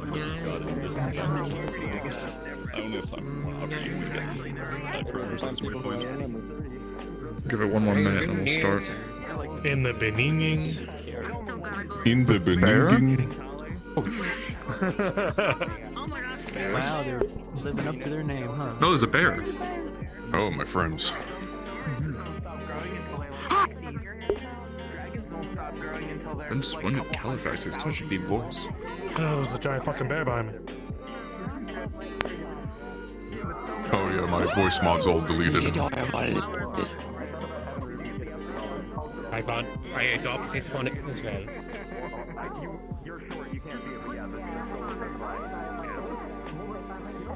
I don't know if I'm one after you again. Give it one more minute and we'll start. In the beginning. In the beginning. Wow, they're living up to their name, huh? Oh, there's a bear. Oh, my friends. And splendid Califax is such a deep voice. Oh, there's a giant fucking bear behind me. Oh yeah, my voice mod's all deleted. I adopt this one as well.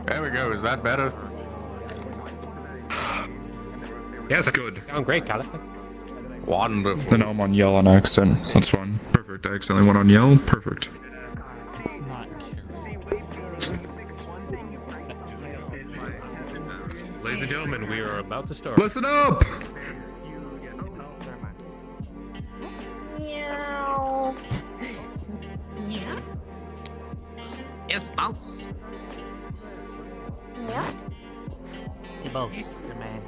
There we go, is that better? Yes, Good. sound great, Califax. Wonderful. Then I'm on yell on accident. That's fine. Perfect. I accidentally went on yell. Perfect. It's not Ladies and gentlemen, we are about to start. Listen up! Meow. Yeah. Yes, boss. Yeah. Hey, boss, the man.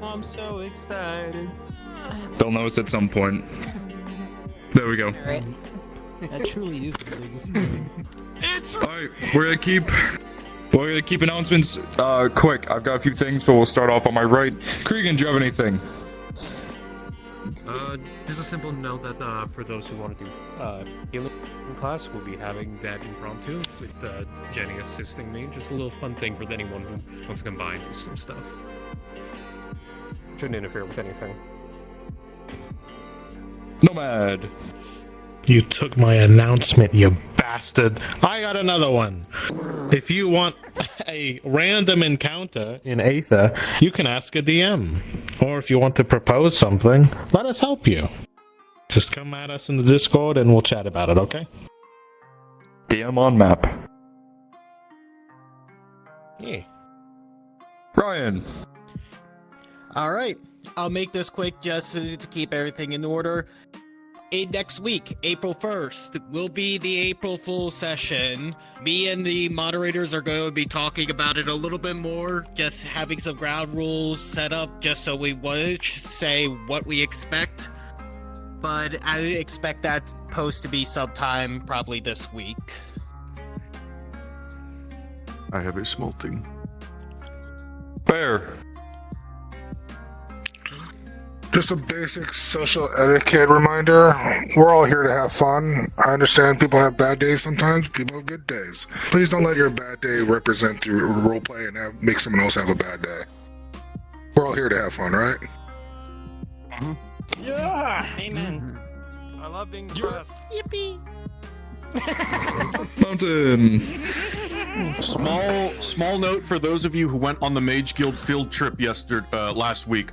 I'm so excited. They'll know us at some point. There we go. Alright. That truly is the biggest movie. Alright, we're gonna keep announcements quick. I've got a few things, but we'll start off on my right. Cregan, do you have anything? Just a simple note that for those who want to do healing class, we'll be having that impromptu with Jenny assisting me. Just a little fun thing for anyone who wants to combine with some stuff. Shouldn't interfere with anything. Nomad. You took my announcement, you bastard. I got another one. If you want a random encounter in Aether, you can ask a DM. Or if you want to propose something, let us help you. Just come at us in the Discord and we'll chat about it, okay? DM on map. Yeah. Ryan. Alright, I'll make this quick just to keep everything in order. Next week, April 1st, will be the April Fool session. Me and the moderators are going to be talking about it a little bit more, just having some ground rules set up just so we would say what we expect. But I expect that post to be sometime probably this week. I have a small thing. Bear. Just a basic social etiquette reminder. We're all here to have fun. I understand people have bad days sometimes. People have good days. Please don't let your bad day represent through roleplay and make someone else have a bad day. We're all here to have fun, right? Yeah. Amen. I love being depressed. Yippee. Mountain. Small note for those of you who went on the Mage Guild field trip last week.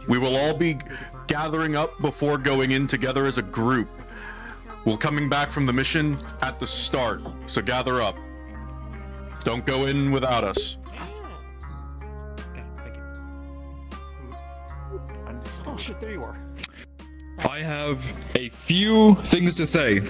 We will all be gathering up before going in together as a group. We're coming back from the mission at the start, so gather up. Don't go in without us. Oh shit, there you are. I have a few things to say.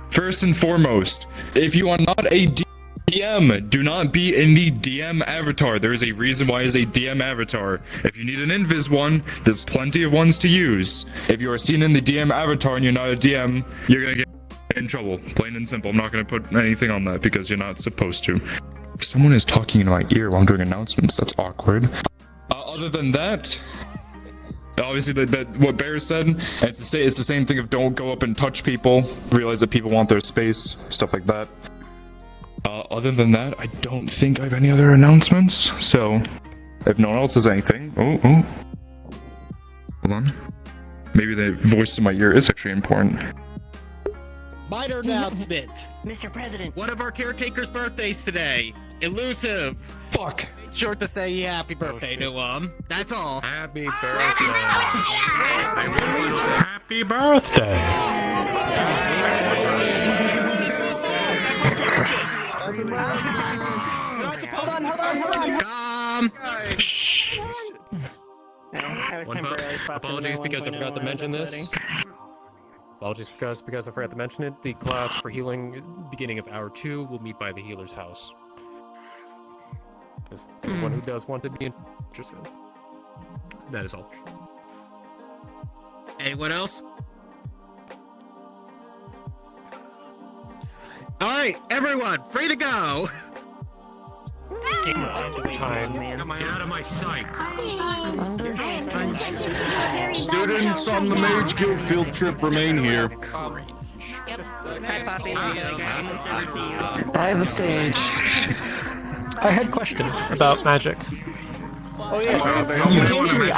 First and foremost, if you are not a DM, do not be in the DM avatar. There is a reason why it's a DM avatar. If you need an invis one, there's plenty of ones to use. If you are seen in the DM avatar and you're not a DM, you're gonna get in trouble. Plain and simple. I'm not gonna put anything on that because you're not supposed to. Someone is talking in my ear while I'm doing announcements. That's awkward. Other than that, Obviously, what Bear said, it's the same thing of don't go up and touch people. Realize that people want their space, stuff like that. Other than that, I don't think I have any other announcements. So, if no one else has anything, hold on. Maybe the voice in my ear is actually important. Minor announcement. Mr. President. One of our caretakers' birthdays today. Elusive. Fuck. Sure to say happy birthday to him. That's all. Happy birthday. Happy birthday! Hold on. Shh. I was One vote. temporarily swapped Apologies into because I forgot to 1.01 mention this. voting. Apologies because I forgot to mention it. The class for healing beginning of hour 2 will meet by the healer's house. Just anyone who does want to be interested. That is all. Anyone else? All right, everyone, free to go. Time. Man. Get out of my sight. Students on the Mage Guild field trip remain here. Hi, Poppy. Nice to see you. I have a stage. I had a question about magic. Oh yeah, I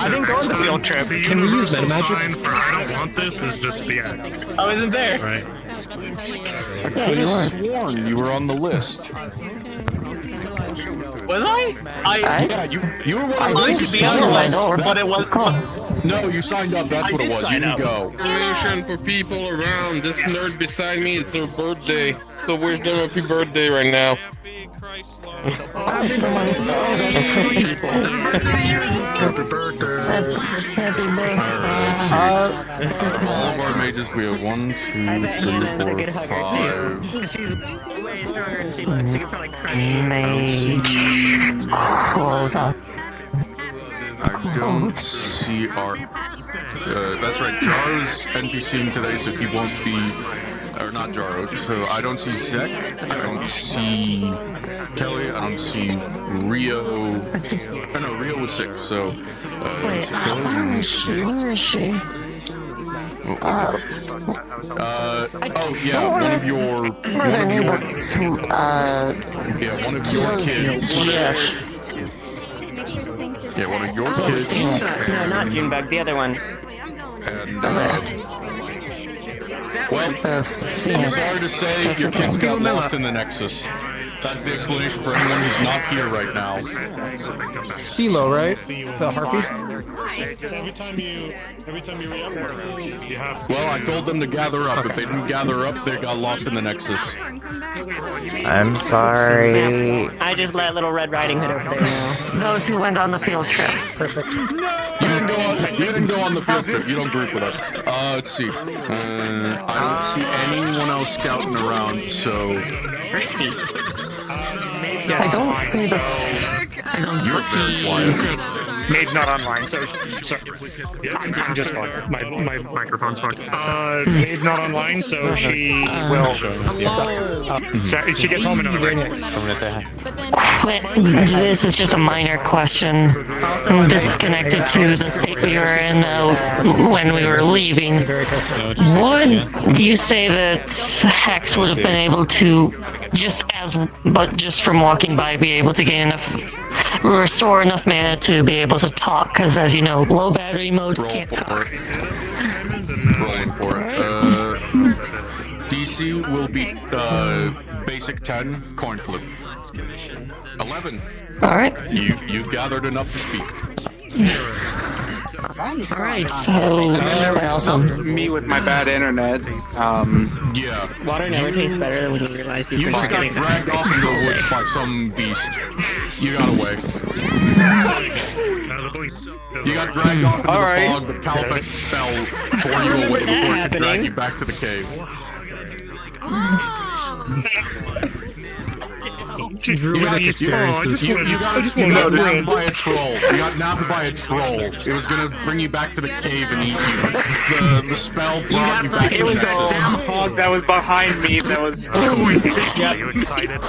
didn't go on the field trip. Can we use meta magic? For I don't want this is just the X. I wasn't there. Right. I could have sworn you were on the list. Was I? Yeah, you were one of the ones who to be on the signed up. list, but it was wrong. No, you signed up. That's what it was. You can go. Information for people around. This nerd beside me, it's their birthday. So where's their happy birthday right now? Happy birthday. Happy birthday. All of our mages, we have 1, 2, 3, 4, 5. She's way stronger than she looks. She could probably crush you. Hold on. I don't see our. That's right. Jaro's NPCing today, so he won't be. Or not Jaro. So I don't see Zek. I don't see Kelly. I don't see Rio. I know Rio was 6. So. Wait, Kelly. where is she? Where is she? Oh yeah, one of your. Yeah, one of your kids. Yeah, one of your kids. No, not Junebug, the other one. And well, I'm sorry to say your kids got lost in the Nexus. That's the explanation for anyone who's not here right now. CeeLo, right? The harpy? Every time you re-up, you have. Well, I told them to gather up. If they didn't gather up, they got lost in the Nexus. I'm sorry. I just let Little Red Riding Hood over there now. Those who went on the field trip. Perfect. You didn't go on the field trip. You don't group with us. Let's see. I don't see anyone else scouting around, so. Thirsty. I don't see the. I don't see. Maid's not online, so I'm just fucked. My microphone's fucked. Maid's not online, so she will. So she gets home in another minute. I'm gonna say hi. This is just a minor question. This is connected to the state we were in when we were leaving. Would you say that Hex would have been able to, just from walking by, be able to gain enough, restore enough mana to be able to talk? Because as you know, low battery mode can't talk. Rolling for it. DC will be basic 10 coin flip. 11. All right. You've gathered enough to speak. All right. So awesome. Me with my bad internet. Yeah. Water never tastes better than when you realize You just got dragged off into the woods by some beast. You got away. You got dragged off into the bog, but Calipex's spell tore you away before it could drag you back to the cave. You got nabbed by a troll. You got nabbed by a troll. It was gonna bring you back to the cave and eat you. The spell brought you back to the Nexus. Hog that was behind me that was going to get you excited.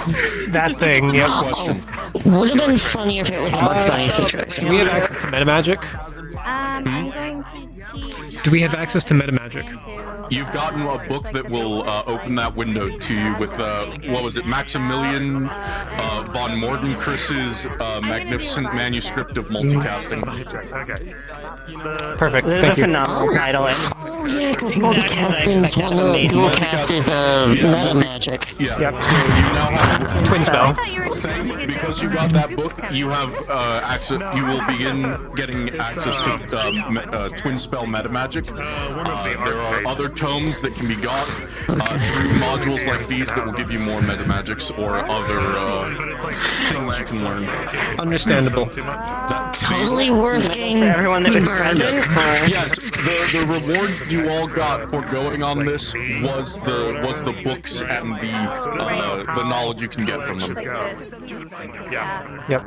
That thing, yep. Question. Would have been funny if it was a Bugs Bunny situation. We have access to meta magic. I'm going Do we have access to meta magic? You've gotten a book that will open that window to you with, what was it, Maximilian von Mordenchris's magnificent manuscript of multicasting. Perfect. There's Thank a you. phenomenal title. Oh yeah, because multicasting's one of the dualcast is meta magic. Yeah. Yep. So you now have Twin spell. because you got that book, you have access. You will begin getting access to twin spell meta magic. There are other tomes that can be got through modules like these that will give you more meta magics or other things you can learn. Understandable. Totally worth getting. For everyone that was present. Yes, the reward you all got for going on this was the books and the knowledge you can get from them. Yep.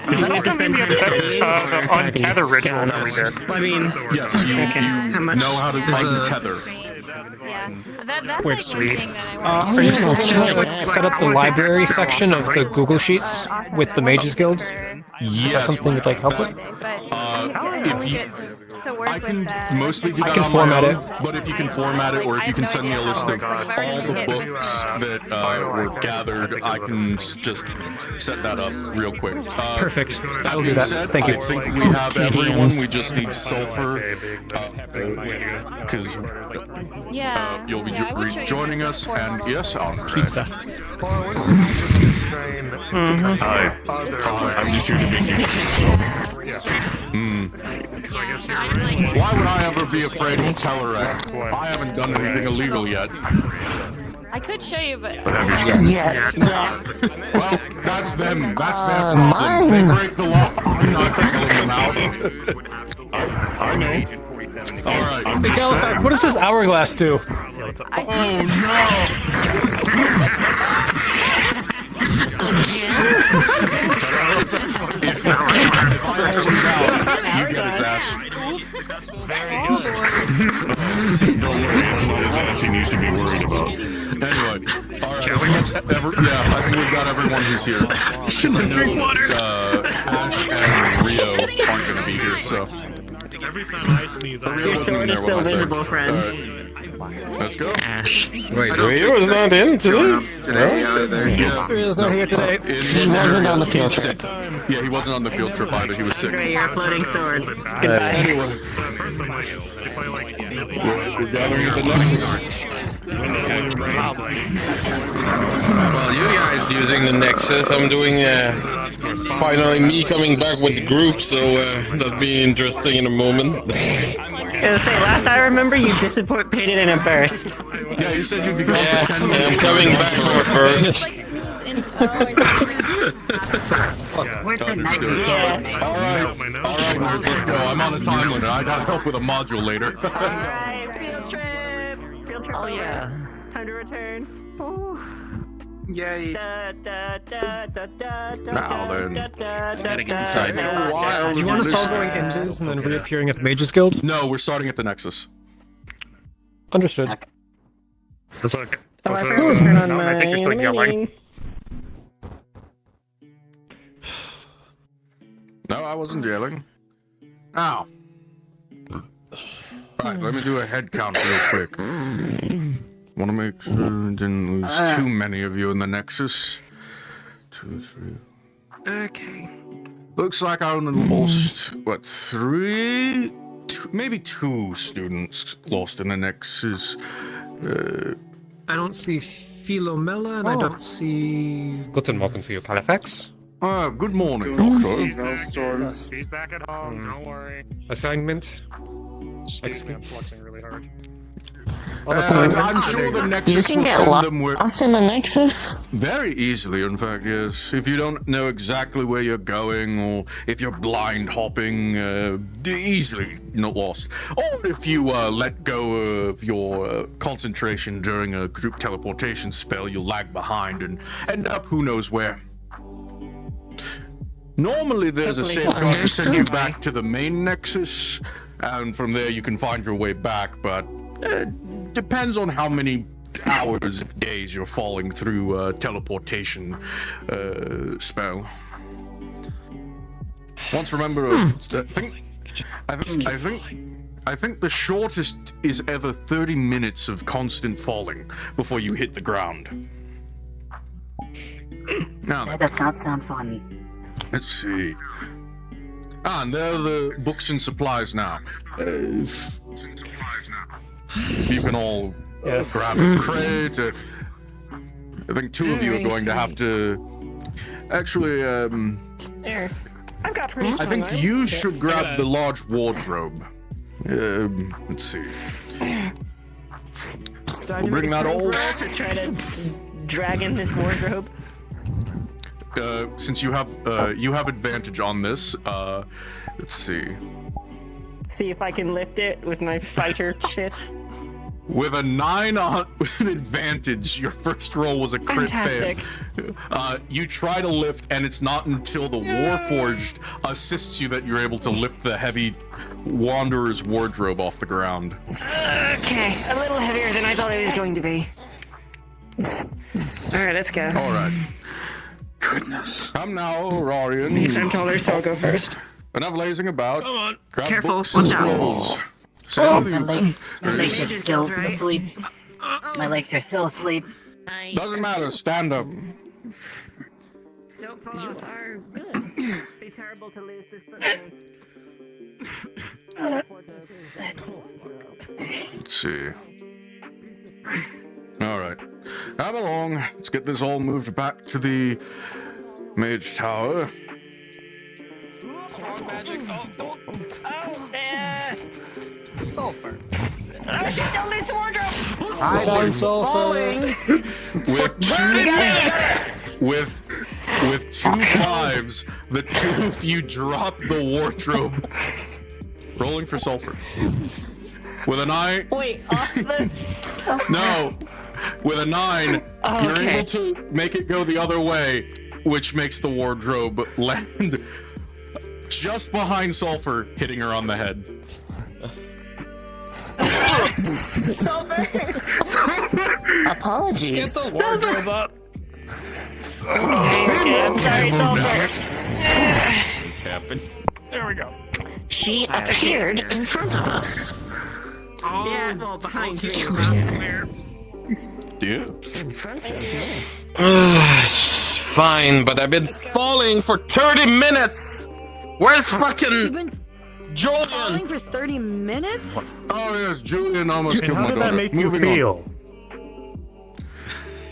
Did you need to spend time on tether ritual over there? I mean, Yes, you know how to like tether. Wait, sweet. Are you supposed to set up the library section of the Google Sheets with the Mages Guilds? Is that Yes. something you'd like help with? If you, I can mostly do that can on format my it. own, but if you can format it, or if you can send me a list of all the books that were gathered, I can just set that up real quick. Perfect. That I'll do being that. said, Thank you. I think we have everyone. We just need Sulfur, because you'll be joining us. And yes, Pizza. I'm just here to make you. So I guess you're right. Why would I ever be afraid of Telleract? I haven't done anything illegal yet. I could show you, but Yeah. Well, that's them. That's their problem. They break the law. I'm not calling them out. I know. All right. Hey, Califax, what does this hourglass do? Oh no! If I hold him down, you get his ass. Don't worry, it's not his ass he needs to be worried about. Anyway, all right. I think we've got everyone who's here. Drink water. Ash and Rio aren't going to be here, so. Every time I sneeze, your sword is still visible, friend. Let's go. Ash. Wait, Rio's not in today? Yeah. Rio's not here today. He wasn't on the field trip. Yeah, he wasn't on the field trip either. He was sick. Great, you're a floating sword. Goodbye. Anyway, first I'm like, if I like we're gathering at the Nexus. Well, you guys using the Nexus, I'm doing finally me coming back with the group, so that'll be interesting in a moment. I was gonna say, last I remember, you dissipated in a burst. Yeah, you said you'd be gone for 10 I'm minutes. coming back for first. Understood. Alright, nerds, let's go. I'm on a time limit. I gotta help with a module later. Alright, field trip. Field trip. Oh yeah. Time to return. Oh. Yay. Da, da, da, da, da, da, Now then. gotta get inside here. Do you want us all going Imses and then reappearing at the Mages Guild? No, we're starting at the Nexus. Understood. That's okay. Oh, I Also, forgot to turn on no, I think you're still my yelling. No, I wasn't yelling. Ow. Right, let me do a head count real quick. Want to make sure I didn't lose too many of you in the Nexus. 2, 3. Okay. Looks like I only lost, what, 3? Maybe 2 students lost in the Nexus. I don't see Philomela, and I don't see... Guten Morgen for you, Halifax. Good morning, Doctor. She's back at home, don't worry. Assignment. Excuse me, I'm flexing really hard. I'm sure the You Nexus can will get send them where... lost in the Nexus? Very easily, in fact, yes. If you don't know exactly where you're going, or if you're blind hopping, easily not lost. Or if you let go of your concentration during a group teleportation spell, you'll lag behind and end up who knows where. Normally there's a safeguard to send you back to the main Nexus, and from there you can find your way back, but depends on how many hours of days you're falling through teleportation spell. Once remember, I think I think the shortest is ever 30 minutes of constant falling before you hit the ground. Now, That does not sound fun. let's see. And there are the books and supplies now. If you can all grab a crate. I think two of you are going to have to. Actually, There. I've got pretty I think you should grab the large wardrobe. Let's see. We'll bring that all. To try to drag in this wardrobe. Since you have advantage on this. Let's see. See if I can lift it with my fighter shit. With a 9 with an advantage, your first roll was a crit fail. You try to lift, and it's not until the Warforged assists you that you're able to lift the heavy Wanderer's wardrobe off the ground. Okay, a little heavier than I thought it was going to be. Alright, let's go. Alright. Goodness. Come now, Aurorian. Because I'm taller, so I'll go first. Enough lazing about. Come on. Grab Careful, books and watch out. scrolls. My legs are still asleep. My legs are still asleep. Doesn't matter, stand up. Don't fall off. Are good. Be terrible to lose this, Let's see. Alright. Come along. Let's get this all moved back to the Mage Tower. Sulfur. Oh shit, don't lose the wardrobe! I found Falling! With two 5s, the two of you drop the wardrobe. Rolling for sulfur. With a 9. Wait, off the. No. With a 9, you're able to make it go the other way, which makes the wardrobe land just behind sulfur, hitting her on the head. Apologies. Get the wardrobe up. Okay, I'm sorry, Sulfur. This happened. There we go. She appeared in front of us. Yeah, well, behind you. Yeah. In front of you. Fine, but I've been falling for 30 minutes! Where's fucking Julian? Falling for 30 minutes? Oh yes, Julian almost And killed how my did daughter. that make you Moving feel?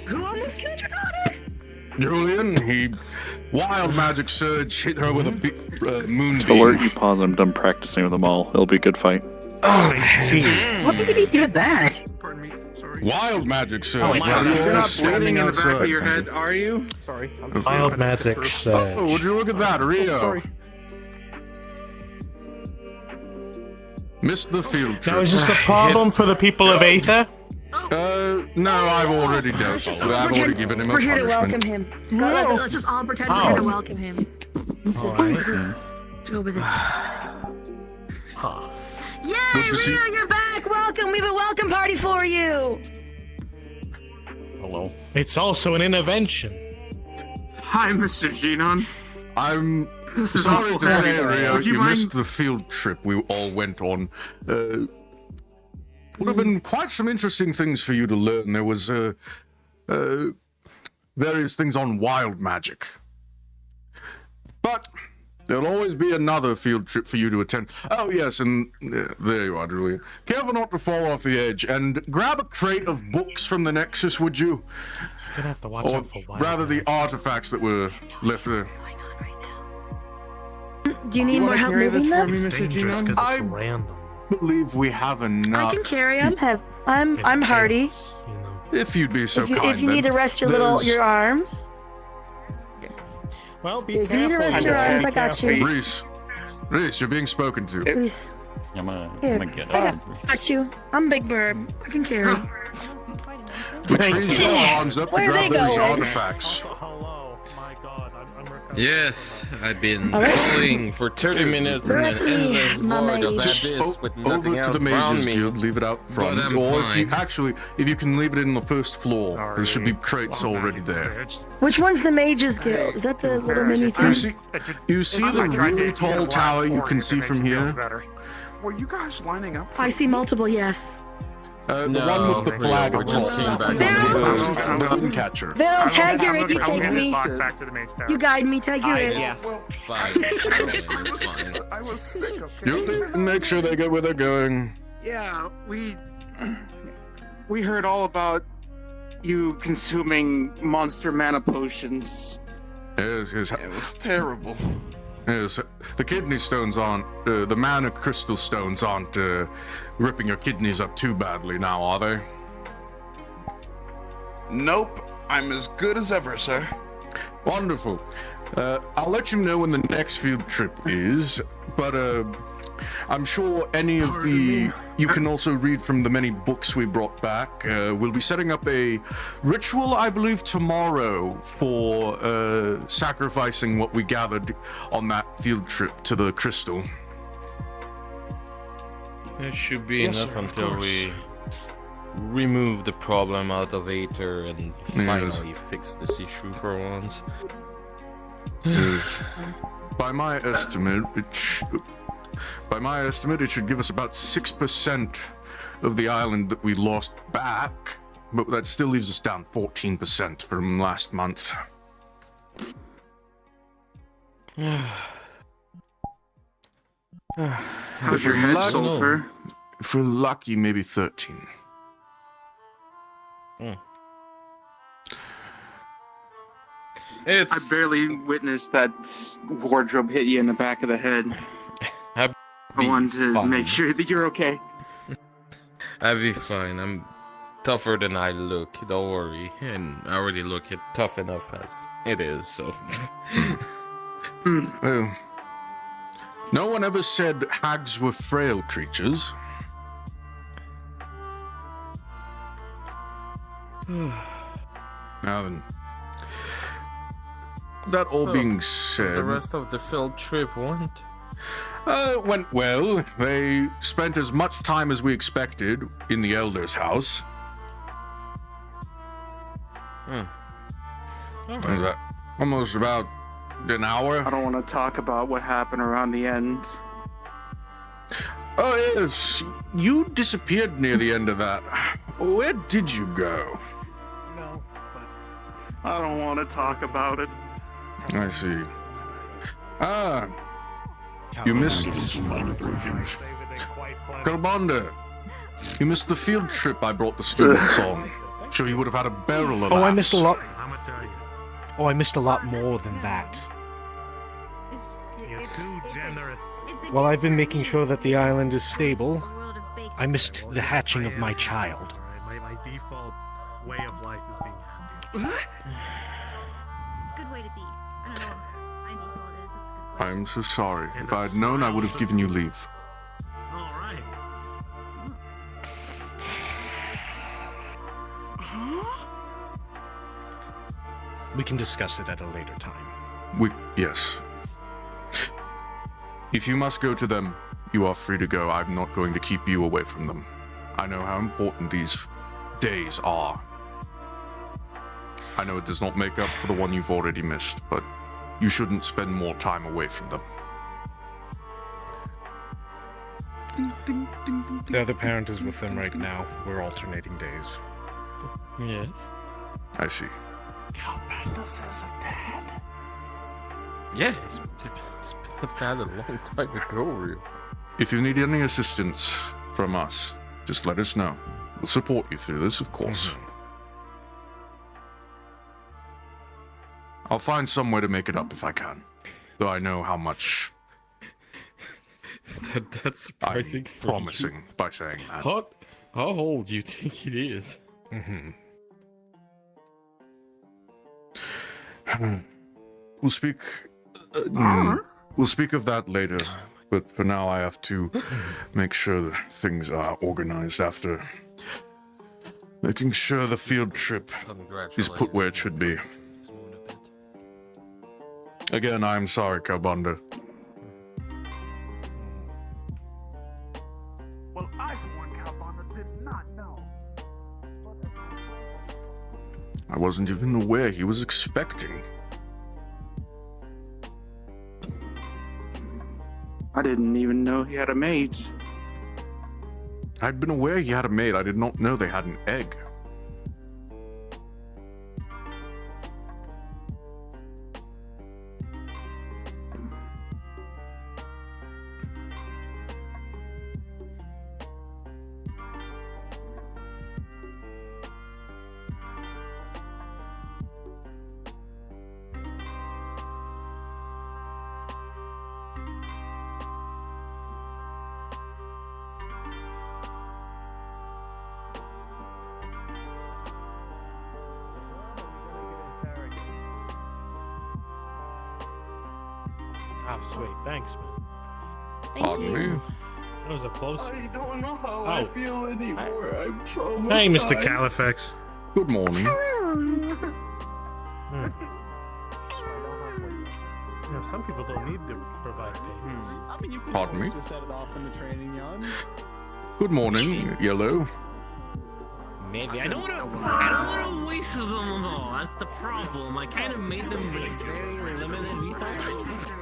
Who almost killed your daughter? Julian, he wild magic surge hit her with a big moonbeam. Alert, you pause. I'm done practicing with them all. It'll be a good fight. Oh, I see. What did he do with that? Wild magic surge. You're not standing bleeding in the back outside. of your head, are you? Sorry. Wild magic surge. Oh, would you look at that, Rio? Sorry. Missed the field trip. Now, is this a problem for the people of Aether? No, I've already dealt with it. I've already given him a We're here to welcome punishment. him. Let's just all pretend we're here to welcome him. Let's go with it. Yay, Good to see- Rio, you're back! Welcome! We have a welcome party for you! Hello. It's also an intervention. Hi, Mr. Genon. I'm This is sorry awful. to say, Rio, Would you you mind- missed the field trip we all went on. Would have been quite some interesting things for you to learn. There was various things on wild magic. But there'll always be another field trip for you to attend. Oh, yes, and there you are, Julia. Careful not to fall off the edge, and grab a crate of books from the Nexus, would you? You're gonna have to watch Or out for wild rather, the artifacts that were left there. Do you need more help moving them? It's dangerous because I it's random. believe we have enough. I can carry them. I'm hardy. If you'd be so If you, kind, if you need to then. rest your There's- your arms. Well, be If you need to rest your arms, I got you. Reese, you're being spoken to. Reese, I'm here. gonna get I it. got you. I'm Big Bird. I can carry. Which means your arms up to Where grab they those going? artifacts. Yes, I've been All right. falling for 30 minutes in an endless My void of mage. abyss with nothing Over else to the around Mages me. Guild, leave it out front. But I'm Or if you fine. if you can leave it in the first floor, there should be crates already there. Which one's the Mages Guild? Is that the little mini thing? You see the really tall tower you can see from here? Were you guys lining up? I see multiple, yes. The one with the flag of just came back. the moon catcher. They'll tag your it, you take me. Back to the mage tower. You guide me, tag your it. Fine. I was sick, okay? You make sure they get where they're going. Yeah, we heard all about you consuming monster mana potions. Yes, yes. It was terrible. Yes, the kidney stones aren't, the mana crystal stones aren't ripping your kidneys up too badly now, are they? Nope, I'm as good as ever, sir. Wonderful. I'll let you know when the next field trip is, but I'm sure any of the... You can also read from the many books we brought back. We'll be setting up a ritual, I believe, tomorrow for sacrificing what we gathered on that field trip to the crystal. It should be enough until we remove the problem out of Aether and finally fix this issue for once. Yes. By my estimate, it should give us about 6% of the island that we lost back, but that still leaves us down 14% from last month. How's your head, Sulfur? If we're lucky, maybe 13. I barely witnessed that wardrobe hit you in the back of the head. I wanted to make sure that you're okay. I'll be fine. I'm tougher than I look. Don't worry. And I already look it tough enough as it is, so. Well, no one ever said hags were frail creatures. Now then, that all being said, The rest of the field trip went well. They spent as much time as we expected in the Elder's house. Is that almost about an hour? I don't want to talk about what happened around the end. Oh yes, you disappeared near the end of that. Where did you go? No, but I don't want to talk about it. I see. You missed... Galbanda, you missed the field trip I brought the students on. Sure, you would have had a barrel of Oh, I laughs. missed a lot. Oh, I missed a lot more than that. You're too generous. While I've been making sure that the island is stable, I missed the hatching of my child. My default way of life is being happy. Good way to be. I don't know. My default is. I'm so sorry. If I had known, I would have given you leave. All right. We can discuss it at a later time. Yes. If you must go to them, you are free to go. I'm not going to keep you away from them. I know how important these days are. I know it does not make up for the one you've already missed, but you shouldn't spend more time away from them. The other parent is with them right now. We're alternating days. Yes. I see. Galbanda says a dad. Yeah, it's been a long time ago. If you need any assistance from us, just let us know. We'll support you through this, of course. I'll find some way to make it up if I can. Though I know how much That's surprising. I'm promising by saying that. How old do you think it is? We'll speak of that later, but for now I have to make sure that things are organized after making sure the field trip is put where it should be. Again, I'm sorry, Galbanda. Well, I, for one, Galbanda, did not know. I wasn't even aware he was expecting. I didn't even know he had a mage. I'd been aware he had a maid. I did not know they had an egg. Oh, sweet. Thanks, man. Pardon me. That was a close one. I don't know how I feel anymore. I'm traumatized. Hey, Mr. Califax. Good morning. You know, some people don't need to provide payments. I mean, you can Pardon me? just set it off in the training yard. Good morning, Yellow. Maybe. I don't want to waste them all. That's the problem. I kind of made them with very limited resources.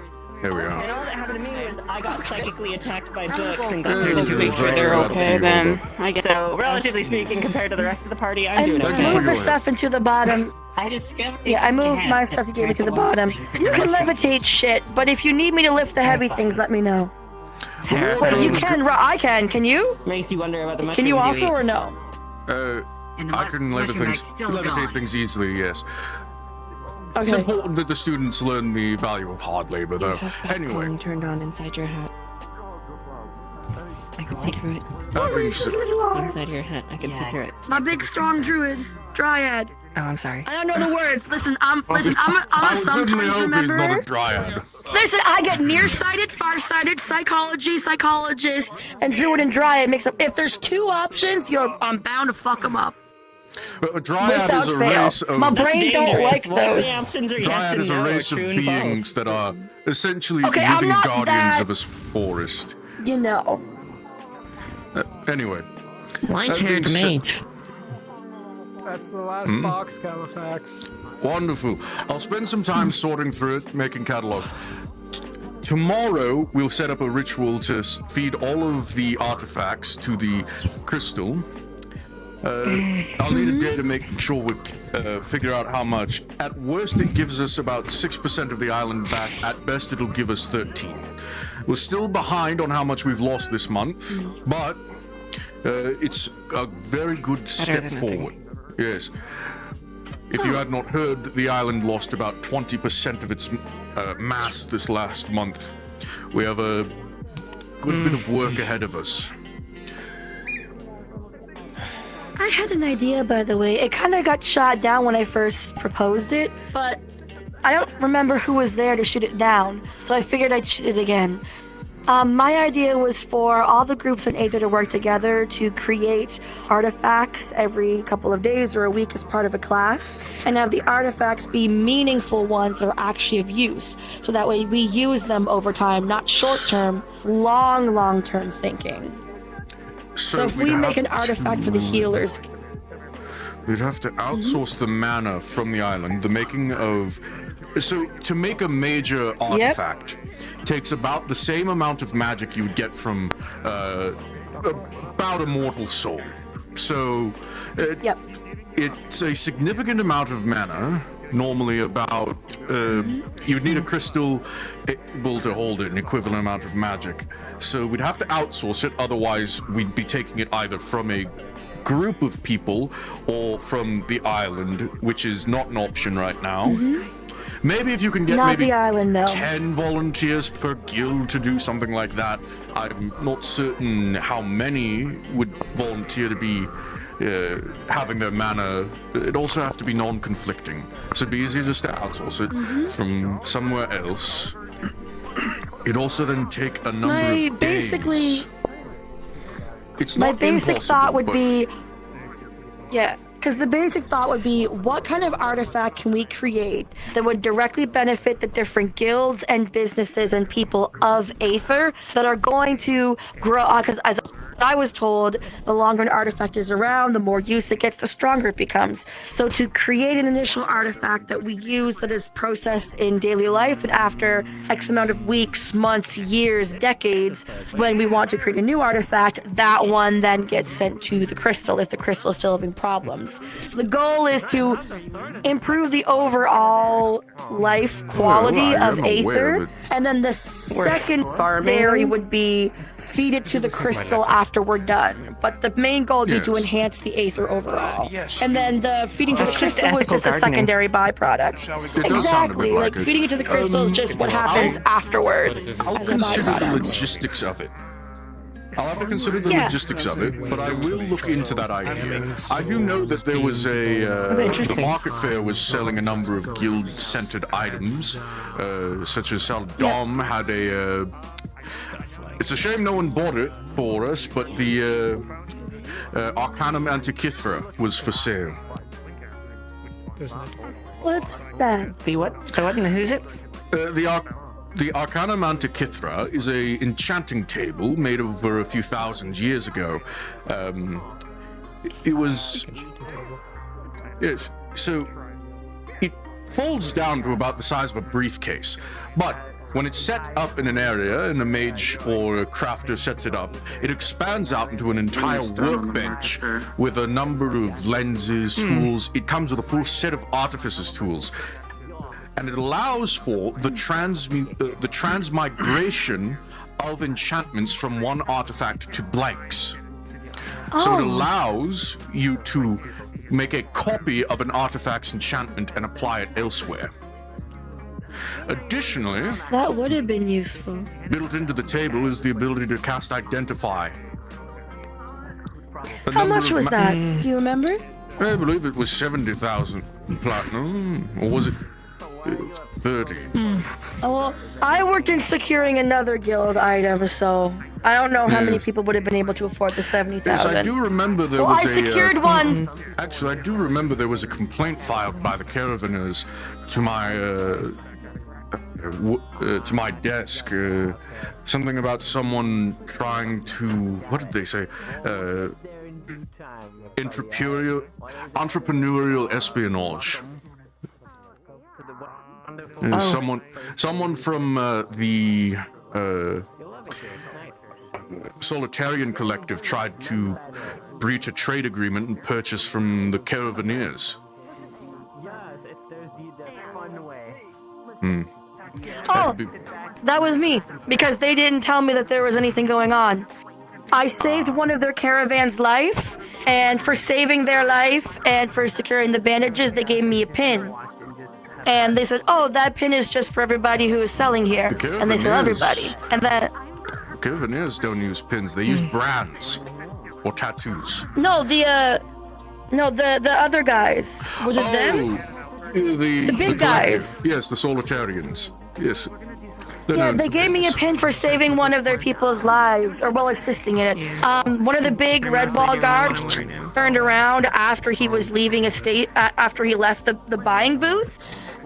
Here we And are. all that happened to me was I got psychically attacked by books and Hey, got turned into a make sure they're okay, then. I guess so. Relatively speaking, compared to the rest of the party, I'm doing Thank okay. you for Move the your stuff into the bottom. I discovered. Yeah, I moved my stuff to give it to the bottom. You can levitate shit, but if you need me to lift the heavy things, let me know. Wait, you can. I can. Can you? Makes you wonder about the mushrooms. Can you also eat. or no? I can levitate things easily, yes. Okay. It's important that the students learn the value of hard labor, though. Anyway. Turned on inside your hat. I can see through it. That means Inside your hat, I can see through it. My big strong druid, dryad. Oh, I'm sorry. I don't know the words. Listen, I'm a sometimes remember. not a dryad. Listen, I get nearsighted, farsighted, psychology, psychologist, and druid and dryad mixed up. If there's two options, I'm bound to fuck them up. A dryad is a Without fail. race of... My brain don't like those. Dryad is a race of beings that are essentially Okay, I'm living not guardians that- of a forest. You know. Anyway. White-haired mage. That's the last Hmm? box, Califax. Wonderful. I'll spend some time sorting through it, making catalog. Tomorrow, we'll set up a ritual to feed all of the artifacts to the crystal. I'll need a day to make sure we figure out how much. At worst, it gives us about 6% of the island back. At best, it'll give us 13. We're still behind on how much we've lost this month, but it's a very good step forward. Yes. If you had not heard, the island lost about 20% of its mass this last month. We have a good bit of work ahead of us. I had an idea, by the way. It kind of got shot down when I first proposed it, but I don't remember who was there to shoot it down, so I figured I'd shoot it again. My idea was for all the groups in Aether to work together to create artifacts every couple of days or a week as part of a class, and have the artifacts be meaningful ones that are actually of use. So that way we use them over time, not short-term, long-term thinking. So if we make an artifact for the healers... We'd have to outsource the mana from the island, the making of... So, to make a major artifact takes about the same amount of magic you would get from about a mortal soul. So, it's a significant amount of mana, normally about... you'd need a crystal able to hold an equivalent amount of magic. So we'd have to outsource it, otherwise we'd be taking it either from a group of people or from the island, which is not an option right now. Maybe if you can get Not maybe the island, no. 10 volunteers per guild to do something like that. I'm not certain how many would volunteer to be having their mana. It also has to be non-conflicting, so it'd be easier just to outsource it from somewhere else. It'd also then take a number of days. It's My not basic impossible, thought would but- be... Yeah, because the basic thought would be, what kind of artifact can we create that would directly benefit the different guilds and businesses and people of Aether that are going to grow, because as I was told the longer an artifact is around, the more use it gets, the stronger it becomes. So to create an initial artifact that we use that is processed in daily life, and after X amount of weeks, months, years, decades, when we want to create a new artifact, that one then gets sent to the crystal if the crystal is still having problems. So the goal is to improve the overall life quality of Aether, and then the secondary would be feed it to the crystal after we're done. But the main goal would be to enhance the Aether overall. And then the feeding to the crystal was just a secondary byproduct. It does sound a bit like it. Feeding it to the crystal is just what happens afterwards I'll as a consider the byproduct. logistics of it. I'll have to consider the logistics of it, but I will look into that idea. I do know that there was the market fair was selling a number of guild-centered items, such as Dom had a. It's a shame no one bought it for us, but the Arcanum Antikythera was for sale. What's that? The what? The what and who's it? The Arcanum Antikythera is a enchanting table made over a few thousand years ago. It was... Yes, so it folds down to about the size of a briefcase, but when it's set up in an area, and a mage or a crafter sets it up, it expands out into an entire workbench with a number of lenses, tools. It comes with a full set of artificer's tools. And it allows for the transmigration of enchantments from one artifact to blanks. So it allows you to make a copy of an artifact's enchantment and apply it elsewhere. Additionally, That would have been useful. built into the table is the ability to cast Identify. How much was that? Do you remember? I believe it was 70,000 platinum, or was it 30? Oh, well, I worked in securing another guild item, so I don't know how many people would have been able to afford the 70,000. Yes, I do remember there was I secured one. Actually, I do remember there was a complaint filed by the Caravaners to my desk. Something about someone trying to, what did they say? Entrepreneurial espionage. Someone from the Solitarian Collective tried to breach a trade agreement and purchase from the Caravaners. Oh, that was me, because they didn't tell me that there was anything going on. I saved one of their caravan's life, and for saving their life and for securing the bandages, they gave me a pin. And they said, oh, that pin is just for everybody who is selling here. And they said, everybody. And then... Caravaners don't use pins, they use brands or tattoos. No, the other guys. Was it them? The big guys. Yes, the Solitarians. Yes. Yeah, they gave me a pin for saving one of their people's lives, or well, assisting in it. One of the big red wall guards turned around after he was leaving after he left the buying booth.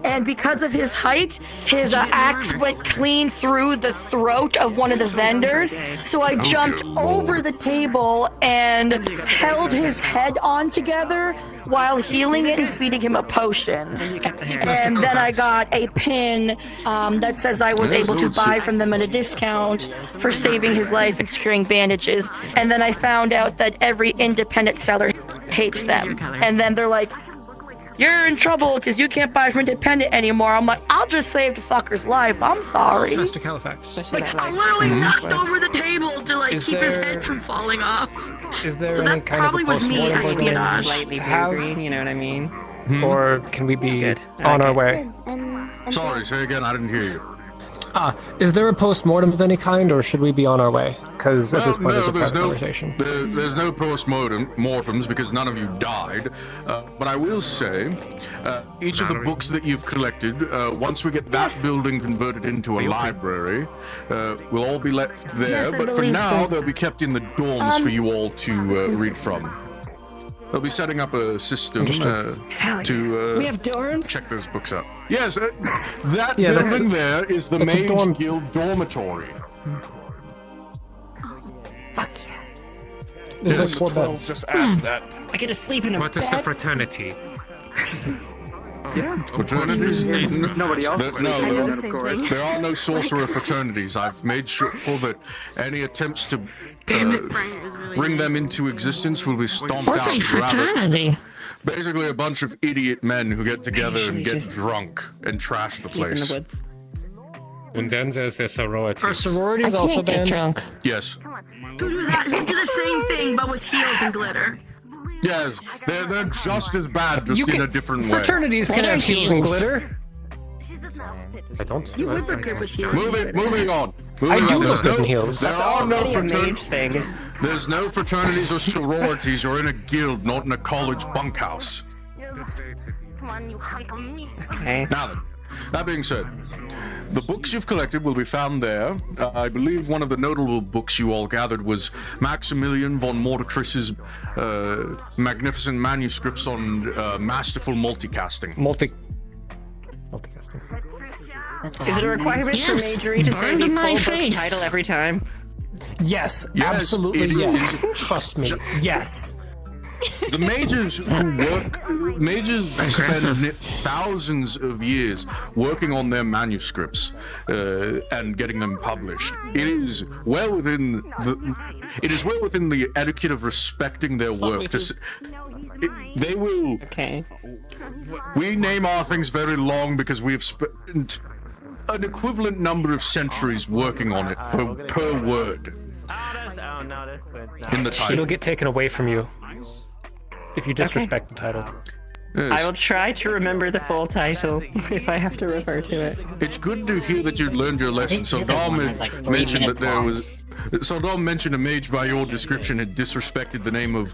And because of his height, his axe went clean through the throat of one of the vendors. So I jumped over the table and held his head on together while healing it and feeding him a potion. And then I got a pin that says I was able to buy from them at a discount for saving his life and securing bandages. And then I found out that every independent seller hates them. And then they're like, you're in trouble because you can't buy from independent anymore. I'm like, I'll just save the fucker's life. I'm sorry. Mr. Califax. Like, I literally knocked over the table to keep his head from falling off. Is there So any that kind probably of was me, espionage. Slightly blue green, you know what I mean? Or can we be on our way? Sorry, say again, I didn't hear you. Is there a post-mortem of any kind, or should we be on our way? Because at this point it's a private conversation. There's no post-mortems because none of you died. But I will say, each of the books that you've collected, once we get that building converted into a library, will all be left there. Yes, I but for believe now, so. they'll be kept in the dorms for you all to read from. They'll be setting up a system We to have dorms? check those books out. Yes, that building there is the Mage Guild dormitory. Fuck yeah. There's Yes. like 4 beds. Just ask that. I get to sleep in a What bed. is the fraternity? Fraternities? Nobody else. There are no sorcerer fraternities. I've made sure that any attempts to bring them into existence will be stomped What's out. a fraternity? Basically, a bunch of idiot men who get together and get drunk and trash the Sleep in place. the woods. And then there's the sororities. Are sororities I also can't get banned? drunk. Yes. Do that. Do the same thing, but with heels and glitter. Yes. They're just as bad, just in a different way. Fraternities can have heels and glitter. I don't. You would look good with heels. Moving on. I do There's look good in heels. There are no Mage fraternities. thing is There's no fraternities or sororities. You're in a guild, not in a college bunkhouse. okay. Now then, that being said, the books you've collected will be found there. I believe one of the notable books you all gathered was Maximilian von Mordecris's magnificent manuscripts on masterful multicasting. Multicasting. Is it a requirement Yes, for majory to say burned the in my full book face. title every time? Yes, Yes, absolutely it yes. is. Trust me. Yes. The mages who spend thousands of years working on their manuscripts and getting them published. It is well within the etiquette of respecting their work. They will. Okay. We name our things very long because we have spent an equivalent number of centuries working on it per word in the title. It'll get taken away from you if you disrespect the title. Yes. I will try to remember the full title if I have to refer to it. It's good to hear that you'd learned your lesson. Saldal mentioned that there was. Saldal mentioned a mage by your description had disrespected the name of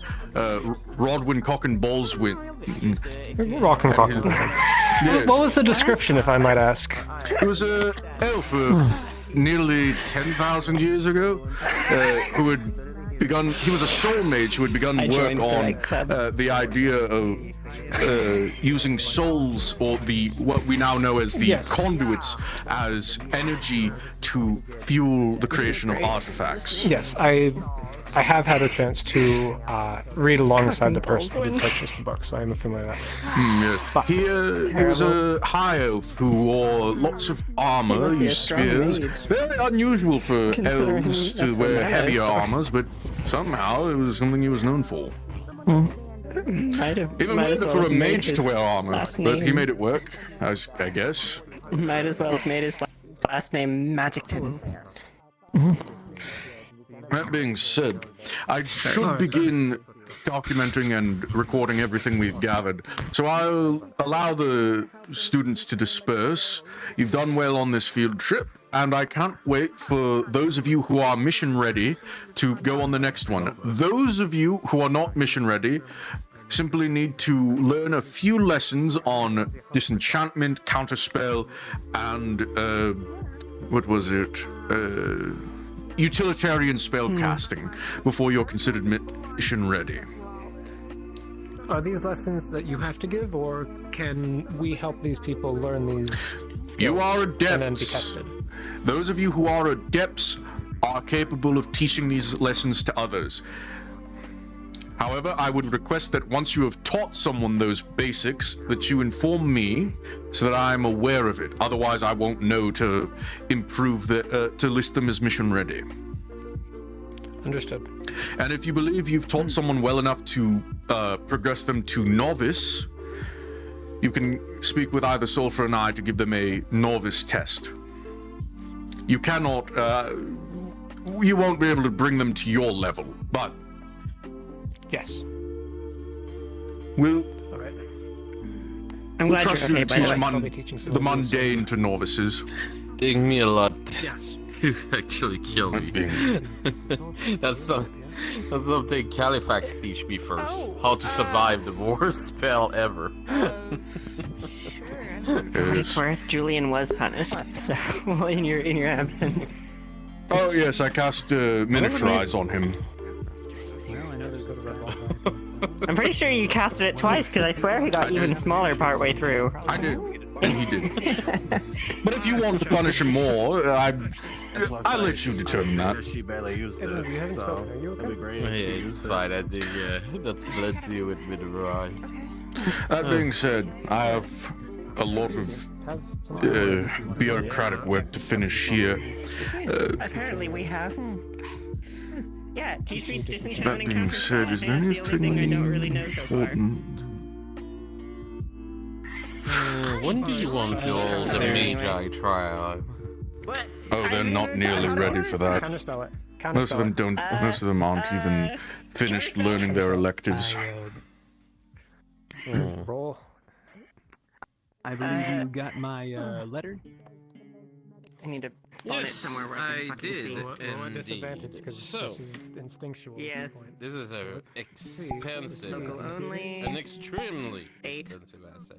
Rodwin Cocken Ballswin. Rock and cock. Yes. What was the description, if I might ask? It was an elf of nearly 10,000 years ago who had begun. He was a soul mage who had begun work on the idea of using souls, or what we now know as the conduits, as energy to fuel the creation of artifacts. Yes, I have had a chance to read alongside the person who purchased the book, so I'm familiar with that. Yes. He was a high elf who wore lots of armor, used spears. Very unusual for elves to wear heavier armors, but somehow it was something he was known for. Even weirder for a mage to wear armor, but he made it work, I guess. Might as well have made his last name Magicton. That being said, I should begin documenting and recording everything we've gathered. So I'll allow the students to disperse. You've done well on this field trip, and I can't wait for those of you who are mission ready to go on the next one. Those of you who are not mission ready simply need to learn a few lessons on disenchantment, counterspell, and what was it? Utilitarian spell casting before you're considered mission ready. Are these lessons that you have to give, or can we help these people learn these skills You are and then be adepts. tested? Those of you who are adepts are capable of teaching these lessons to others. However, I would request that once you have taught someone those basics, that you inform me so that I am aware of it. Otherwise, I won't know to improve to list them as mission ready. Understood. And if you believe you've taught someone well enough to progress them to novice, you can speak with either Sulfur and I to give them a novice test. You cannot, you won't be able to bring them to your level, but yes, we'll. All right. I'm We'll glad trust you're you okay, to by teach the way. the mundane to novices. Ding me a lot. Yes. You actually kill me. That's something Califax teach me first. How to survive the worst spell ever. It's worth. Julian was punished, so well, in your absence. Oh yes, I cast miniaturize on him. I'm pretty sure you casted it twice, because I swear he got even smaller partway through. I did, and he did. But if you want to punish him more, I'll let you determine that. She barely used it. We haven't So spoken. Are you it'd be okay? great Yeah, if she it's used fine. it. I think that's plenty with rise. That being said, I have a lot of bureaucratic work to finish here. Apparently we have. Yeah, T3 That disenchantment being encounters. said, is there That's the only thing I don't really know anything so far. important? When do you want your the Magi trial? Oh, they're not nearly ready for that. Counterspell it. Most of them don't. Most of them aren't even finished learning their electives. Roll. I believe you got my letter. I need to find it somewhere where I can fucking see. Indeed. So, This is instinctual. Yes. this is a expensive, Local only. an extremely 8. expensive asset.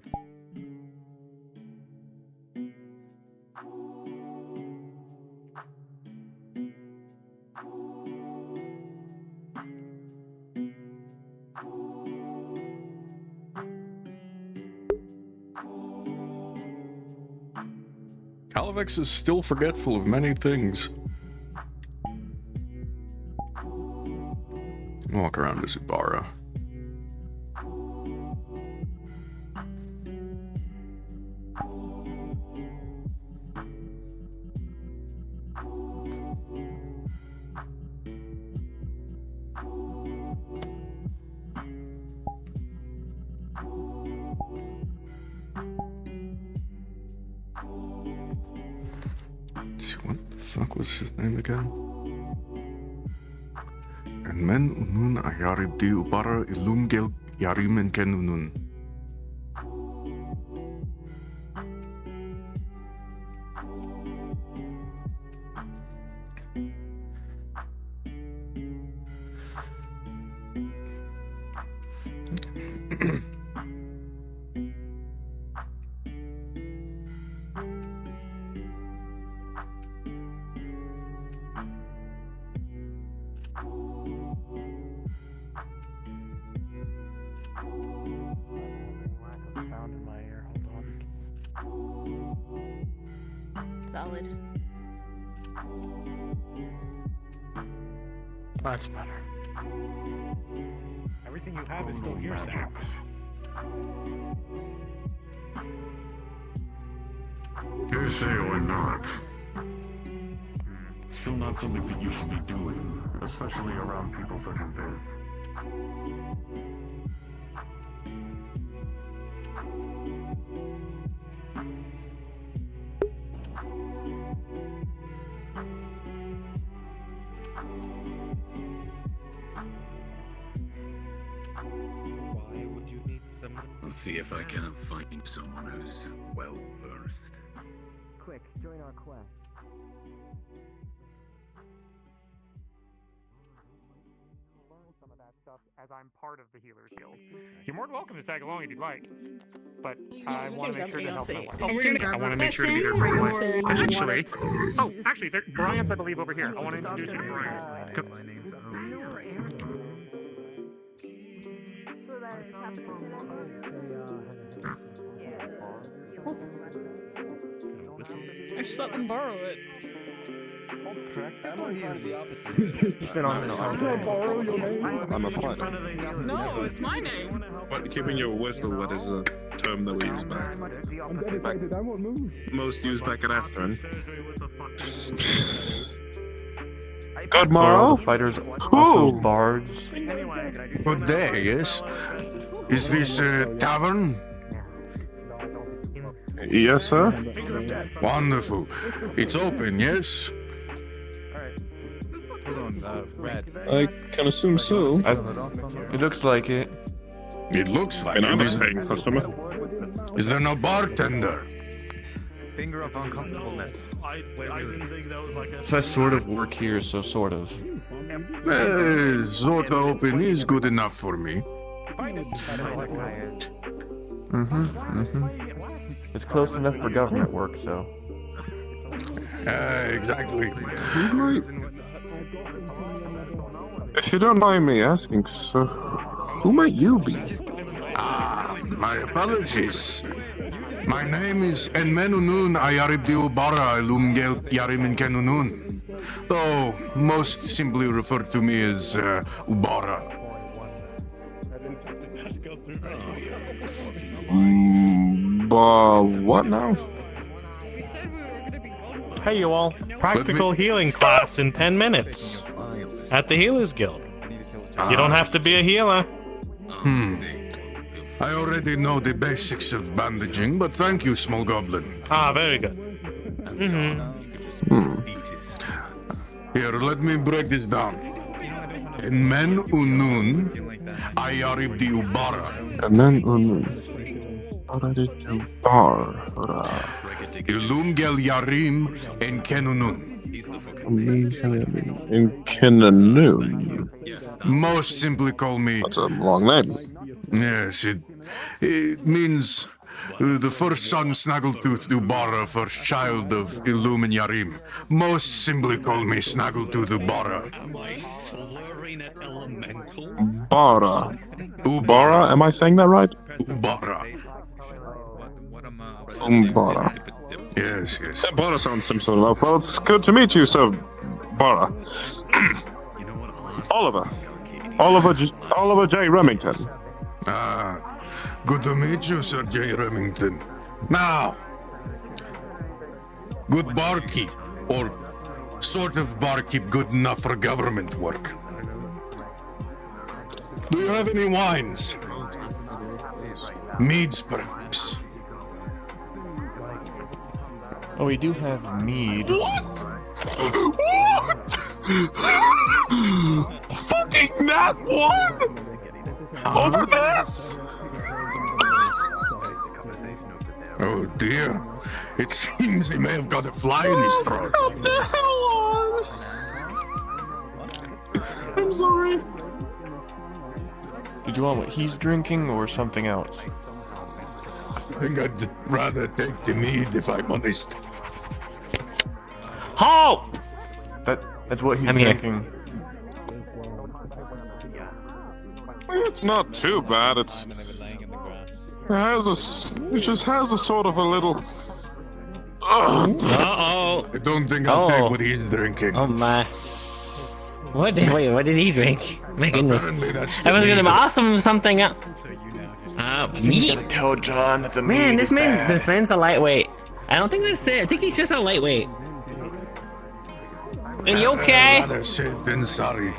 Calavex is still forgetful of many things. Walk around to Zubara. What the fuck was his name again? En men unun ayarib di ubara ilungel yarimen kenunun. Sound in my ear. Hold on. Solid. That's better. Everything you have is still here, Sax. You say or not. It's still not something that you should be doing, especially around people such as this. Why would you need someone? Let's see if I can find someone who's well versed. Quick, join our quest. Learn some of that stuff as I'm part of the Healers Guild. You're more than welcome to tag along if you'd like, but I want to make sure to help my wife. I want to make sure to be there for my wife. Actually, actually, Brian's, I believe, over here. I want to introduce you to Brian. I just let them borrow it. It's been on this all day. I'm a fighter. No, it's my name. But keeping your whistle, that is a term that we use back. Most used back at Astron. Good morrow. The fighters also bards. Good day, yes? Is this a tavern? Yes, sir. Wonderful. It's open, yes? Red. I can assume so. It looks like it. It looks like And I'm it. a paying customer. Is there no bartender? Finger of uncomfortableness. So I sort of work here, so sort of. Sort of open is good enough for me. It's close enough for government work, so. Exactly. If you don't mind me asking, sir, who might you be? My apologies. My name is Enmenunun Ayaribdiu Bara Lumgel Yarimin Kenunun. though most simply referred to me as Ubara. What now? Hey, you all. Practical healing class in 10 minutes. At the Healers Guild. You don't have to be a healer. I already know the basics of bandaging, but thank you, small goblin. Ah, very good. Here, let me break this down. In men unun, ayarib di ubara. And then Ubara. Ilum gel yarim en kenunun. In Kenanun. Most simply call me... That's a long name. Yes, it means the first son Snaggletooth Ubara, first child of Ilum and Yarim. Most simply call me Snaggletooth Ubara. Ubara. Ubara, am I saying that right? Ubara. Ubara. Yes, yes. Ubara sounds some sort of... Well, it's good to meet you, Sir Bara. Oliver J. Remington. Good to meet you, Sir J. Remington. Now, good barkeep, or sort of barkeep good enough for government work. Do you have any wines? Meads, perhaps? Oh, we do have mead. What? Fucking that one? Over this? Oh dear. It seems he may have got a fly in his throat. Come the hell on! I'm sorry. Did you want what he's drinking or something else? I think I'd rather take the mead, if I'm honest. Halt! That's what he's drinking. It's not too bad. It just has a sort of a little. Uh-oh. I don't think I'll take what he's drinking. Oh my. What did he drink? My goodness. I was gonna ask him something else. He's gonna tell John that the Man, mead this is bad. man's a lightweight. I don't think that's it. I think he's just a lightweight. Are you okay? Rather safe than sorry.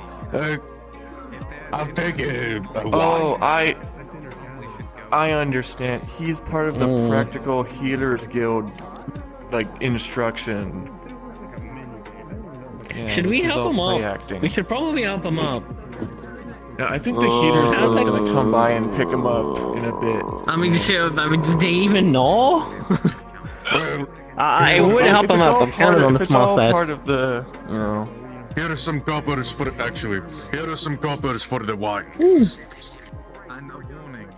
I'll take a wine. Oh, I understand. He's part of the Practical Healers Guild, like, instruction. Yeah, Should we help him up? acting. We should probably help him up. Yeah, I think the healers are gonna come by and pick him up in a bit. Do they even know? I would help him up. I'm counting on the small side. Part of the, you know. Here are some coppers for the wine.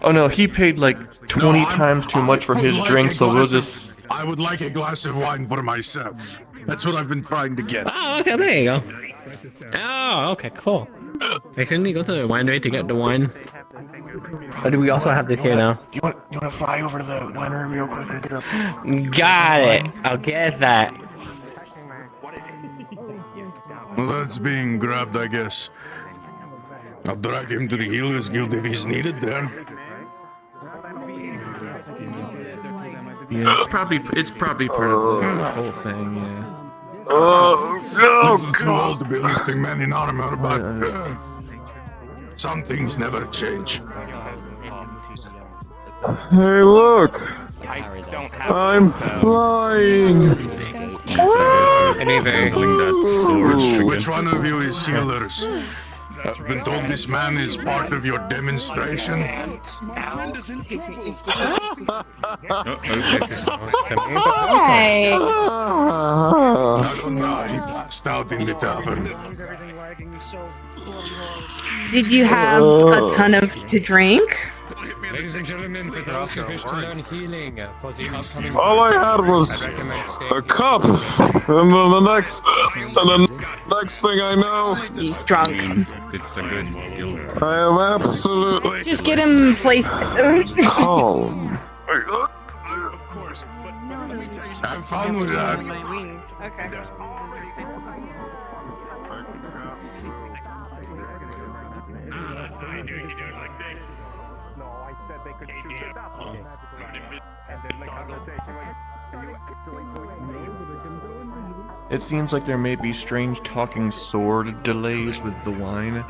Oh no, he paid like 20 times too much for his drink, so we'll just... I would like a glass of wine for myself. That's what I've been trying to get. Oh, okay, there you go. Oh, okay, cool. Wait, couldn't you go to the winery to get the wine? Or do we also have this here now? You want to fly over to the winery real quick and get up? Got it. I'll get that. Well, that's being grabbed, I guess. I'll drag him to the Healers Guild if he's needed there. Yeah, it's probably part of the whole thing, yeah. I'm too old to be listing men in armor, but some things never change. Hey, look! I'm flying! Which one of you is healers? I've been told this man is part of your demonstration. Hey. I don't know, he passed out in the tavern. Did you have a ton of to drink? Ladies and gentlemen, for those who wish to learn healing for the upcoming... All I had was a cup, and then the next thing I know... He's drunk. It's a good skill. I am absolutely... Just get him placed... calm. Of course, but let me tell you something. Have fun with that. My wings. Okay. No, I said they could shoot it up magically. And then the conversation was, are you actually doing It seems like there may be strange talking sword delays with the wine.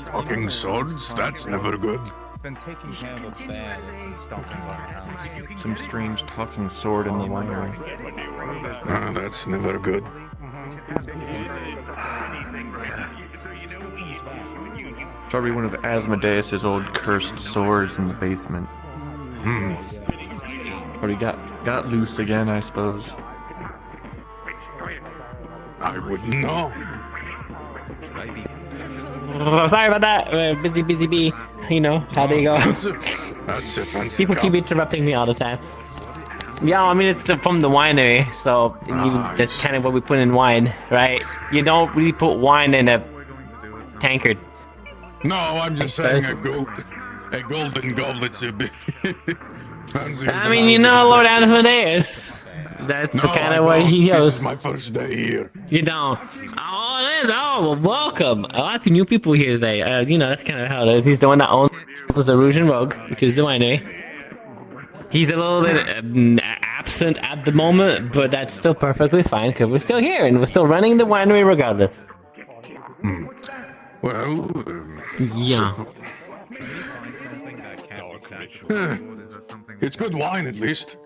Talking swords? That's never good. Been taking kind of a bath and stomping around. Some strange talking sword in the winery. That's never good. Probably one of Asmodeus's old cursed swords in the basement. Or he got loose again, I suppose. I wouldn't know. Oh, sorry about that. Busy bee. You know how they go. That's a fancy People keep interrupting me all the time. Yeah, I mean it's from the winery, so that's kind of what we put in wine, right? You don't really put wine in a tankard. No, I'm just saying a golden goblet's a bit fancier. I mean, you know Lord Asmodeus. That's kind of what he This goes. is my first day here. You don't. Oh, it is. Oh, well, welcome. A lot of new people here today. You know, that's kind of how it is. He's the one that owns the Rouge and Rogue, which is the winery. He's a little bit absent at the moment, but that's still perfectly fine because we're still here and we're still running the winery regardless. Well, yeah. It's good wine at least.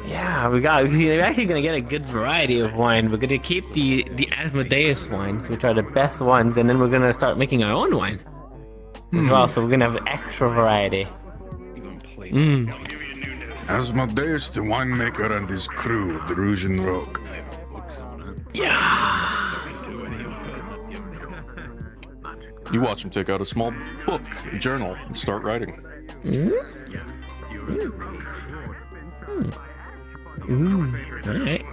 Yeah, we're actually gonna get a good variety of wine. We're gonna keep the Asmodeus wines, which are the best ones, and then we're gonna start making our own wine as well. So we're gonna have extra variety. Asmodeus, the winemaker, and his crew of the Rouge and Rogue. Yeah. You watch him take out a small book, a journal, and start writing. Alright.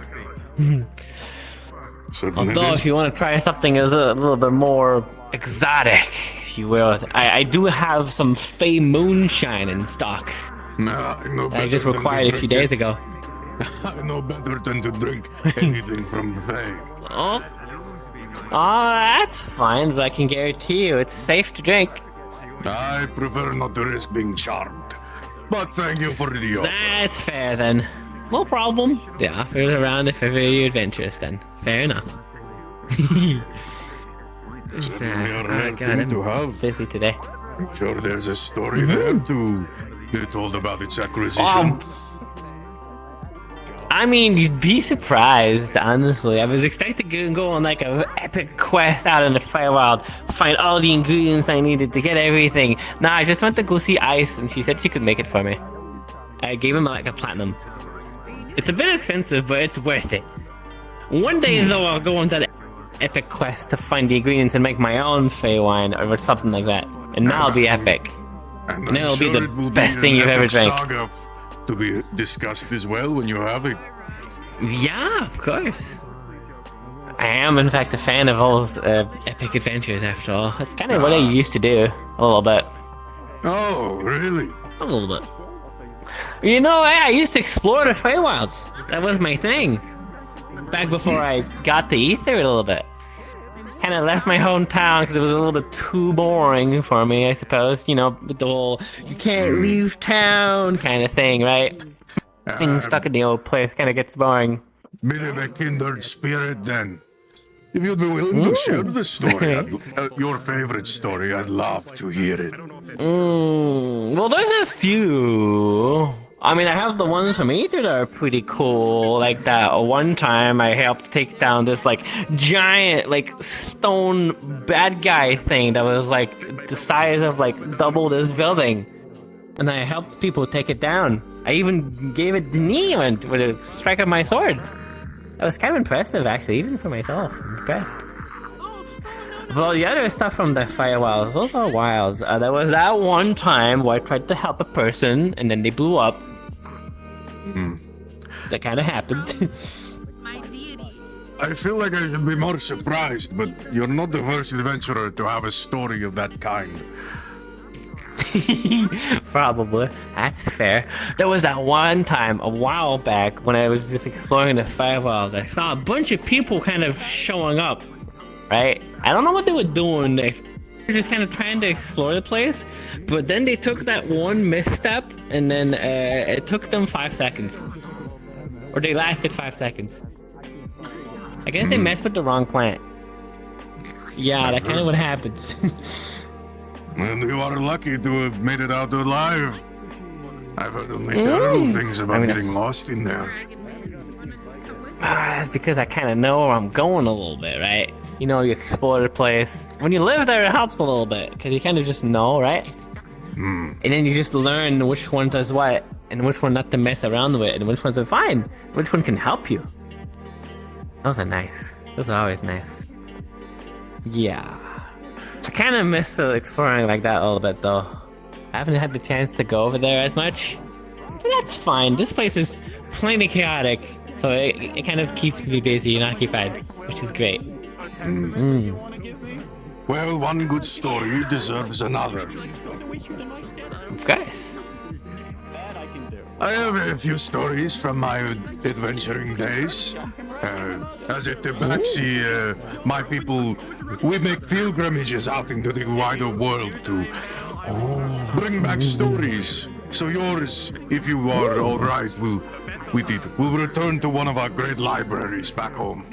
Certainly Although, if you want to try something a little bit more exotic, if you will, I do have some Fey Moonshine in stock. I just required a few days ago. I know better than to drink anything from Fae. Oh, that's fine, but I can guarantee you it's safe to drink. I prefer not to risk being charmed, but thank you for the offer. That's fair then. No problem. The offer is around if ever you're adventurous then. Fair enough. Certainly a rare thing to have. Busy today. I'm sure there's a story there to be told about its acquisition. I mean, you'd be surprised, honestly. I was expecting to go on like an epic quest out in the Feywild, find all the ingredients I needed to get everything. Nah, I just went to go see Ice, and she said she could make it for me. I gave him like a platinum. It's a bit expensive, but it's worth it. One day, though, I'll go on that epic quest to find the ingredients and make my own Fey wine or something like that. And that'll be epic. And it'll be the best thing you've ever drank. Saga to be discussed as well when you have it. Yeah, of course. I am, in fact, a fan of all those epic adventures, after all. That's kind of what I used to do, a little bit. Oh, really? A little bit. You know, I used to explore the Feywilds. That was my thing. Back before I got the Aether a little bit. Kind of left my hometown because it was a little bit too boring for me, I suppose. You know, with the whole, you can't leave town kind of thing, right? Being stuck in the old place kind of gets boring. Bit of a kindred spirit then. If you'd be willing to share the story, your favorite story, I'd love to hear it. Well, there's a few. I mean, I have the ones from Aether that are pretty cool. Like that one time I helped take down this like giant like stone bad guy thing that was like the size of like double this building. And I helped people take it down. I even gave it the knee with a strike of my sword. That was kind of impressive, actually, even for myself. I'm impressed. Well, the other stuff from the Firewilds, those are wilds. There was that one time where I tried to help a person, and then they blew up. That kind of happened. I feel like I should be more surprised, but you're not the first adventurer to have a story of that kind. Probably. That's fair. There was that one time, a while back, when I was just exploring the Firewilds. I saw a bunch of people kind of showing up right? I don't know what they were doing. They were just kind of trying to explore the place, but then they took that one misstep, and then it took them 5 seconds. Or they lasted 5 seconds. I guess they messed with the wrong plant. Yeah, that's kind of what happens. And you are lucky to have made it out alive. I've heard only terrible things about getting lost in there. That's because I kind of know where I'm going a little bit, right? You know, you explore the place. When you live there, it helps a little bit, because you kind of just know, right? And then you just learn which one does what, and which one not to mess around with, and which ones are fine, which one can help you. Those are nice. Those are always nice. Yeah. I kind of miss exploring like that a little bit, though. I haven't had the chance to go over there as much. But that's fine. This place is plenty chaotic, so it kind of keeps me busy and occupied, which is great. Well, one good story deserves another. Of course. I have a few stories from my adventuring days. As a tabaxi, my people, we make pilgrimages out into the wider world to bring back stories. So yours, if you are alright, will return to one of our great libraries back home.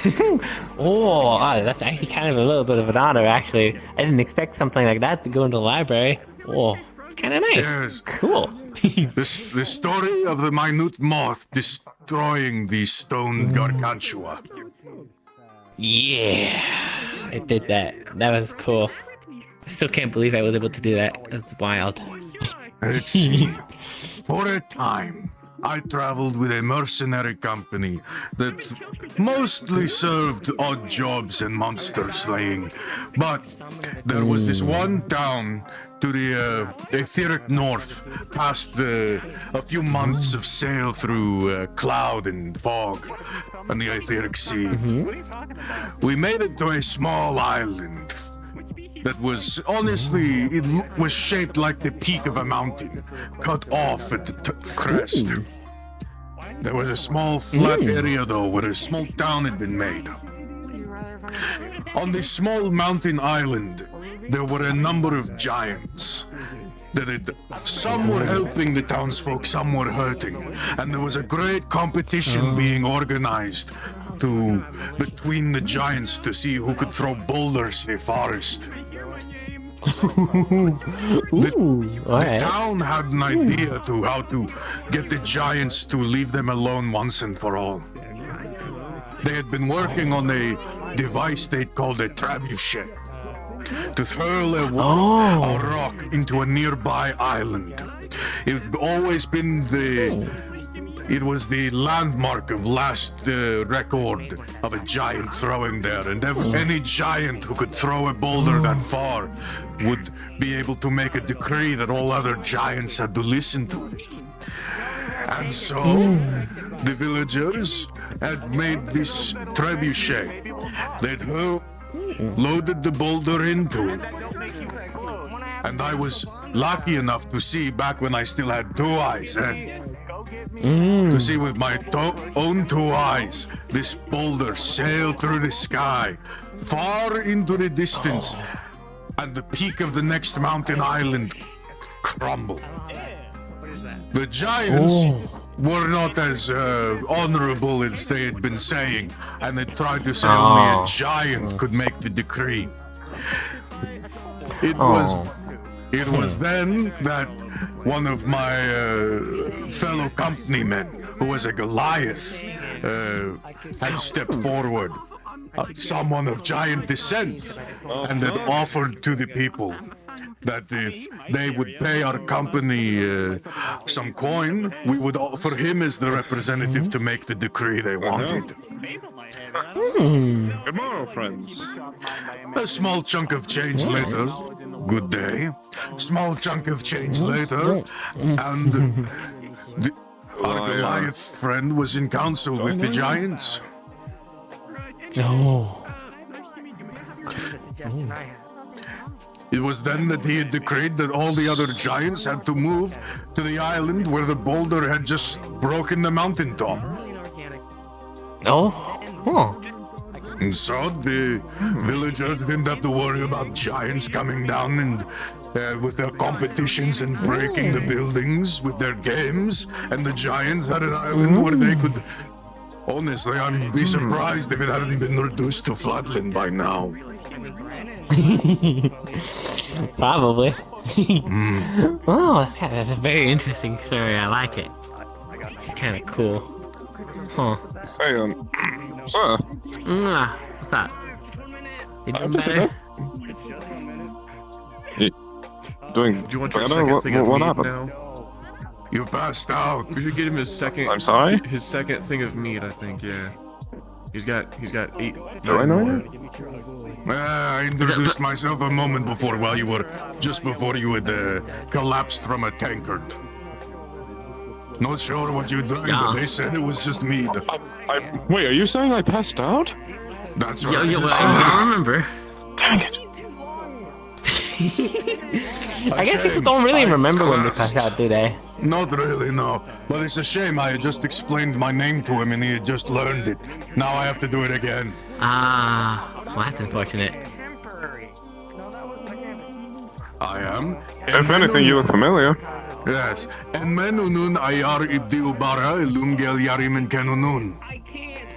That's actually kind of a little bit of an honor, actually. I didn't expect something like that to go into the library. It's kind of nice. Yes. Cool. The story of the minute moth destroying the stone gargantua. Yeah, I did that. That was cool. I still can't believe I was able to do that. That's wild. Let's see. For a time, I traveled with a mercenary company that mostly served odd jobs and monster slaying. But there was this one town to the etheric north, past a few months of sail through cloud and fog on the etheric sea. We made it to a small island that was, honestly, it was shaped like the peak of a mountain, cut off at the crest. There was a small flat area though where a small town had been made. On this small mountain island, there were a number of giants. Some were helping the townsfolk, some were hurting, and there was a great competition being organized between the giants to see who could throw boulders the farthest. The town had an idea to how to get the giants to leave them alone once and for all. They had been working on a device they'd called a trebuchet to hurl a rock into a nearby island. It had always been it was the landmark of last record of a giant throwing there, and any giant who could throw a boulder that far would be able to make a decree that all other giants had to listen to. And so, the villagers had made this trebuchet. They'd loaded the boulder into it. And I was lucky enough to see, back when I still had 2 eyes, to see with my own 2 eyes this boulder sail through the sky, far into the distance, and the peak of the next mountain island crumble. The giants were not as honorable as they had been saying, and they tried to say only a giant could make the decree. It was then that one of my fellow companymen, who was a Goliath, had stepped forward, someone of giant descent, and had offered to the people that if they would pay our company some coin, we would offer him as the representative to make the decree they wanted. Good morning, friends. A small chunk of change later, good day. Small chunk of change later, and our Goliath friend was in council with the giants. It was then that he had decreed that all the other giants had to move to the island where the boulder had just broken the mountaintop. And so the villagers didn't have to worry about giants coming down and with their competitions and breaking the buildings with their games. And the giants had an island where they could. Honestly, I'd be surprised if it hadn't been reduced to flatland by now. Probably. Oh, that's a very interesting story. I like it. It's kind of cool. Huh. Say, sir. What's up? You doing better? Doing Do you want your better? second thing of What meat happened? now? You passed out. We should get him his second. I'm sorry? His second thing of meat, I think. Yeah. He's got 8. Do I know more. you? I introduced myself a moment before just before you had collapsed from a tankard. Not sure what you drank, but they said it was just mead. Wait, are you saying I passed out? That's right. I don't remember. Dang it. I guess people don't really remember when they pass out, do they? Not really, no. But it's a shame. I had just explained my name to him and he had just learned it. Now I have to do it again. Well, that's unfortunate. I am. If anything, you look familiar. Yes. And menunun ayar ibdi ubara ilumgel yarim and kenunun.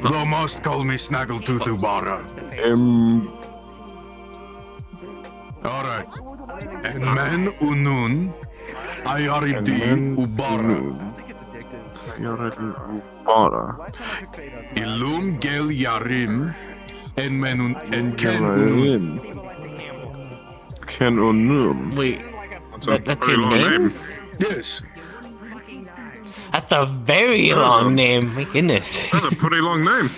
Thou must call me Snaggletooth Ubara. Alright. And men unun ayar ibdi ubara. Ilum gel yarim and menun and kenunun. Kenunun. Wait, That's that's your name? Yes. That's a very long name. My goodness. That's a pretty long name.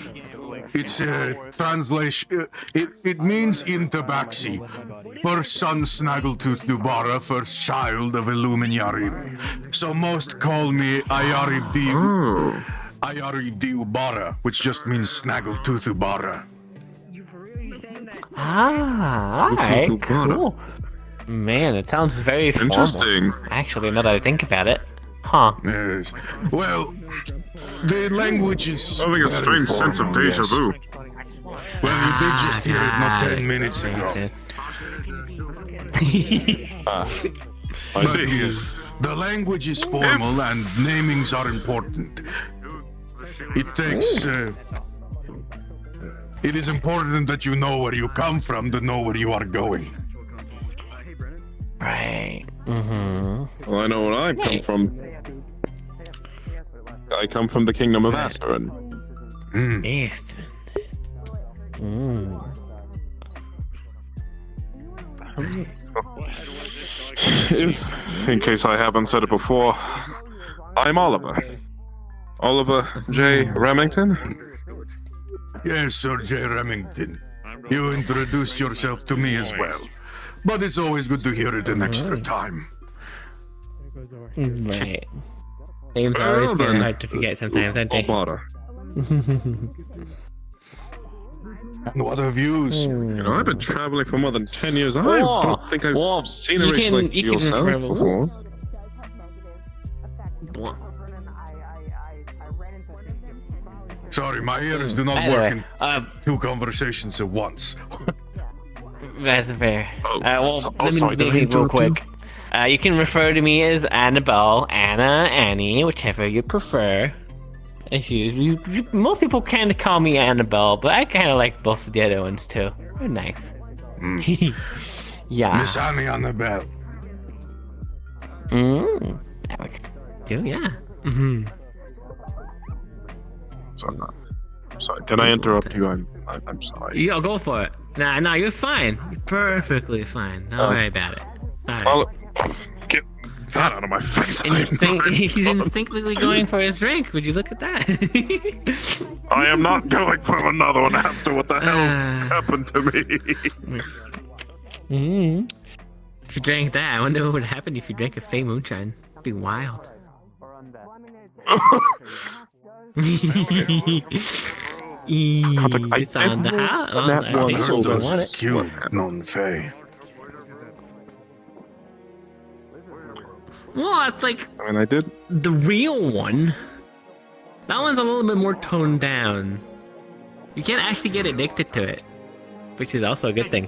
It's a translation. It means in Tabaxi. First son Snaggletooth Dubara, first child of Illumin Yarim. So most call me Ayaribdi Ubara, which just means Snaggletooth Ubara. Alright, cool. Man, it sounds very formal. Interesting. Actually, now that I think about it. Huh. Yes. Well, the language is. Having a strange sense of deja vu. Well, you did just hear it not 10 minutes ago. I see. The language is formal and namings are important. It takes. It is important that you know where you come from to know where you are going. Right. Mm-hmm. Well, I know where I come from. I come from the kingdom of Aether. East. If, in case I haven't said it before, I'm Oliver. Oliver J. Remington? Yes, Sir J. Remington. You introduced yourself to me as well. But it's always good to hear it an extra time. Right. Names are always kind of hard to forget sometimes, aren't they? And what have you? You know, I've been traveling for more than 10 years. I don't think I've seen a race like yourself before. Sorry, my ears do not work in two conversations at once. That's fair. Let me make it real quick. You can refer to me as Annabelle, Anna, Annie, whichever you prefer. Most people kind of call me Annabelle, but I kind of like both of the other ones too. They're nice. Yeah. Miss Annie Annabelle. That would do, yeah. So I'm sorry. Can I interrupt you? I'm sorry. Yeah, go for it. Nah, you're fine. You're perfectly fine. Don't worry about it. Well, get that out of my face. He's instinctively going for his drink. Would you look at that? I am not going for another one after what the hell's happened to me. If you drank that, I wonder what would happen if you drank a Fey Moonshine. It'd be wild. It's on the house. That one is cute, non-Fey. Well, it's like. I mean, I did. The real one. That one's a little bit more toned down. You can't actually get addicted to it, which is also a good thing.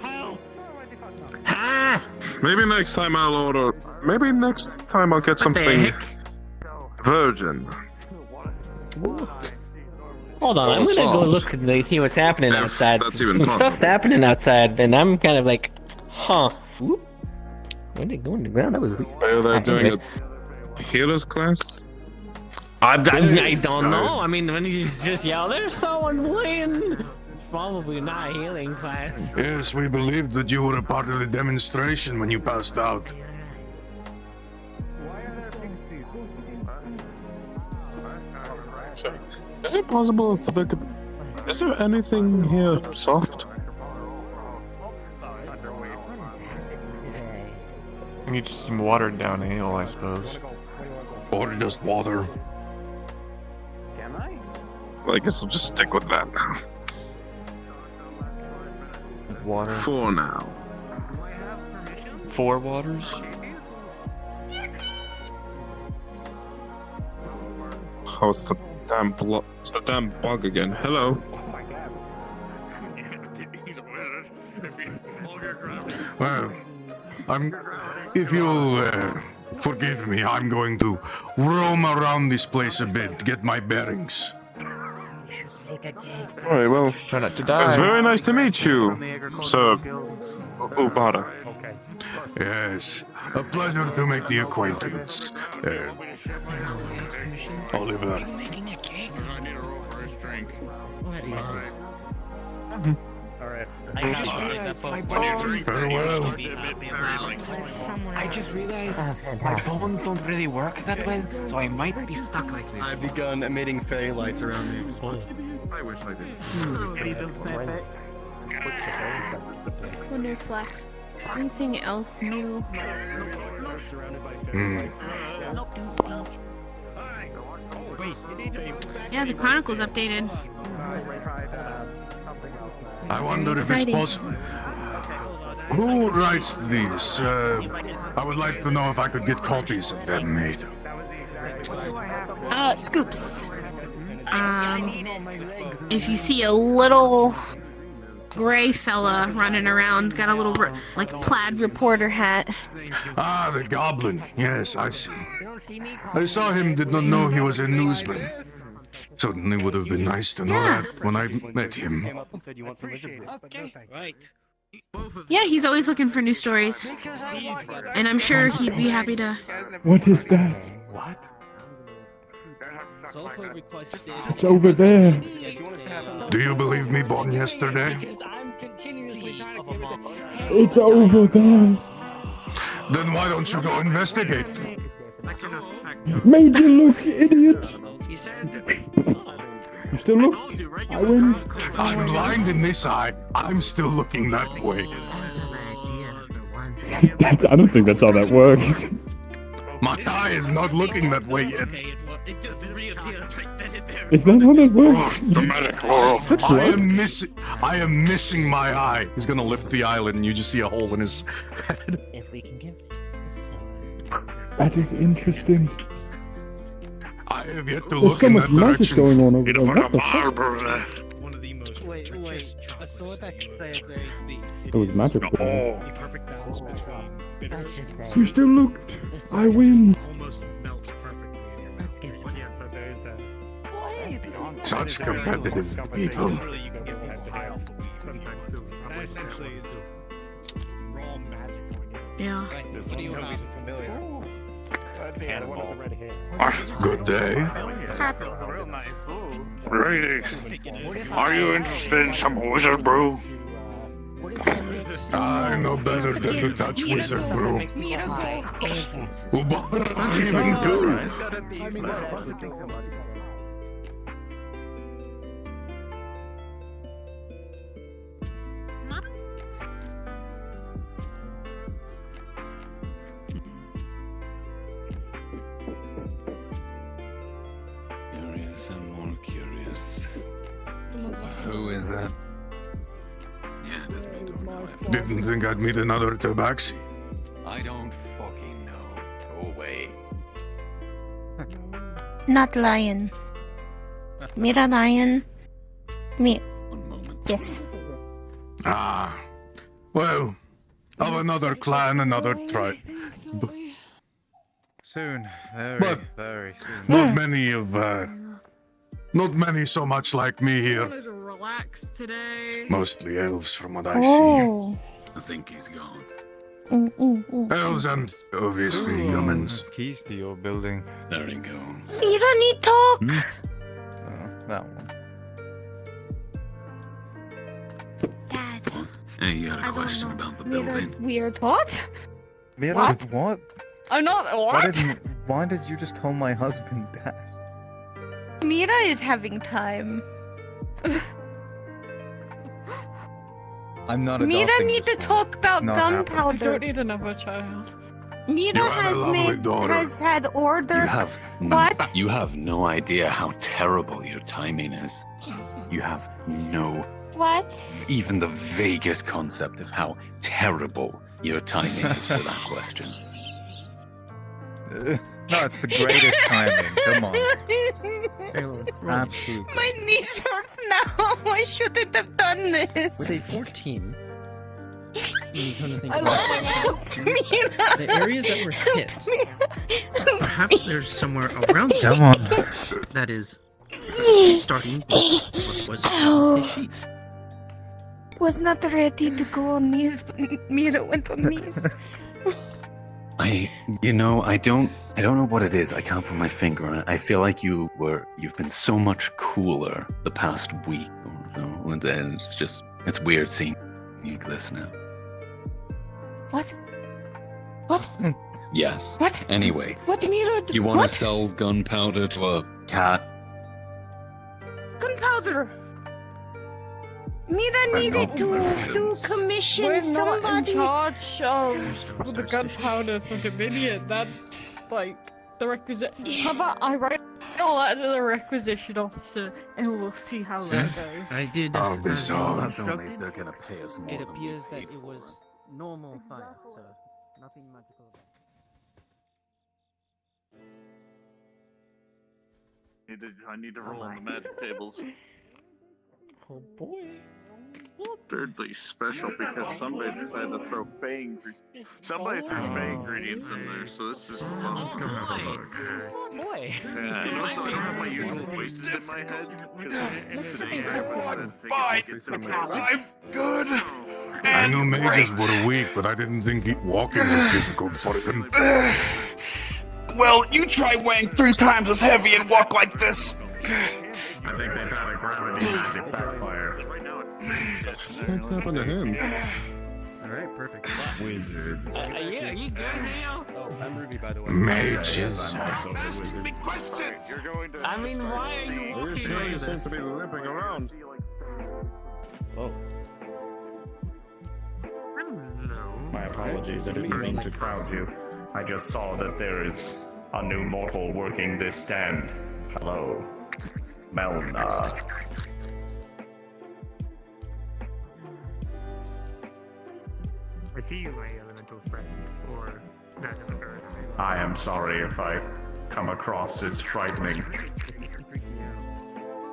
Maybe next time I'll order. Maybe next time I'll get something virgin. Hold on, I'm gonna go look and see what's happening outside. That's even Some possible. stuff's happening outside, and I'm kind of like, huh. Whoop. When did it go on the ground? That was weird. Are they doing a healer's class? I don't know. I mean, when you just yell, there's someone playing. Probably not a healing class. Yes, we believed that you were a part of the demonstration when you passed out. Is it possible for there to... Is there anything here soft? I need some watered down ale, I suppose. Or just water. Well, I guess I'll just stick with that now. Water. For now. 4 waters? Oh, it's the damn it's the damn bug again. Hello. Well, if you'll forgive me, I'm going to roam around this place a bit, get my bearings. Alright, well, try not to it was die. very nice to meet you, Sir Ubada. Yes, a pleasure to make the acquaintance. Oliver. Farewell. I just realized my bones don't really work that well, so I might be stuck like this. I've begun emitting fairy lights around me. I wish I did. Wonderflex. Anything else new? Yeah, the Chronicles updated. I wonder if it's possible. Who writes these? I would like to know if I could get copies of them made. Scoops. If you see a little gray fella running around, got a little like plaid reporter hat. Ah, the goblin. Yes, I see. I saw him, did not know he was a newsman. Certainly would have been nice to know that when I met him. Yeah, he's always looking for new stories. And I'm sure he'd be happy to. What is that? It's over there. Do you believe me born yesterday? It's over there. Then why don't you go investigate? Made you look, idiot. You still look? I win. I'm blind in this eye. I'm still looking that way. I don't think that's how that works. My eye is not looking that way yet. Is that how that works? The magic laurel. I am missing my eye. He's gonna lift the eyelid and you just see a hole in his head. That is interesting. I have yet to There's look so in much that magic direction. going on over there. What the fuck? One of the most wait, a sword that can say there is these. There was magic The there. perfect balance between bitter You still looked. I win. almost melts perfectly in your mouth. Such competitive people. That essentially is raw magic going in. Yeah. What do you have? Good day. Ladies, are you interested in some wizard brew? I know better than to touch wizard brew. Ubara's leaving too. Curious and more curious. Who is that? Yeah, this me don't know. Didn't think I'd meet another tabaxi. I don't fucking know. Go away. Not lion. Mira lion. Me. Yes. Ah, well, of another clan, another tribe. Soon, very, But very soon. Not many so much like me I here. wanted to relax today. Mostly elves from what I Oh. I think he's gone. see. Elves and obviously humans. Keys to your building. There you go. You don't need talk. That one. Hey, you had a question about the building? Weird. What? Mira, what? I'm not. What? Why did you just call my husband that? Mira is having time. I'm not Mira adopting need to this one. talk about It's not happening. gunpowder. I don't need another child. Mira You have a lovely daughter. has had order. What? You have no idea how terrible your timing is. You have no, What? even the vaguest concept of how terrible your timing is for that question. No, it's the greatest timing. Come on. Absolutely. My knees hurt now. I shouldn't have done this. With a 14, you come to think I about love it, Mira. the areas that were hit, perhaps there's somewhere around Come on. that is starting what was a sheet. Was not ready to go on knees, but Mira went on knees. I don't know what it is. I can't put my finger on it. I feel like you've been so much cooler the past week or so, and it's weird seeing you this now. What? What? Yes. What? Anyway, What, Mira? you want to What? sell gunpowder to a cat? Gunpowder. Mira needed to commission We're somebody. not in charge of the gunpowder for Dominion. That's like the requisite. How about I write all that to the requisition officer, and we'll see how that goes. I did. I'll be sorry. Constructed. They're gonna pay us more. It than we appears that paid it was for. normal fire, so nothing magical about it. I need to roll on the magic tables. Oh boy. Thirdly, special because somebody decided to throw somebody threw Fey ingredients in there, so this is fun. Let's go have a look. Oh boy. Yeah, and also I don't have my usual voices in my head. Fine. I'm good. I knew mages were weak, but I didn't think walking was difficult for them. Well, you try weighing 3 times as heavy and walk like this. I think they've had a gravity magic backfire. What's happened to him? Alright, perfect. Wizards. Are you good now? Oh, I'm Ruby, by the way. Mages. Big questions. You're going to. I mean, why are you walking? You seem to be limping around. Oh. My apologies, I didn't mean to crowd you. I just saw that there is a new mortal working this stand. Hello, Melna. I see you, my elemental friend, or that of Earth. I am sorry if I come across as frightening.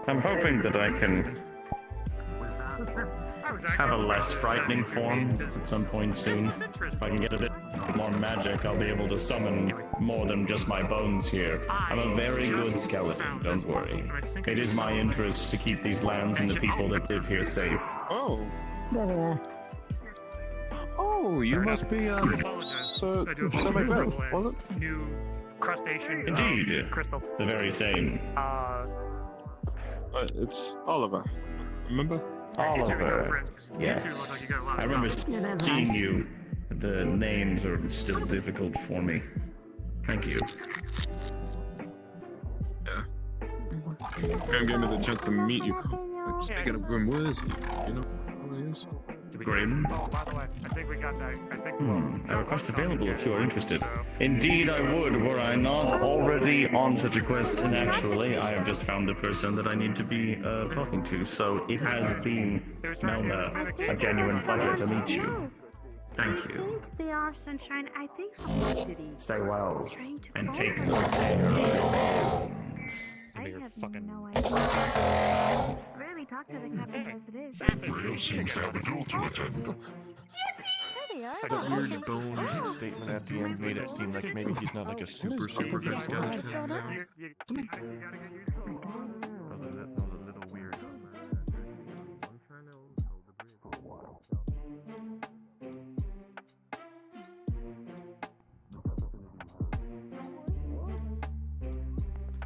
I'm hoping that I can have a less frightening form at some point soon. If I can get a bit more magic, I'll be able to summon more than just my bones here. I'm a very good skeleton, don't worry. It is my interest to keep these lands and the people that live here safe. Oh. Oh, you must be So Macbeth, was it? New crustacean. Indeed. Crystal. The very same. It's Oliver. Remember? Oliver. Yes. I remember seeing you. The names are still difficult for me. Thank you. Yeah. Graham gave me the chance to meet you. Speaking of Grim, where is he? You know who he is? Grim? Oh, by the way, I think we got that. I think. A request available if you are interested. Indeed, I would, were I not already on such a quest. And actually, I have just found the person that I need to be talking to. So it has been, Melna, a genuine pleasure to meet you. Thank you. They are, Sunshine. I think Stay well, and take good care of your bones. I have no idea. Really talk to the captain as it is. That weird bones statement at the end made it seem like maybe he's not like a super good skeleton.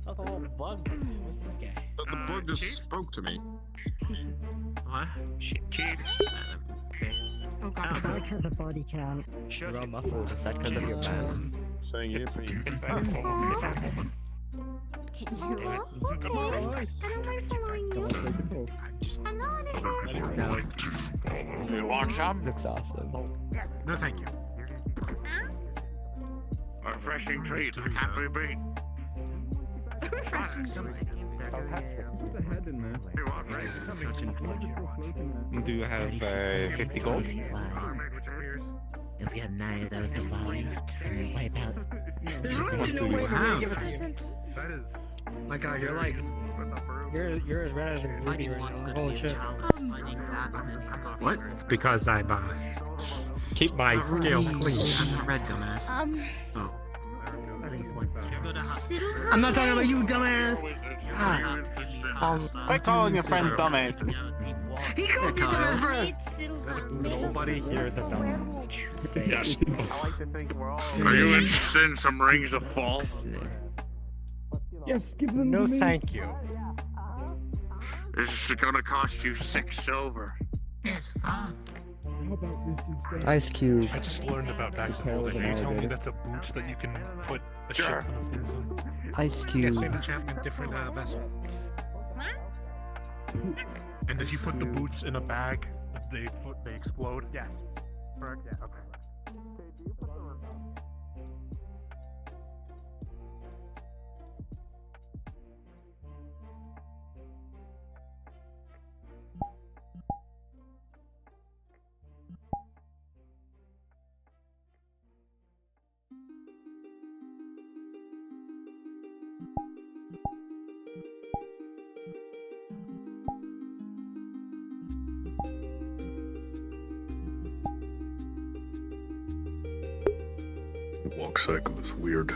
That's a little bug. What's this guy? The bug just spoke to me. What? Shit, kid. Oh god. The bug has a body count. You're all muffled. Is that because of your mask? Saying yippee. I don't mind following you. You want some? Looks awesome. No, thank you. A refreshing treat. I can't be beat. Do you have 50 gold? If we have 9 of those at volume, can we wipe out? There's really no way for me to give it to you. My god, you're like... You're as red as a ruby right now. Holy shit. What? It's because I keep my scales clean. I'm not red, dumbass. Oh. I'm not talking about you, dumbass. Quit calling your friends dumbass. He called me dumbass first. Nobody here is a dumbass. Yes. I like to think we're all... Are you interested in some Rings of Fall? Yes, give them No, to me. thank you. This is gonna cost you 6 silver. Yes, How about this instead? Ice Cube. I just learned about bags of holding. Are you telling me that's a boot that you can put a shit ton of things in? Ice Yeah, Cube. same enchantment, different vessel. And if you put the boots in a bag, they explode. Yes. Correct, yeah, okay. The walk cycle is weird.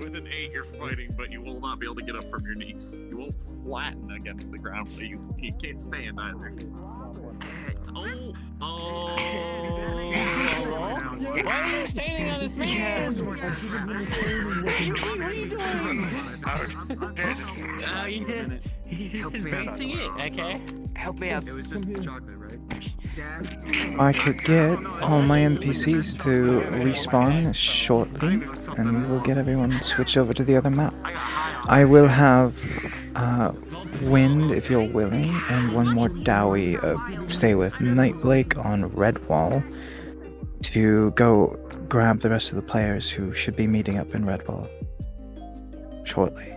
With an 8, you're fighting, but you will not be able to get up from your knees. You won't flatten against the ground, but you can't stand either. Oh. Why are you standing on this man? What are you doing? He's just embracing it. Okay. Help me out. It was just chocolate, right? I could get all my NPCs to respawn shortly, and we will get everyone switched over to the other map. I will have Wind, if you're willing, and one more Dowie stay with Night Lake on Redwall to go grab the rest of the players who should be meeting up in Redwall shortly.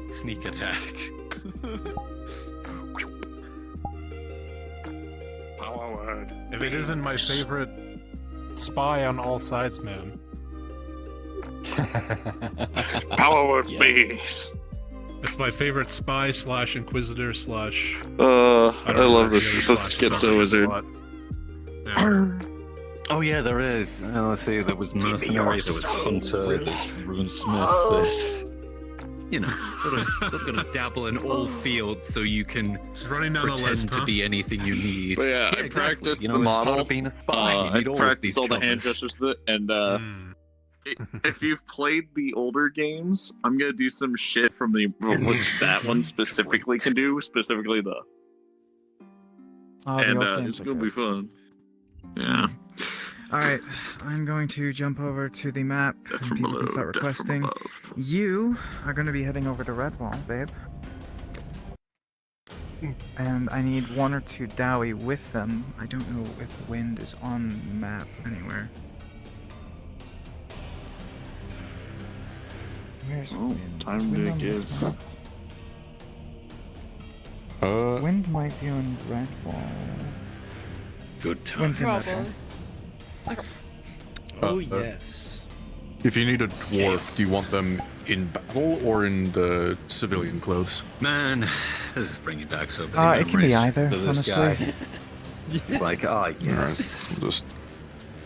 Sneak attack. Power word. If it isn't my favorite spy on all sides, man. Power word Yes. bees. It's my favorite spy / inquisitor / I love this. The schizo wizard. Oh yeah, there is. Let's see, there was mercenary, there was hunter, there's runesmith, there's... You know, gotta dabble in all fields so you can running down the pretend list, to huh? be anything you need. But yeah, I exactly. practiced You know, the it's part model. of being a spy. You I need all of practiced these all the hand covers. gestures with it, and if you've played the older games, I'm gonna do some shit from the which that one specifically can do, specifically the. The old games it's are gonna be good. fun. Yeah. Alright, I'm going to jump over to the map and people can start requesting. You are going to be heading over to Redwall, babe. And I need 1 or 2 Dowie with them. I don't know if Wind is on the map anywhere. Where's Wind? Time Is Wind to on this give. map? Wind might be on Redwall. Good time. Wind's in Redwall. Oh yes. If you need a dwarf, do you want them in battle or in the civilian clothes? Man, this is bringing back so many It can be memories either, for this honestly. guy. It's like, yes. Alright, just...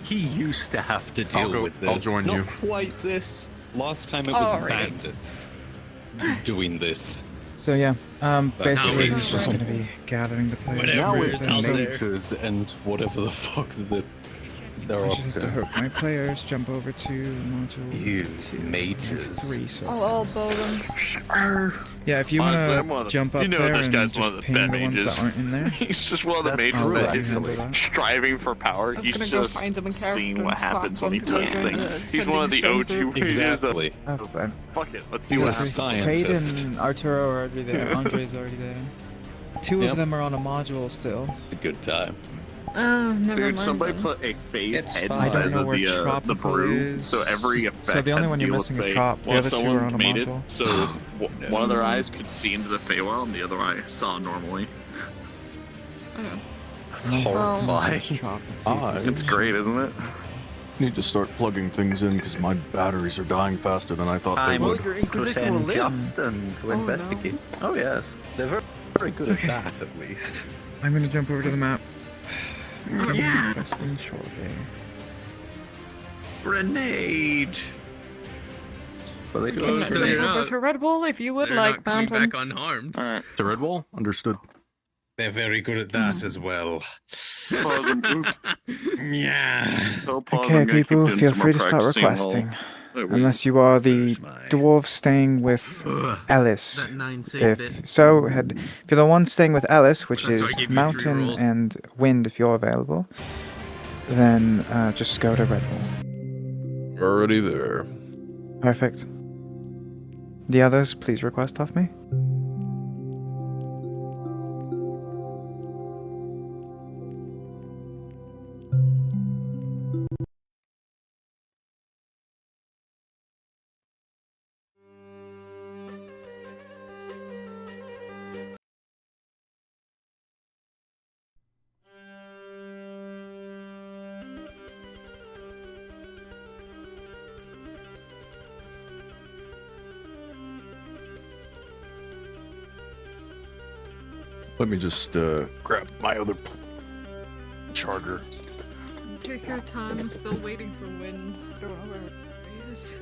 He used to have to deal with this. I'll join Not you. quite this. Last time it was Alright. bandits doing this. So yeah, basically it's it's just going to be gathering the players. Now with it's them, so mages and whatever the fuck they're I up just have to to. hope my players jump over to module You 2, mages. 3, so... I'll elbow them. Yeah, if you Honestly, I'm want one to of- jump up you know there this and guy's one just of the ping bad the ones mages. that aren't in there. He's just one of the That's mages cool, I that can is handle that. striving for power. I was He's gonna go just find them in character seeing and what slap happens when he them 'cause does they're things. in the He's one of the sending OG stone group. Exactly. Fuck it, let's see He's what a happens. scientist. Caden and Arturo are already there. Andre's already there. 2 Yep. of them are on a module still. It's a good time. Oh, never Dude, mind. somebody then. put a phase It's head fine. I inside don't know of where the Tropical brew, is. so every effect So the only had one to you're deal missing with is fate. Trop. The One other 2 someone are on a made module. it, so one of their eyes could see into the Feywild, and the other eye saw normally. Horrifying. It's great, isn't it? Need to start plugging things in because my batteries are dying faster than I thought they would. to send Justin to investigate. Oh yes, they're very, very good at that at least. I'm going to jump over to the map. Western Shore Bay. Grenade. Well, they do Can have a I grenade. jump over to Red Bull if you would They're like, not coming Bantam? back unharmed. Alright. To Redwall? Understood. They're very good at that as well. Yeah. Okay, people, feel free to start requesting. Unless you are the dwarf staying with Ellis. That 9 save If bit. so, if you're the one staying with Ellis, which That's why I is gave you 3 Mountain rolls. and Wind if you're available, then just go to Redwall. Already there. Perfect. The others, please request off me. Let me just grab my other charger. Take your time, I'm still waiting for wind. I don't know where it is.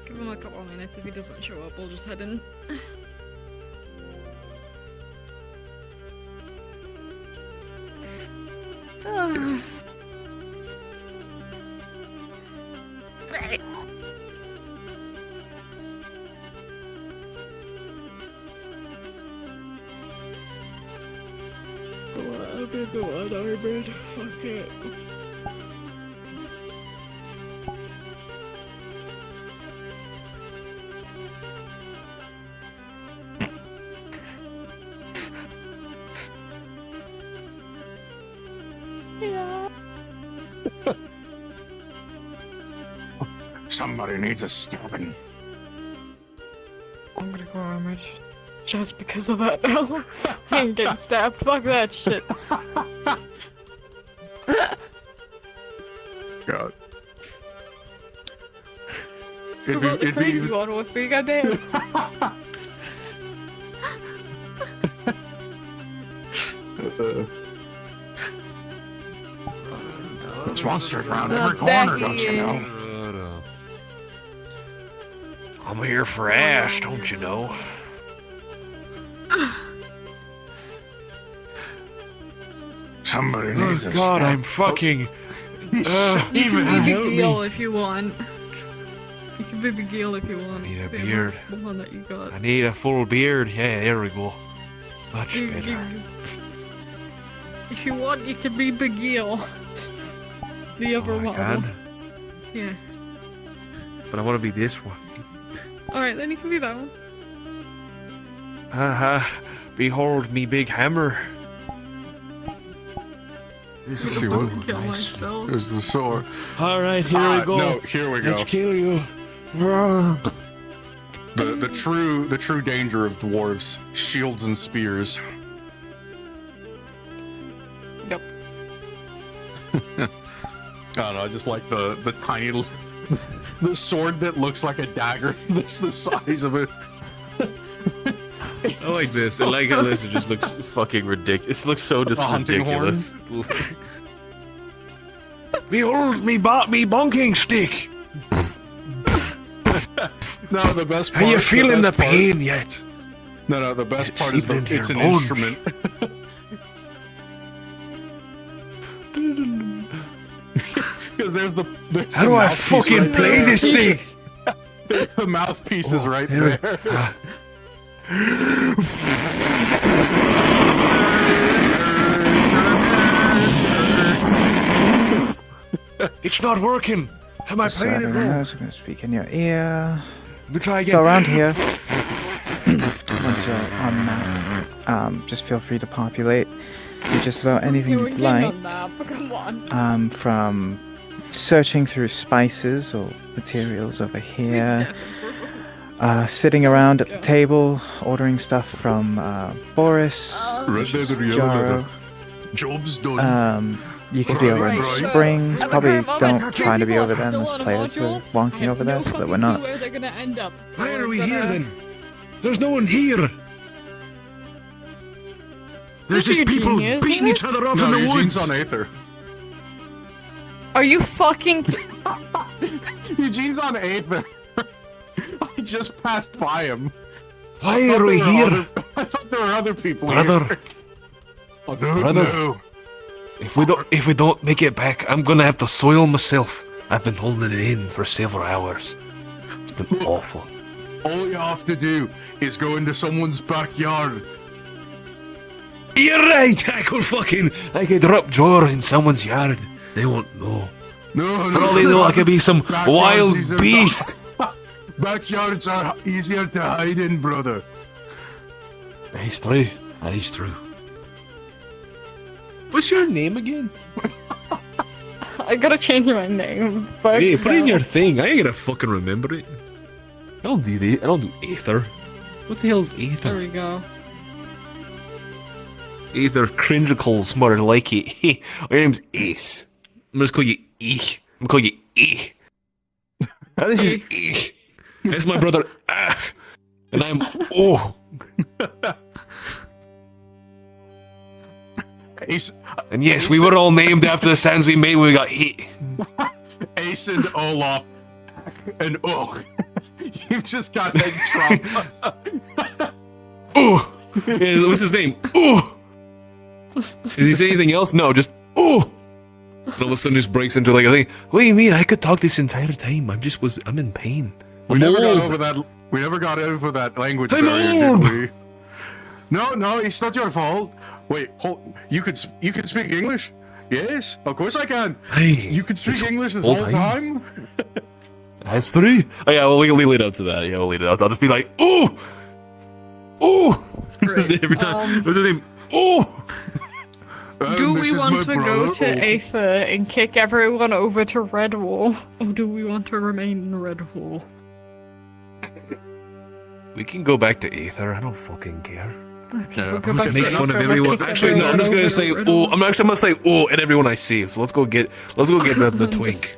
Give him a couple of minutes. If he doesn't show up, we'll just head in. I'm gonna go unarmored. Fuck it. Yeah. Somebody needs a stabbing. I'm gonna go armored. Just because of that now. I ain't getting stabbed. Fuck that shit. God. What about the crazy one with me? Goddamn. There's monsters around Oh, every there corner, he don't you know? is. Shut up. I'm here for Ash, don't you know? Somebody Oh needs a God, step. I'm fucking. You can be help Big me. Gil if you want. You can be Big Gil if you want. Need a If you beard. want The one that you got. I need a full beard. Yeah, there we go. Much better. If you want, you can be Big Gil. The other one. can? Yeah. But I want to be this one. Alright, then you can be that one. Haha. Behold me big hammer. This Let's is see a what. boom. Kill myself. There's the sword. Alright, here we go. No, here we go. Let's kill you. The true danger of dwarves: shields and spears. Yep. I don't know. I just like the tiny, the sword that looks like a dagger. That's the size of it. I like this. I like how this just looks fucking ridiculous. This looks so just hunting ridiculous. Behold me bonking stick. No, the best Are part. you feeling the best part- pain yet? No, the best part is Even it's an your bones. instrument. Because there's How do I mouthpiece fucking right play there. this thing? The mouthpiece is right here there. It's not working. Am I Just so playing it everyone wrong? knows, I'm going to speak in your ear. We try again. So around here, once you're on the map, just feel free to populate. Do just about anything We're you'd getting like. on that, but come on. From searching through spices or materials over here, sitting around at the table, ordering stuff from Boris, Red leather, yellow Jaro. leather. Job's done. You could be over in Right. Springs. At the Probably current moment, don't two try to be people over are there still unless on a players are module. I wonking have over there, no so that fucking we're clue not. where they're gonna end up. Why are we We're here gonna- then? There's no one here. There's This is just people Eugene, isn't beating it? each other off No, in the Eugene's woods. on Aether. Are you fucking? Eugene's on Aether. I just passed by him. Why are we here? I thought there were other people Brother. here. I don't Brother. know. If we don't make it back, I'm gonna have to soil myself. I've been holding it in for several hours. It's been awful. All you have to do is go into someone's backyard. You're right. I could drop jaw in someone's yard. They won't know. No, For all they know, I could be some Backyards wild easier- beast. Backyards are easier to hide in, brother. That's true. That is true. What's your name again? I gotta change my name. Fuck Hey, put it in that. your thing. I ain't gonna fucking remember it. I don't do that. I don't do Aether. What the hell's There Aether? we go. Aether Cringicles, more like it. Hey, your name's Ace. I'm just call you E. I'm gonna call you E. Now this is E. That's my brother Ah. And I'm O. Ace, And yes, we were all named after the sounds we made when we got hit. Ace and Olaf and You've just got head trauma. Oh, what's his name? Oh. Does he say anything else? No, just oh. And all of a sudden, just breaks into like a thing. What do you mean? I could talk this entire time. I'm in pain. We never got over that. We never got over that language I'm barrier, old. did we? No, it's not your fault. Wait, you could speak English? Yes, of course I can. Hey, you could speak it's English this all whole time. That's true. Oh yeah, well, we'll lead up to that. Yeah, we'll lead it up. I'll just be like, oh, oh. Every time, what's his name? Oh. Do we this is want my to go brother, to Aether and kick everyone over to Redwall, or do we want to remain in Redwall? We can go back to Aether. I don't fucking care. we'll go back to Make fun of Aether, everyone. kick Actually, no. I'm just everyone gonna say over to oh. Redwall. I'm actually gonna say oh at everyone I see. So let's go get the twink.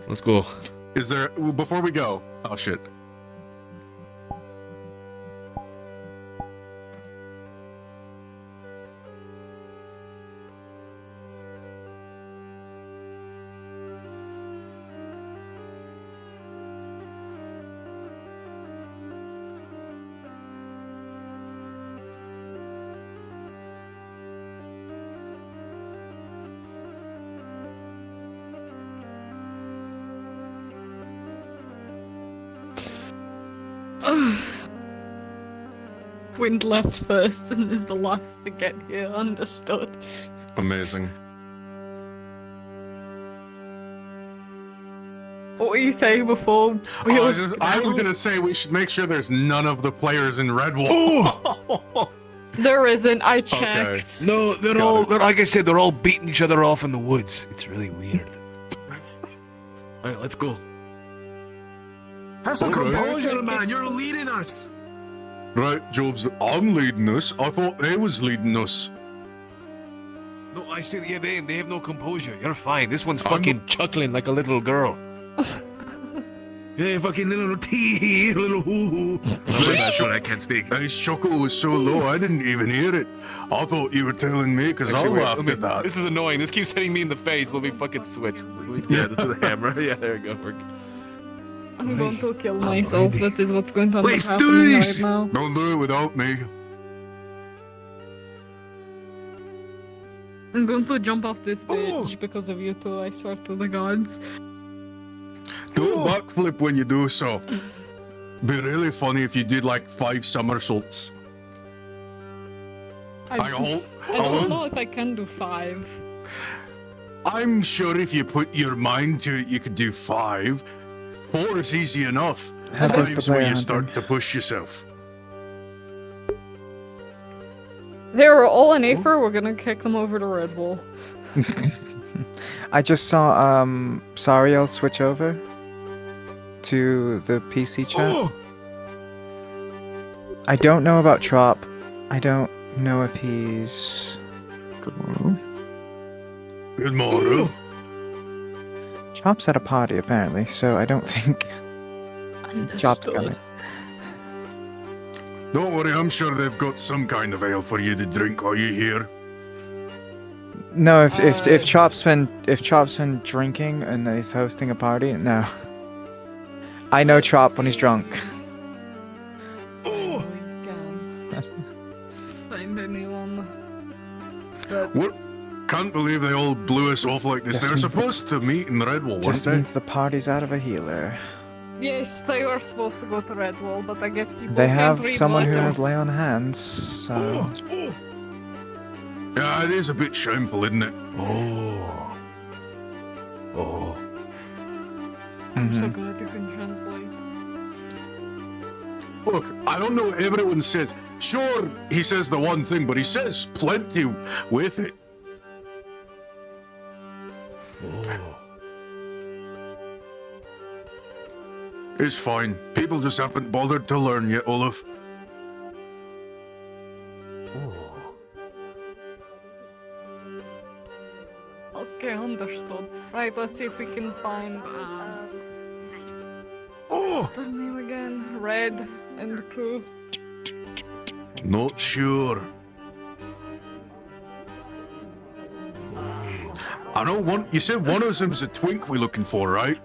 Let's go. Is there before we go? Oh shit. Wind left first and is the last to get here. Understood. Amazing. What were you saying before? I was gonna say we should make sure there's none of the players in Redwall. There isn't. I checked. No, they're all. They're, like I said, they're all beating each other off in the woods. It's really weird. All right, let's go. Have some All right. composure, man. You're leading us. Right, Jobs, I'm leading us. I thought they was leading us. No, I said, yeah, they have no composure. You're fine. This one's fucking chuckling like a little girl. Yeah, fucking little tee, little hoo hoo. That's what I can't speak. His chuckle was so low, I didn't even hear it. I thought you were telling me because I laughed at that. This is annoying. This keeps hitting me in the face. Let me fucking switch. Yeah, to the hammer. Yeah, there we go. I'm going to kill myself. That is what's going to end up Let's do happening this. right now. Don't do it without me. I'm going to jump off this bridge because of you two, I swear to the gods. Do a backflip when you do so. Be really funny if you did like 5 somersaults. I don't know if I can do 5. I'm sure if you put your mind to it, you could do 5. 4 is easy enough. How does the 5's where player you start to push yourself. They were all in Aether, we're gonna kick them over to Red Bull. I just saw Sariel switch over to the PC chat. I don't know about Trop. I don't know if he's. Good morning. Good morning. Chop's at a party apparently, so I don't think Chop's coming. Don't worry, I'm sure they've got some kind of ale for you to drink while you're here. No, if Chop's been drinking and he's hosting a party, no. I know Chop when he's drunk. Find anyone. What? Can't believe they all blew us off like this. They were supposed to meet in Redwall, weren't Just they? means the party's out of a healer. Yes, they were supposed to go to Red Bull, but I guess people They can't have read someone who has letters. lay on hands, so. Yeah, it is a bit shameful, isn't it? I'm so glad you can translate. Look, I don't know what everyone says. Sure, he says the one thing, but he says plenty with it. It's fine. People just haven't bothered to learn yet, Olaf. Okay, understood. Right, let's see if we can find what's their name again? Red and Pooh. Not sure. I know one. You said one of them's a twink we're looking for, right?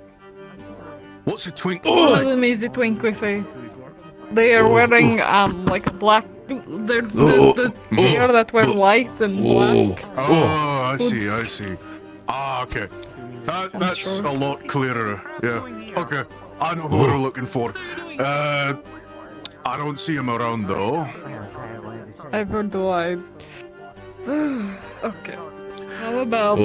What's a twink One look of like? them is a twink with a. They are wearing like a black. They're the hair that wear white and black. Oh, I see. Ah, okay. That's a lot clearer. Yeah. Okay. I know who we're looking for. I don't see him around though. Ever do I? Okay. How about?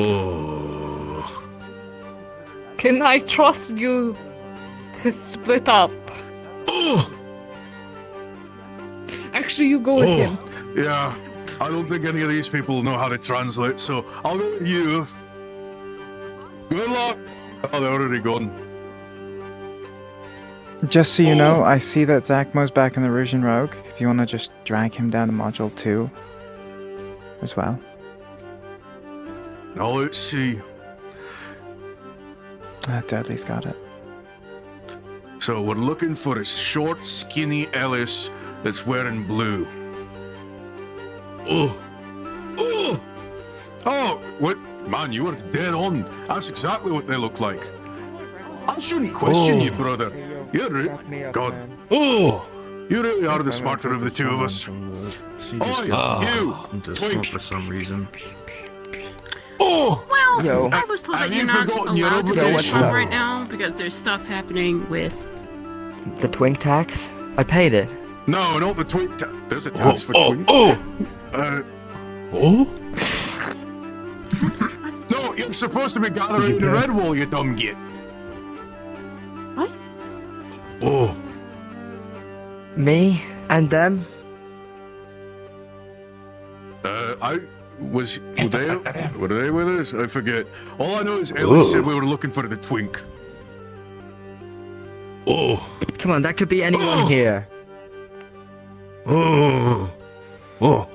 Can I trust you to split up? Actually, you go with him. Yeah. I don't think any of these people know how to translate, so I'll go with you. Good luck. Oh, they're already gone. Just so you know, I see that Zachmo's back in the Rouge and Rogue. If you want to just drag him down to Module 2 as well. Now let's see. Dudley's got it. So we're looking for a short, skinny Ellis that's wearing blue. Oh, what? Man, you were dead on. That's exactly what they look like. I shouldn't question you, brother. You're God. You really are the smarter of the two of us. You, twink. For some reason. Well, Yo. I was told that Have you're you not forgotten your allowed to be obligation? on right now because there's stuff happening with. The twink tax? I paid it. No, not the twink. There's a tax for twink. No, you're supposed to be gathering the red wall, you dumb git. Oh. Me and them. Were they with us? I forget. All I know is Ellis said we were looking for the twink. Oh. Come on, that could be anyone here. Oh. Oh.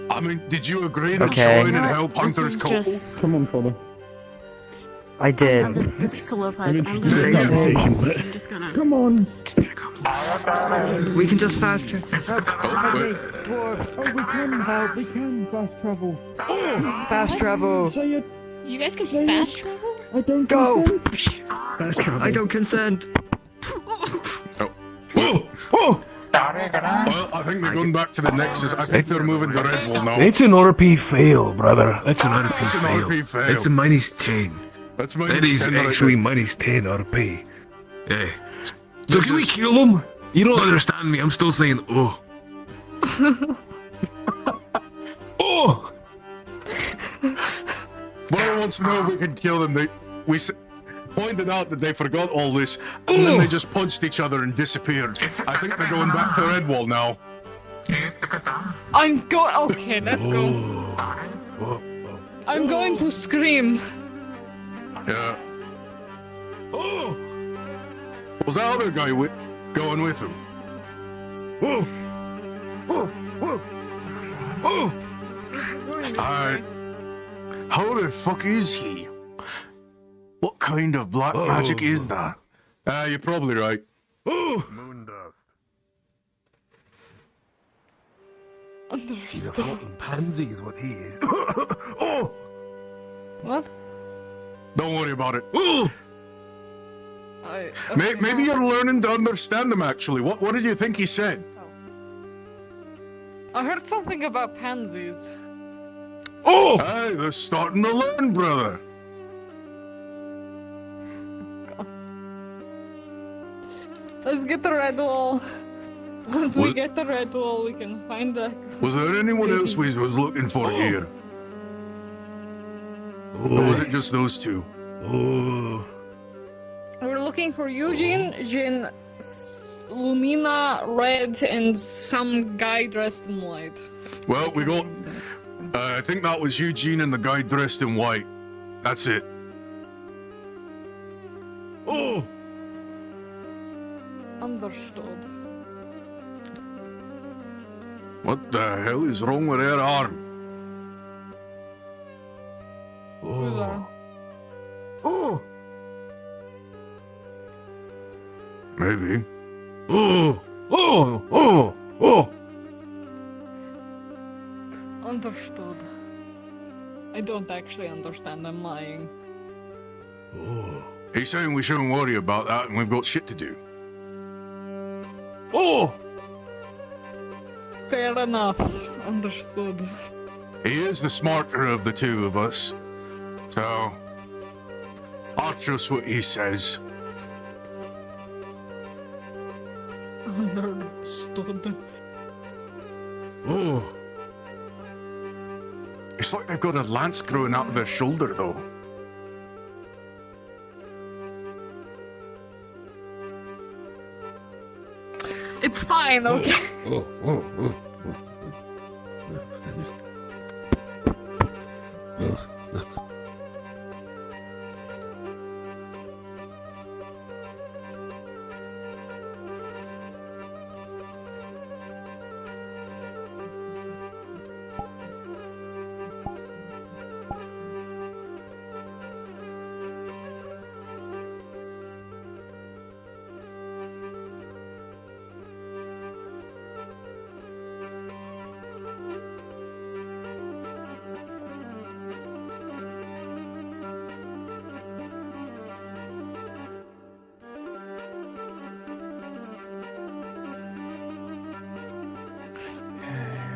I mean, did you agree to Okay. join and help Hunter's call? Come on, Father. I did. This solidifies. I'm just gonna. Come on. We can just fast travel. Dwarf. Oh, we can help. We can fast travel. Fast travel. Say it. You guys can fast travel? I don't Go. consent. Fast travel. I don't consent. Well, I think they're going back to the Nexus. I think they're moving to Red Wall now. It's an RP fail, brother. That's an RP It's an fail. RP fail. That's a -10. That's That is actually -10 RP. Yeah. So can we kill him? You don't understand me. I'm still saying, oh. Oh! Boy wants to know if we can kill them. We pointed out that they forgot all this, and then they just punched each other and disappeared. I think they're going back to Red Wall now. I'm going. Okay, let's go. I'm going to scream. Yeah. Oh! Was that other guy going with him? Oh! Oh! Oh! Oh! How the fuck is he? What kind of black magic is that? You're probably right. Oh! He's a fucking pansy is what he is. Oh! What? Don't worry about it. Oh! Maybe you're learning to understand him, actually. What did you think he said? I heard something about pansies. Oh! Hey, they're starting to learn, brother. Let's get the red wall. Once we get the red wall, we can find the. Was there anyone else we was looking for here? Or was it just those two? We're looking for Eugene, Jin, Lumina, Red, and some guy dressed in white. Well, we got... I think that was Eugene and the guy dressed in white. That's it. Oh! Understood. What the hell is wrong with her arm? Oh! Oh! Maybe. Oh! Oh! Oh! Oh! Understood. I don't actually understand. I'm lying. Oh! He's saying we shouldn't worry about that and we've got shit to do. Oh! Fair enough. Understood. He is the smarter of the two of us. So, I'll trust what he says. Understood. Oh! It's like they've got a lance growing out of their shoulder, though. It's fine, okay? Oh! Oh! Oh!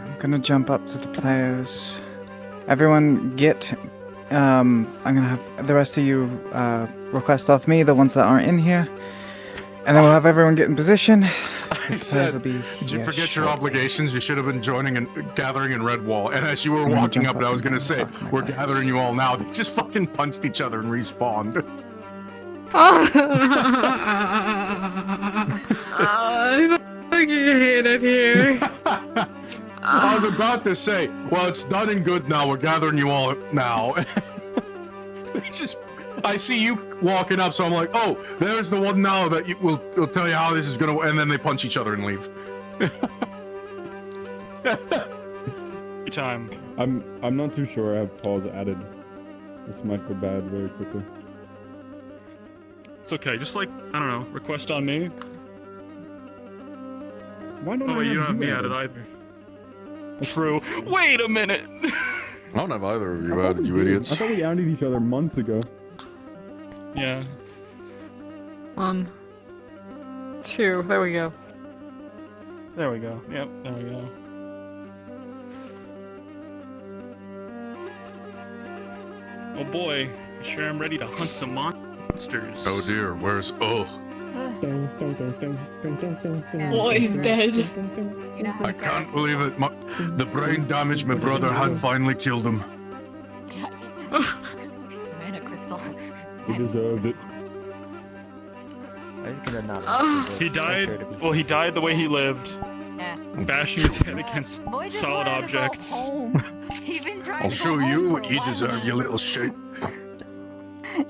I'm gonna jump up to the players. Everyone get, I'm gonna have the rest of you request off me, the ones that aren't in here. And then we'll have everyone get in position. I said, did you forget your obligations? You should have been joining and gathering in Redwall. And as you were walking up, I was gonna say, we're gathering you all now. They just fucking punched each other and respawned. I fucking hate it here. I was about to say, well, it's done and good now. We're gathering you all now. It's just, I see you walking up, so I'm like, oh, there's the one now that will tell you how this is gonna. And then they punch each other and leave. Time. I'm not too sure. I have pause added. This might go bad very quickly. It's okay. Just like I don't know, request on me. Why don't oh, I you don't have me added? added either. True. Wait a minute. I don't have either of you added, you idiots. I thought we added each other months ago. Yeah. 1, 2. There we go. There we go. Yep. There we go. Oh boy, I sure am ready to hunt some monsters. Oh dear, where's Boy is dead. I can't believe it. The brain damage my brother had finally killed him. Mana crystal. He deserved it. I'm just gonna not. He died. Well, he died the way he lived. Yeah. Bashing his head against solid objects. I'll show you what you deserve, you little shit.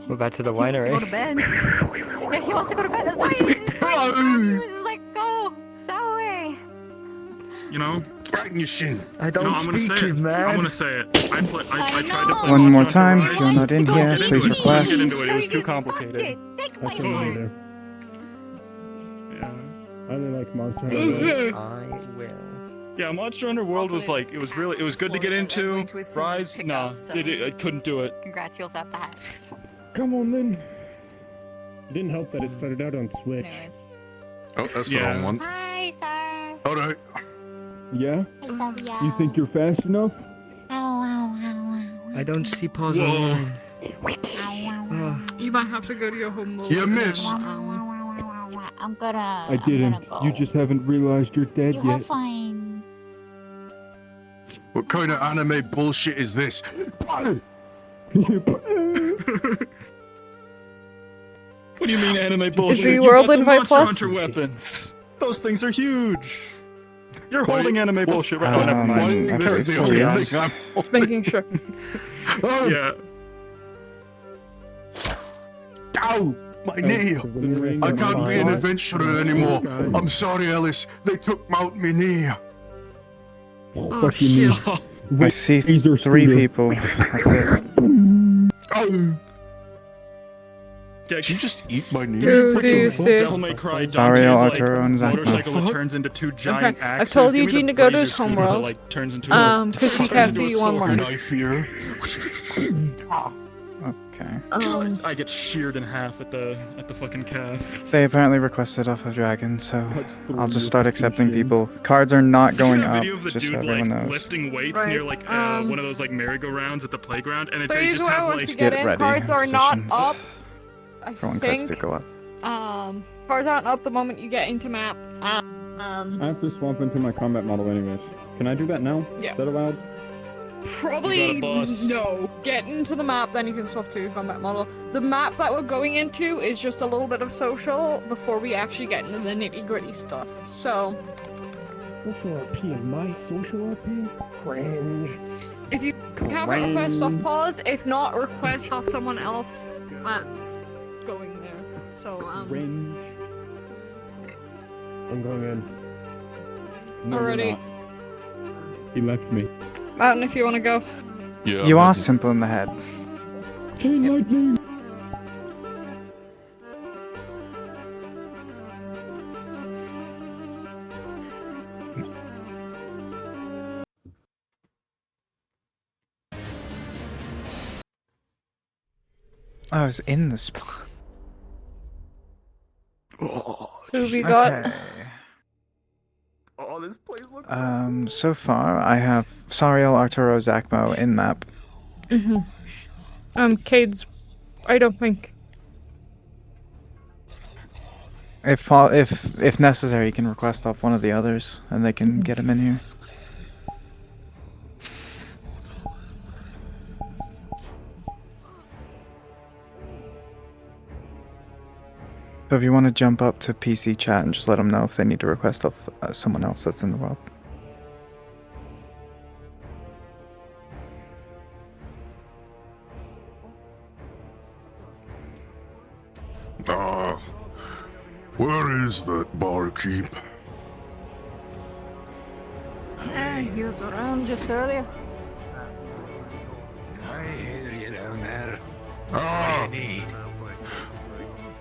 We're back to the winery. Go to bed. Yeah, he wants to go to bed. That's why he's just like, go that way. You know? Right in your shin. I don't I'm gonna speak say it, it. man. I'm gonna say it. I tried to play One more Monster time. Hunter If you're not in Rise. here, Get please into it. request. Get into it. It was too complicated. I only like Monster Hunter. I will. Yeah, Monster Hunter World was like, it was good to get into. Rise, nah, I couldn't do it. Congrats, you also have the hat. Come on then. It didn't help that it started out on Switch. Anyways. Oh, that's the wrong one. Hi, sir. Alright. Yeah? Hi, Sylvia. You think you're fast enough? I don't see pause online. You might have to go to your home mode. You missed. I'm gonna. I didn't. I'm gonna go. You just haven't realized you're dead You yet. are fine. What kind of anime bullshit is this? What do you mean anime bullshit? the You World got the Invite Monster Plus? Hunter weapons. Those things are huge. You're holding anime bullshit right now. Never mind. okay, This is the so only yes. thing I'm Making sure. Yeah. Ow! My knee! I can't be an adventurer anymore. I'm sorry, Ellis. They took out my knee. Oh shit. I see 3 people. That's it. Oh! Did you just eat my knee? Who do you see? Devil May Cry Sorry, Dante's Arturo and Zach. motorcycle that turns into 2 giant Okay, axes. I've told Give me Eugene the to go to his Blazer scooter that, homeworld. like, turns into Because he can't see you online. Knife here. Okay. I get sheared in half at the fucking calf. They apparently requested off of Dragon, so I'll just start accepting people. Cards are not going There's a up, video of the just so dude everyone like knows. lifting weights Right, near like one of those like merry-go-rounds at the playground, and So they just usually have once like you get Get in, ready, cards are not positions. up. I For when cards think. do go up. Cards aren't up the moment you get into map. I have to swap into my combat model anyways. Can I do that now? Yeah. Is that allowed? Probably You got a boss. no. Get into the map, then you can swap to your combat model. The map that we're going into is just a little bit of social before we actually get into the nitty-gritty stuff. So, Social RP and my social RP? Cringe. if you have a request off pause, if not, request off someone else that's going there. So, Cringe. I'm going in. No, you're already. not. He left me. Mountain, if you want to go. Yeah. You are simple in the head. Chain lightning! I was in the spot. Who have you got? Okay. Oh, this place looks So far I have Sariel, Arturo, Zachmo in map. Cade's. I don't think. If necessary, you can request off one of the others, and they can get him in here. So if you want to jump up to PC chat and just let them know if they need to request off someone else that's in the world. Where is that barkeep? He was around just earlier. I hear you down there. What do you need?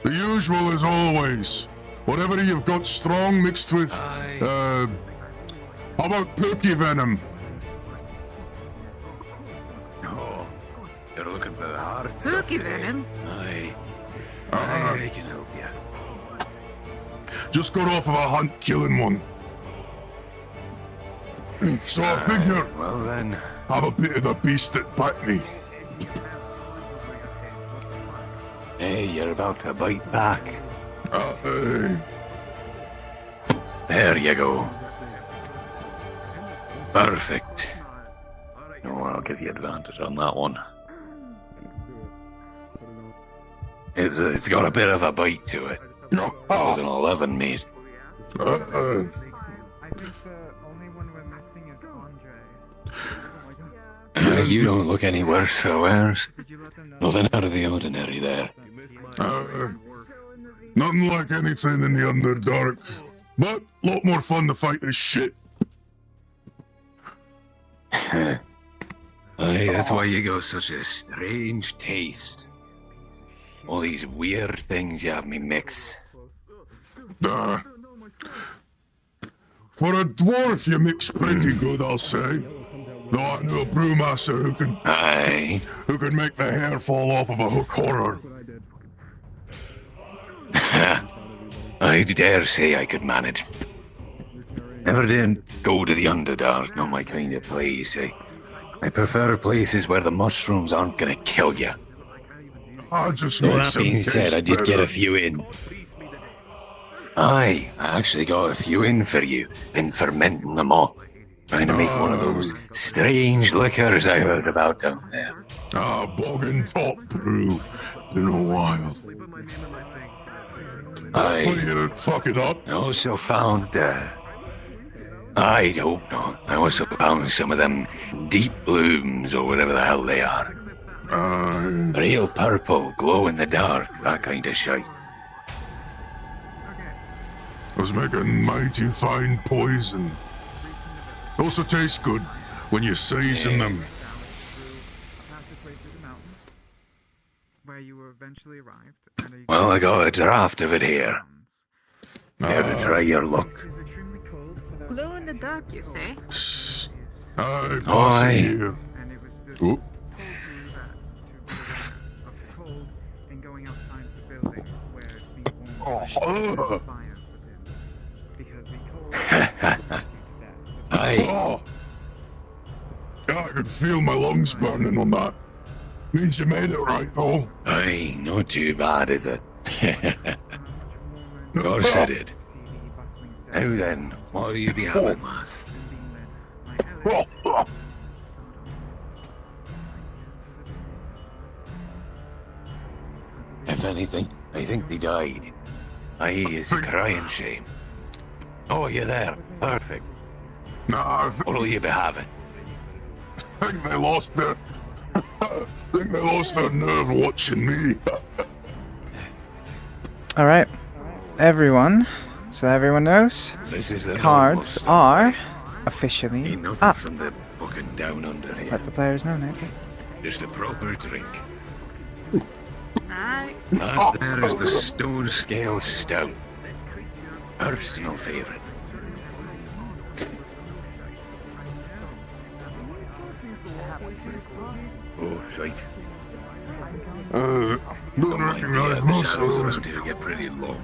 The usual as always. Whatever you've got strong mixed with, how about pookie venom? Oh, you're looking for the hard Spooky venom? Aye. I can help you. Just got off of a hunt killing one. So I figure, well then, have a bit of the beast that bit me. Hey, you're about to bite back. There you go. Perfect. No, I'll give you advantage on that one. It's got a bit of a bite to it. It was an 11, mate. You don't look any worse for wears. Nothing out of the ordinary there. Nothing like anything in the Underdark, but a lot more fun to fight this shit. Aye, that's why you got such a strange taste. All these weird things you have me mix. For a dwarf, you mix pretty good, I'll say. Though I know a brewmaster who can make the hair fall off of a hook horror. I dare say I could manage. Never did go to the Underdark, not my kind of place, eh? I prefer places where the mushrooms aren't gonna kill you. Though that being said, I did get a few in. Aye, I actually got a few in for you, and fermenting them all. Trying to make one of those strange liquors I heard about down there. Bog and top brew. Been a while. Aye. What, you didn't fuck it up? I also found, I hope not. I also found some of them deep blooms, or whatever the hell they are. Real purple, glow in the dark, that kind of shite. Was making mighty fine poison. Also tastes good when you season them. Well, I got a draft of it here. Here to try your luck. Glow in the dark, you say? Pass it here. Oop. Aye. Yeah, I could feel my lungs burning on that. Means you made it right, though. Aye, not too bad, is it? Of course I did. Now then, what do you be having, lass? If anything, I think they died. Aye, it's a crying shame. Oh, you're there. Perfect. Nah, what'll you be having? I think they lost their... nerve watching me. Alright, everyone. So everyone knows, This is the cards are officially Ain't nothing up. from the fucking down under here. Let the players know, Nathan. Just a proper drink. Aye. That there is the Stone Scale Stout. Personal favourite. Oh, shite. Don't recognize The most of shadows them. around here get pretty long.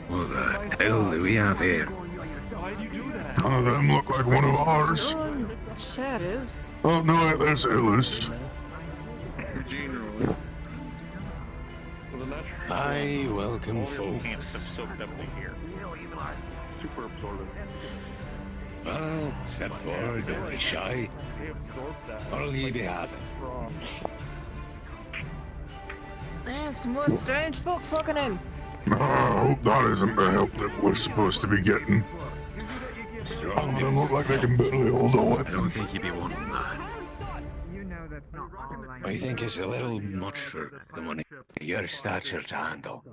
What the hell do we have here? None of them look like one of ours. Shadows. Oh no, there's Illis. Hi, welcome, All your hands folks. have soaked up the here. Super absorbent. Well, step forward, don't be shy. They absorb that. What'll you be having? Strong. There's some more strange folks walking in. I hope that isn't the help that we're supposed to be getting. Strong. They look like they can barely hold a I weapon. don't think you'd be wanting that. I think it's a little much for someone of your stature to handle.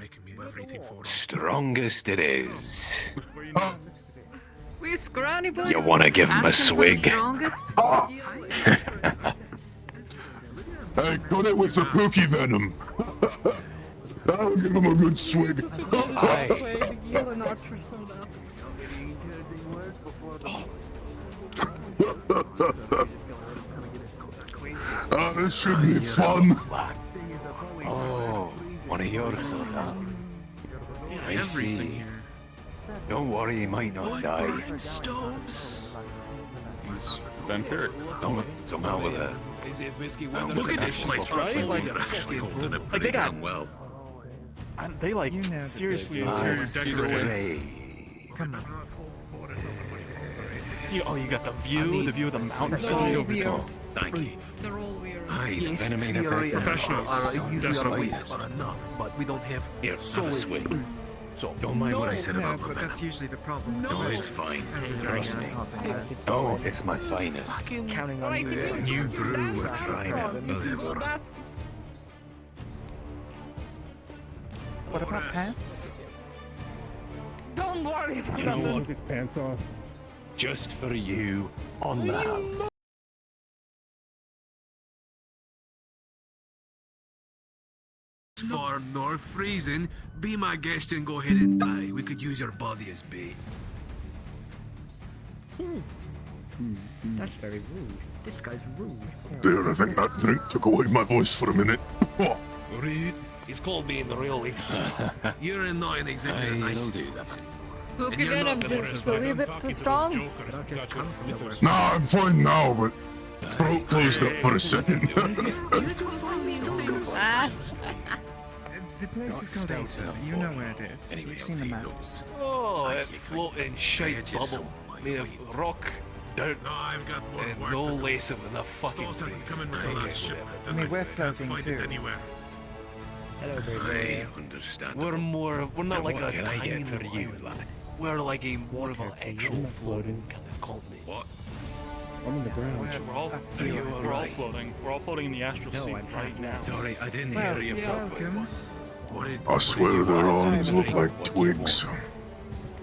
Making me everything for Strongest it is. We scrawny boy. You wanna give him a Asking for the swig? strongest? Hey, cut it with the pookie venom. That'll give him a good swig. This should be fun. Oh, one of yours, huh? I see. Don't worry, he might not die. Stoves. He's vampiric. Somehow with a... Look at this place, right? Like, they're actually holding it pretty damn well. And they like seriously interior decorating. Come on. You got the view of the mountainside. Oh, thank you. They're all weird. Aye, the venoming effect. Professionals. Definitely enough, but we don't have Here, have a swig. So Don't mind what I said No, about the but venom. that's usually the problem. No, it's fine. Trust me. Oh, it's my finest. Counting on you. New brew we're trying out. Whatever. What about pants? Don't worry. You know what? His pants off. Just for you, on the house. far north freezing. Be my guest and go ahead and die. We could use your body as bait. That's very rude. This guy's rude. There, I think that drink took away my voice for a minute. Oh. Rude. It's called being realist. You're not an exactly nice to us. Who can get him just a little bit too strong? Nah, I'm fine now, but throat closed up for a second. The place is called Aether. You know where it is. You've seen the maps. Oh, that floating shite bubble made of rock, dirt, and no lace of enough fucking things. I mean, we're floating too. Hello, I understand. We're not like a What can I tiny get for you, island. lad? We're like a more of an actual floating kind of colony. What? I'm on the ground. We're all floating. We're all floating in the astral sea right now. Sorry, I didn't Well, hear you welcome. I swear their arms look like twigs.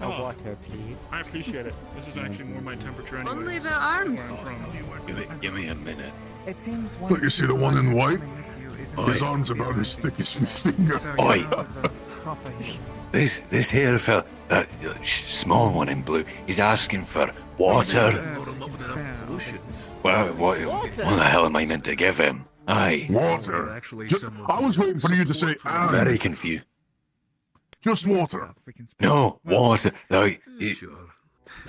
A water, please. I appreciate it. This is actually more my temperature anyway. Only the arms. Give me a minute. It seems Look, you see the one in white? Oi. His arm's about as thick as my finger. Oi! This here fella, small one in blue, he's asking for water. Well, what the hell am I meant to give him? Aye. Water? I was waiting for you to say I'm very confused. Just water. No, water. Like, it's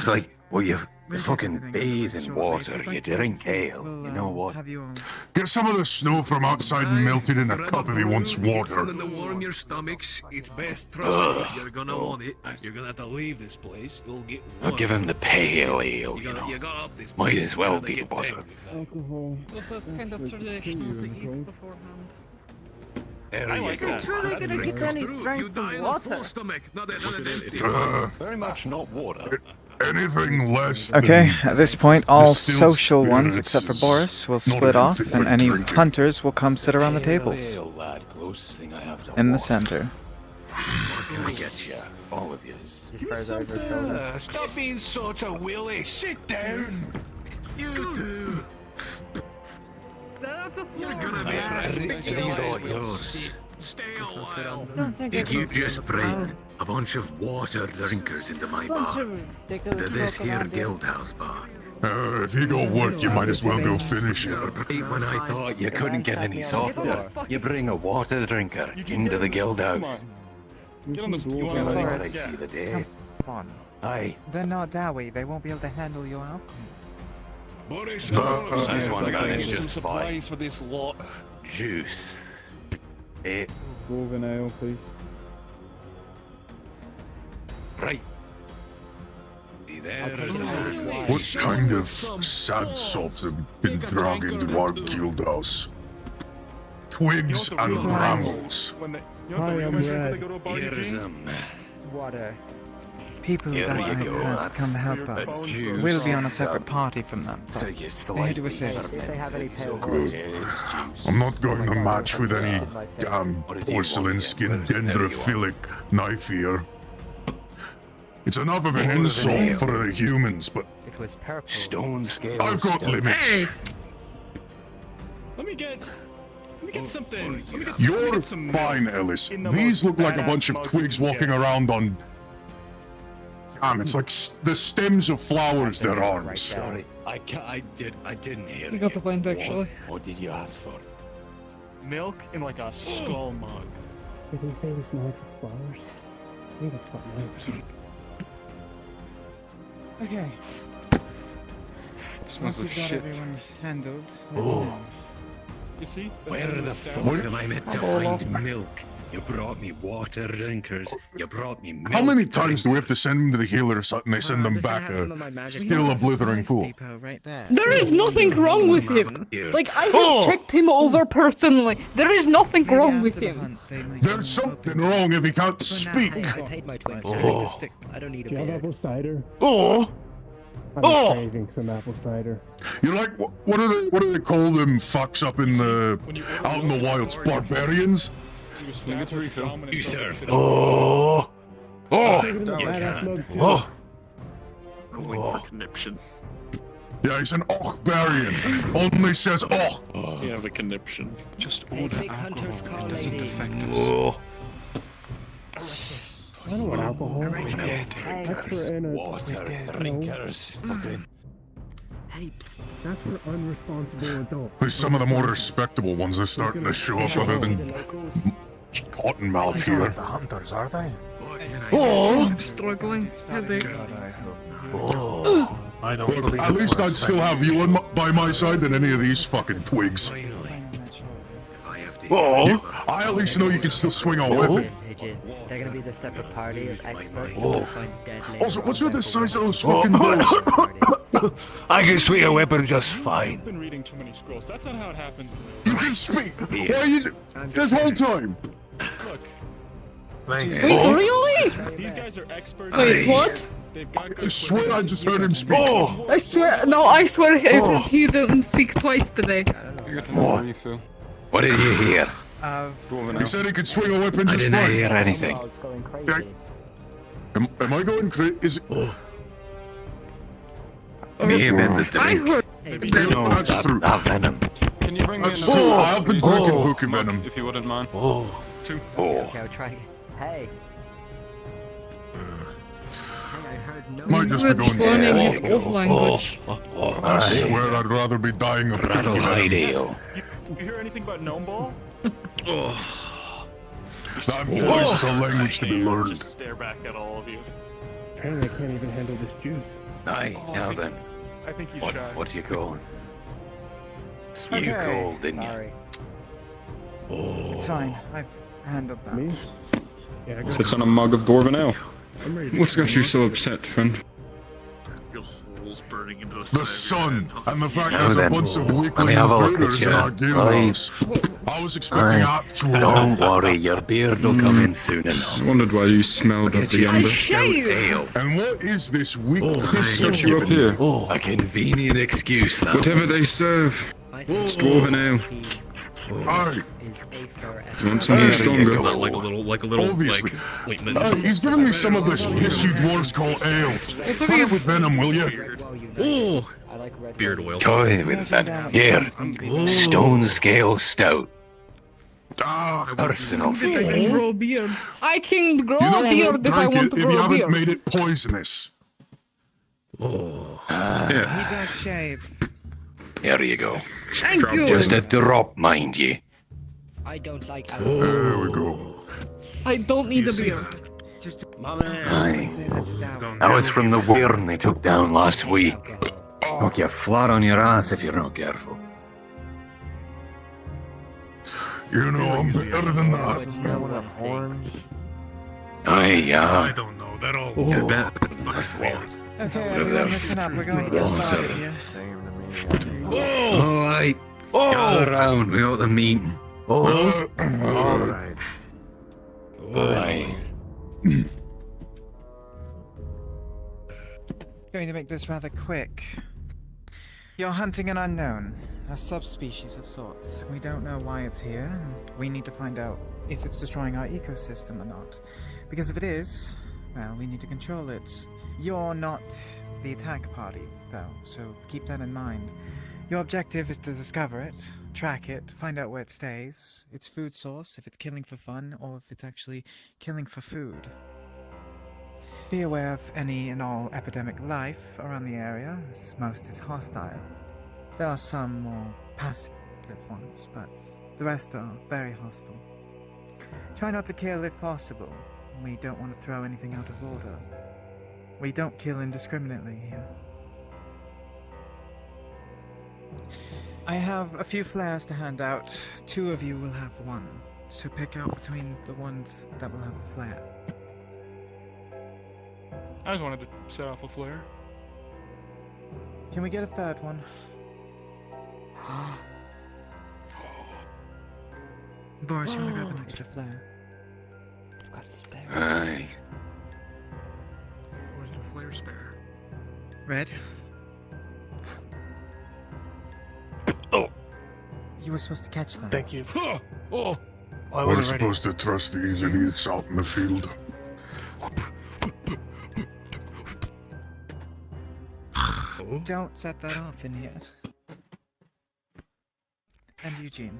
like, well, you fucking bathe in water, you drink ale, you know what? Get some of the snow from outside and melt it in a cup if he wants water. Something to warm your stomachs. It's best. Trust me. You're gonna want it. You're gonna have to leave this place. You'll get. I'll give him the pale ale, you know. You got up this Might place. as well Gotta be get water. back. Alcohol. That's kind of traditional to eat beforehand. Is it truly gonna get any strength from water? Very much not water. Anything less Okay, than at this point, all distilled social ones except for spirits. Boris will Not split even off, fit for and any drinking. hunters will come sit around the tables Ale, lad, closest thing I have to in the water. center. What can I get you? All of yous. Stop being such a willy. Sit down. You do. That's a floor. You're gonna be These are yours. Stay a while. Don't think Did it's you just bring a bunch of water drinkers into my bar? Into this here guild house bar? If you go work, you might as well go finish it. Right when I thought you couldn't get any softer, you bring a water drinker into the guild house. Get on the You you know want what I to see the day. Come on. Aye. They're not that way. They won't be able to handle your alcohol. Boris, This one guy is some just supplies for this lot. Juice. Dwarven ale, please. Right. What kind of sad sops have been dragged into our guild house? Twigs and brambles. Hi, I'm Red. Here's Water. People Here that you I've go. had come help A us. juice We'll be on a sub. separate party from them. So But you they do a slightly service. If they have any pale Good. I'm not going to match with any damn porcelain skin dendrophilic knife here. It's enough of an insult for the humans, but It was purple. Stone scale. I've got limits. Let me get something. Let me get You're some fine, Ellis. These look like a bunch of twigs walking around on. Damn, it's like the stems of flowers, their arms. Sorry, I didn't hear You got the point, actually. What did you ask for? milk in like a skull mug. Did he say he smells like flowers? I think it's fucking Okay. Smells Once of we've got shit. everyone handled. Oh. You see? Where the fuck am I meant to find milk? You brought me water drinkers. You brought me milk. How many times do we have to send them to the healers and they send them back still a blithering fool? Right there. There is nothing wrong with him. Like, I have checked him over personally. There is nothing wrong with him. There's something wrong if he can't speak. I paid my 20. Oh. I don't need a Do you have beer. apple cider? Oh. I'm craving some apple cider. You're like, what do they call them fucks up in the, out in the wilds? Barbarians? You serve them. Oh. Oh. Oh. Going for conniption. Yeah, he's an Ochbarian. Only says Och. You have a conniption. Just order alcohol. It doesn't affect Oh. I don't want alcohol. That's for Water drinkers. Fucking. That's for unresponsible adults. There's some of the more respectable ones that's starting to show up other than Cottonmouth here. The hunters, are they? Oh, I'm struggling. Headache. Oh, I don't Look, believe at it least for a I'd still second. have you by my side than any of these fucking twigs. I at least know you can still swing a weapon. They're gonna be the separate party of experts who Oh. will find deadly. Also, what's with the size of those fucking doors? I can swing a weapon just fine. I've been reading too many scrolls. That's not how it happens. You can speak. Why are you this whole time? Look. Thank you. Wait, really? These guys are experts. Wait, what? They've got I swear I just heard him speak. I swear, no, I swear he didn't speak twice today. What did you hear? He said he could swing a weapon I just didn't fine. hear anything. Am I going crazy? Is it? May have been the I drink. heard. No, that's true. That venom. Can you bring me That's another? true. I've been drinking hookah venom. If you wouldn't mind. Oh. Two. Okay, I'll try. Hey. Might just be Just going. learning his old language. I swear I'd rather be dying of Rattle hookah hide venom. ale. You hear anything about gnome ball? That voice is a language to be learned. Just stare back at all of you. Apparently I can't even handle this juice. Aye, now then. I think he's What shy. what you calling? You Okay. called, didn't you? Sorry. It's fine. I've handled that. Me? Yeah, I got Sits on a mug of dwarven ale. I'm ready to What's got you so upset, friend? Your holes burning into the The sun and the fact Now there's a then, bunch of let me weakling have a look at intruders in you. our guild Right. house. I was expecting actual. Don't worry, your beard will come in soon enough. Wondered why you smelled of the I ember. shave. Ale. And what is this weakness Got you're you up giving me? here. A convenient excuse, that. Whatever they serve. It's dwarven ale. Aye. You want something stronger? Like a little, Obviously. like, He's giving me some of this piss you dwarves call ale. Put it with venom, will you? oh, I like red. beard oil. Toy with venom. Here, stone scale stout. Ah, Personal If I can feeling. grow a beard. I can grow you know a I beard won't if I drink want it to if you grow a haven't beard. made it poisonous. Yeah. He does shave. Here you go. Thank you. Just a drop, mind you. I don't like There we go. I don't need a beard. Aye. That was from the worm they took down last week. Knock you flat on your ass if you're not careful. You know, I'm better than that. Aye, yeah. I don't know. They're all. You're better than that. Okay, everyone, listen up. We're going to get started here. All right. Gather round. We got the meeting. All right. Aye. Going to make this rather quick. You're hunting an unknown, a subspecies of sorts. We don't know why it's here, and we need to find out if it's destroying our ecosystem or not. Because if it is, well, we need to control it. You're not the attack party, though, so keep that in mind. Your objective is to discover it, track it, find out where it stays, its food source, if it's killing for fun, or if it's actually killing for food. Be aware of any and all epidemic life around the area, as most is hostile. There are some more passive ones, but the rest are very hostile. Try not to kill if possible. We don't want to throw anything out of order. We don't kill indiscriminately here. I have a few flares to hand out. 2 of you will have one, so pick out between the ones that will have a flare. I just wanted to set off a flare. Can we get a 3rd one? Boris, you want to grab an extra flare? I've got a spare. Aye. Where's the flare spare? Red? Oh. You were supposed to catch that. Thank you. Oh. I We're wasn't ready. supposed to trust these idiots out in the field. Don't set that off in here. And Eugene.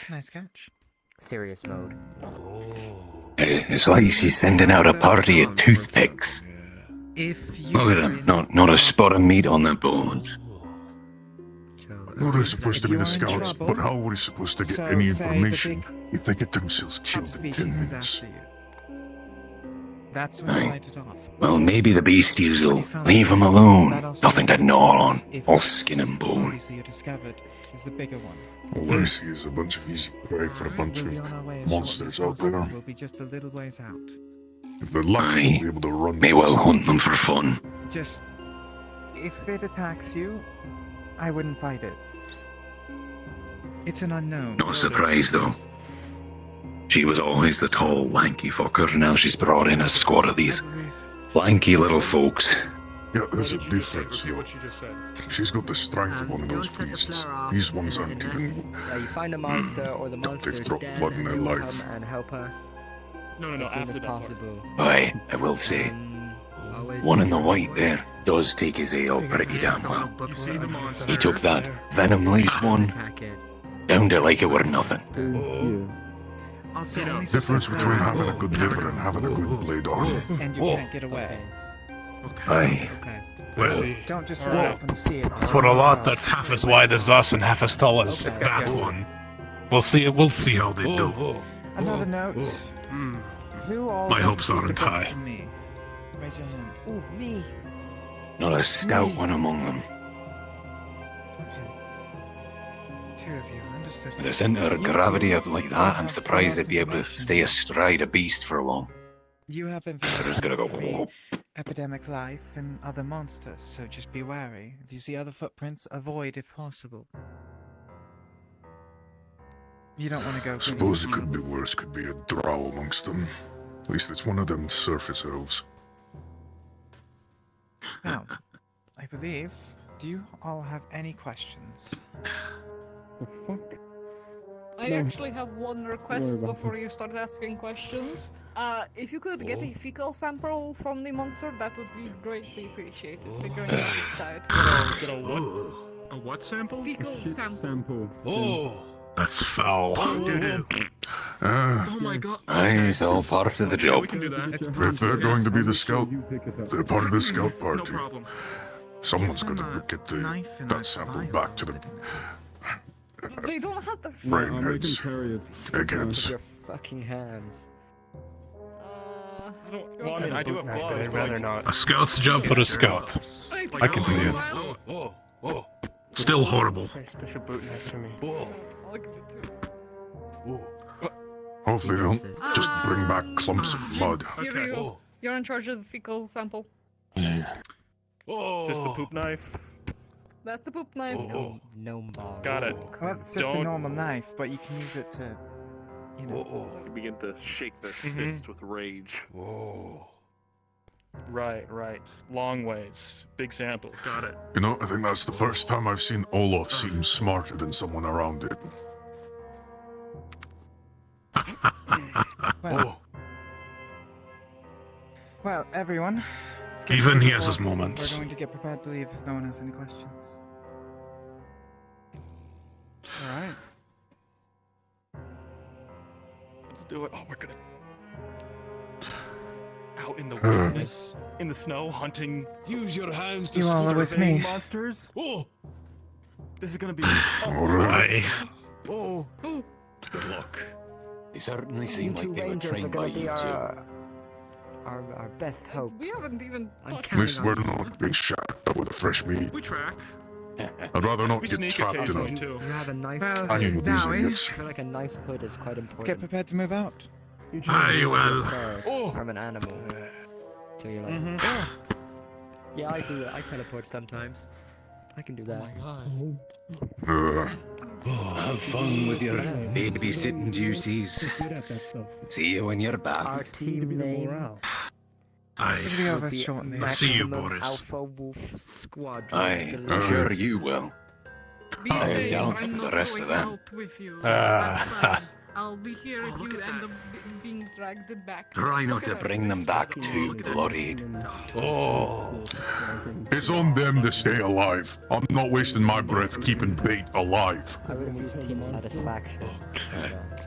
Nice catch. Serious mode. It's like she's sending out a party of toothpicks. If you Look at them. Not a spot of meat on their bones. No, they're supposed to be the scouts, but how are we supposed to get So any say the information big if they get themselves killed in 10 subspecies is minutes? after you. That's when you light it off. Well, maybe the beasties will leave them alone. Nothing to gnaw on. All skin and bone. Obviously you discovered is the bigger one. All I see is a bunch of easy prey for a bunch We'll be of on our way as monsters shortly out as there. possible. We'll be just a little ways out. If they're lucky, we'll be able to run. May well fast hunt enough. them for fun. Just, if it attacks you, I wouldn't fight it. It's an unknown. No surprise, though. She was always the tall, lanky fucker, now she's brought in a squad of these lanky little folks. Yeah, there's a difference, See though. what you just said. She's got the strength of one of those beasts. These ones aren't even. You find the monster or the monster is dropped dead, blood in their and you life. come and help us. No, as soon after as that part. possible. Aye, I will say. One in the white there does take his ale pretty damn well. He took that venom-laced one down to like it were nothing. Also, only Difference suspect between that- having a good liver and having a good blade arm. And you can't get away. Aye. Well, Don't just set it off when you see it. for a lot that's half as wide as us and half as tall as that one. We'll see how they do. Another note. Who all My hopes wants to aren't pick up high. from me? Raise your hand. Ooh, me. Not a stout one among them. Okay. 2 of you, understood. With a centre of gravity up like that, I'm surprised they'd be able to stay astride a beast for long. You have They're just gonna information go. about epidemic life and other monsters, so just be wary. If you see other footprints, avoid if possible. You don't want to go. Suppose it could be worse, could be a drow amongst them. At least it's one of them surface elves. Now, I believe. Do you all have any questions? The fuck? I No. actually have one request Worry about before you start asking questions. If you could get a fecal sample from the monster, that would be greatly appreciated. Figuring out its diet. Get a what? A what sample? Fecal sample. That's foul. Oh my god. Aye, it's all part of the job. We can do that. If they're going to be the scout, if they're part of the scout No party, problem. someone's got to get that sample back to the They don't have the. brain heads, eggheads. Your fucking hands. Well, I mean, I do have gloves. I'd rather not. A scout's job for a scout. I can see it. Still horrible. Special boot next to me. Hopefully they don't just bring back clumps of mud. Here we go. You're in charge of the fecal sample. Is this the poop knife? That's the poop knife. Got it. Well, it's just a normal knife, but you can use it to, you know. You begin to shake their fist with rage. Right. Long ways. Big sample. Got it. You know, I think that's the first time I've seen Olaf seem smarter than someone around him. Well, everyone. Even he has his moments. We're going to get prepared to leave if no one has any questions. Alright. Let's do it. Oh, we're gonna... Out in the wilderness, in the snow, hunting. Use your hands to You all are with me. Monsters. Oh! This is gonna be... Alright. Oh! Good luck. They certainly You seem two like they were rangers are trained by gonna be you two. our best hope. We haven't even touched At least we're not being shot up with a fresh meat. We track. I'd rather not We get sneak trapped in occasionally, a too. You have a nice hanging with these idiots. I feel like a nice hood is quite important. Let's get prepared to move out. Aye, well. From an animal. So you're like, yeah, I do it. I teleport sometimes. I can do that. Have fun with your babysitting duties. See you when you're back. Our team name Aye. It'll be over shortly. See you, Maximum Boris. Alpha Wolf Squadron. Aye, I'm sure you will. Be I'm safe. down I'm for the not rest of going them. out with you. That's fine. I'll be here if you end up being dragged back. Try not to bring them back too bloodied. It's on them to stay alive. I'm not wasting my breath keeping bait alive. I would have used team satisfaction.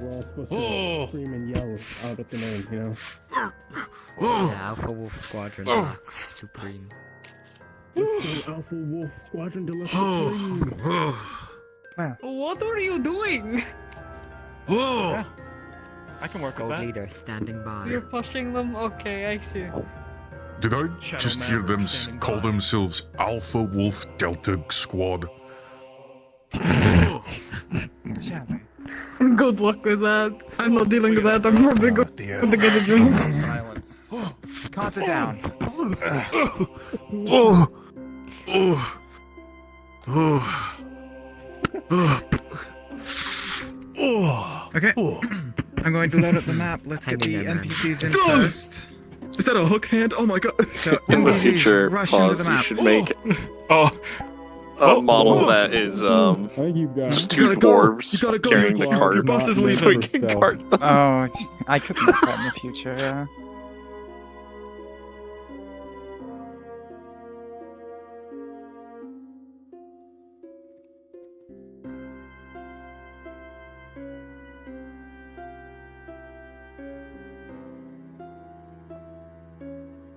We're all supposed to scream and yell out at the name, you know? Yeah, Alpha Wolf Squadron Supreme. Let's go, Alpha Wolf Squadron Deluxe Supreme. What are you doing? Yeah. I can work with Gold that. leader standing by. You're pushing them? Okay, I see. Did I just hear them call themselves Alpha Wolf Delta Squad? Good luck with that. I'm not dealing with that. I'm probably going to get a drink. Silence. Calm it down. Okay. I'm going to load up the map. Let's get the NPCs in first. Is that a hook hand? Oh my god. So In the NPCs future, rush into the you map. should make Oh. a model that is just two dwarves carrying the cart. Your boss is So we leaving. can cart them. Oh, I could make that in the future, yeah.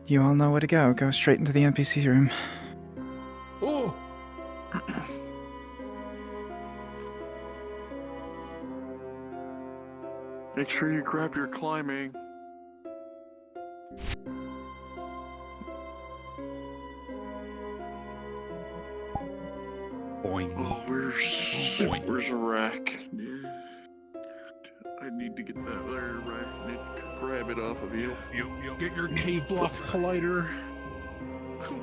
You all know where to go. Go straight into the NPC room. Oh! Make sure you grab your climbing. Boing. Oh, where's a rack? I need to get that there, rack. I need to grab it off of you. Get your cave block collider.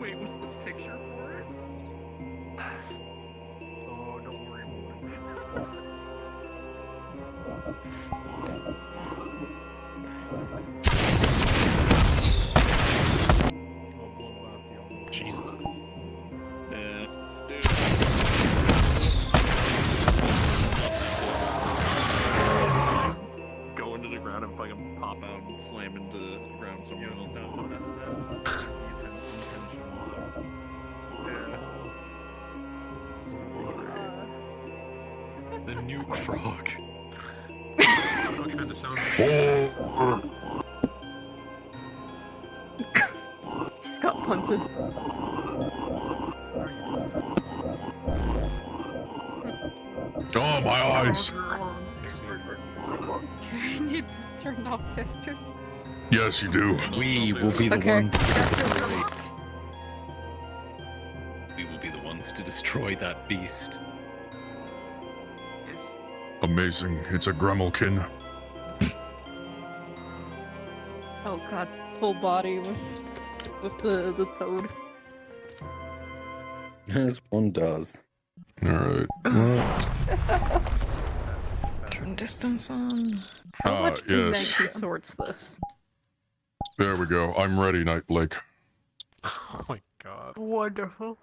Wait, what's the picture for it? Oh, don't worry about it. Jesus. Yeah, dude. Go into the ground and fucking pop out and slam into the ground somewhere else. The nuke frog. Just got punted. Oh, my eyes! You need to turn off gestures. Yes, you do. We will be the Okay. ones to destroy it. We will be the ones to destroy that beast. Amazing. It's a Gremlkin. Oh god, full body with the toad. As one does. Alright. Turn distance on. How much yes. magnet towards this? There we go. I'm ready, Night Blake. Oh my god. Wonderful.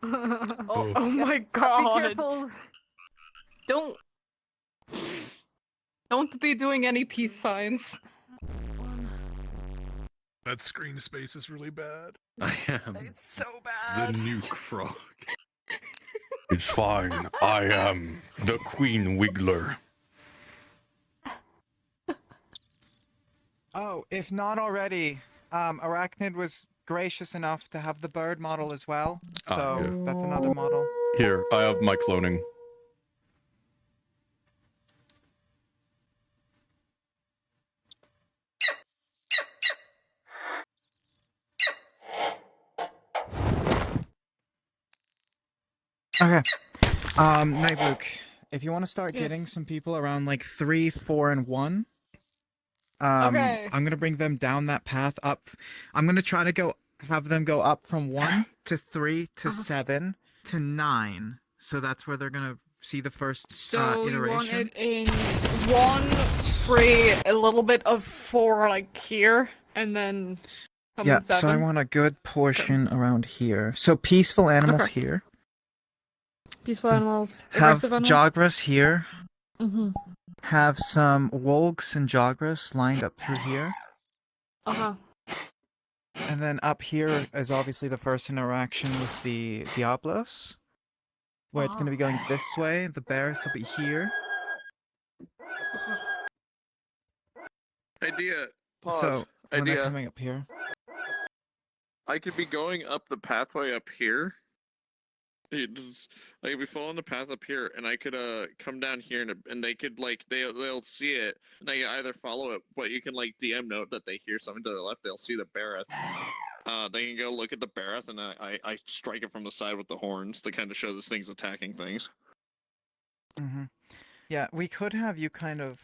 Oh my god. Be careful. Don't be doing any peace signs. That screen space is really bad. I am It's so bad. the nuke frog. It's fine. I am the Queen Wiggler. Oh, if not already, Arachnid was gracious enough to have the bird model as well. So yeah. that's another model. Here, I have my cloning. Okay. Nightluke, if you want to start getting some people around like 3, 4, and 1, Okay. I'm gonna bring them down that path up. I'm gonna try to have them go up from 1 to 3 to 7 to 9. So that's where they're gonna see the first So you want iteration. it in 1, 3, a little bit of 4 like here, and then come Yeah, in 7. so I want a good portion around here. So peaceful animals Okay. here. Peaceful animals, Have aggressive animals. Jogras here. Mhm. Have some Wolgs and Jogras lined up through here. Uh-huh. And then up here is obviously the first interaction with the Diablos. Where it's going to be going this way. The Barith will be here. Idea. Pause. So, when they're Idea. coming up here. I could be going up the pathway up here. I could be following the path up here, and I could come down here, and they could like they'll see it, and they either follow it, but you can like DM note that they hear something to their left. They'll see the Bareth. They can go look at the Bareth, and I strike it from the side with the horns to kind of show this thing's attacking things. Mm-hmm. Yeah, we could have you kind of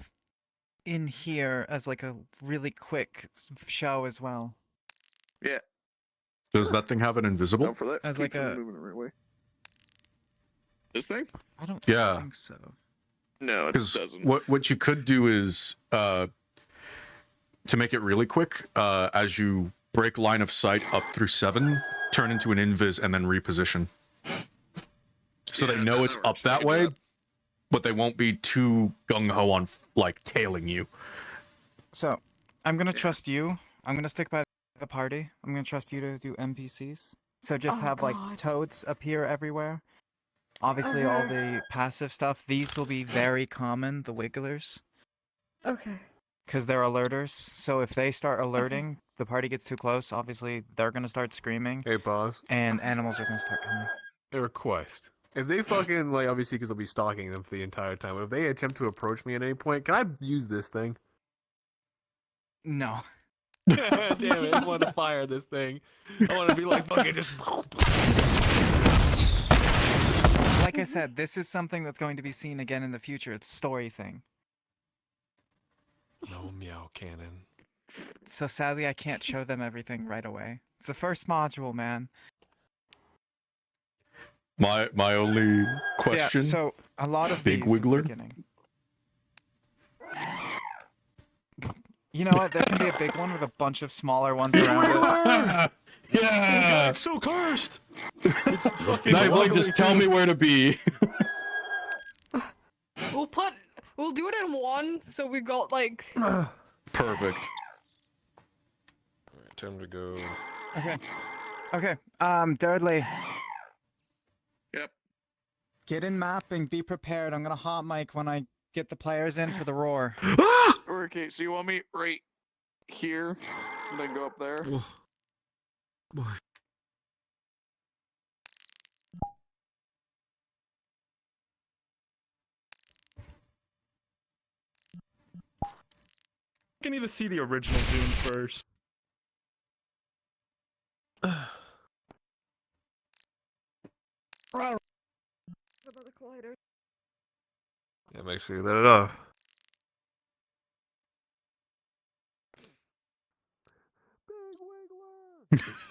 in here as like a really quick show as well. Yeah. Does that thing have an invisible? Go for that. As Keep like a- moving the right way. This thing? I don't Yeah. think so. No, it Because doesn't. what you could do is to make it really quick, as you break line of sight up through 7, turn into an invis and then reposition. So they know it's up that way, but they won't be too gung-ho on like tailing you. So, I'm gonna trust you. I'm gonna stick by the party. I'm gonna trust you to do NPCs. So just have like toads appear everywhere. Obviously, all the passive stuff. These will be very common. The wigglers, Okay. because they're alerters. So if they start alerting, the party gets too close. Obviously, they're gonna start screaming. Hey, boss. And animals are gonna start coming. A request. If they fucking, like, obviously, because I'll be stalking them for the entire time, but if they attempt to approach me at any point, can I use this thing? No. Damn it, I want to fire this thing. I want to be like, fucking just... Like I said, this is something that's going to be seen again in the future. It's a story thing. No meow cannon. So sadly, I can't show them everything right away. It's the first module, man. My only question. Yeah, so a lot of Big these at the Wiggler? beginning. You know what? There can be a big one with a bunch of smaller ones around it. Yeah! It's so cursed! Nightblade, just tell me where to be. We'll do it in 1, so we got like. Perfect. Alright, time to go. Okay. Okay. Thirdly. Yep. Get in mapping. Be prepared. I'm gonna hot mic when I get the players in for the roar. Okay, so you want me right here, and then go up there? Boy. I need to see the original Doom first. Yeah, make sure you let it off.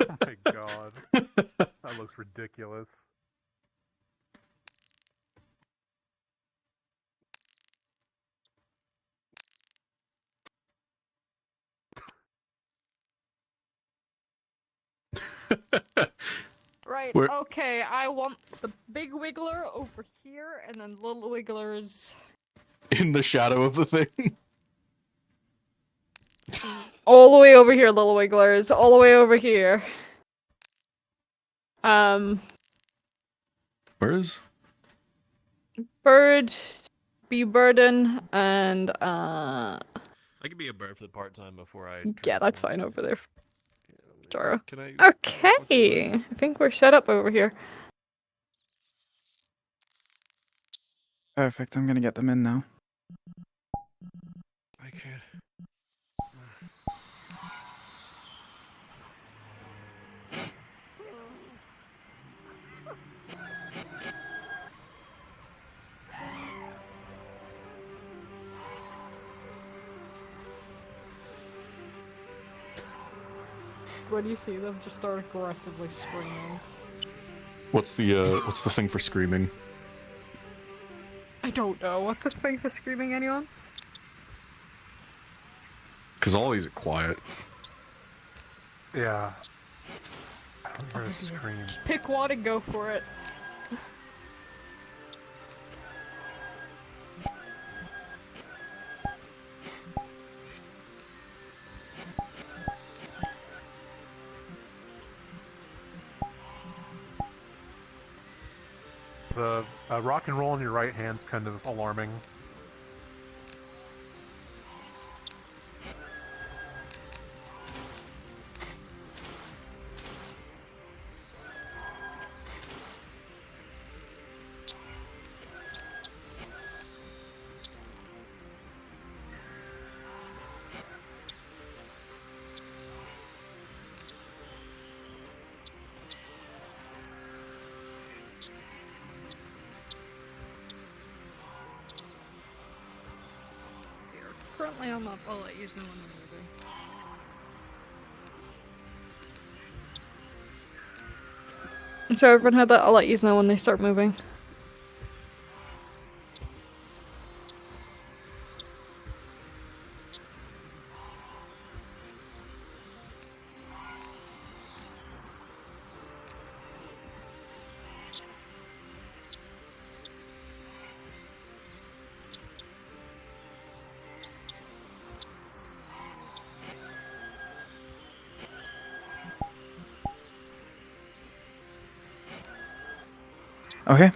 Oh my god. That looks ridiculous. Right, Where- okay, I want the big wiggler over here, and then little wigglers... In the shadow of the thing. all the way over here, little wigglers. All the way over here. Where is? Bird, be burden, and I could be a bird for the part time before I. yeah, that's fine over there. Jara. Can I? Okay, I think we're set up over here. Perfect. I'm gonna get them in now. I can't. When you see them, just start aggressively screaming. What's the thing for screaming? I don't know. What's the thing for screaming, anyone? Because all these are quiet. Yeah. I don't hear a scream. Just pick one and go for it. The rock and roll in your right hand's kind of alarming. Currently I'm up. I'll let you know when I'm moving. So everyone had that. I'll let you know when they start moving. Okay.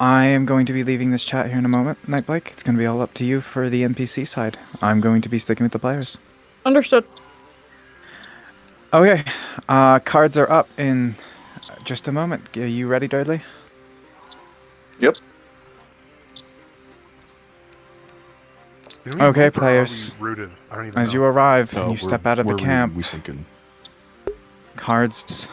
I am going to be leaving this chat here in a moment, Nightblake. It's going to be all up to you for the NPC side. I'm going to be sticking with the players. Understood. Okay. Cards are up in just a moment. Are you ready, Dudley? Yep. Okay, players. Rooted? I don't even As know. you arrive and Oh, you step out of the we're camp, we sinking. cards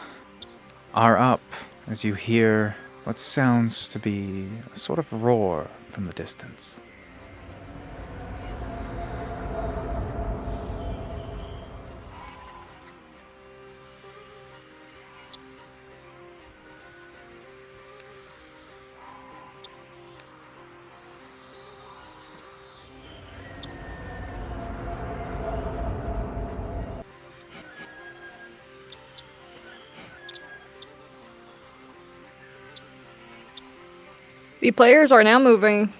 are up as you hear what sounds to be a sort of roar from the distance. The players are now moving.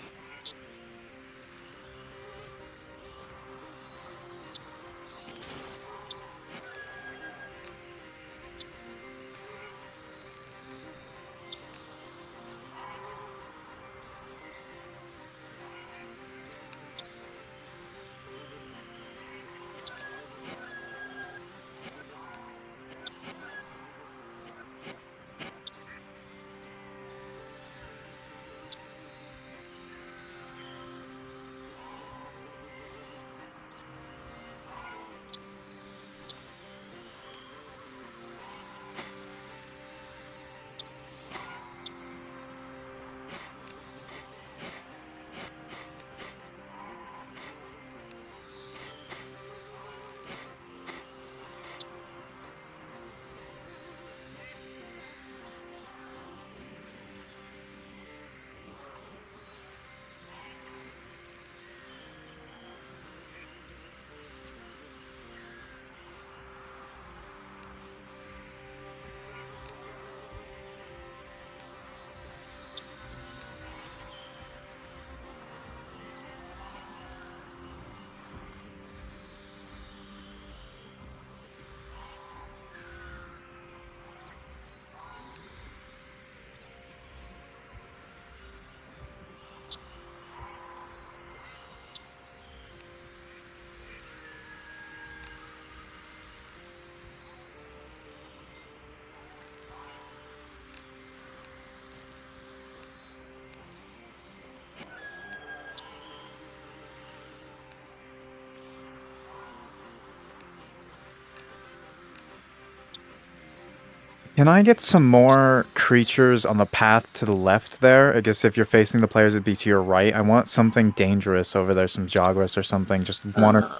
Can I get some more creatures on the path to the left there? I guess if you're facing the players, it'd be to your right. I want something dangerous over there, some Jogras or something. Just one or...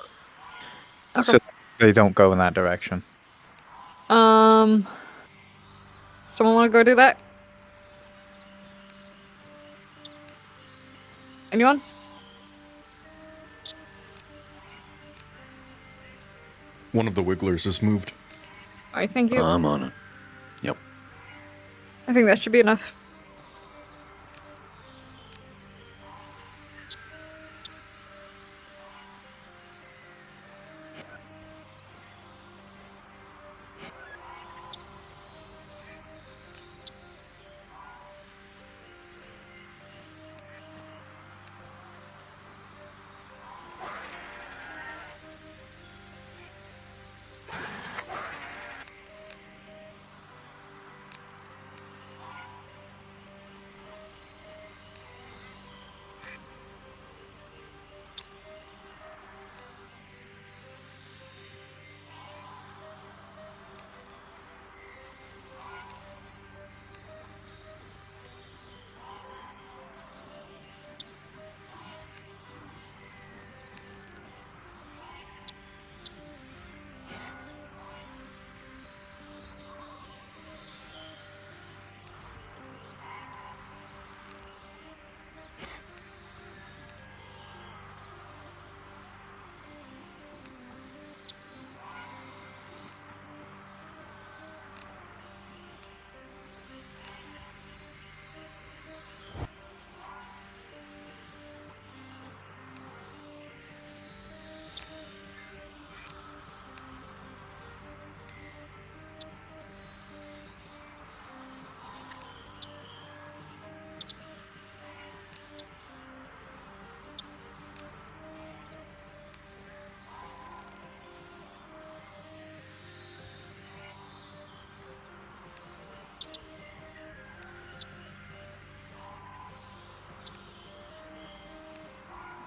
Okay. So they don't go in that direction. Someone want to go do that? Anyone? One of the wigglers has moved. Alright, thank you. I'm on it. Yep. I think that should be enough.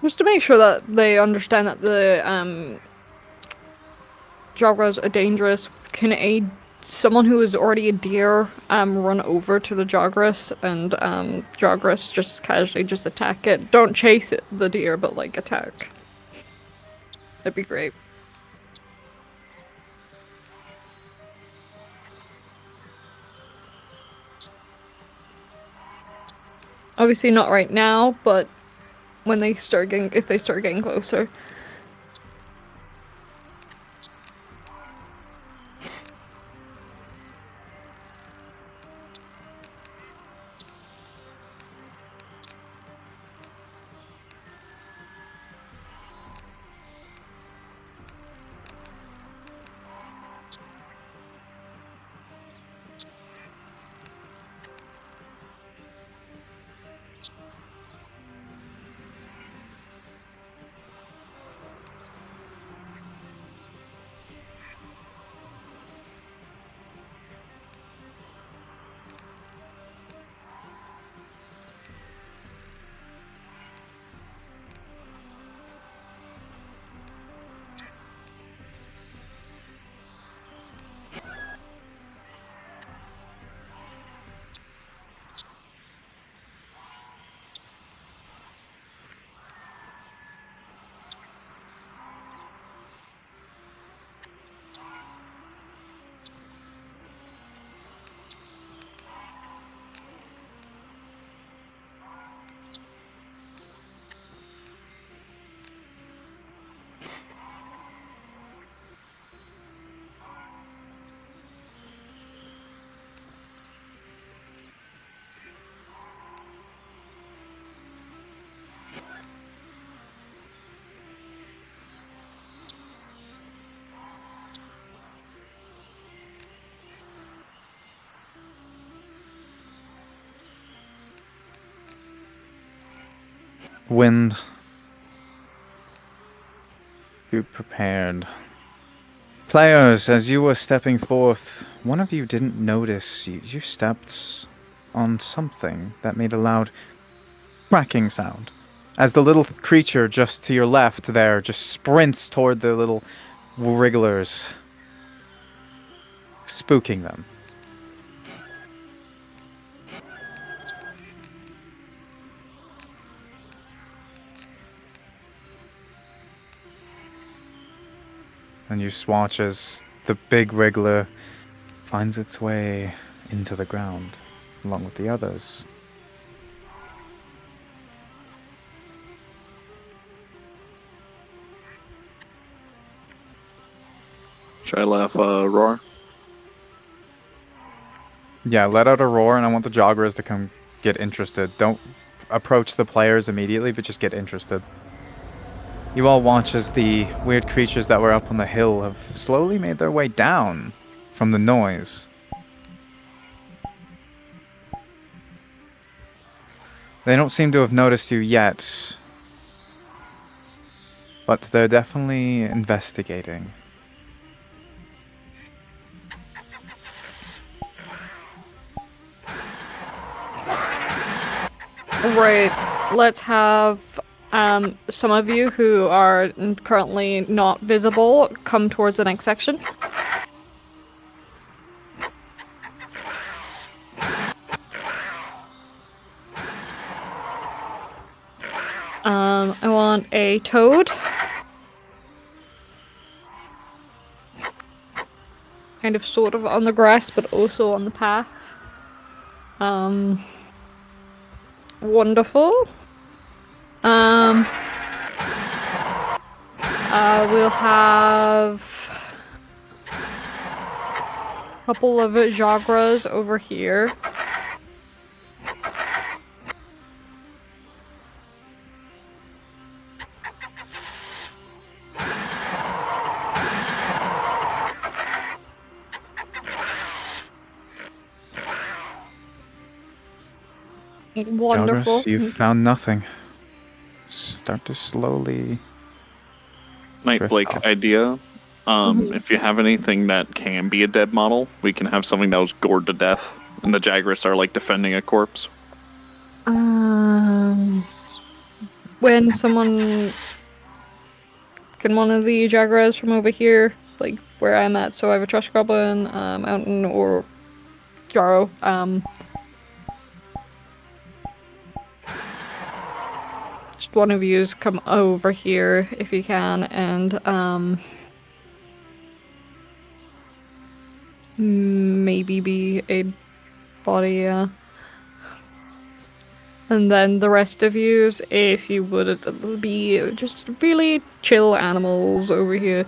Just to make sure that they understand that the Jogras are dangerous, can someone who is already a deer run over to the Jogras and Jogras just casually just attack it? Don't chase the deer, but like attack. That'd be great. Obviously not right now, but when they start getting, if they start getting closer. Wind. Be prepared. Players, as you were stepping forth, one of you didn't notice you stepped on something that made a loud cracking sound. As the little creature just to your left there just sprints toward the little wrigglers, spooking them. and you watch as the big wriggler finds its way into the ground, along with the others. Should I laugh, roar? Yeah, let out a roar, and I want the joggers to come get interested. Don't approach the players immediately, but just get interested. You all watch as the weird creatures that were up on the hill have slowly made their way down from the noise. They don't seem to have noticed you yet, but they're definitely investigating. Right. Let's have some of you who are currently not visible come towards the next section. I want a toad. Kind of sort of on the grass, but also on the path. Wonderful. We'll have a couple of Jagras over here. Wonderful. Joggers, you've found nothing. Start to slowly Night drift Blake off. idea. If you have anything that can be a dead model, we can have something that was gored to death, and the Jagras are like defending a corpse. When someone... Can one of the Jagras from over here, like where I'm at, so I have a Trash Goblin, Mountain, or Jaro, just one of yous come over here if you can, and maybe be a body, yeah. And then the rest of yous, if you would be just really chill animals over here.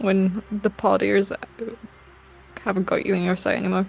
When the partiers haven't got you in your sight anymore.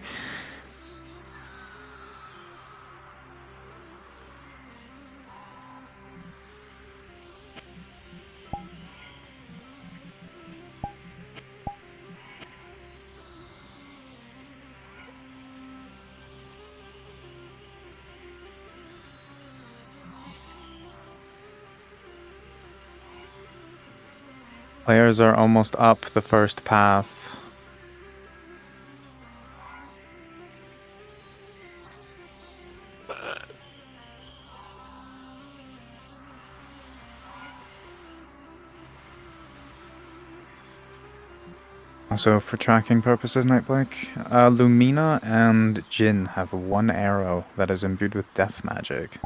Players are almost up the first path. Also, for tracking purposes, Nightblake, Lumina and Jin have one arrow that is imbued with death magic.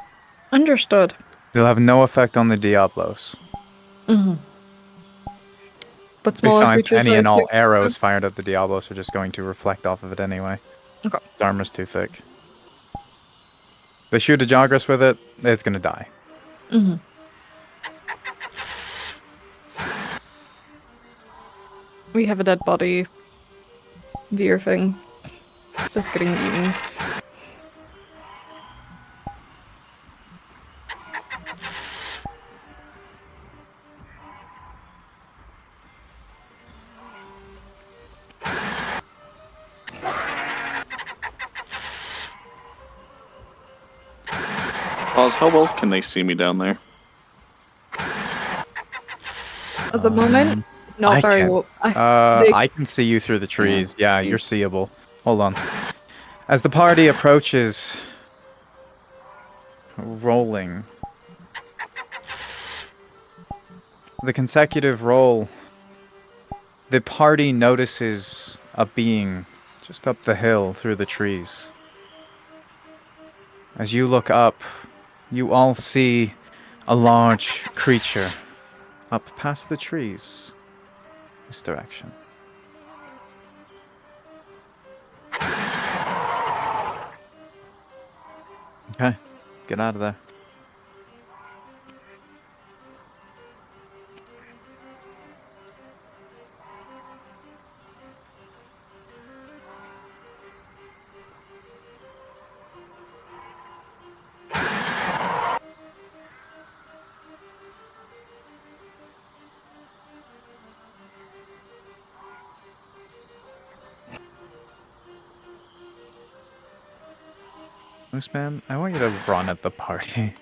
Understood. It'll have no effect on the Diablos. Mm-hmm. But smaller Besides, creatures any are and all sick. arrows fired at the Diablos are just going to reflect off of it anyway. Okay. The armor's too thick. They shoot a Jagras with it, it's gonna die. Mm-hmm. We have a dead body deer thing that's getting eaten. Oz, how well can they see me down there? At the moment, not I very can. well. I can see you through the trees. Yeah, you're seeable. Hold on. As the party approaches, rolling, the consecutive roll, the party notices a being just up the hill through the trees. As you look up, you all see a large creature Up past the trees. This direction. Okay, get out of there. Mooseman, I want you to run at the party.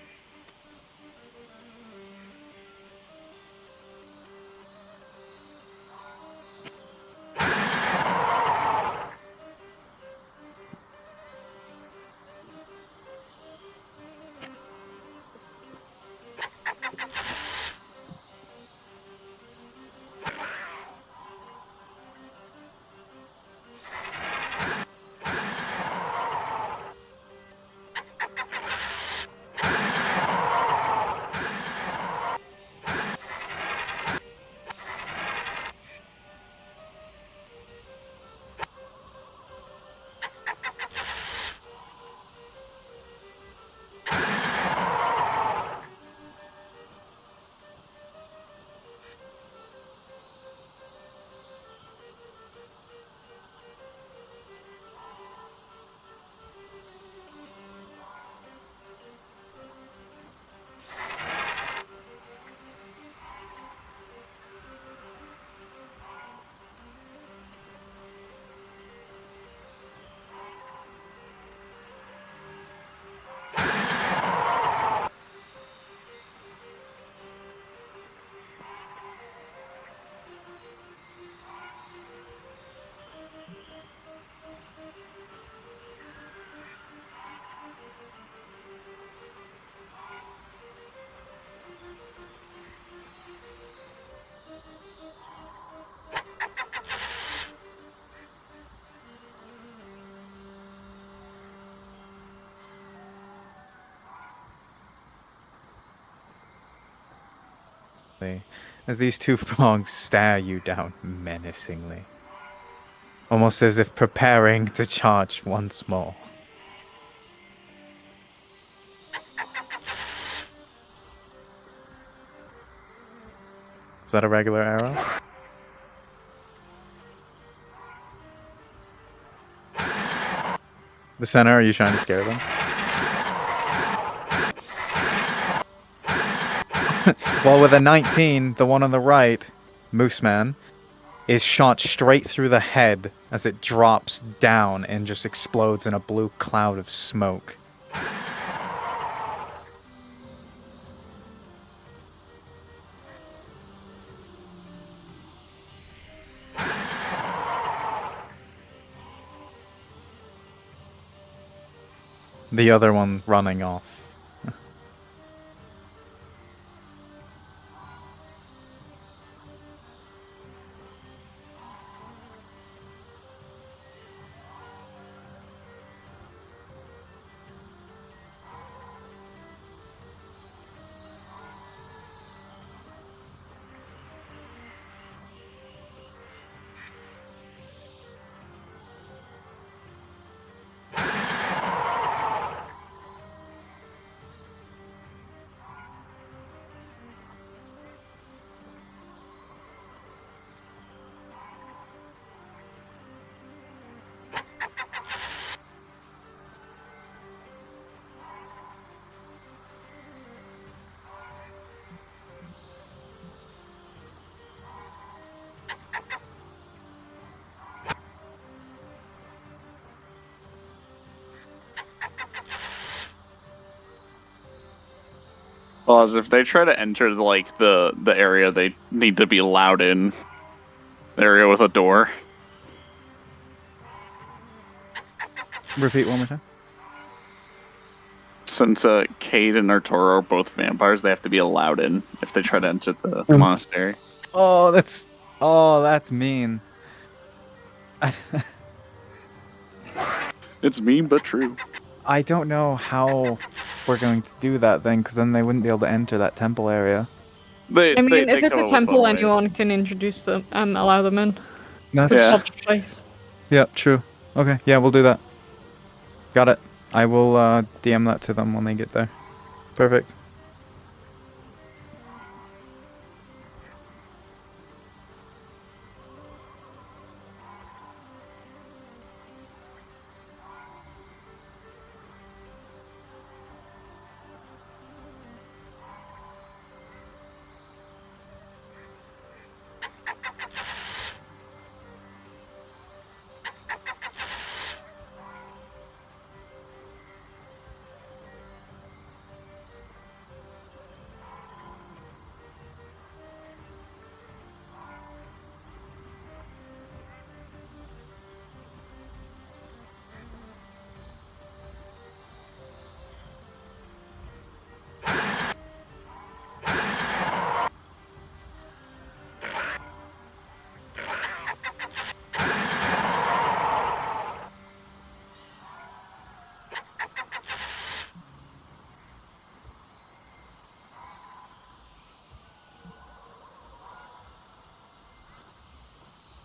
As these two frogs stare you down menacingly. Almost as if preparing to charge once more. Is that a regular arrow? The center, are you trying to scare them? Well, with a 19, the one on the right, Mooseman, is shot straight through the head as it drops down and just explodes in a blue cloud of smoke. The other one running off. Well, as if they try to enter like the area, they need to be allowed in. The area with a door. Repeat one more time. Since Cade and Arturo are both vampires, they have to be allowed in if they try to enter the monastery. Oh, that's mean. It's mean but true. I don't know how we're going to do that then, because then they wouldn't be able to enter that temple area. I mean, if it's come a up with temple, fun ways. anyone can introduce them, allow them in. That's It's such a place. Yeah, true. Okay, yeah, we'll do that. Got it. I will DM that to them when they get there. Perfect.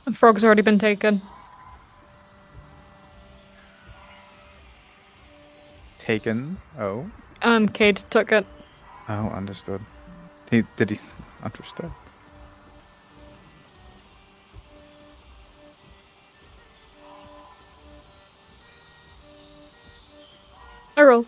The frog's already been taken. Taken. Oh. Cade took it. Oh, understood. Understood. I rolled.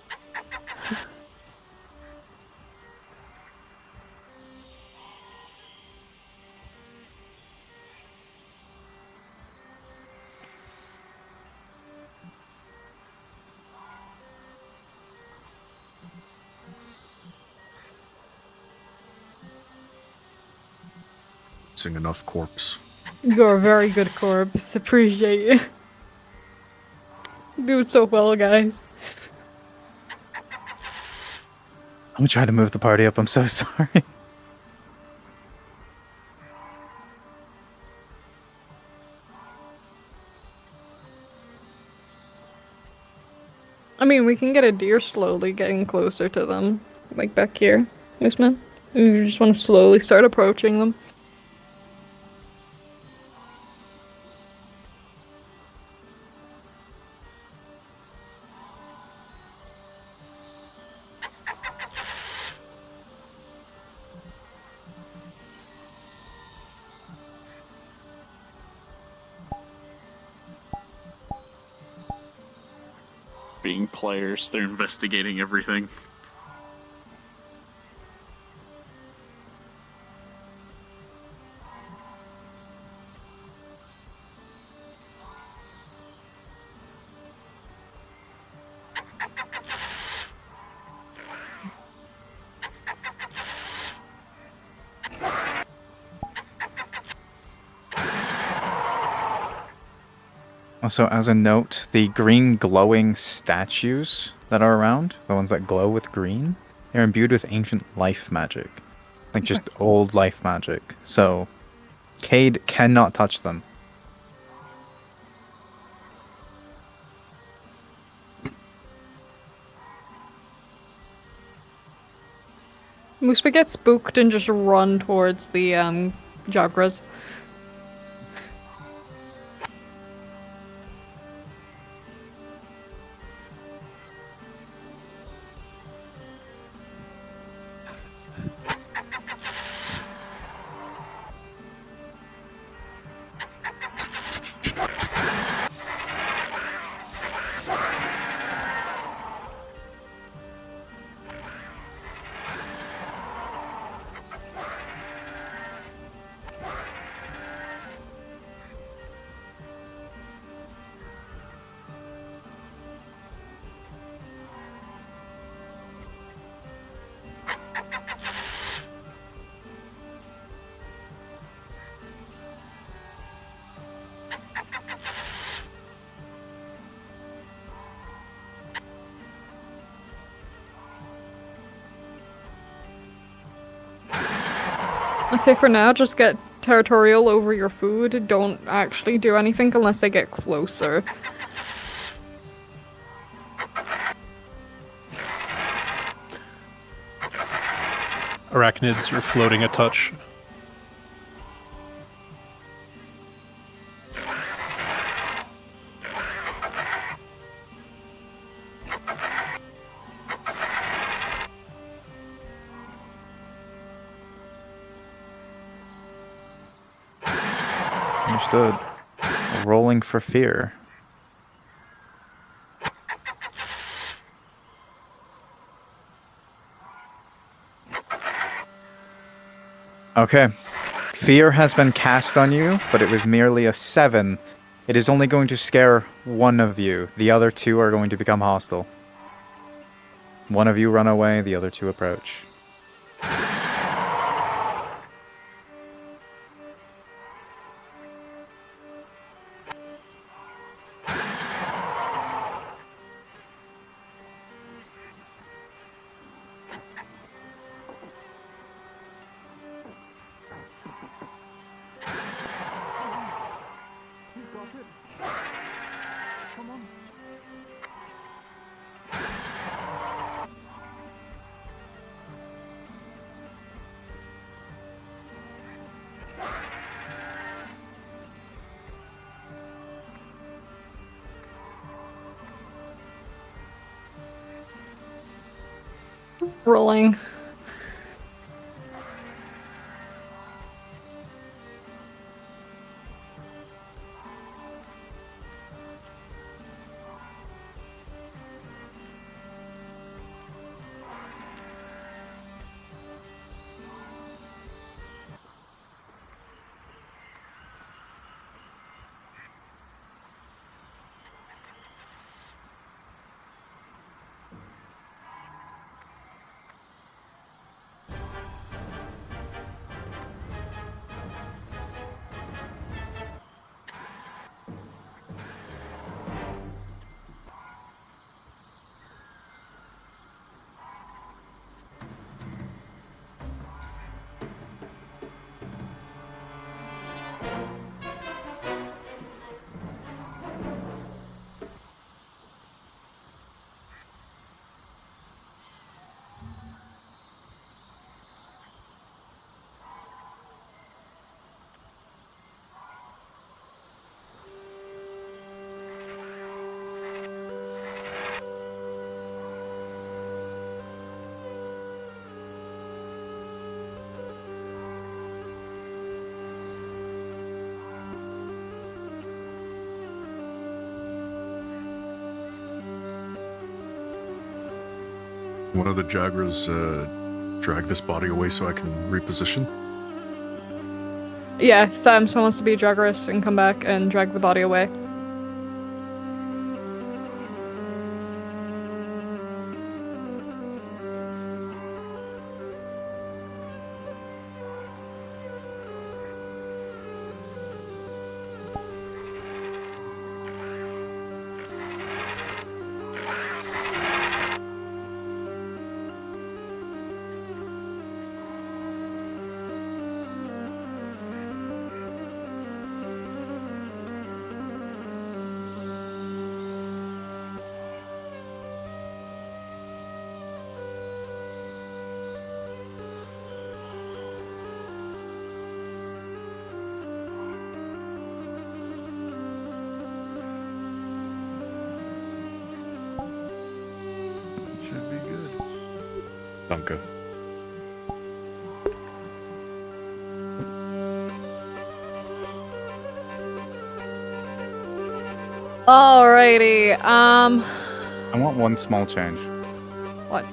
Sing enough corpse. You're a very good corpse. Appreciate you. Do it so well, guys. I'm gonna try to move the party up. I'm so sorry. I mean, we can get a deer slowly getting closer to them. Like back here. Usman. We just want to slowly start approaching them. Being players, they're investigating everything. Also, as a note, the green glowing statues that are around, the ones that glow with green, they're imbued with ancient life magic. Like just old life magic. So, Cade cannot touch them. Moose would get spooked and just run towards the Jagras. I'd say for now, just get territorial over your food. Don't actually do anything unless they get closer. arachnids are floating a touch. Understood. Rolling for fear. Okay. Fear has been cast on you, but it was merely a 7. It is only going to scare one of you. The other 2 are going to become hostile. One of you run away, the other 2 approach. Rolling. One of the Jagras drag this body away so I can reposition. Yeah, if someone wants to be Jagras and come back and drag the body away. Should be good. Danke. Alrighty, I want one small change. what?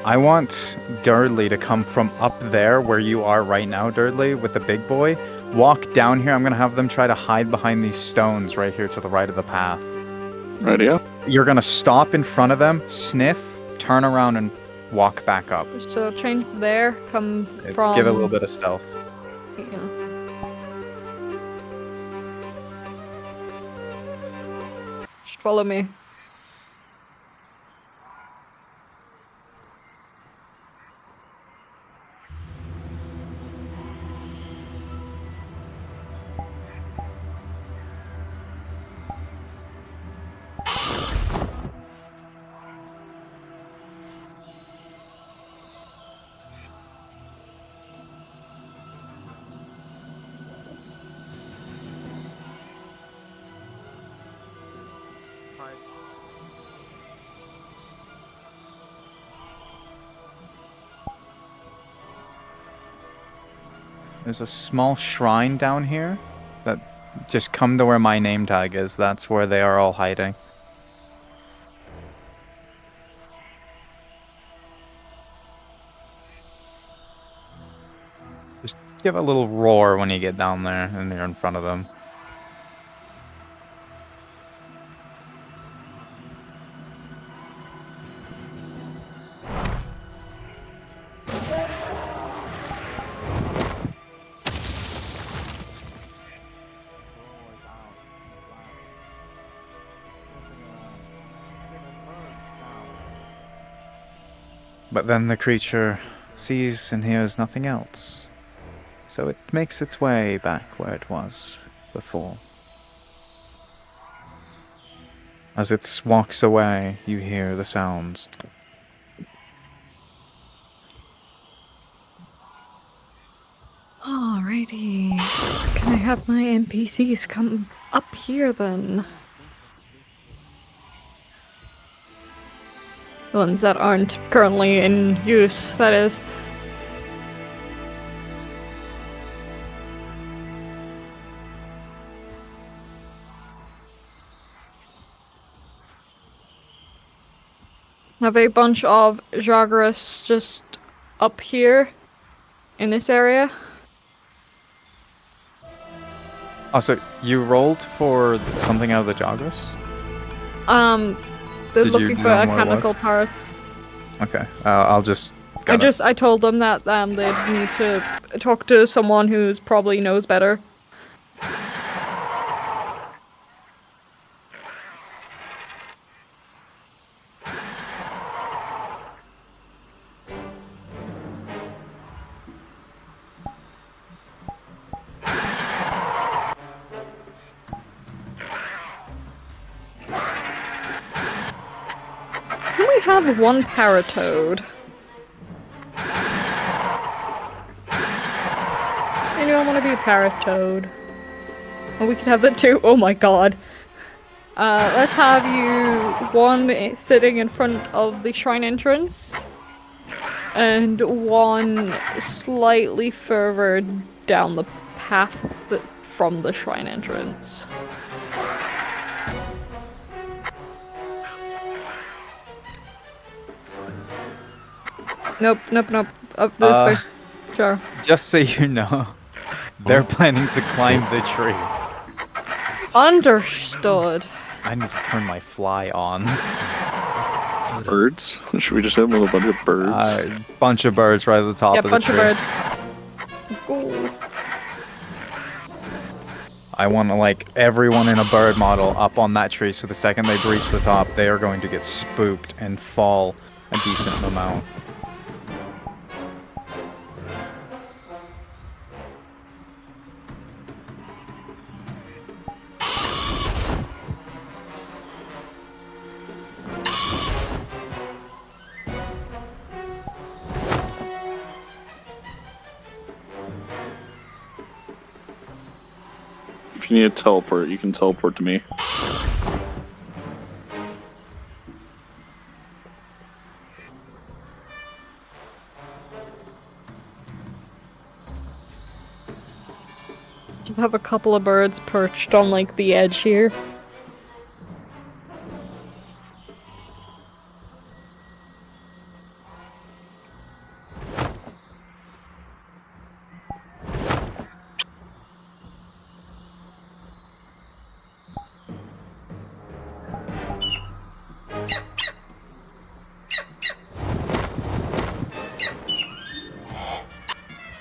I want Durdley to come from up there where you are right now, Durdley, with the big boy. Walk down here. I'm going to have them try to hide behind these stones right here to the right of the path. Ready up? You're going to stop in front of them, sniff, turn around, and walk back up. So change there, come from... Give it a little bit of stealth. Yeah. Just follow me. There's a small shrine down here that just come to where my name tag is. That's where they are all hiding. Just give a little roar when you get down there and you're in front of them. But then the creature sees and hears nothing else, so it makes its way back where it was before. As it walks away, you hear the sounds. Alrighty. Can I have my NPCs come up here then? The ones that aren't currently in use, that is. Have a bunch of Jagras just up here in this area. Also, you rolled for something out of the Jagras? They're Did you looking for know what it mechanical was? parts. Okay, I'll just... got it. I told them that they need to talk to someone who's probably knows better. Can we have one paratoad? Anyone want to be a paratoad? Or we could have the two. Oh my god. Let's have you one sitting in front of the shrine entrance, and one slightly further down the path from the shrine entrance. Nope. Up this way. Sure. Just so you know, they're planning to climb the tree. Understood. I need to turn my fly on. Birds? Should we just have a bunch of birds? Bunch of birds right at the top Yeah, of the bunch tree. of birds. Let's go. I want like everyone in a bird model up on that tree, so the second they breach the top, they are going to get spooked and fall a decent amount. If you need to teleport, you can teleport to me. You have a couple of birds perched on like the edge here.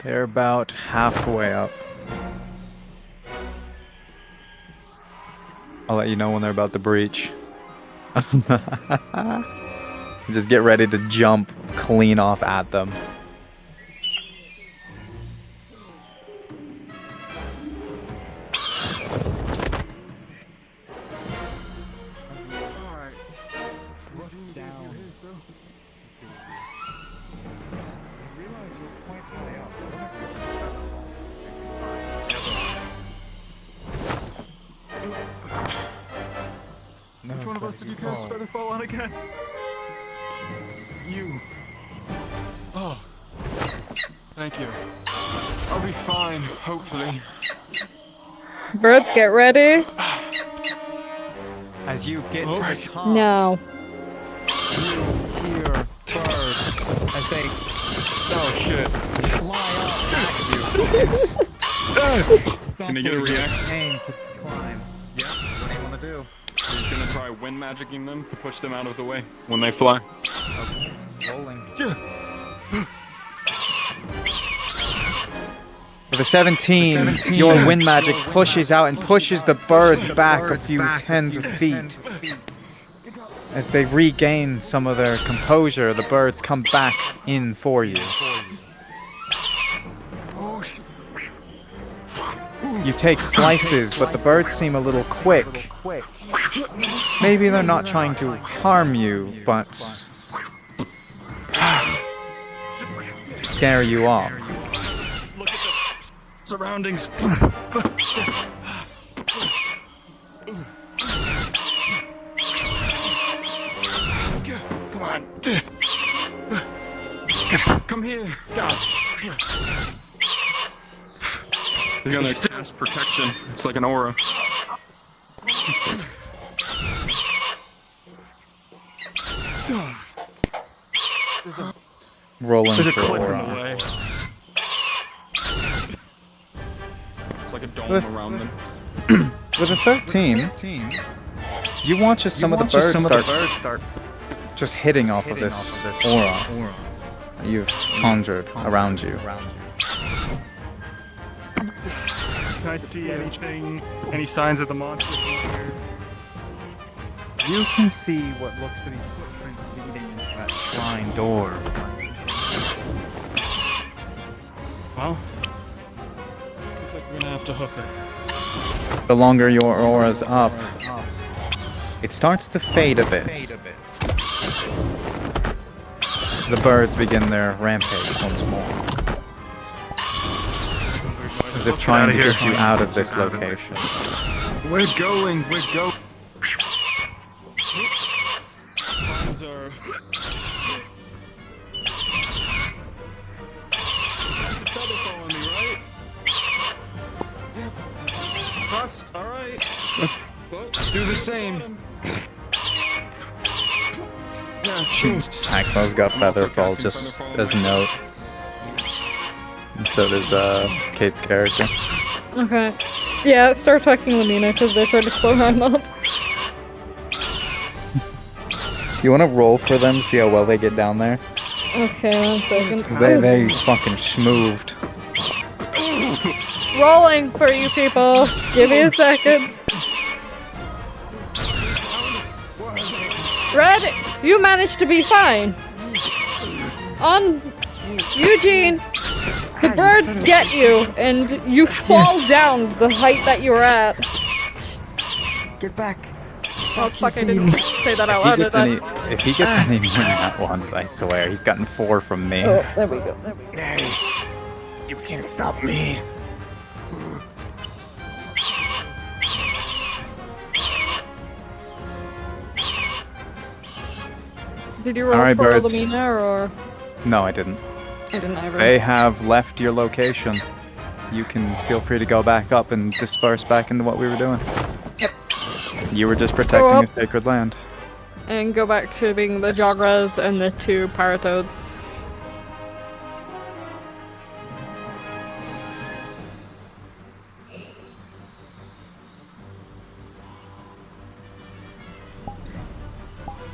They're about halfway up. I'll let you know when they're about to breach. Just get ready to jump clean off at them. Which one of us did you cast Featherfall on again? You. Oh. Thank you. I'll be fine, hopefully. Birds, get ready. As you get to the top, No. you hear birds as they shit. fly up at you. Can I get a reaction? Aim to climb. Yeah, what do you want to do? You're gonna try wind magicking them to push them out of the way when they fly. Okay, rolling. With a 17, your wind magic pushes out and pushes the birds back a few tens of feet. As they regain some of their composure, the birds come back in for you. You take slices, but the birds seem a little quick. Maybe they're not trying to harm you, but scare you off. Surroundings. Come on. Come here. He's gonna cast protection. It's like an aura. Rolling There's a for cliff in aura. the way. It's like a dome With- around them. With a 13, you watch as some of the birds start just hitting off of this aura that you've conjured around you. Can I see anything? Any signs of the monster? You can see what looks to be footprints leading into that shrine door. Well, looks like we're gonna have to hoof it. The longer your aura's up, it starts to fade a bit. The birds begin their rampage once more, as if trying to get you out of this location. We're going. Signs are. Trust, alright. Well, do the same. Hackmo's got Featherfall just as a note. And so does Kate's character. Okay. Yeah, start talking with Nina because they're trying to climb up. You want to roll for them, see how well they get down there? Okay, 1 second. Because they fucking schmooved. Rolling for you people. Give me a second. Red, you managed to be fine. On Eugene, the birds get you, and you fall down the height that you were at. Get back. Oh fuck, I didn't say that out loud, did I? If he gets any more than that once, I swear, he's gotten 4 from me. Oh, there we go. You can't stop me. Did you roll Alright, for birds. Wilhelmina, or? No, I didn't. I didn't either. They have left your location. You can feel free to go back up and disperse back into what we were doing. Yep. You were just protecting Go a up. sacred land. And go back to being the Jogras and the 2 Paratoads.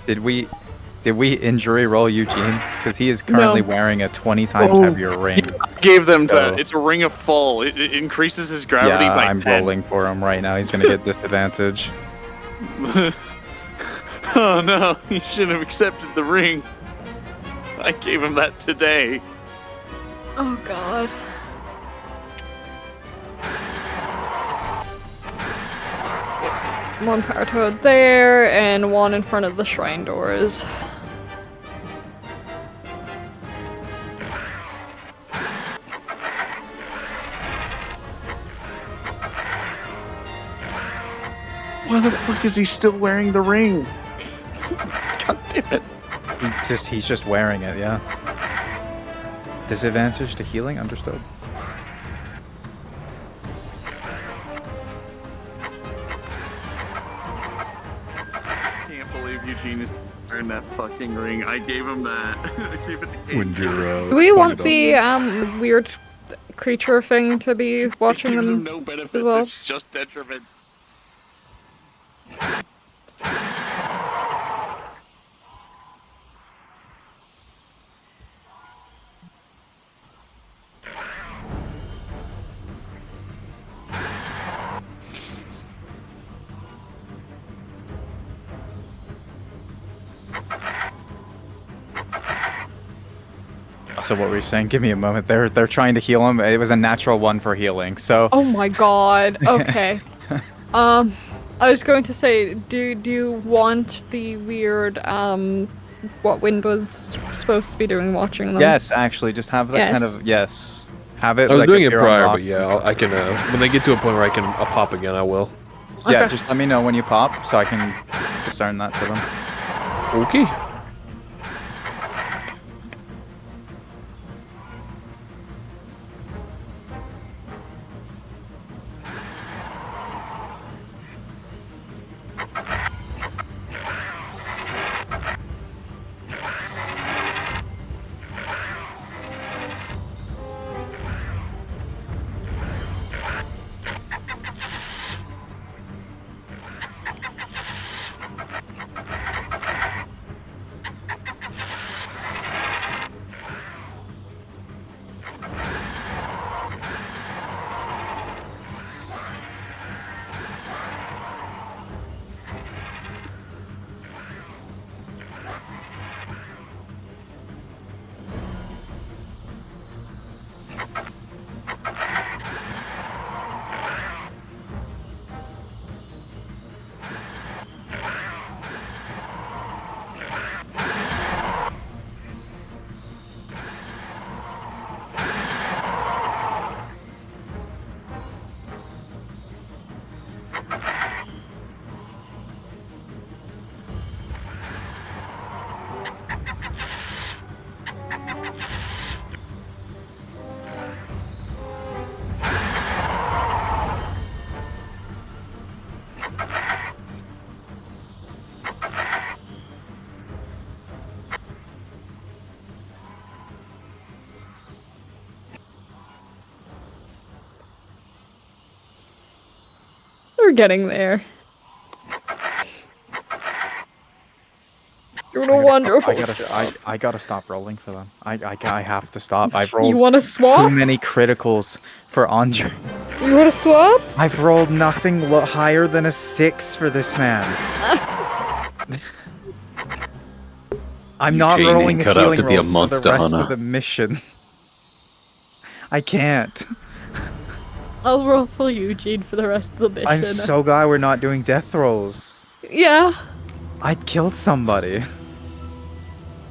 Did we injury roll Eugene? Because he is currently No. wearing a 20 times Oh. heavier ring. Gave them So- that. It's a ring of fall. It increases his gravity yeah, by I'm 10. rolling for him right now. He's gonna get disadvantage. Oh no, you should have accepted the ring. I gave him that today. Oh god. One Paratoad there, and one in front of the shrine doors. Why the fuck is he still wearing the ring? God damn it. He's just wearing it, yeah. Disadvantage to healing, understood. gave Eugene his in that fucking ring. I gave him that. I gave it to Kate. When you're, Do we want the weird creature thing to be watching Gives them him no benefits, as well? it's just detriments. So what were you saying? Give me a moment. They're trying to heal him. It was a natural one for healing. So. Oh my god. Okay. I was going to say, do you want the weird what Wind was supposed to be doing watching them? Yes, actually, just have that kind of yes. Have it. I was like, doing it appear prior, unlocked but yeah, and stuff. I can. When they get to a point where I can pop again, I will. Yeah, Okay. just let me know when you pop, so I can discern that to them. Okay. We're getting there. You're a wonderful job. I gotta stop rolling for them. I have to stop. I've rolled. You want to swap? Too many criticals for Andre. You want to swap? I've rolled nothing higher than a 6 for this man. I'm not Eugene rolling ain't his cut out healing to be a rolls for monster the rest hunter. of the mission. I can't. I'll roll for Eugene for the rest of the mission. I'm so glad we're not doing death rolls. Yeah. I killed somebody.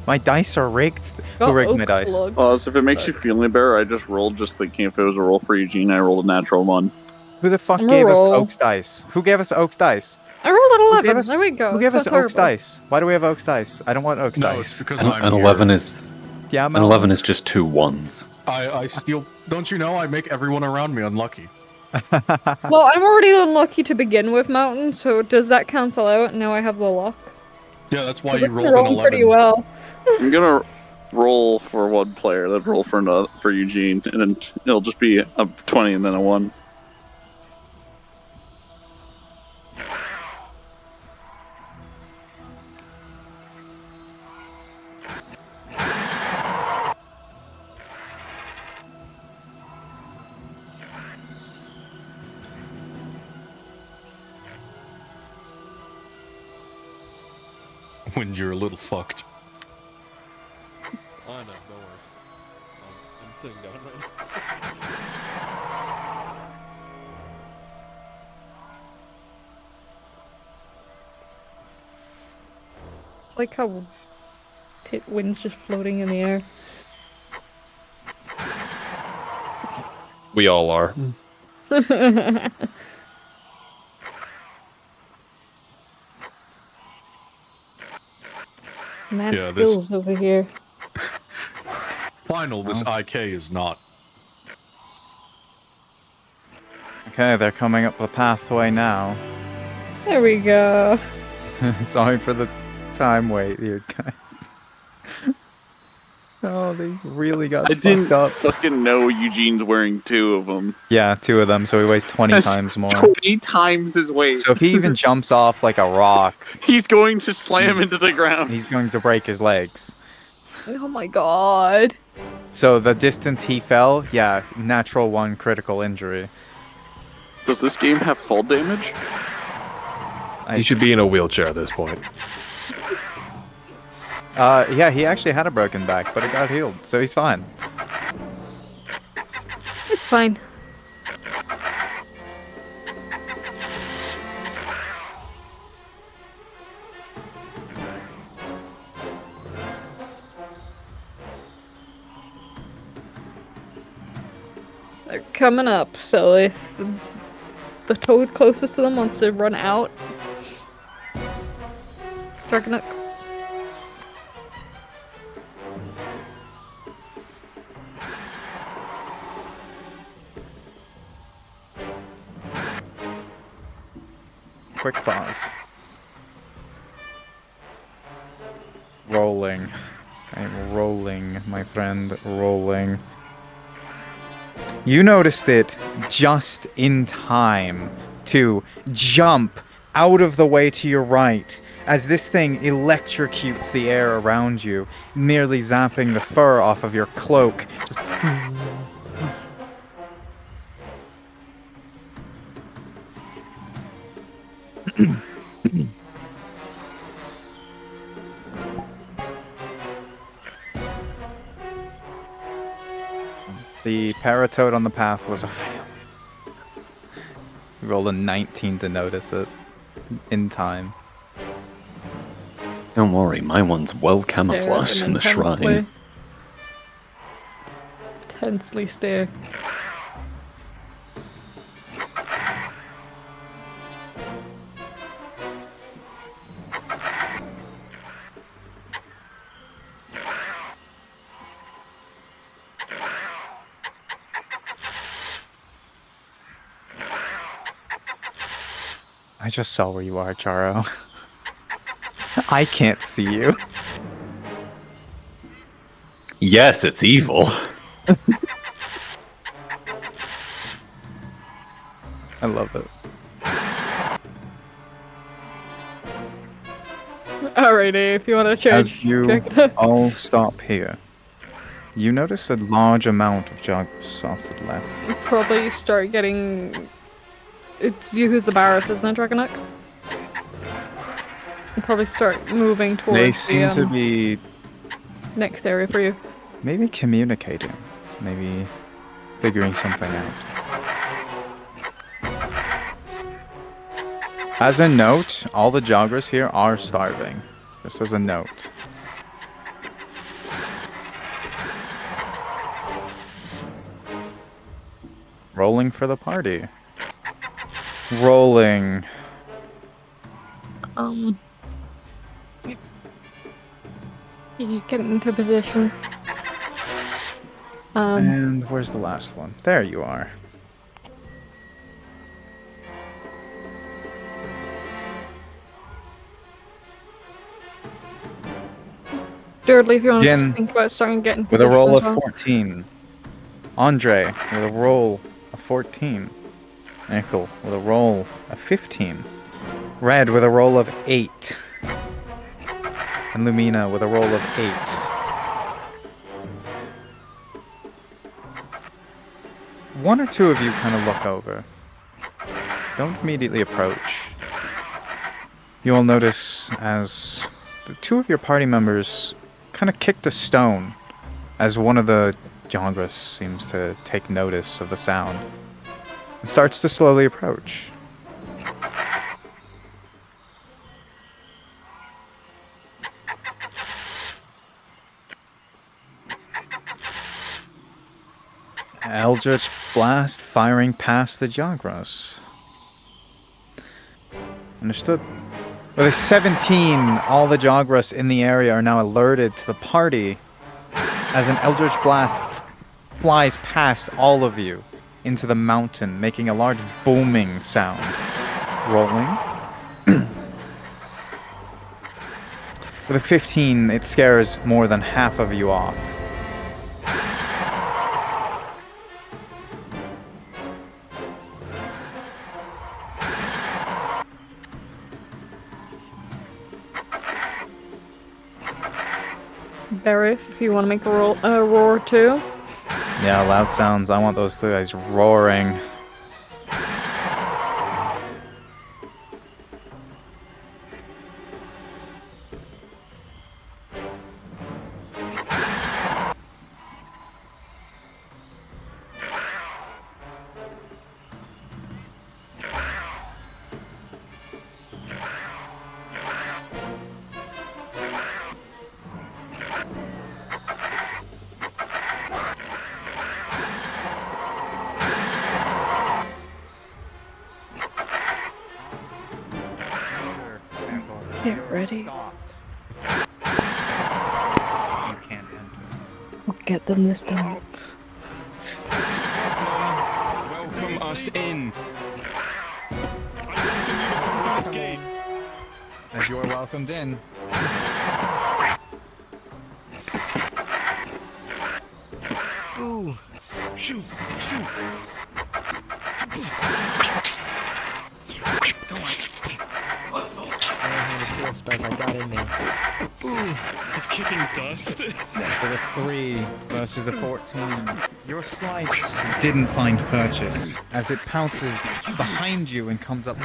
My dice are rigged. Who rigged my dice? Well, so if it makes you feel any better, I just rolled just thinking if it was a roll for Eugene, I rolled a natural 1. Who the fuck I'm a gave us roll. Oak's dice? Who gave us Oak's dice? I rolled Who at gave 11. us- There we go. Who gave It's us not Oak's terrible. dice? Why do we have Oak's dice? I don't want Oak's No, dice. it's because An I'm 11 here. is. Yeah, An 11 is just 2 1s. I steal. Don't you know? I make everyone around me unlucky. Well, I'm already unlucky to begin with, Mountain, so does that cancel out? Now I have the luck. Yeah, that's why 'Cause you I'm rolled an rolling 11. pretty well. I'm gonna roll for one player, then roll for another for Eugene, and then it'll just be a 20 and then a 1. When you're a little fucked. I know, don't worry. I'm sitting down right now. Like how Wind's just floating in the air. We all are. Mad Yeah, this- skills over here. Final, this IK is not. Okay, they're coming up the pathway now. There we go. Sorry for the time wait here, guys. Oh, they really got I fucked didn't up. fucking know Eugene's wearing 2 of them. Yeah, 2 of them, so he weighs 20 That's times more. 20 times his weight. So if he even jumps off like a rock, He's going to slam into the ground. he's going to break his legs. Oh my god. So the distance he fell, yeah, natural 1 critical injury. Does this game have fall damage? He should be in a wheelchair at this point. Yeah, he actually had a broken back, but it got healed, so he's fine. It's fine. They're coming up, so if the toad closest to them wants to run out, Dragonook. Quick pause. Rolling. I'm rolling, my friend, rolling. You noticed it just in time to jump out of the way to your right as this thing electrocutes the air around you, merely zapping the fur off of your cloak. Just The paratoad on the path was a fail. You rolled a 19 to notice it in time. Don't worry, my one's well camouflaged in the shrine. Tensely stare. I just saw where you are, Charo. I can't see you. Yes, it's evil. I love it. Alrighty, if you want to change. As you all stop here, you notice a large amount of joggers off to the left. Probably start getting. It's you who's the Barrett, isn't it, Dragonook? You'll probably start moving towards They seem to be next area for you. maybe communicating, maybe figuring something out. As a note, all the joggers here are starving. Just as a note. Rolling for the party. Rolling. You get into position. And where's the last one? There you are. Thirdly, if you want Jin, to think about starting getting with a position roll as of well. 14. Andre with a roll of 14. Nickel with a roll of 15. Red with a roll of 8. And Lumina with a roll of 8. One or two of you kind of look over. Don't immediately approach. You'll notice as the two of your party members kind of kicked a stone as one of the Gulgrith seems to take notice of the sound and starts to slowly approach. Eldritch Blast firing past the Gulgrith. Understood. With a 17, all the Gulgrith in the area are now alerted to the party as an Eldritch Blast flies past all of you into the mountain, making a large booming sound. Rolling. With a 15, it scares more than half of you off. Barif, if you want to make a roar too. Yeah, loud sounds. I want those guys roaring. Get ready. You can't enter. We'll get them this time. Welcome us in. As you are welcomed in. Ooh. Shoot. Shoot. I got in there. Ooh, it's kicking dust. For the 3 versus a 14. Your slice didn't find purchase, as it pounces behind you and comes up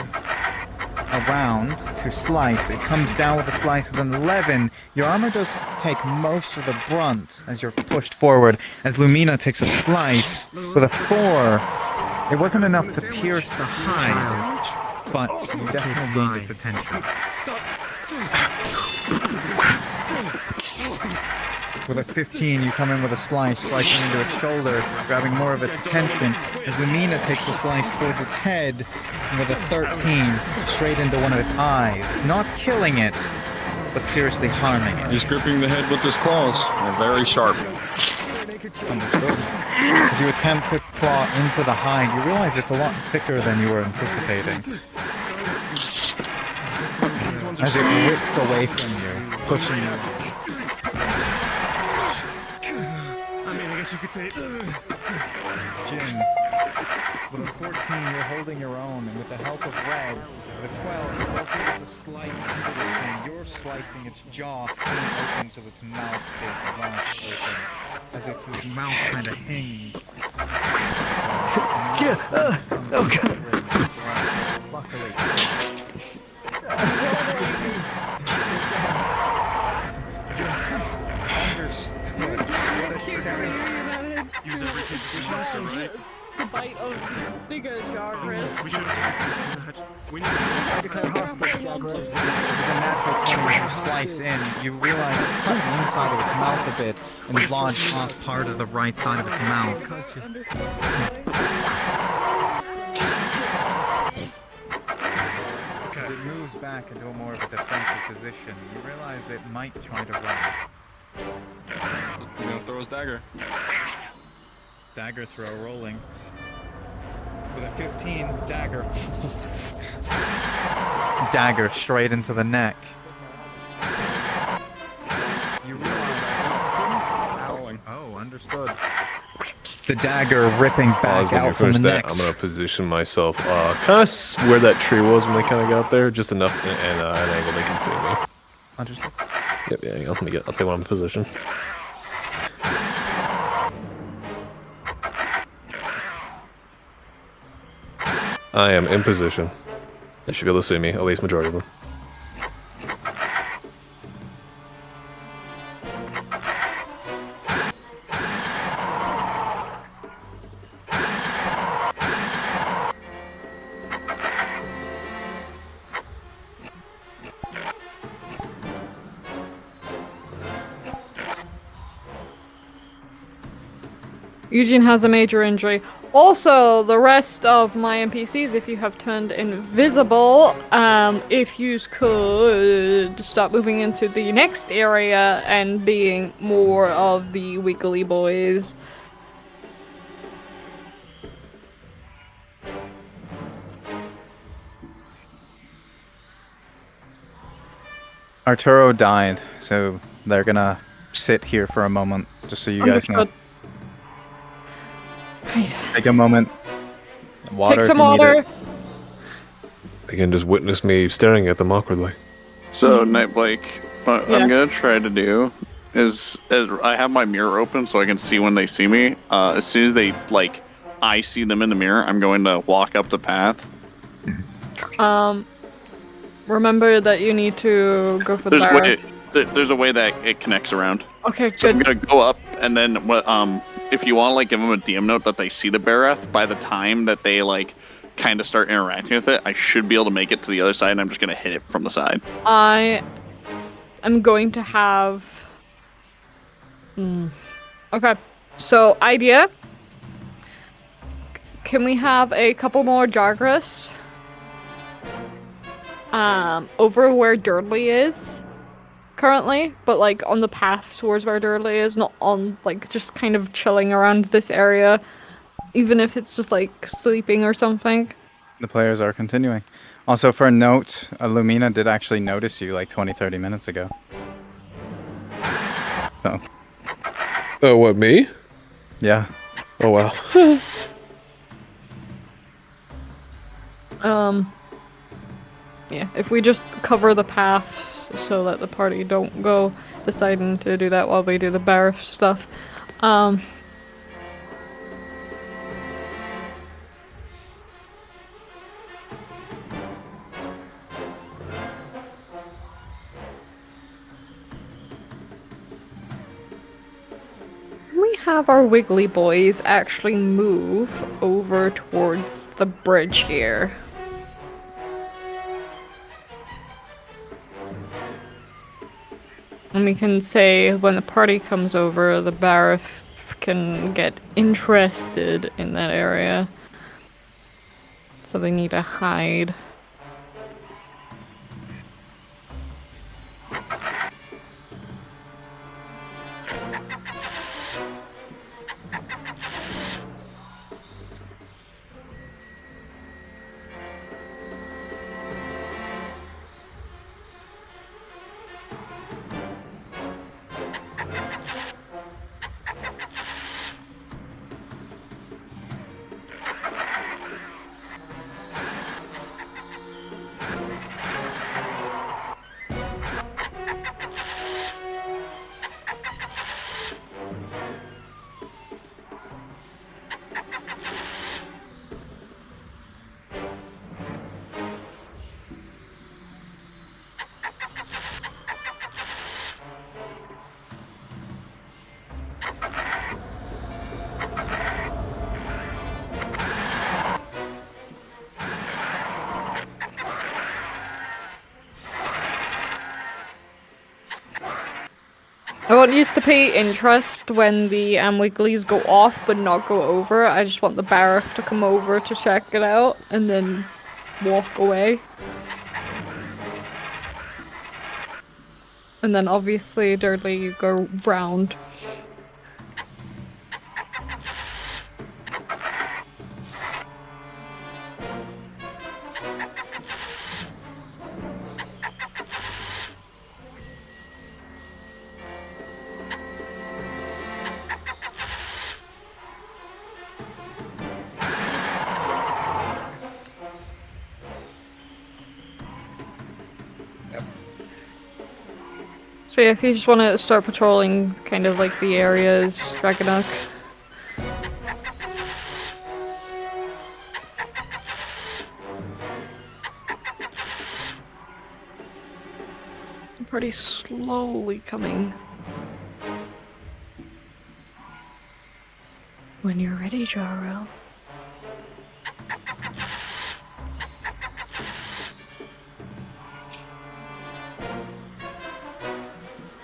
around to slice. It comes down with a slice with an 11. Your armor does take most of the brunt as you're pushed forward, as Lumina takes a slice with a 4. It wasn't enough to pierce the hide, but you definitely gained its attention. With a 15, you come in with a slice, slicing into its shoulder, grabbing more of its attention, as Lumina takes a slice towards its head, and with a 13, straight into one of its eyes, not killing it, but seriously harming it. He's gripping the head with his claws. They're very sharp. As you attempt to claw into the hide, you realize it's a lot thicker than you were anticipating. As it rips away from you, pushing you. You could say Jin, with a 14, you're holding your own, and with the help of Red, with a 12, you're both able to slice into this thing. You're slicing its jaw clean open so its mouth stays launched open, as its mouth kind of hangs. oh god. Luckily. Use every condition to survive. The bite of bigger Jagras. We should attack. We need to declare hostage, Jagras. With a natural 20 as you slice in, you realize it cut the inside of its mouth a bit and lodged off part of the right side of its mouth. As it moves back into a more of a defensive position, you realize it might try to run. He's gonna throw his dagger. Dagger throw rolling. With a 15, dagger. Dagger straight into the neck. You realize. Oh, understood. The dagger ripping back out from the neck. I'm gonna position myself kind of where that tree was when they kind of got there, just enough and an angle they can see me. Understood. Yep, yeah, hang on, I'll take one in position. I am in position. They should be able to see me, at least majority of them. Eugene has a major injury. Also, the rest of my NPCs, if you have turned invisible, if you could start moving into the next area and being more of the wiggly boys. Arturo died, so they're gonna sit here for a moment, just so you guys know. Right. Take a moment. Water. Take if some you need water. it. They can just witness me staring at them awkwardly. So, Nightblake, what I'm Yes. gonna try to do is, as I have my mirror open so I can see when they see me. As soon as they I see them in the mirror, I'm going to walk up the path. Remember that you need to go for the There's a bar. way. There's a way that it connects around. Okay, So good. I'm gonna go up, and then if you want to give them a DM note that they see the Bareth, by the time that they kind of start interacting with it, I should be able to make it to the other side, and I'm just gonna hit it from the side. I am going to have. Okay, so idea. Can we have a couple more Jagras? Over where Durdley is currently, but on the path towards where Durdley is, not on just kind of chilling around this area, even if it's just sleeping or something. The players are continuing. Also, for a note, Lumina did actually notice you 20-30 minutes ago. So. Oh, what, me? Yeah. Oh, wow. Yeah, if we just cover the path so that the party don't go deciding to do that while we do the Barith stuff. We have our Wiggly boys actually move over towards the bridge here. And we can say when the party comes over, the Barith can get interested in that area. So they need to hide. I want you to pay interest when the Wigglies go off but not go over. I just want the Barith to come over to check it out and then walk away. And then obviously, Dudley, you go round. So yeah, if you just want to start patrolling kind of the areas, Dragonuk. Pretty slowly coming. When you're ready, Jaro.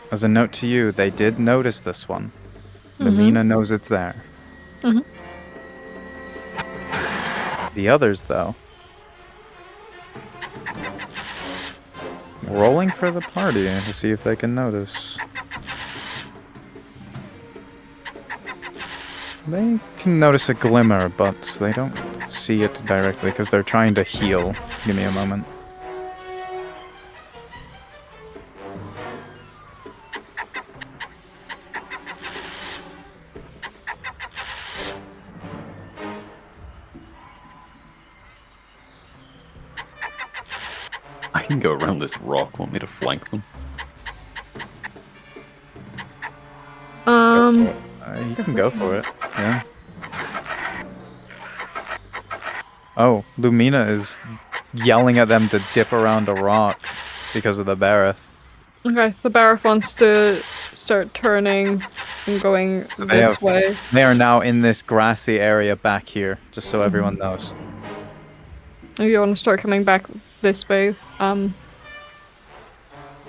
As a note to you, they did notice this one. Lumina knows it's there. The others, though. Rolling for the party to see if they can notice. They can notice a glimmer, but they don't see it directly because they're trying to heal. Give me a moment. can go around this rock. Want me to flank them? You can go for it. Yeah. Oh, Lumina is yelling at them to dip around a rock because of the Bareth. Okay, the Bareth wants to start turning and going this way. They are now in this grassy area back here, just so everyone knows. You want to start coming back this way?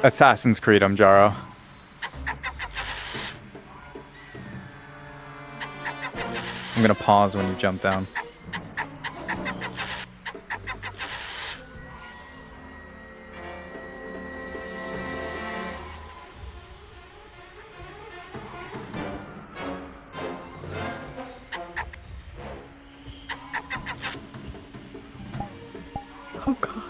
Assassin's Creed, Jaro. I'm gonna pause when you jump down. Oh god.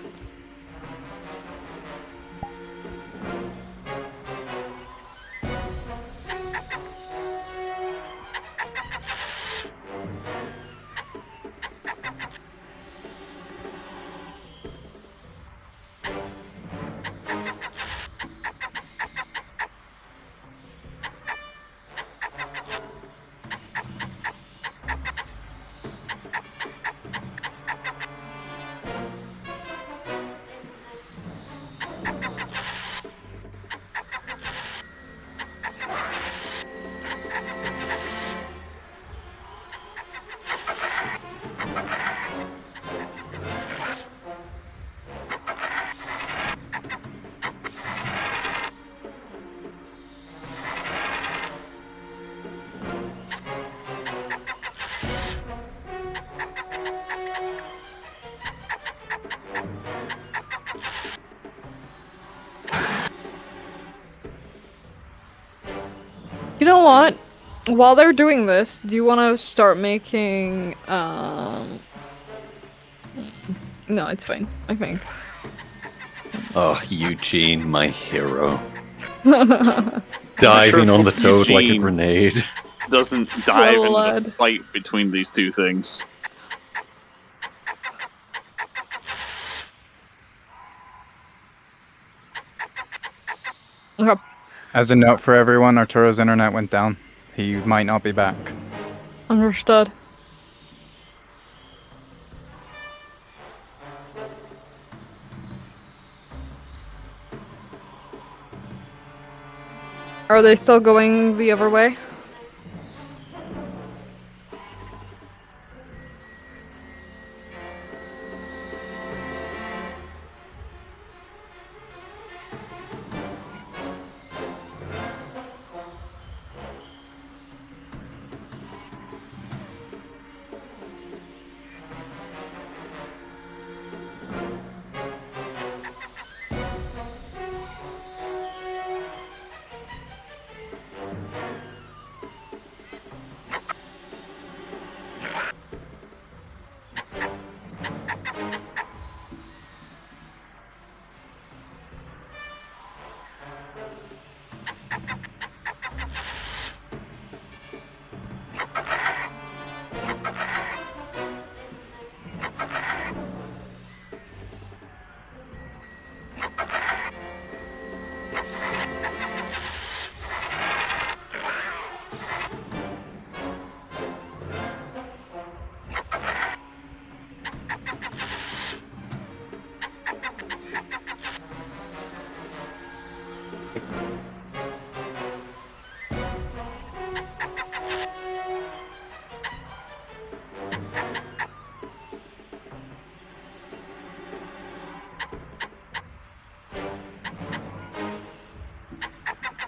You know what? While they're doing this, do you want to start making, No, it's fine, I think. Oh, Eugene, my hero. Diving on the toad like a Eugene grenade. Doesn't dive Little into lad. the fight between these two things. Okay. As a note for everyone, Arturo's internet went down. He might not be back. Understood. Are they still going the other way?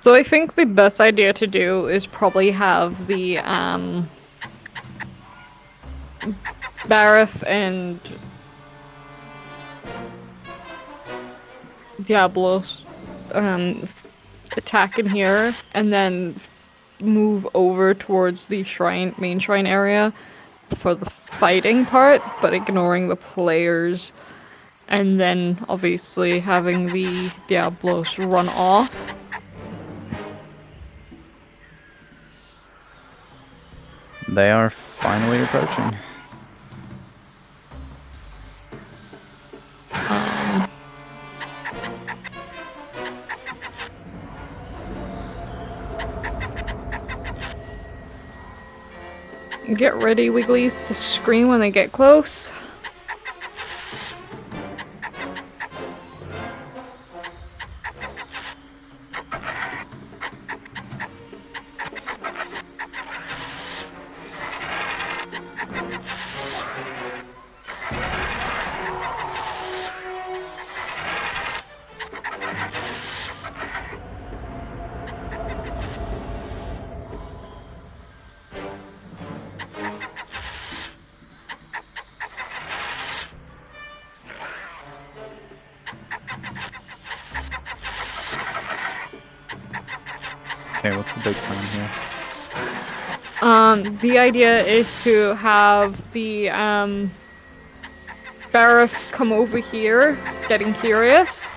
So I think the best idea to do is probably have the, Bareth and Diablos, attack in here, and then move over towards the shrine, main shrine area for the fighting part, but ignoring the players, and then obviously having the Diablos run off. They are finally approaching. Get ready, Wigglies, to scream when they get close. Okay, what's the big plan here? The idea is to have the Barif come over here, getting curious,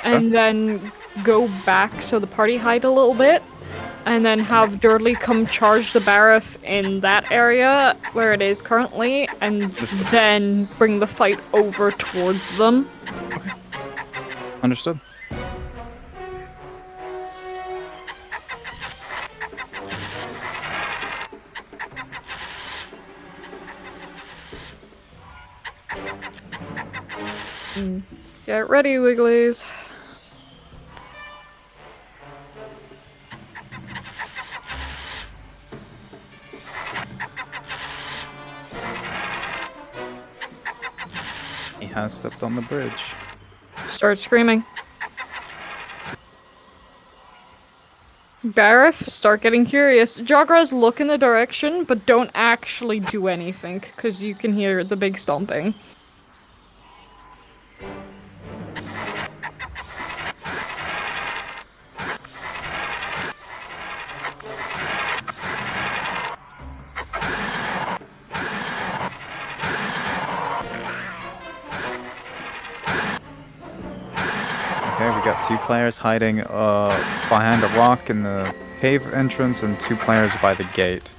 and then go back so the party hide a little bit, and then have Durdley come charge the Barif in that area where it is currently, and then bring the fight over towards them. Understood. Get ready, Wigglies. He has stepped on the bridge. Start screaming. Barif, start getting curious. Jogras, look in the direction, but don't actually do anything, because you can hear the big stomping. Okay, we got 2 players hiding behind a rock in the cave entrance and 2 players by the gate.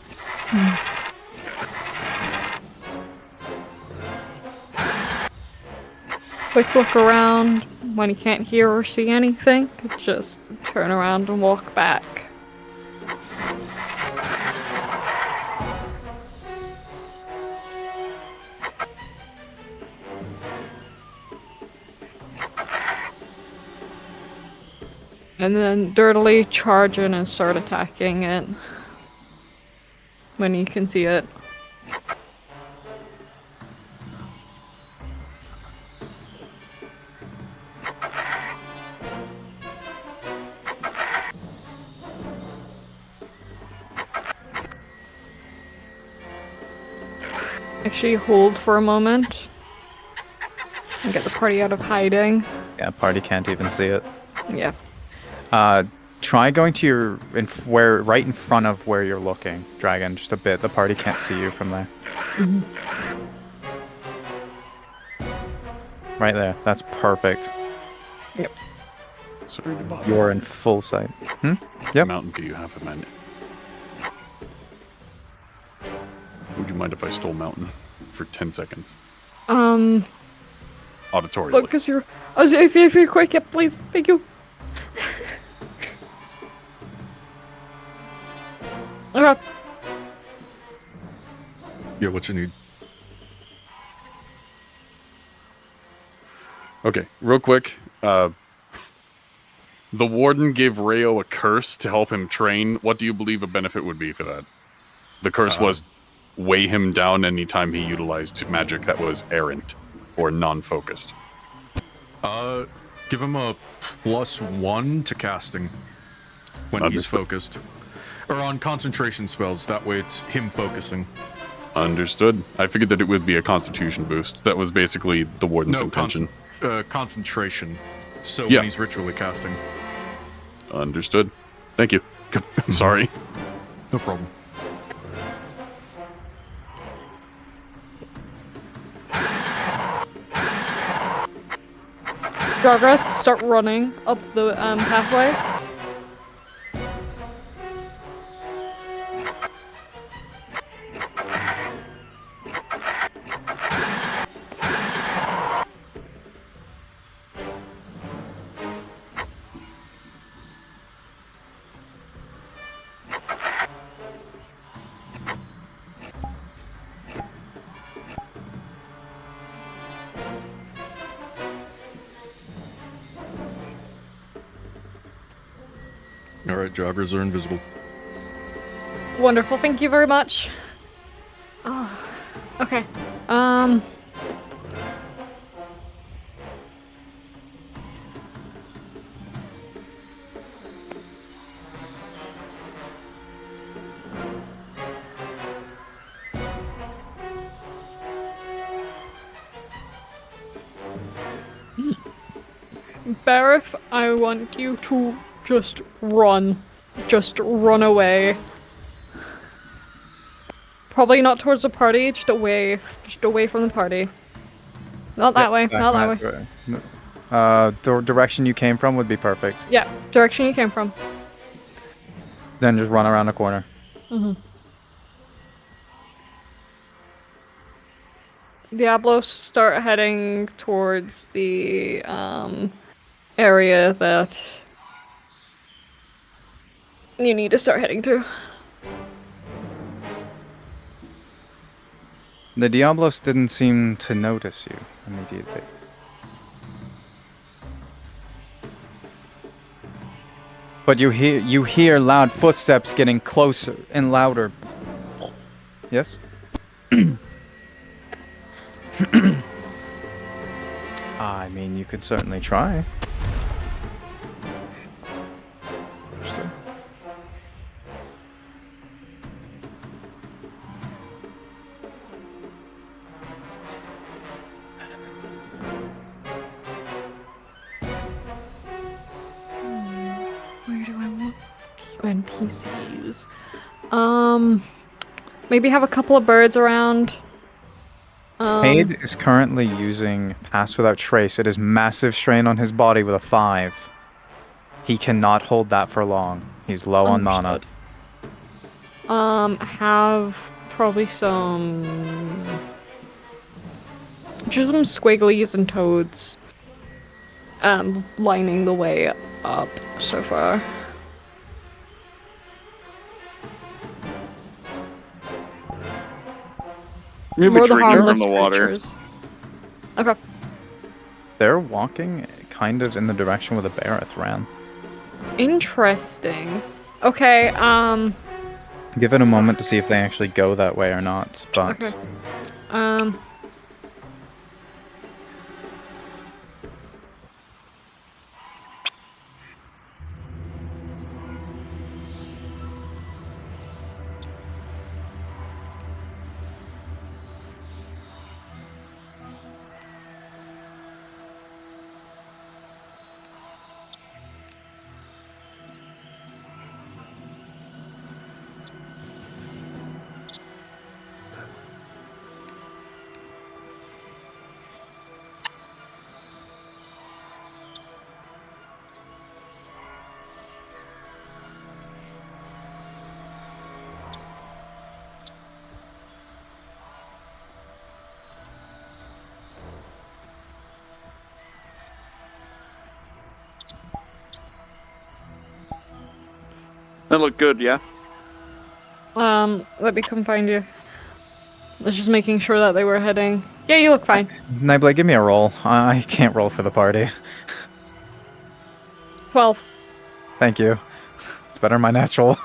Quick look around. When you can't hear or see anything, just turn around and walk back. And then dirtily charge in and start attacking it when you can see it. Actually hold for a moment and get the party out of hiding. Yeah, party can't even see it. Yeah. Try going to your right in front of where you're looking, Dragon, just a bit. The party can't see you from there. Right there. That's perfect. Yep. Sorry to bother. You're in full sight. Yep. Mountain, do you have a minute? Would you mind if I stole Mountain for 10 seconds? Auditorially. Look, cause you're. If you're quick, yeah, please, thank you. Okay. Yeah, what you need? Okay, real quick. The warden gave Rayo a curse to help him train. What do you believe a benefit would be for that? The curse was weigh him down anytime he utilized magic that was errant or non-focused. Give him a +1 to casting when he's focused. Or on concentration spells, that way it's him focusing. Understood. I figured that it would be a constitution boost. That was basically the warden's intention. Concentration. So Yeah. when he's ritually casting. Understood. Thank you. I'm sorry. No problem. Progress, start running up the pathway. Alright, joggers are invisible. Wonderful, thank you very much. Oh, okay. Barif, I want you to just run. Just run away. Probably not towards the party, just away from the party. Not that way, not that way. The direction you came from would be perfect. Yeah, direction you came from. Then just run around the corner. Mm-hmm. Diablos, start heading towards the area that you need to start heading to. The Diablos didn't seem to notice you immediately. But you hear loud footsteps getting closer and louder. Yes? I mean, you could certainly try. Where do I want NPCs? Maybe have a couple of birds around. Cade is currently using Pass Without Trace. It is massive strain on his body with a 5. He cannot hold that for long. He's low on mana. Have probably just some squigglies and toads lining the way up so far. Maybe the harmless in the water. creatures. Okay. They're walking kind of in the direction where the Bareth ran. Interesting. Okay, Give it a moment to see if they actually go that way or not, but... Okay. That looked good, yeah. Let me come find you. I was just making sure that they were heading. Yeah, you look fine. Nightblade, give me a roll. I can't roll for the party. 12. Thank you. It's better than my natural.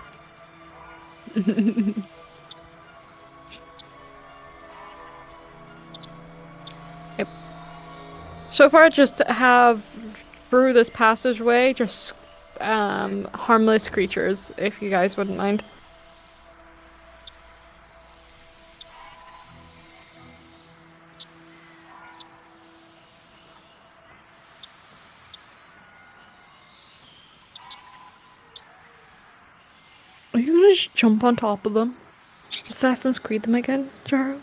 Yep. So far, just have through this passageway, just harmless creatures, if you guys wouldn't mind. Are you gonna just jump on top of them? Assassin's Creed them again, Jaro?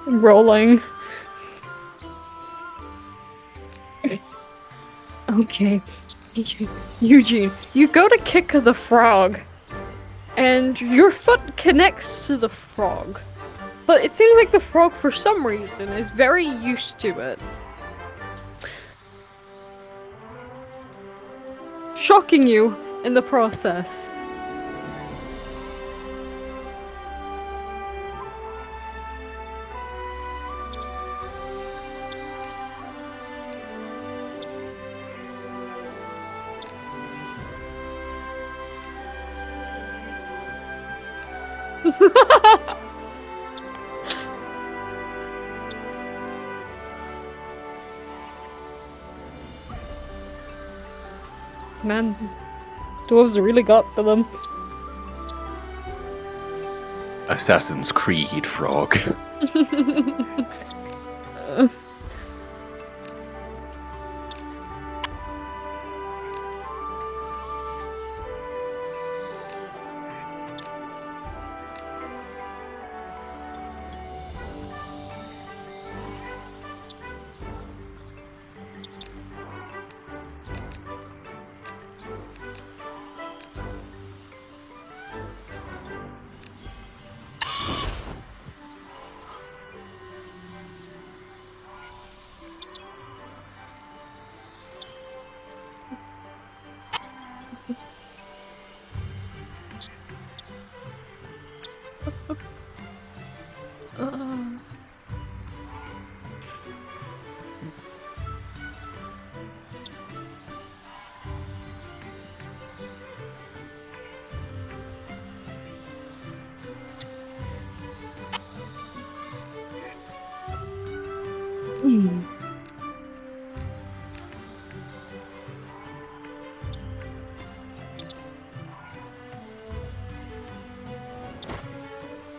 Rolling. Okay. Eugene, you go to kick the frog, and your foot connects to the frog. But it seems like the frog, for some reason, is very used to it. Shocking you in the process. Man, dwarves really got to them. Assassin's Creed frog.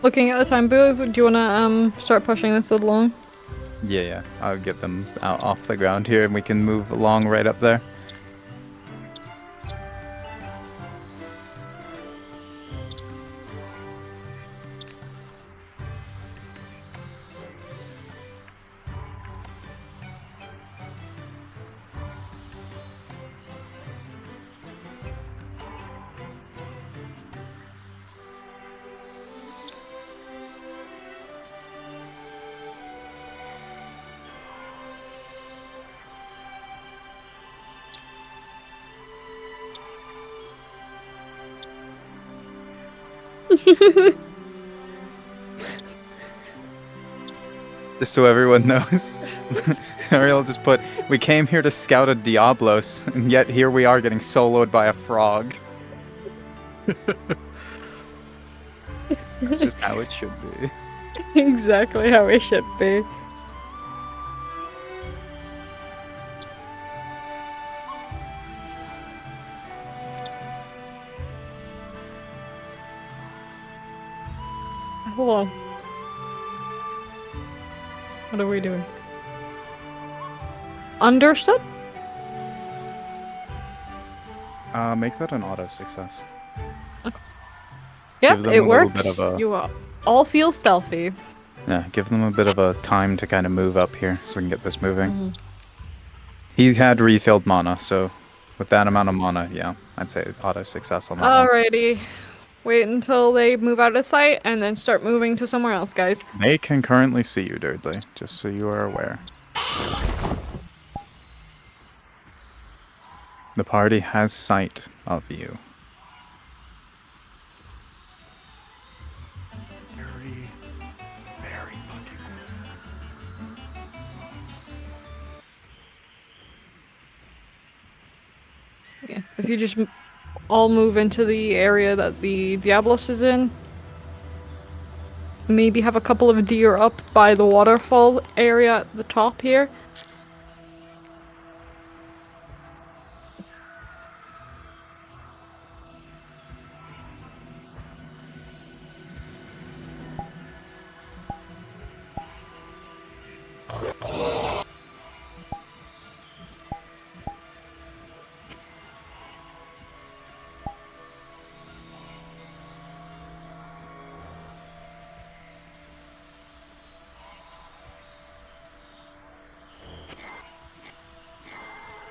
Looking at the time, Boo, do you wanna start pushing this along? Yeah, I'll get them out off the ground here and we can move along right up there. Just so everyone knows, Ariel just put, we came here to scout a Diablos, and yet here we are getting soloed by a frog. That's just how it should be. Exactly how it should be. Hold on. What are we doing? Understood? Make that an auto success. Yep, Give them it a little works. bit of a- You all feel stealthy. Yeah, give them a bit of a time to kind of move up here so we can get this moving. Mhm. He had refilled mana, so with that amount of mana, yeah, I'd say auto success on that one. Alrighty. Wait until they move out of sight and then start moving to somewhere else, guys. They can currently see you, Durdley, just so you are aware. The party has sight of you. Very lucky. Yeah, if you just all move into the area that the Diablos is in. Maybe have a couple of deer up by the waterfall area at the top here.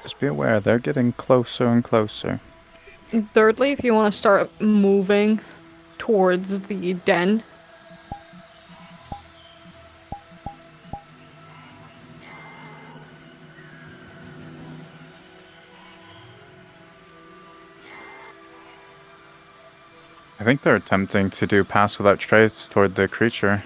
Just be aware, they're getting closer and closer. Thirdly, if you want to start moving towards the den. I think they're attempting to do pass without trace toward the creature.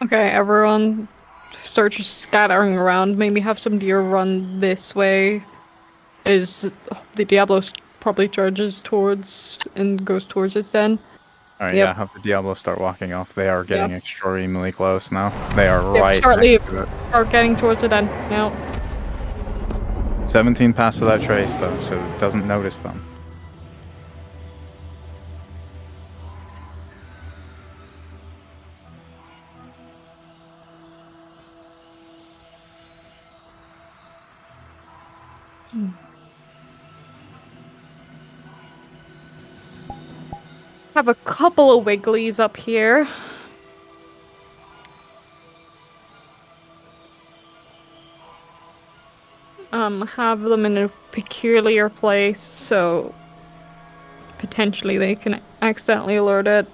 Okay, everyone start just scattering around. Maybe have some deer run this way. Is the Diablo probably charges towards and goes towards its den? Alright, Yep. yeah, have the Diablo start walking off. They are getting Yeah. extremely close now. They are Yep, right start next leave. to it. Start getting towards the den now. 17 pass without trace, though, so it doesn't notice them. Have a couple of wigglies up here. Have them in a peculiar place so potentially they can accidentally alert it.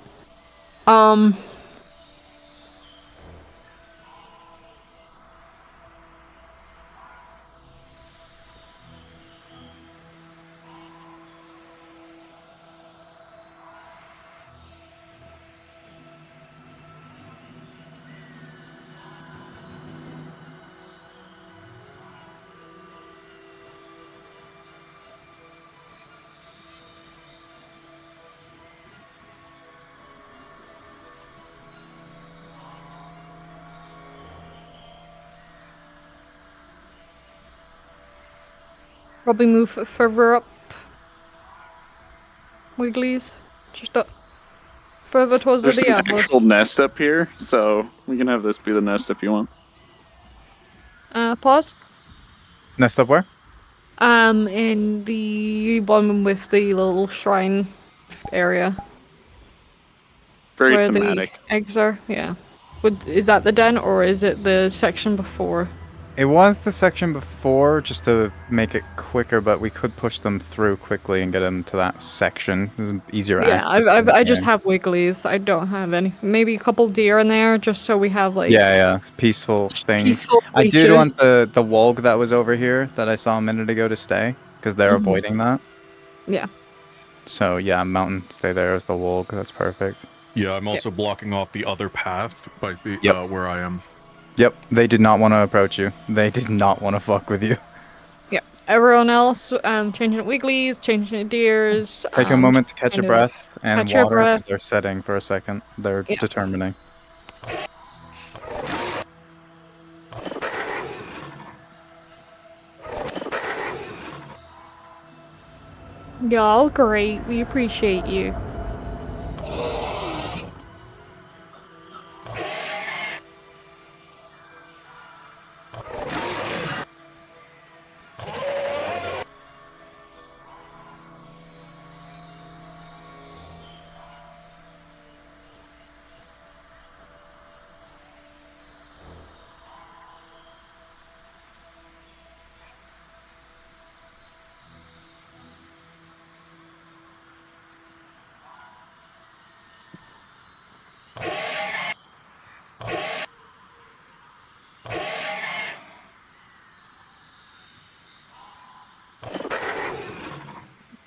Probably move further up. Wigglies. Just up. Further towards There's the an Diablo. actual nest up here, so we can have this be the nest if you want. Pause. Nest up where? In the one with the little shrine area. Very where thematic. the eggs are, yeah. Is that the den or is it the section before? It was the section before, just to make it quicker, but we could push them through quickly and get them to that section. There's easier Yeah, access. I just have wigglies. I don't have any. Maybe a couple deer in there, just so we have like. Yeah, peaceful things. Peaceful I did creatures. want the Wolg that was over here that I saw a minute ago to stay, because they're Mhm. avoiding that. Yeah. So yeah, mountain, stay there as the Wolg. That's perfect. Yeah, I'm also blocking off the other path by the where I am. Yep, they did not want to approach you. They did not want to fuck with you. Yeah. Everyone else, changing wigglies, changing deers. Take a moment to catch a kind of breath and catch your water, breath. because they're setting for a second. They're Yeah. determining. Y'all great. We appreciate you.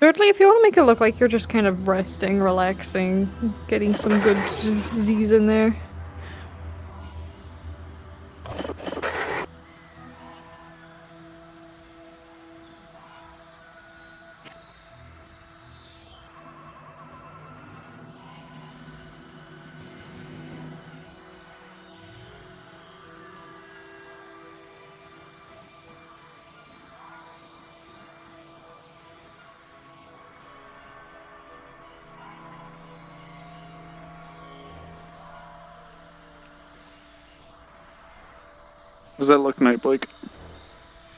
Thirdly, if you want to make it look like you're just kind of resting, relaxing, getting some good Z's in there. Does that look night, Blake?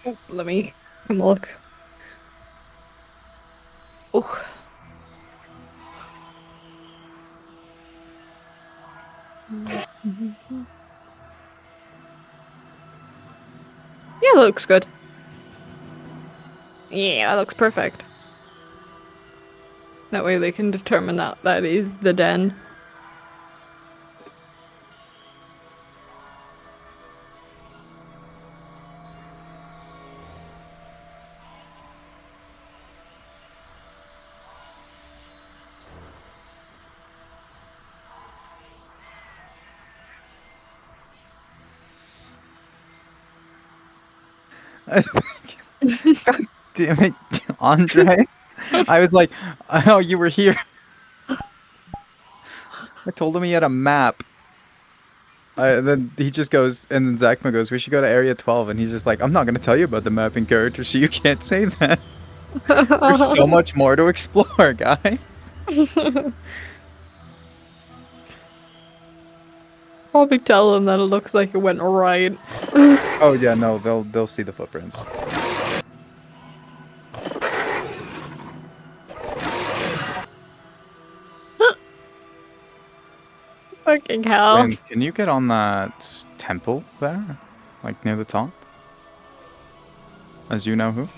Oh, let me come look. Oh. Yeah, that looks good. Yeah, that looks perfect. That way they can determine that that is the den. God damn it, Andre. I was like, oh, you were here. I told him he had a map. Then he just goes, and then Zachma goes, we should go to Area 12. And he's just like, I'm not going to tell you about the mapping character, so you can't say that. There's so much more to explore, guys. Probably tell them that it looks like it went right. Oh yeah, no, they'll see the footprints. Fucking hell. Ren, can you get on that temple there? Like near the top? As you know who?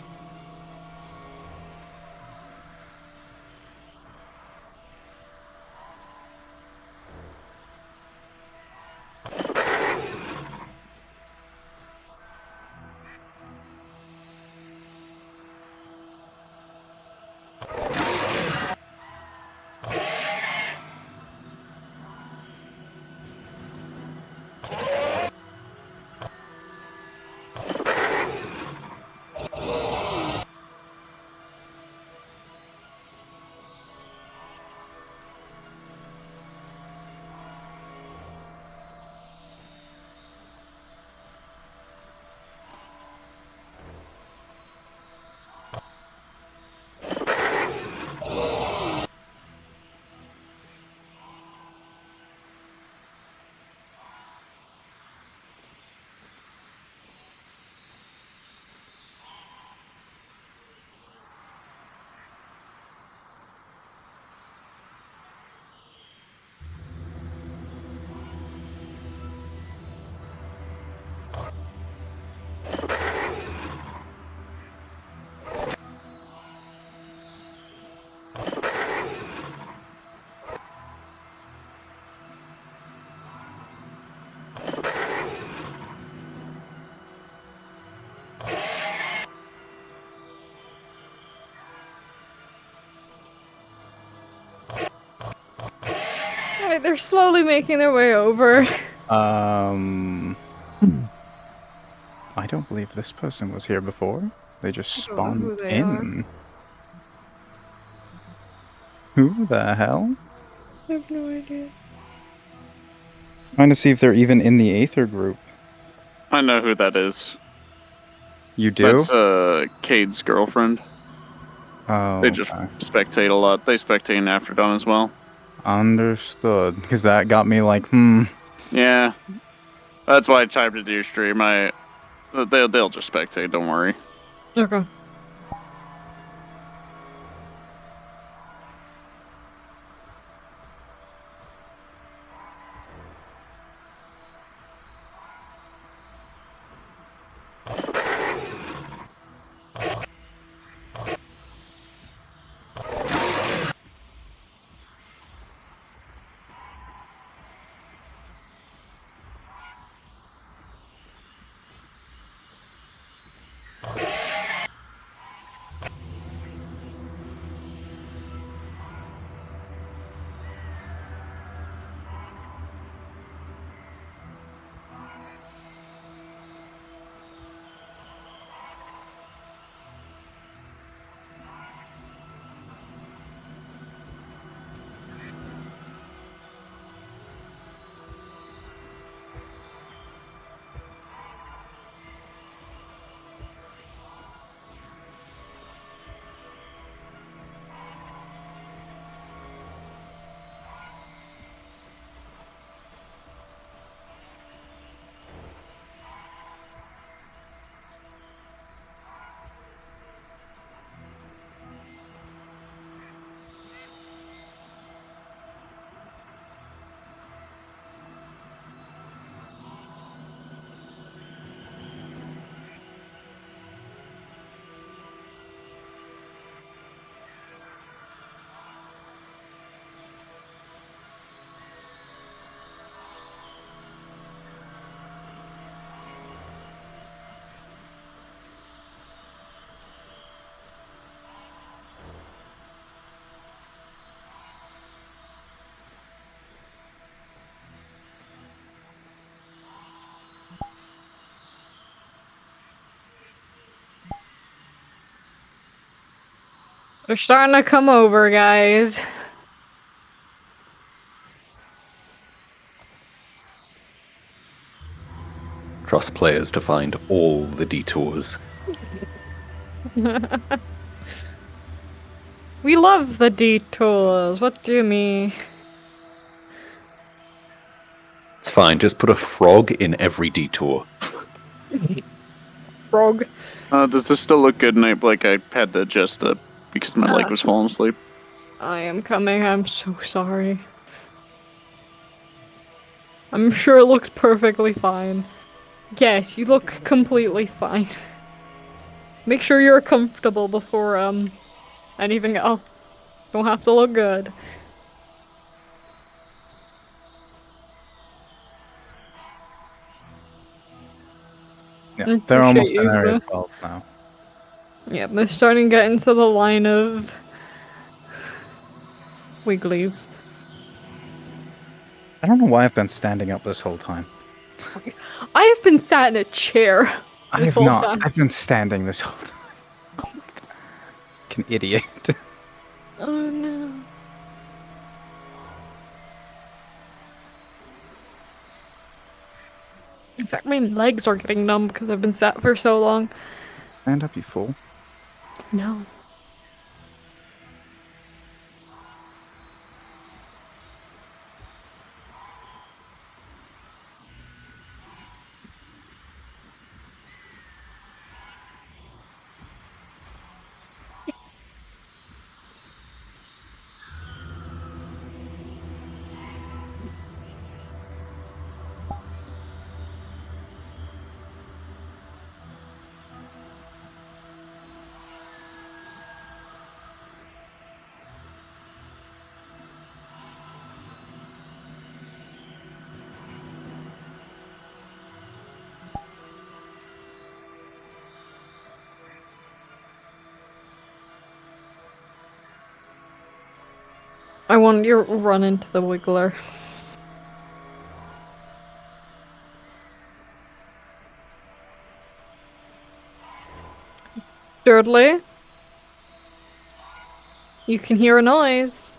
Alright, they're slowly making their way over. I don't believe this person was here before. They just I don't know spawned who they in. Who the hell? I have no idea. Trying to see if they're even in the Aether group. I know who that is. You do? That's Cade's girlfriend. Oh, They just spectate a lot. They spectate in After Dawn as well. Understood. Because that got me like, Yeah. That's why I chimed into your stream. They'll just spectate, don't worry. Okay. They're starting to come over, guys. Trust players to find all the detours. We love the detours. What do you mean? It's fine, just put a frog in every detour. Frog. Does this still look good? And I had to adjust it because my leg was falling asleep. I am coming. I'm so sorry. I'm sure it looks perfectly fine. Yes, you look completely fine. Make sure you're comfortable before anything else. Don't have to look good. Yeah, they're almost in Appreciate you, area bro. 12 now. Yeah, they're starting to get into the line of Wigglies. I don't know why I've been standing up this whole time. I have been sat in a chair I this have whole not. time. I've been standing this whole time. Like an idiot. Oh no. In fact, my legs are getting numb because I've been sat for so long. Stand up, you fool. No. I want you to run into the Wiggler. Thirdly, you can hear a noise.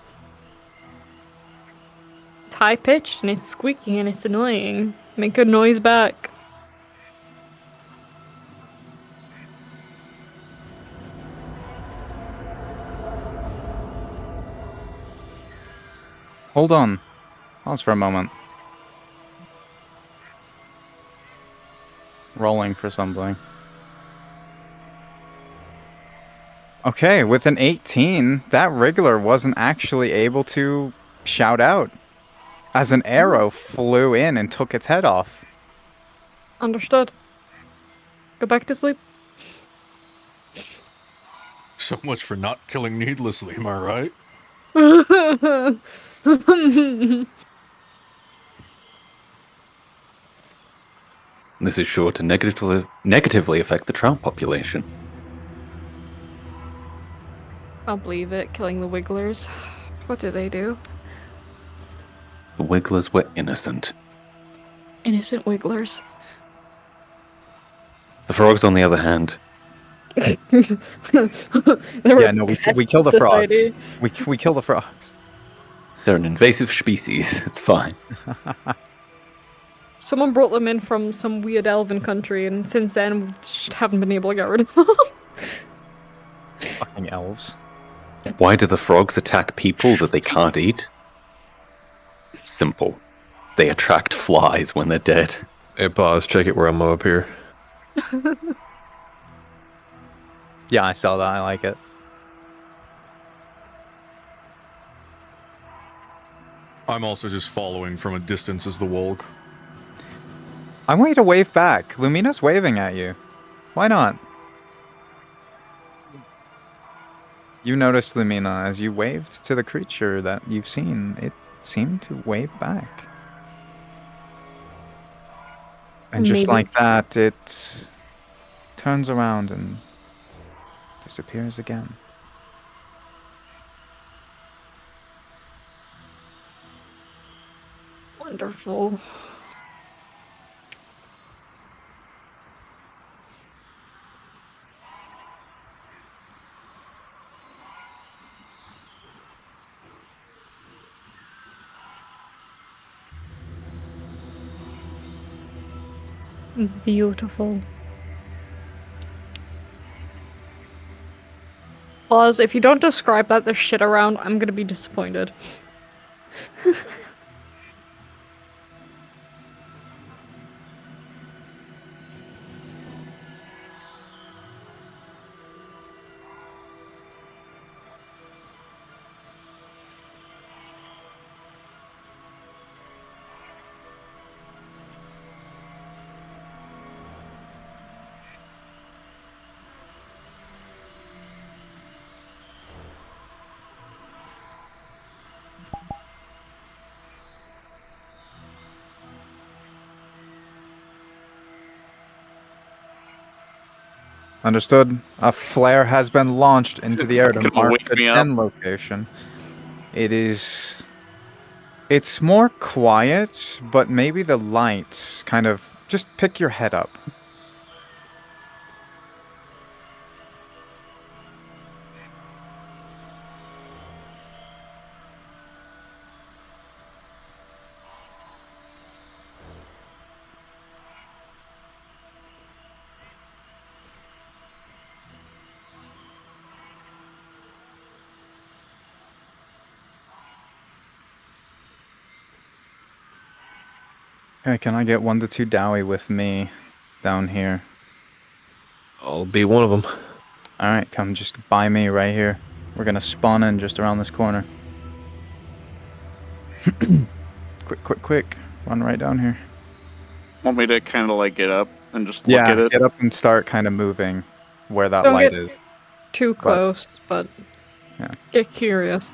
It's high pitched and it's squeaky and it's annoying. Make a noise back. Hold on. Pause for a moment. Rolling for something. Okay, with an 18, that Wriggler wasn't actually able to shout out, as an arrow flew in and took its head off. Understood. Go back to sleep. So much for not killing needlessly, am I right? This is sure to negatively affect the trout population. Can't believe it, killing the Wigglers. What did they do? The Wigglers were innocent. Innocent Wigglers. The frogs, on the other hand, Yeah, no, we kill the frogs. We kill the frogs. they're an invasive species. It's fine. Someone brought them in from some weird elven country, and since then we just haven't been able to get rid of them. Fucking elves. Why do the frogs attack people that they can't eat? Simple. They attract flies when they're dead. Hey, pause. Check it where I'm up here. Yeah, I saw that. I like it. I'm also just following from a distance as the Wolg. I want you to wave back. Lumina's waving at you. Why not? You noticed, Lumina, as you waved to the creature that you've seen, it seemed to wave back. And just Maybe. like that, it turns around and disappears again. Wonderful. Beautiful. Pause. If you don't describe that there's shit around, I'm gonna be disappointed. Understood. A flare has been launched into the air to Gonna mark wake the me up. 10 location. It's more quiet, but maybe the lights kind of just pick your head up. Okay, can I get 1 to 2 Dowie with me down here? I'll be one of them. Alright, come just by me right here. We're gonna spawn in just around this corner. Quick. Run right down here. Want me to kind of like get up and just look at Yeah, it? get up and start kind of moving where that Don't light get is. too close, but Yeah. get curious.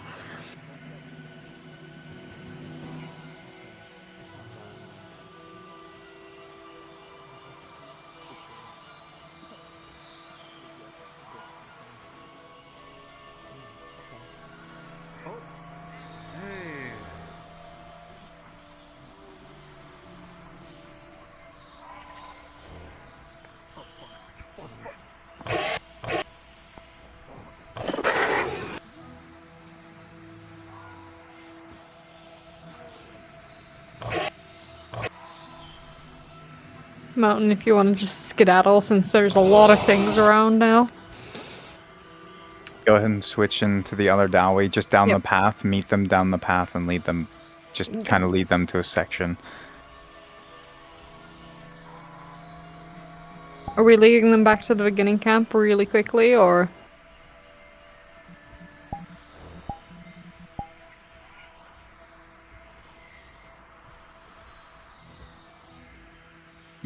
Mountain, if you want to just skedaddle, since there's a lot of things around now. Go ahead and switch into the other Dowie, just down Yep. the path, meet them down the path and lead them, just kind of lead them to a section. Are we leading them back to the beginning camp really quickly, or?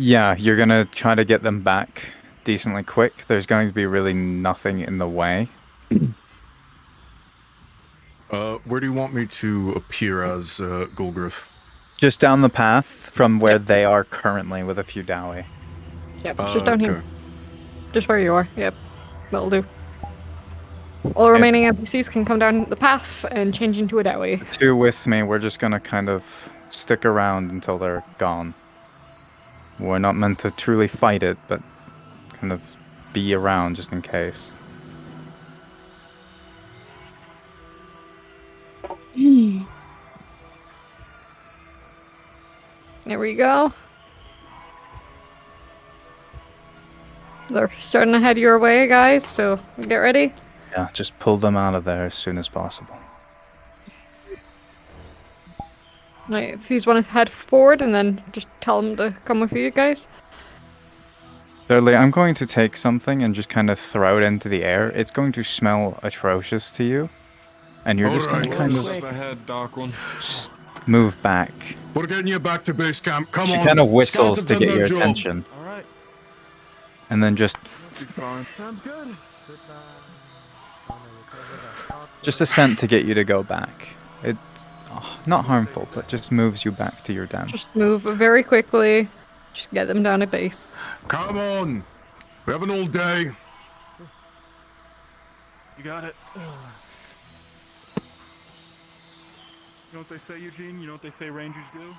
Yeah, you're gonna try to get them back decently quick. There's going to be really nothing in the way. Where do you want me to appear as Gulgrith? Just down the path from where they are currently with a few Dowie. Yep, just down here. Just where you are. Yep, that'll do. All the remaining NPCs can come down the path and change into a Dowie. 2 with me, we're just gonna kind of stick around until they're gone. We're not meant to truly fight it, but kind of be around just in case. There we go. They're starting to head your way, guys, so get ready. Yeah, just pull them out of there as soon as possible. Like, if you want to head forward and then just tell them to come with you guys. Thirdly, I'm going to take something and just kind of throw it into the air. It's going to smell atrocious to you. And you're just going to kind of ahead, Dark One. just move back. We're getting you back to base camp. Come She on. kind of whistles Scouts to have done get their your job. attention. Alright. And then just Sounds good. a scent to get you to go back. It's not harmful, but just moves you back to your den. Just move very quickly. Just get them down at base. Come on. We have an all day. You got it. You know what they say, Eugene? You know what they say Rangers do?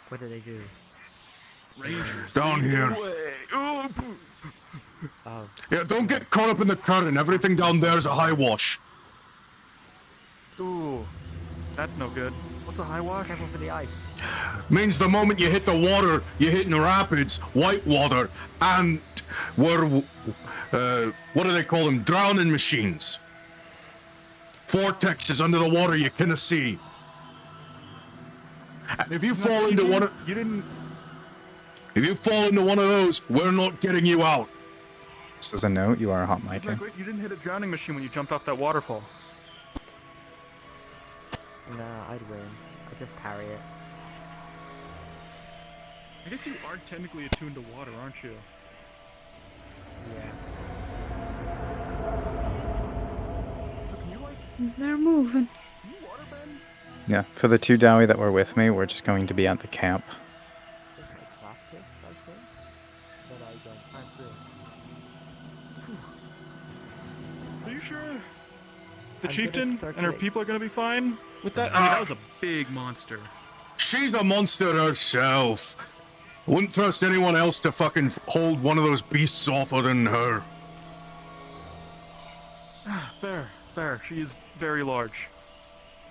What do they do? Rangers. Down here. Oh. Yeah, don't get caught up in the current. Everything down there is a high wash. Ooh. That's no good. What's a high wash? Careful for the eye. Means the moment you hit the water, you're hitting rapids, white water, and what do they call them? Drowning machines. Vortexes under the water you cannot see. And if you fall into one of... If you fall into one of those, we're not getting you out. This is a note, you are a hot mic. You didn't hit a drowning machine when you jumped off that waterfall. Nah, I'd win. I'd just parry it. I guess you are technically attuned to water, aren't you? Yeah. They're moving. Yeah, for the 2 Dowie that were with me, we're just going to be at the camp. Are you sure the chieftain and her people are gonna be fine with that? I mean, that was a big monster. She's a monster herself. Wouldn't trust anyone else to fucking hold one of those beasts off other than her. Fair. She is very large.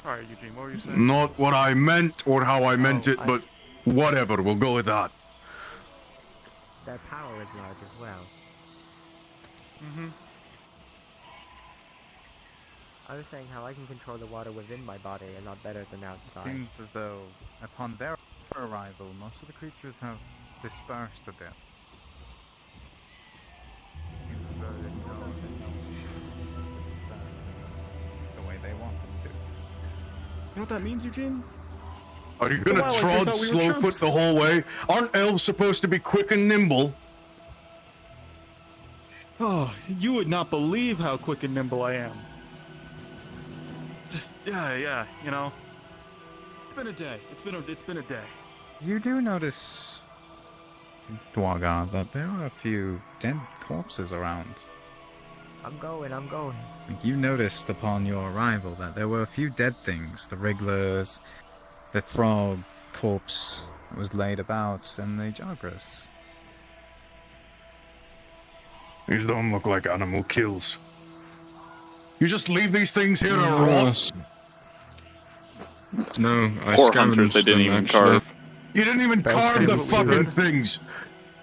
Alright, Eugene, what were you saying? Not what I meant or how I meant it, but whatever, we'll go with that. Their power is large as well. Mm-hmm. I was saying how I can control the water within my body a lot better than outside. Seems as though, upon their arrival, most of the creatures have dispersed a bit. Seems as though they know the way they want them to. You know what that means, Eugene? Are you gonna trod slowfoot the whole way? Aren't elves supposed to be quick and nimble? Oh, you would not believe how quick and nimble I am. Just, yeah, you know. It's been a day. It's been a day. You do notice, Dwaga, that there are a few dead corpses around. I'm going. You noticed upon your arrival that there were a few dead things. The wrigglers, the frog corpse that was laid about, and the Jagras. These don't look like animal kills. You just leave these things here to rot? No, I Poor scavenged hunters, they didn't them, even actually. carve. You didn't even carve the fucking things.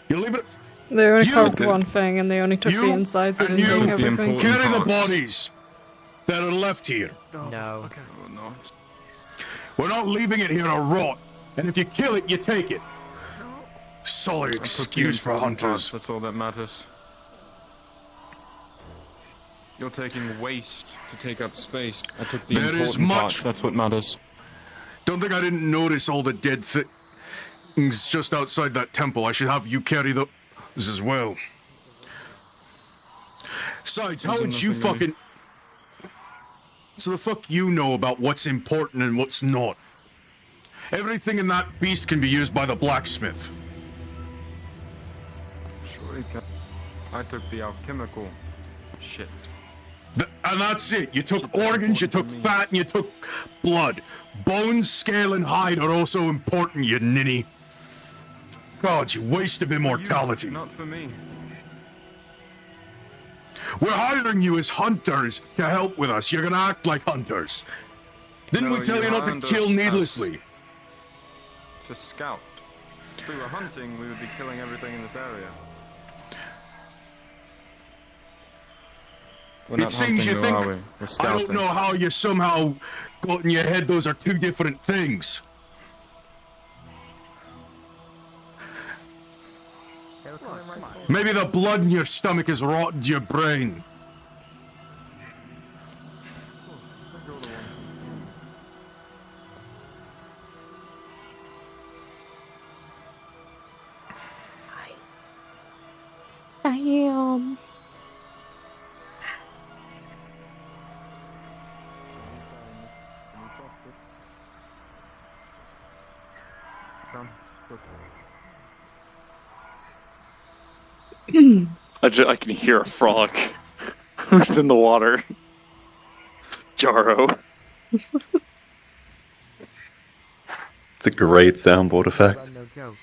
You leave it. They only carved one thing, and they only took the insides and didn't take everything. Carry the bodies that are left here. No. Okay. Oh, no. We're not leaving it here to rot. And if you kill it, you take it. Solid excuse for hunters. That's all that matters. You're taking waste to take up space. I took the There is important much- parts. That's what matters. Don't think I didn't notice all the dead things just outside that temple. I should have you carry those as well. Besides, how would you fucking... So the fuck you know about what's important and what's not? Everything in that beast can be used by the blacksmith. Sure you can. I took the alchemical shit. And that's it. You took organs, you took fat, and you took blood. Bones, scale, and hide are also important, you ninny. God, you waste of immortality. Not for me. We're hiring you as hunters to help with us. You're gonna act like hunters. Didn't we tell you not to kill needlessly? To scout. If we were hunting, we would be killing everything in this area. We're It seems you think... I don't know how you somehow got in your head those are two different things. Maybe the blood in your stomach has rotted your brain. I am. I can hear a frog who's in the water. Jaro. It's a great soundboard effect. No joke.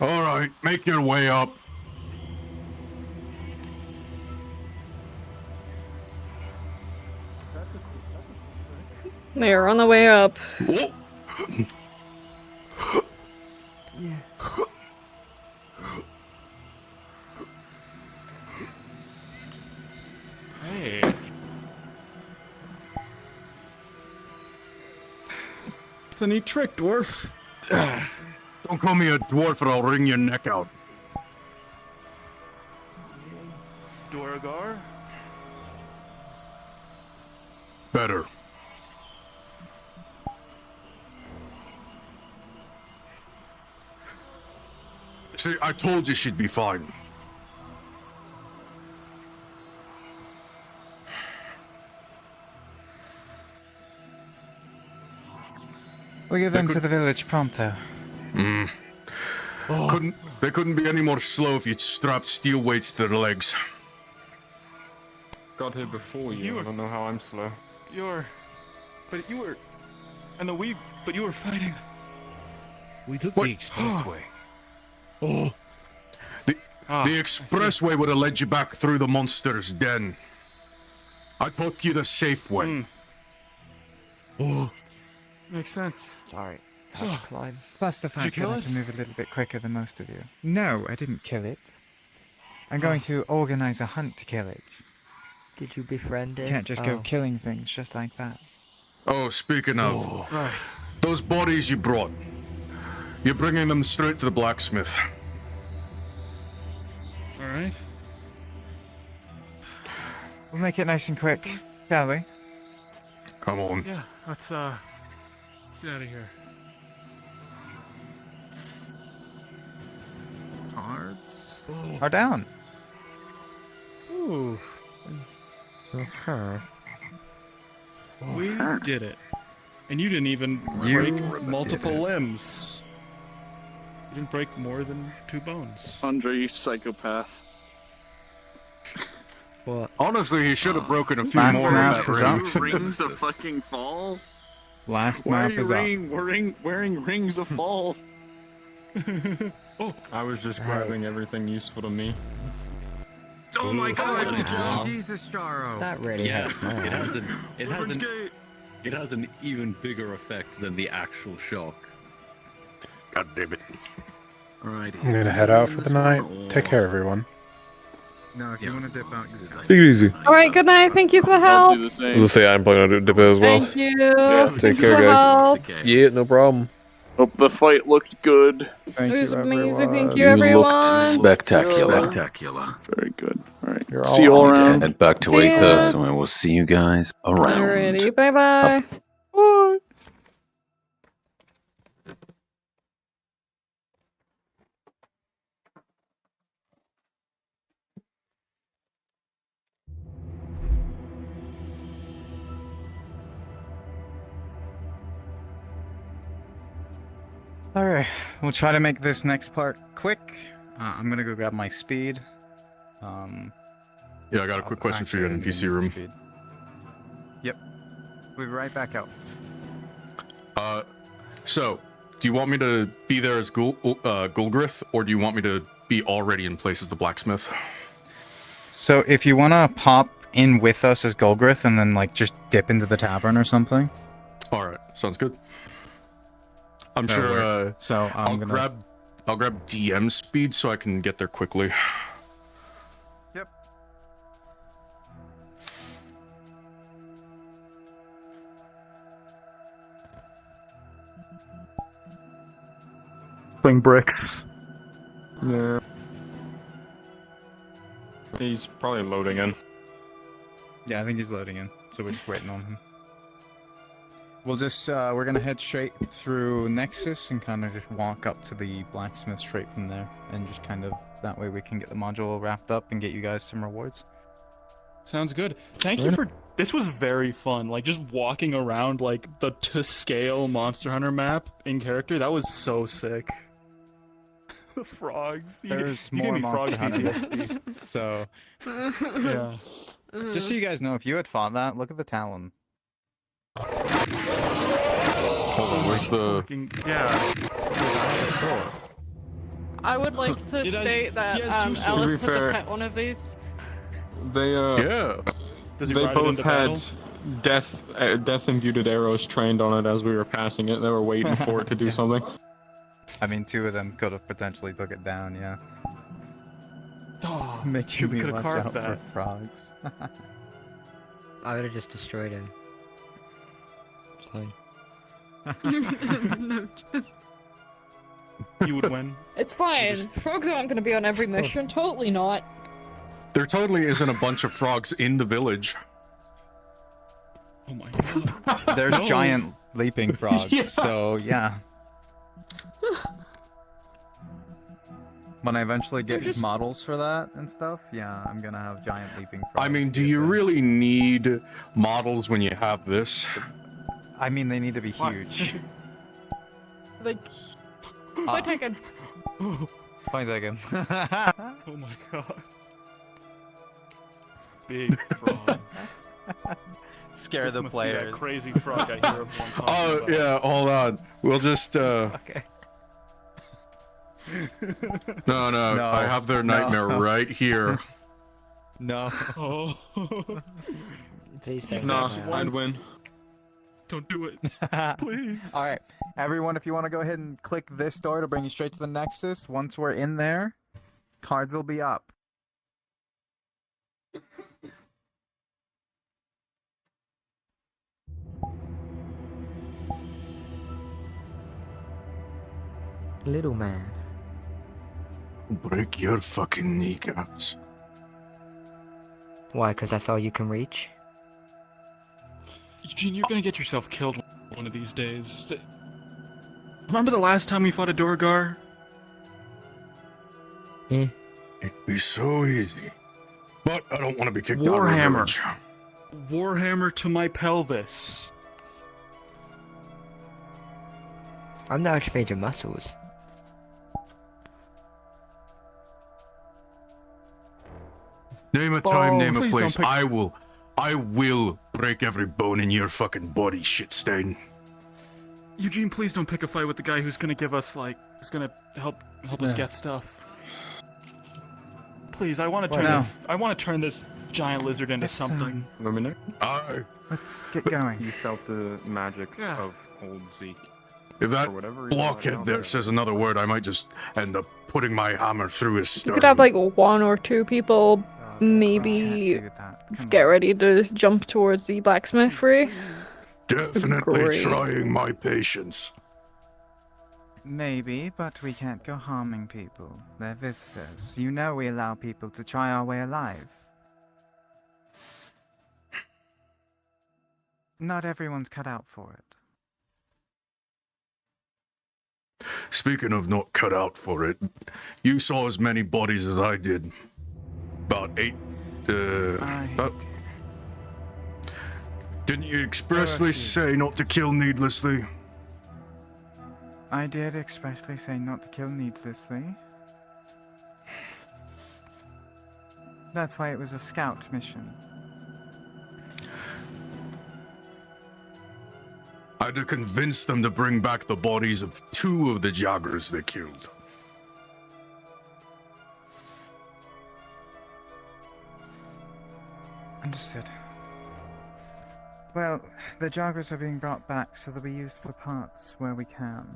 All right, make your way up. We're on the way up. Hey. It's a neat trick, dwarf. Don't call me a dwarf or I'll wring your neck out. Dwargar? Better. See, I told you she'd be fine. We'll get them to the village pronto. They couldn't be any more slow if you'd strapped steel weights to their legs. Got here before you. I don't know how I'm slow. But you were fighting. We took the expressway. The expressway would have led you back through the monster's den. I took you the safe way. Makes sense. Sorry. So, Plus the fact that I can move a little bit quicker than most of you. No, I didn't kill it. I'm going to organize a hunt to kill it. Did you befriend it? You can't just go killing things just like that. Oh, speaking of, those bodies you brought, you're bringing them straight to the blacksmith. All right. We'll make it nice and quick, shall we? Come on. Yeah, let's get out of here. Cards are down. Ooh. Okay. We did it. And you didn't even break multiple limbs. You didn't break more than 2 bones. Andre, you psychopath. What? Honestly, he should have broken a few Last more in map that is ring. up. Rings of fucking fall? Last Why are map you is up. wearing rings of fall? I was just grabbing everything useful to me. Oh my god! Jesus, Jaro. That really Yes, hurts my eyes. it has an even bigger effect than the actual shock. God damn it. Alright. I'm gonna head out for the night. Take care, everyone. No, if you want to dip out, you Take it easy. All right, good night. Thank you for the I'll help. do the As same. I say, I'm planning on dip it as well. Thank you. Take Thank you care, for the guys. help. Yeah, no problem. Hope the fight looked good. Thank It was you, amazing. Thank everyone. you, everyone. Looked spectacular. Very good. All right. You're See you all all around. Head back to See ya. Aether, so I will see you guys around. Alrighty, bye bye. Bye. Alright, we'll try to make this next part quick. I'm gonna go grab my speed. Yeah, I got a quick question for you in NPC room. Yep. We'll be right back out. So, do you want me to be there as Gulgrith, or do you want me to be already in place as the blacksmith? So if you want to pop in with us as Gulgrith and then like just dip into the tavern or something. All right, sounds good. I'm That'll sure. work. So I'll grab DM speed so I can get there quickly. Yep. Playing bricks. Yeah. He's probably loading in. Yeah, I think he's loading in, so we're just waiting on him. We'll just, we're gonna head straight through Nexus and kind of just walk up to the blacksmith straight from there. And just kind of, that way we can get the module wrapped up and get you guys some rewards. Sounds good. Thank you for... This was very fun. Like, just walking around, like, the to-scale Monster Hunter map in character. That was so sick. The frogs. There's you more gave me frog Monster Hunter, PTSD. so... Yeah. Just so you guys know, if you had fought that, look at the Talon. Hold on, where's the... Yeah. I would like to It has- state that he has two swords. Alice To be has fair- a pet one of these. They Yeah. Does he they ride it both into had battle? death imbued arrows trained on it as we were passing it. They were waiting for it to do something. I mean, 2 of them could have potentially took it down, yeah. Oh, Making shoot, we me could have watch carved out that. for frogs. I would have just destroyed him. It's fine. No, just... You would win. It's fine. Frogs aren't going to be on every mission. Totally not. There totally isn't a bunch of frogs in the village. Oh my god. There's giant leaping frogs, Yeah. so yeah. When I eventually get models for that and stuff, yeah, I'm gonna have giant leaping frogs. I mean, do you really need models when you have this? I mean, they need to be huge. Like, point taken. Point taken. Oh my god. Big frog. Scare This the must be players. that crazy frog I hear everyone talking Oh, about. yeah, hold on. We'll just, Okay. No, No, I have their nightmare no. right here. No. Oh. Please don't. Nah, do that. I'd win. Don't do it. Please. Alright, everyone, if you want to go ahead and click this door to bring you straight to the Nexus, once we're in there, cards will be up. Little man. Break your fucking kneecaps. Why? Because that's all you can reach? Eugene, you're gonna get yourself killed one of these days. Remember the last time we fought a Dorgar? Eh. It'd be so easy. But I don't want to be kicked out of the Warhammer. village. Warhammer to my pelvis. I'm the Archmage of Muscles. Name a time, Oh, name a please place. don't pick- I will break every bone in your fucking body, shitstain. Eugene, please don't pick a fight with the guy who's gonna give us who's gonna help us get stuff. Please, I want to turn No. this. I want to turn this giant lizard into It's, something. Luminary? Aye. Let's get going. You felt the magics Yeah. of old Zeke. If that For whatever reason, blockhead I there don't says another word, I might just end up putting my hammer through his You sternum. could have like 1 or 2 people maybe get ready to jump towards the blacksmith free. Definitely Great. trying my patience. Maybe, but we can't go harming people. They're visitors. You know we allow people to try our way alive. Not everyone's cut out for it. Speaking of not cut out for it, you saw as many bodies as I did. About 8. About... Didn't you expressly say not to kill needlessly? I did expressly say not to kill needlessly. That's why it was a scout mission. I had to convince them to bring back the bodies of 2 of the joggers they killed. Understood. Well, the joggers are being brought back, so they'll be used for parts where we can.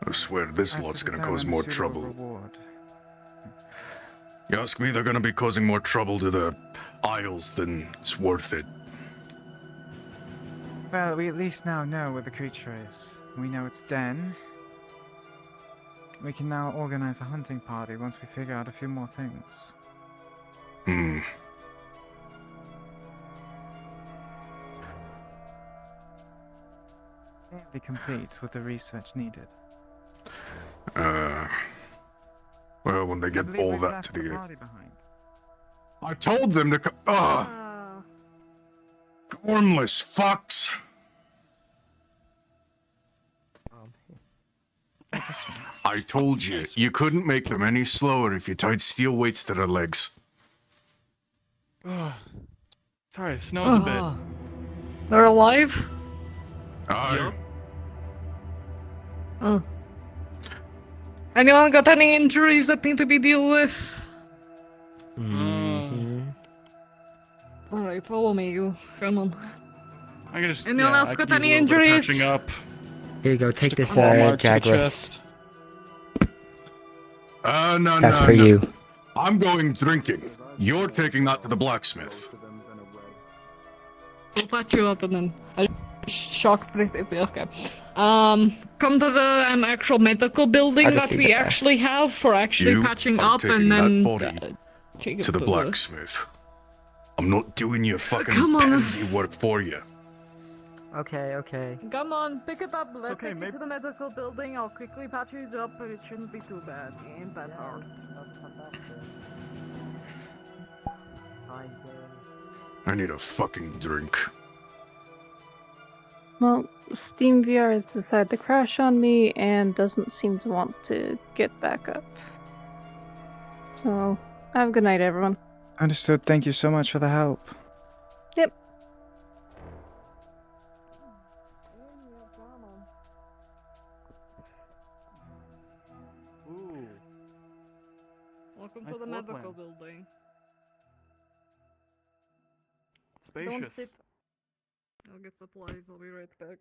I swear this As lot's to gonna cause determine more suitable trouble. reward. You ask me, they're gonna be causing more trouble to the Isles than it's worth it. Well, we at least now know where the creature is. We know its den. We can now organize a hunting party once we figure out a few more things. Be complete with the research needed. Well, when they I get believe all we've that left to the the... party behind. I told them to Gormless fucks! I told you, you couldn't make them any slower if you tied steel weights to their legs. Sorry, it snows a bit. They're alive? Aye. Oh. Anyone got any injuries that need to be dealt with? Alright, follow me, you. Come on. I can just. Anyone else I got could use any a little bit of injuries? patching up. Here you go, take this, claw mark to the Gulgrith. chest. No, That's no, for no. you. I'm going drinking. You're taking that to the blacksmith. We'll patch you up and then I shocked basically. Okay. Come to the actual medical building I'd that we figure that. actually have for actually You patching are up taking and then that body take it to the blacksmith. I'm not doing your fucking Come on. pansy work for you. Okay, okay. Come on, pick it up. Let's take it to the medical building. I'll quickly patch you up, but it shouldn't be too bad. It ain't that hard. I need a fucking drink. Well, Steam VR has decided to crash on me and doesn't seem to want to get back up. So, have a good night, everyone. Understood. Thank you so much for the help. Yep. Welcome Nice to the floor medical plan. building. Spacious. Don't sit. I'll get supplies. I'll be right back.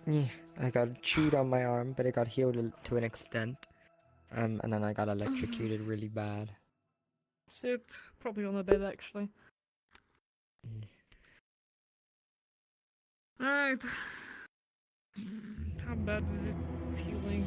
Yeah, I got chewed on my arm, but it got healed to an extent. And then I got electrocuted really bad. Sit. Probably on the bed actually. Alright. How bad is this healing?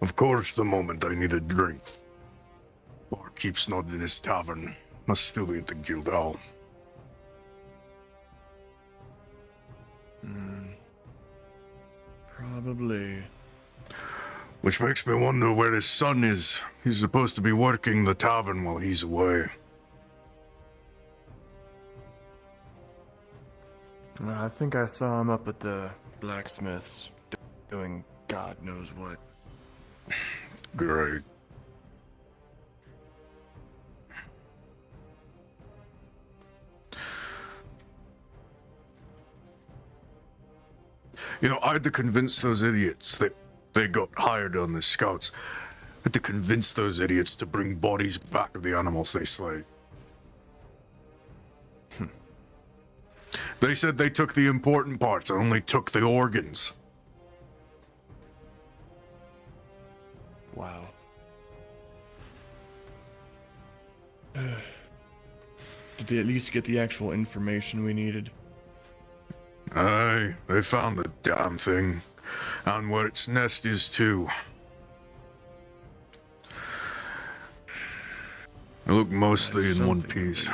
Of course, the moment I need a drink. Or keeps not in his tavern. Must still be at the guild hall. Probably. Which makes me wonder where his son is. He's supposed to be working the tavern while he's away. I think I saw him up at the blacksmith's doing God knows what. Great. You know, I had to convince those idiots that they got hired on the scouts. I had to convince those idiots to bring bodies back of the animals they slayed. They said they took the important parts and only took the organs. Wow. Did they at least get the actual information we needed? Aye, they found the damn thing. And where its nest is, too. They look mostly in one piece.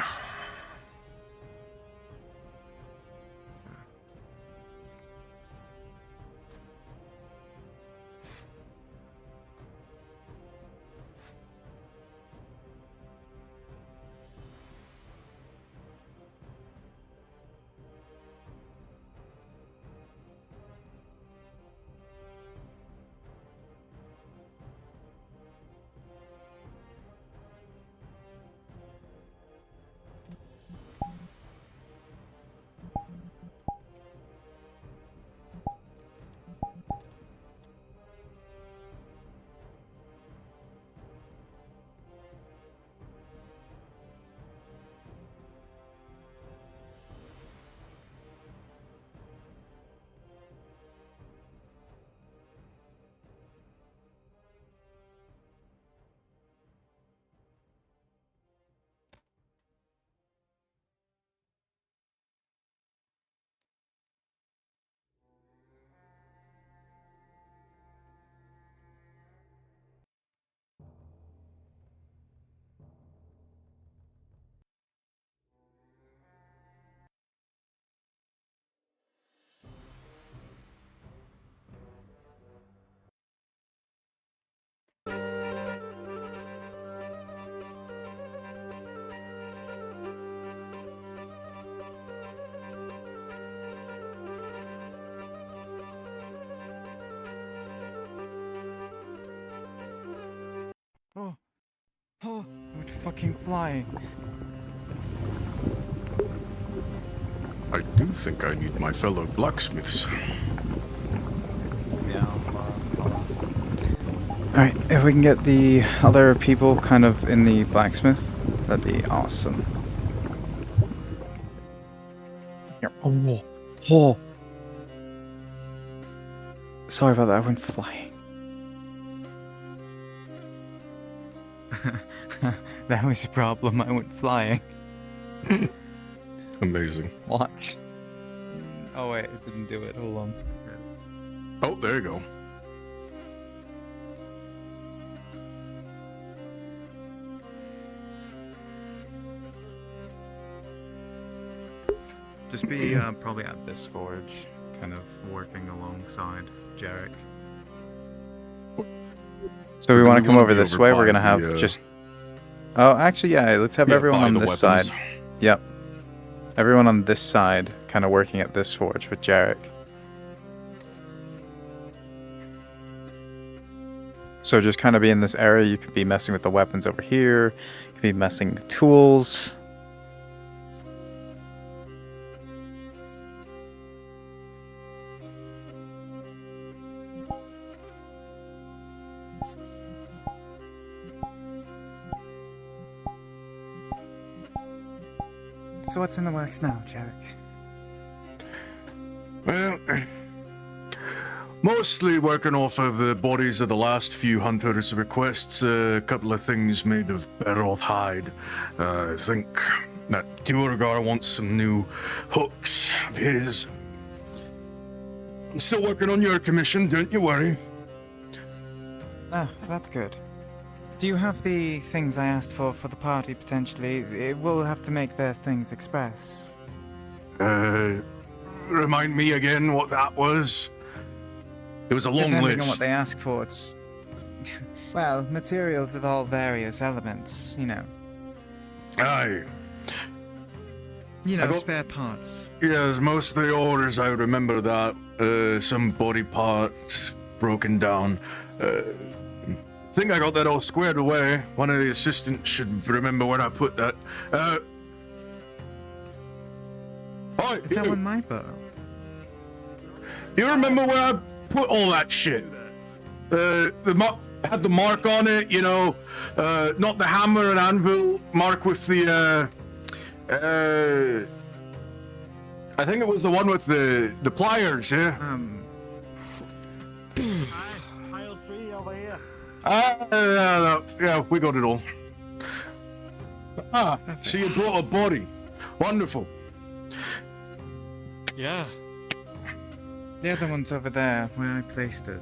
Oh, I went fucking flying. I do think I need my fellow blacksmiths. Alright, if we can get the other people kind of in the blacksmith, that'd be awesome. Here. Oh, oh. Sorry about that, I went flying. That was a problem, I went flying. Amazing. Watch. Oh wait, it didn't do it, hold on. Oh, there you go. Just be probably at this forge, kind of working alongside Jarek. So we want to come over this way, we're gonna have just... Oh, actually, yeah, let's have everyone on this side. Yep. Everyone on this side, kind of working at this forge with Jarek. So just kind of be in this area, you could be messing with the weapons over here, you could be messing with tools. So what's in the works now, Jarek? Well, mostly working off of the bodies of the last few hunters' requests. A couple of things made of beryl hide. I think that Duergar wants some new hooks of his. I'm still working on your commission, don't you worry. Ah, that's good. Do you have the things I asked for the party, potentially? It will have to make their things express. Remind me again what that was? It was a long Depending list. on what they ask for, it's... Well, materials of all various elements, you know. Aye. You I know, got- spare parts. Yes, most of the orders, I remember that. Some body parts broken down. think I got that all squared away. One of the assistants should remember where I put that. Is that one my bow? You remember where I put all that shit? Had the mark on it, you know, not the hammer and anvil mark with the, I think it was the one with the pliers, yeah? Pile 3 over here. Yeah, we got it all. So you brought a body. Wonderful. Yeah. The other one's over there, where I placed it.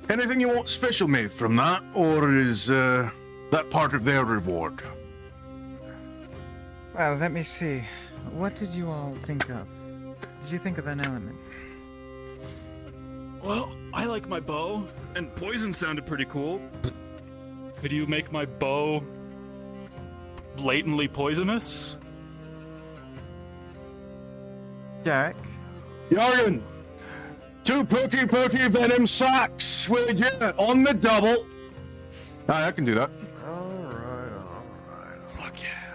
Anything you want special made from that, or is that part of their reward? Well, let me see. What did you all think of? Did you think of an element? Well, I like my bow, and poison sounded pretty cool. Could you make my bow blatantly poisonous? Derek? Jorgen! 2 pokey venom sacks with you on the double. I can do that. Fuck yeah.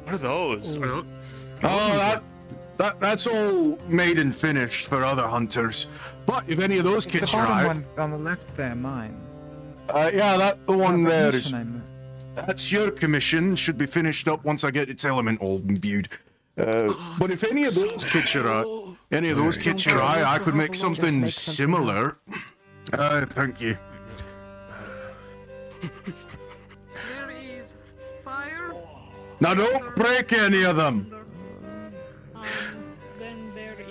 What are those? That's all made and finished for other hunters. But if any of those It's catch the your bottom eye, one on the left there, mine. yeah, the one there is. I meant. That's your commission. Should be finished up once I get its element all imbued. But if any of those catch your eye, I could make something similar. Thank you. There is fire. Now don't break any of them.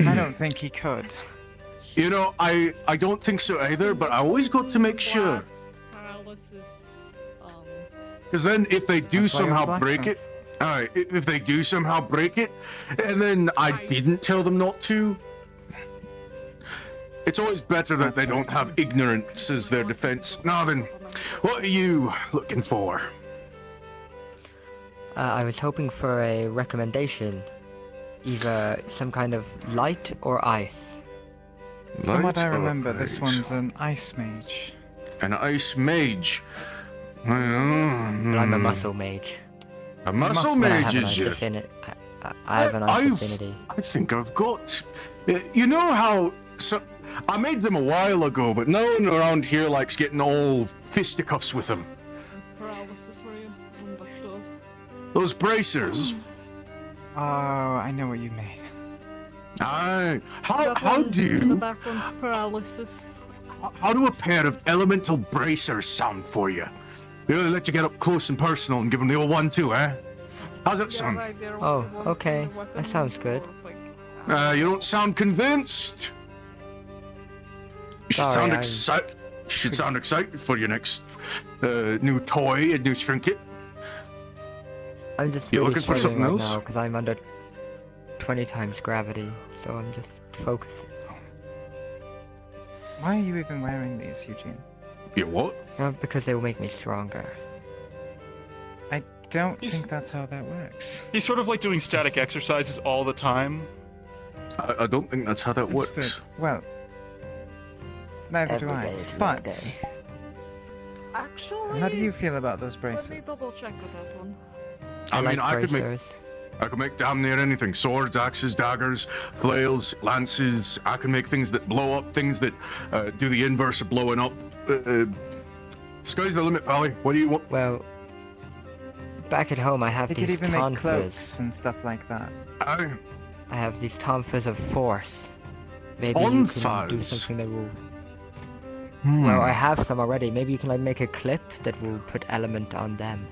I don't think he could. You know, I don't think so either, but I always got to make sure. Paralysis. Because then if they do That's why you're a somehow break it, alright, if they do somehow break it, and then I didn't tell them not to, it's always better that they don't have ignorance as their defense. Now then, what are you looking for? I was hoping for a recommendation. Either some kind of light or ice. From what I Light or remember, this ice? one's an ice mage. An ice mage. But I'm a muscle mage. A muscle But I mage have an is ice you? I have an ice affinity. I think I've got. You know how I made them a while ago, but no one around here likes getting all fisticuffs with them. Paralysis for you. Understood. Those bracers. Oh, I know what you made. Aye. That How one do in the background's paralysis. how do a pair of elemental bracers sound for you? They really let you get up close and personal and give them the old 1-2, eh? How's that sound? Oh, okay. That sounds good. You don't sound convinced. You should Sorry, sound I- excited. You should sound excited for your next new toy, a new trinket. I'm just You really looking for struggling something right else? now because I'm under 20 times gravity, so I'm just focusing. Why are you even wearing these, Eugene? You what? Because they will make me stronger. I don't think that's how that works. He's sort of like doing static exercises all the time. I don't think that's how that works. Understood. Well, neither do Every I. day is a But day. Actually, how do you feel about those let me braces? double check with that one. I mean, like I bracers. could make damn near anything. Swords, axes, daggers, flails, lances. I can make things that blow up, things that do the inverse of blowing up. Sky's the limit, Pally. What do you want? Well, back at home I have They could these even make tonfas. cloaks and stuff like that. I have these tonfas of force. Maybe you can do Tonfas? something that will... Hmm. Well, I have some already. Maybe you can like make a clip that will put element on them.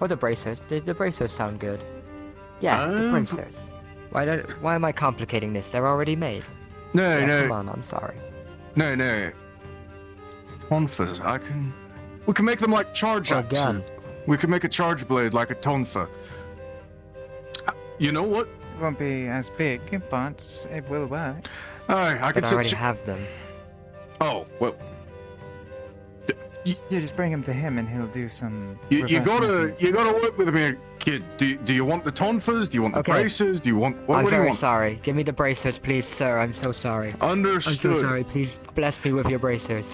Or the bracers. The bracers sound good. Yeah, the bracers. Why am I complicating this? They're already made. No, Yeah, no. Come on, I'm sorry. No. Tonfas, we can make them like charge Or a axes. gun. We can make a charge blade like a tonfa. You know what? It won't be as big, but it will work. I can But I already sit. have them. Oh well. Yeah, just bring him to him and he'll do some. You reverse gotta work with me, kid. Do you want the tonfas? Do you want the Okay. braces? Do you want what I'm do you very want? sorry. Give me the bracers, please, sir. I'm so sorry. Understood. I'm so sorry. Please bless me with your bracers.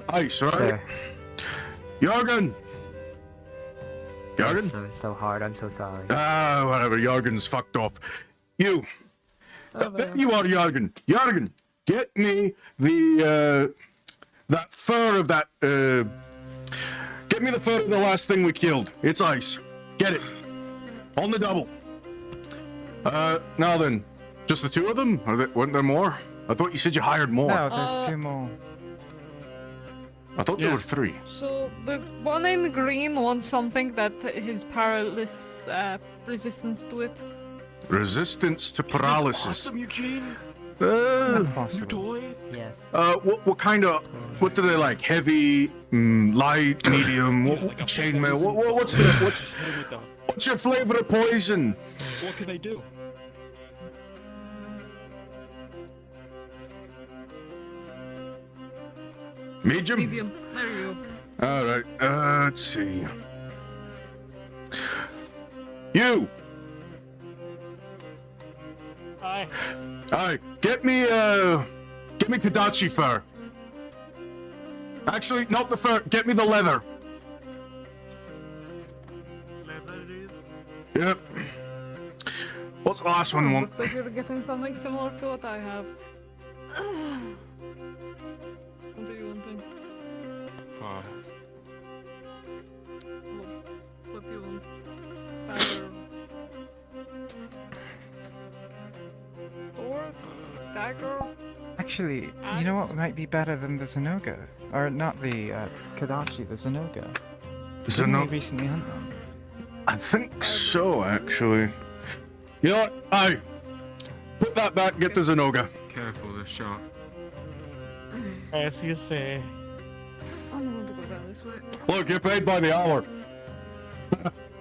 Ice, right? Sir. Jorgen. Jorgen? So hard. I'm so sorry. Ah, whatever. Jorgen's fucked off. You. There you are, Jorgen. Jorgen, get me the that fur of that. Get me the fur of the last thing we killed. It's ice. Get it. On the double. Now then, just the two of them? Weren't there more? I thought you said you hired more. No, there's 2 more. I thought there were 3. So the one in green wants something that his paralysis resistance to it. Resistance to paralysis. Awesome, Eugene. That's Yes. What kind of? What do they like? Heavy, light, medium? Chainmail? What's your flavor of poison? What can they do? Medium. Medium. There you go. All right. Let's see. You. Hi. Alright, get me Tadachi fur. Actually, not the fur, get me the leather. Yep. What's the last one want? Looks like you're getting something similar to what I have. What do you want then? What do you want? Sword? Dagger? Actually, you know what might be better than the Zenoga? Or not the Kadachi, the Zenoga. Didn't we recently hunt them? I think so, actually. You know what? Aye. Put that back, get the Zenoga. Careful, the shot. As you say. I don't want to go down this way. Look, you're paid by the hour.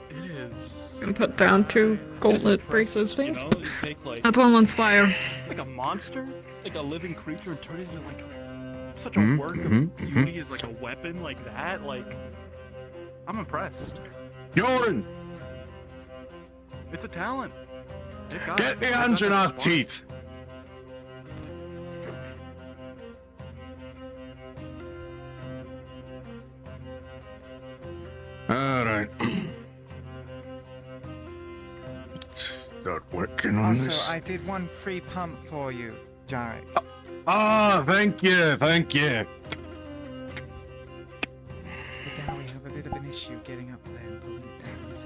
It is. Gonna put down 2 gauntlet braces, You please. know, you take like That one wants fire. like a monster, like a living creature, and turn it into like such a Mhm, work mhm, of beauty as like a weapon like that. Like, I'm impressed. Jordan, It's a talent. get the engine off teeth. Alright. Start working on Also, this. I did 1 free pump for you, Jarek. Ah, thank you, thank you. But now we have a bit of an issue getting up there and pulling it down his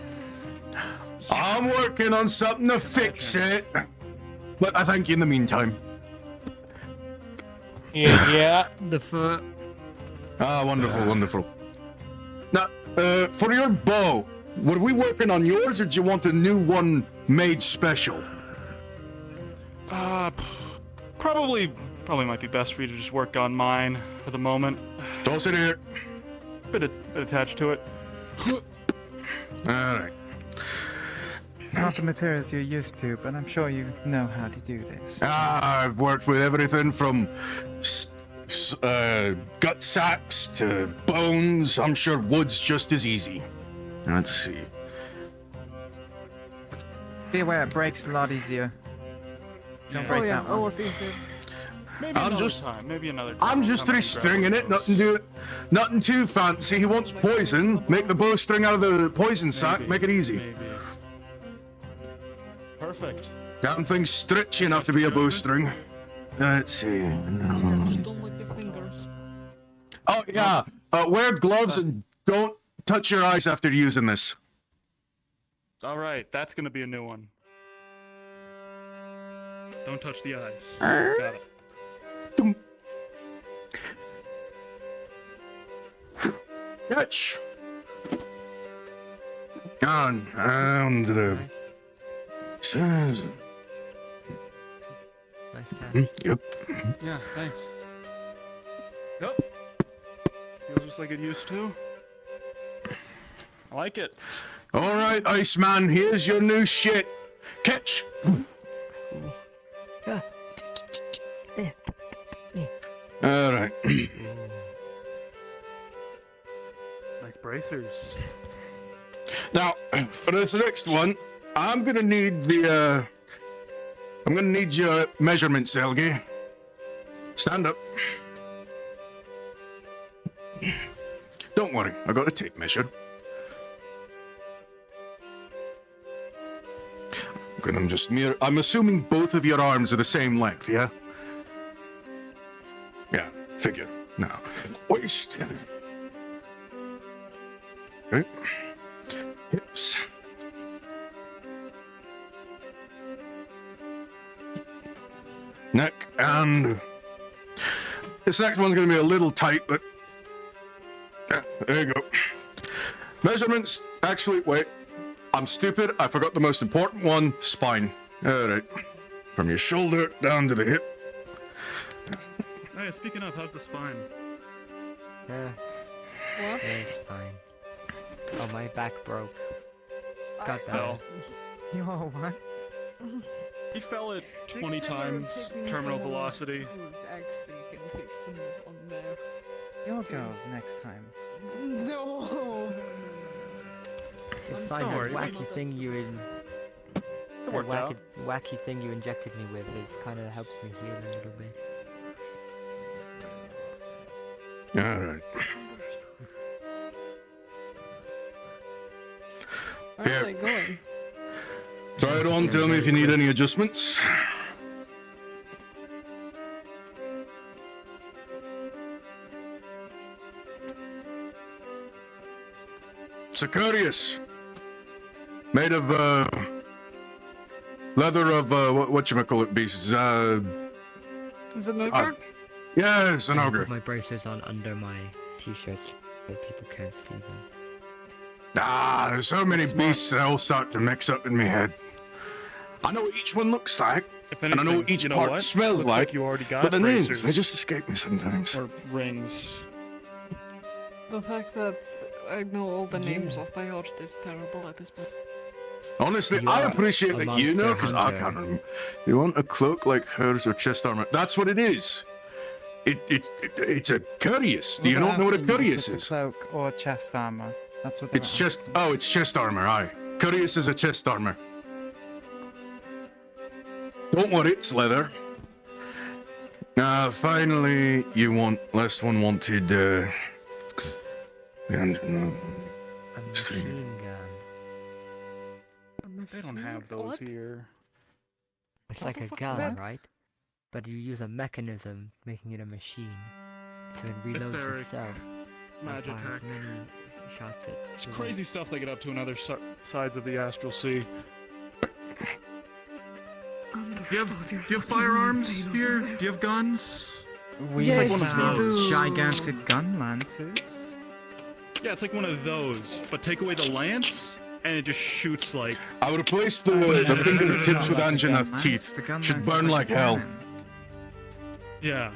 house. I'm working on something to fix it. But I thank you in the meantime. Yeah. The foot. Ah, wonderful, wonderful. Now, for your bow, were we working on yours or do you want a new one made special? Probably might be best for you to just work on mine for the moment. Toss it here. Bit attached to it. Alright. Not the materials you're used to, but I'm sure you know how to do this. Ah, I've worked with everything from gut sacks to bones. I'm sure wood's just as easy. Let's see. Be aware, it breaks a lot easier. Don't break that one. Maybe I'm another just- time. Maybe another time. I'm just Come and restringing grab it, nothing too fancy. He wants poison. Make the bowstring out of the poison sack. Maybe, Make it easy. maybe. Perfect. Damn thing's stretchy enough to be a bowstring. Let's see. Don't lick your fingers. Oh yeah. Wear gloves and don't touch your eyes after using this. All right, that's gonna be a new one. Don't touch the eyes. Got it. Catch. On to the. Says. Yep. Yeah, thanks. Yep. Feels just like it used to. I like it. All right, Iceman. Here's your new shit. Catch. All right. Bracers. Now, for this next one, I'm gonna need your measurements, Elgie. Stand up. Don't worry, I got a tape measure. I'm assuming both of your arms are the same length, yeah? Yeah, figure. Now, waist. Okay. Hips. Neck, and this next one's gonna be a little tight, but yeah, there you go. Measurements, actually, wait. I'm stupid, I forgot the most important one, spine. Alright. From your shoulder down to the hip. Hey, speaking of, how's the spine? What? It's fine. Oh, my back broke. Got that. Fell. You all what? He fell at 20 times terminal velocity. Who's actually can fix him on there. You'll go next time. No. It's I'm fine. sorry. That wacky thing wacky thing you injected me with, it kind of helps me heal a little bit. Alright. Where are they going? Try it on, tell me if you need any adjustments. Sicarius. Made of, leather of, whatchamacallit beasts, Is it an ogre? Yeah, it's an I ogre. put my braces on under my t-shirts so people can't see them. Ah, there's so many beasts that all start to mix up in my head. I know what each one looks like, and I know what each part smells like, You already got but the names, bracers. they just escape me sometimes. Or rings. The fact that I know all the names off by heart is terrible at this point. Honestly, I appreciate that you know, because I can't remember. You want a cloak like hers or chest armor? That's what it is. It's a courteous. Do you not know what a courteous is? Cloak or chest armor. That's what. It's chest. Oh, it's chest armor. Aye, courteous is a chest armor. Don't worry, it's leather. Finally, you want last one wanted. They don't have those here. It's like a gun, right? But you use a mechanism making it a machine. So it reloads Etheric itself. magic Like hack. many shots at It's crazy stuff they get up to in other sides of the astral sea. Do you have firearms here? Do you have guns? We Yes, like one of those. gigantic gun lances. Yeah, it's like one of those, but take away the lance, and it just shoots like. I would replace the fingertips with angina teeth. Should burn like hell. Yeah.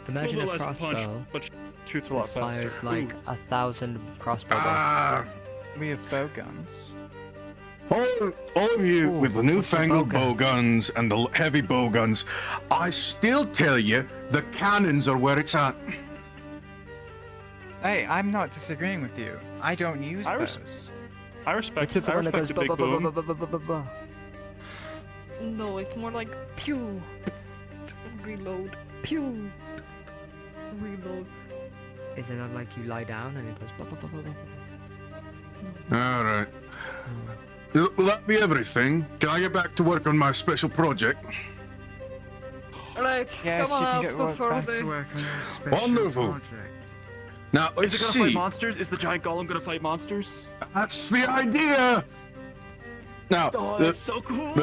Imagine a a little less crossbow punch, but shoots a lot faster. fires like 1,000 crossbow Ah. We have bow guns. All of you with the newfangled bow guns and the heavy bow guns, I still tell you the cannons are where it's at. Hey, I'm not disagreeing with you. I don't use I those. I respect It's the one that goes a big boom. No, it's more like pew. Reload. Pew. Reload. Is it not like you lie down and it goes blah, blah, blah, blah, blah? All right. Will that be everything? Can I get back to work on my special project? Alright, Yes, come on you can out get before back they... to work on your special Wonderful. project. Now Is let's it gonna fight see. monsters? Is the giant golem gonna fight monsters? That's the idea. Now, Oh, that's so cool.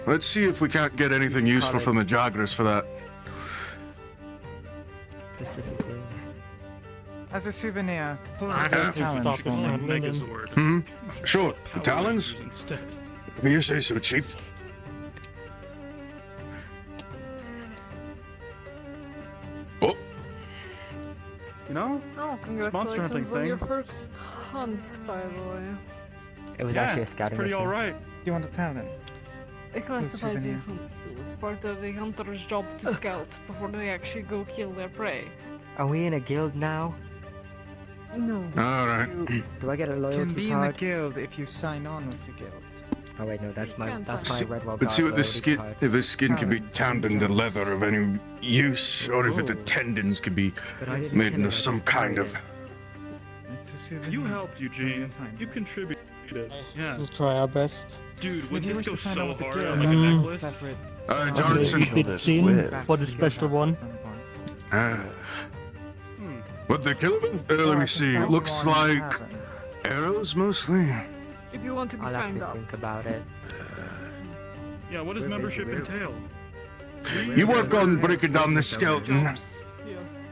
let's see if we can't get anything useful from the Jagras for that. Specifically. As a souvenir, pull out Yeah. some talents for me. Megazord. Hmm. Sure. The talons. Instead. If you say so, Chief. Oh. You know? Oh, Monster hunting congratulations on your thing. first hunt, by the way. It was actually a scouting pretty mission. alright. You want a talent? It classifies souvenir. infants. It's part of the hunter's job to scout before they actually go kill their prey. Are we in a guild now? No. All right. Do I get a loyalty Can be in the card? guild if you sign on with your guild. Oh wait, no, that's my See- red well Let's see what the loyalty skin, card. if the skin can be tanned into leather of any use, or if the tendons can be made into some kind of. You helped, Eugene. You contributed. Yeah. We'll try our best. Dude, when this goes so hard guild, on like a necklace. Johnson. For the special one. What they kill him with? Let me see. It looks like arrows mostly. If you want to be I'll have signed to up. think about it. Yeah, what does membership entail? You work on breaking down the skeleton.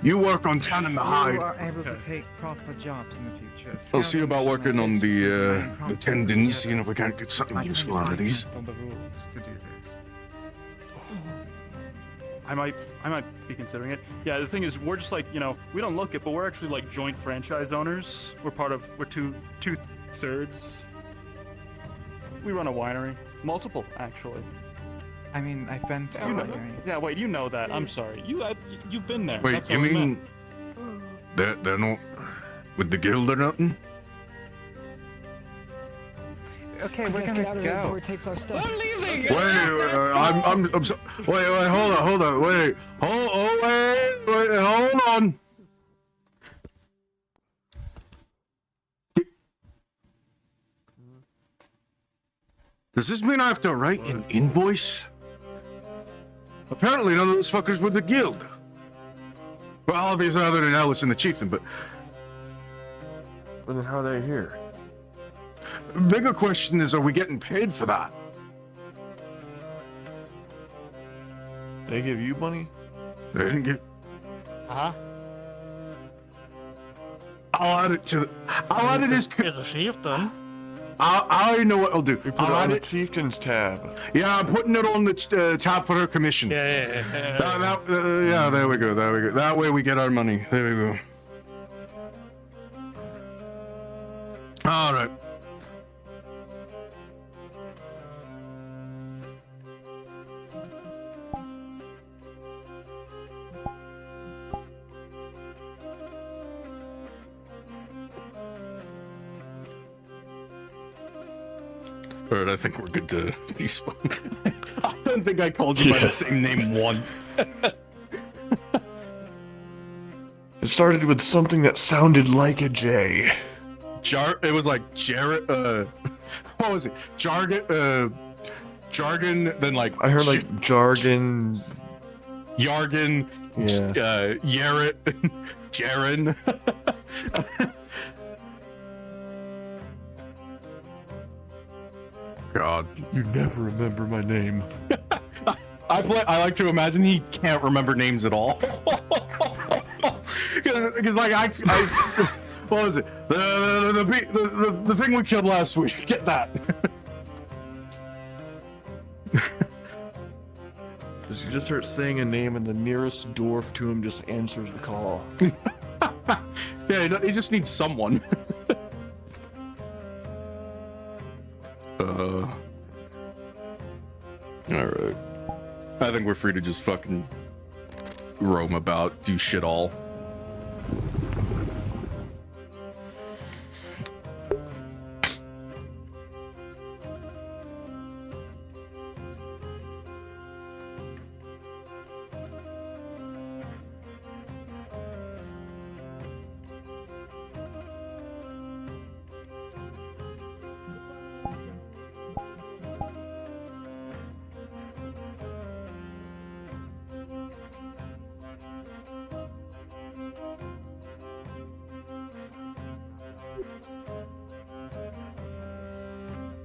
You work on tanning the You hide. are able to take proper jobs in the future. I'll see about working on the tendons, seeing if we can't get something useful out of these. The rules to do this. I might be considering it. Yeah, the thing is, we're just like, you know, we don't look it, but we're actually like joint franchise owners. We're two-thirds. We run a winery, multiple actually. I mean, I've been to You know, winery. yeah, wait, you know that. I'm sorry. You've been there. Wait, That's you how we met. mean they're not with the guild or nothing? Okay, we're gonna go. Before it takes our stuff. We're leaving. Wait, I'm so, wait, hold on, wait, hold on. Does this mean I have to write an invoice? Apparently none of those fuckers with the guild. Well, obviously other than Alice and the chieftain, but Then how are they here? the bigger question is, are we getting paid for that? They give you money? They didn't get. Huh? I'll add it to the. I'll add it as. Here's a chieftain. I know what I'll do. You put I'll it on add the it. chieftain's tab. Yeah, I'm putting it on the tab for her commission. Yeah. Yeah, there we go. That way we get our money. There we go. All right. Alright, I think we're good to despawn. I don't think I called you by the same name once. It started with something that sounded like a J. It was like Jarrett, what was it? Jargon, then like... I heard like jargon. Yargon, Yeah. Yarret, Jaren. God. You never remember my name. I like to imagine he can't remember names at all. Because like I what was it? The thing we killed last week. Get that. You just start saying a name, and the nearest dwarf to him just answers the call. Yeah, he just needs someone. Alright. I think we're free to just fucking roam about, do shit all.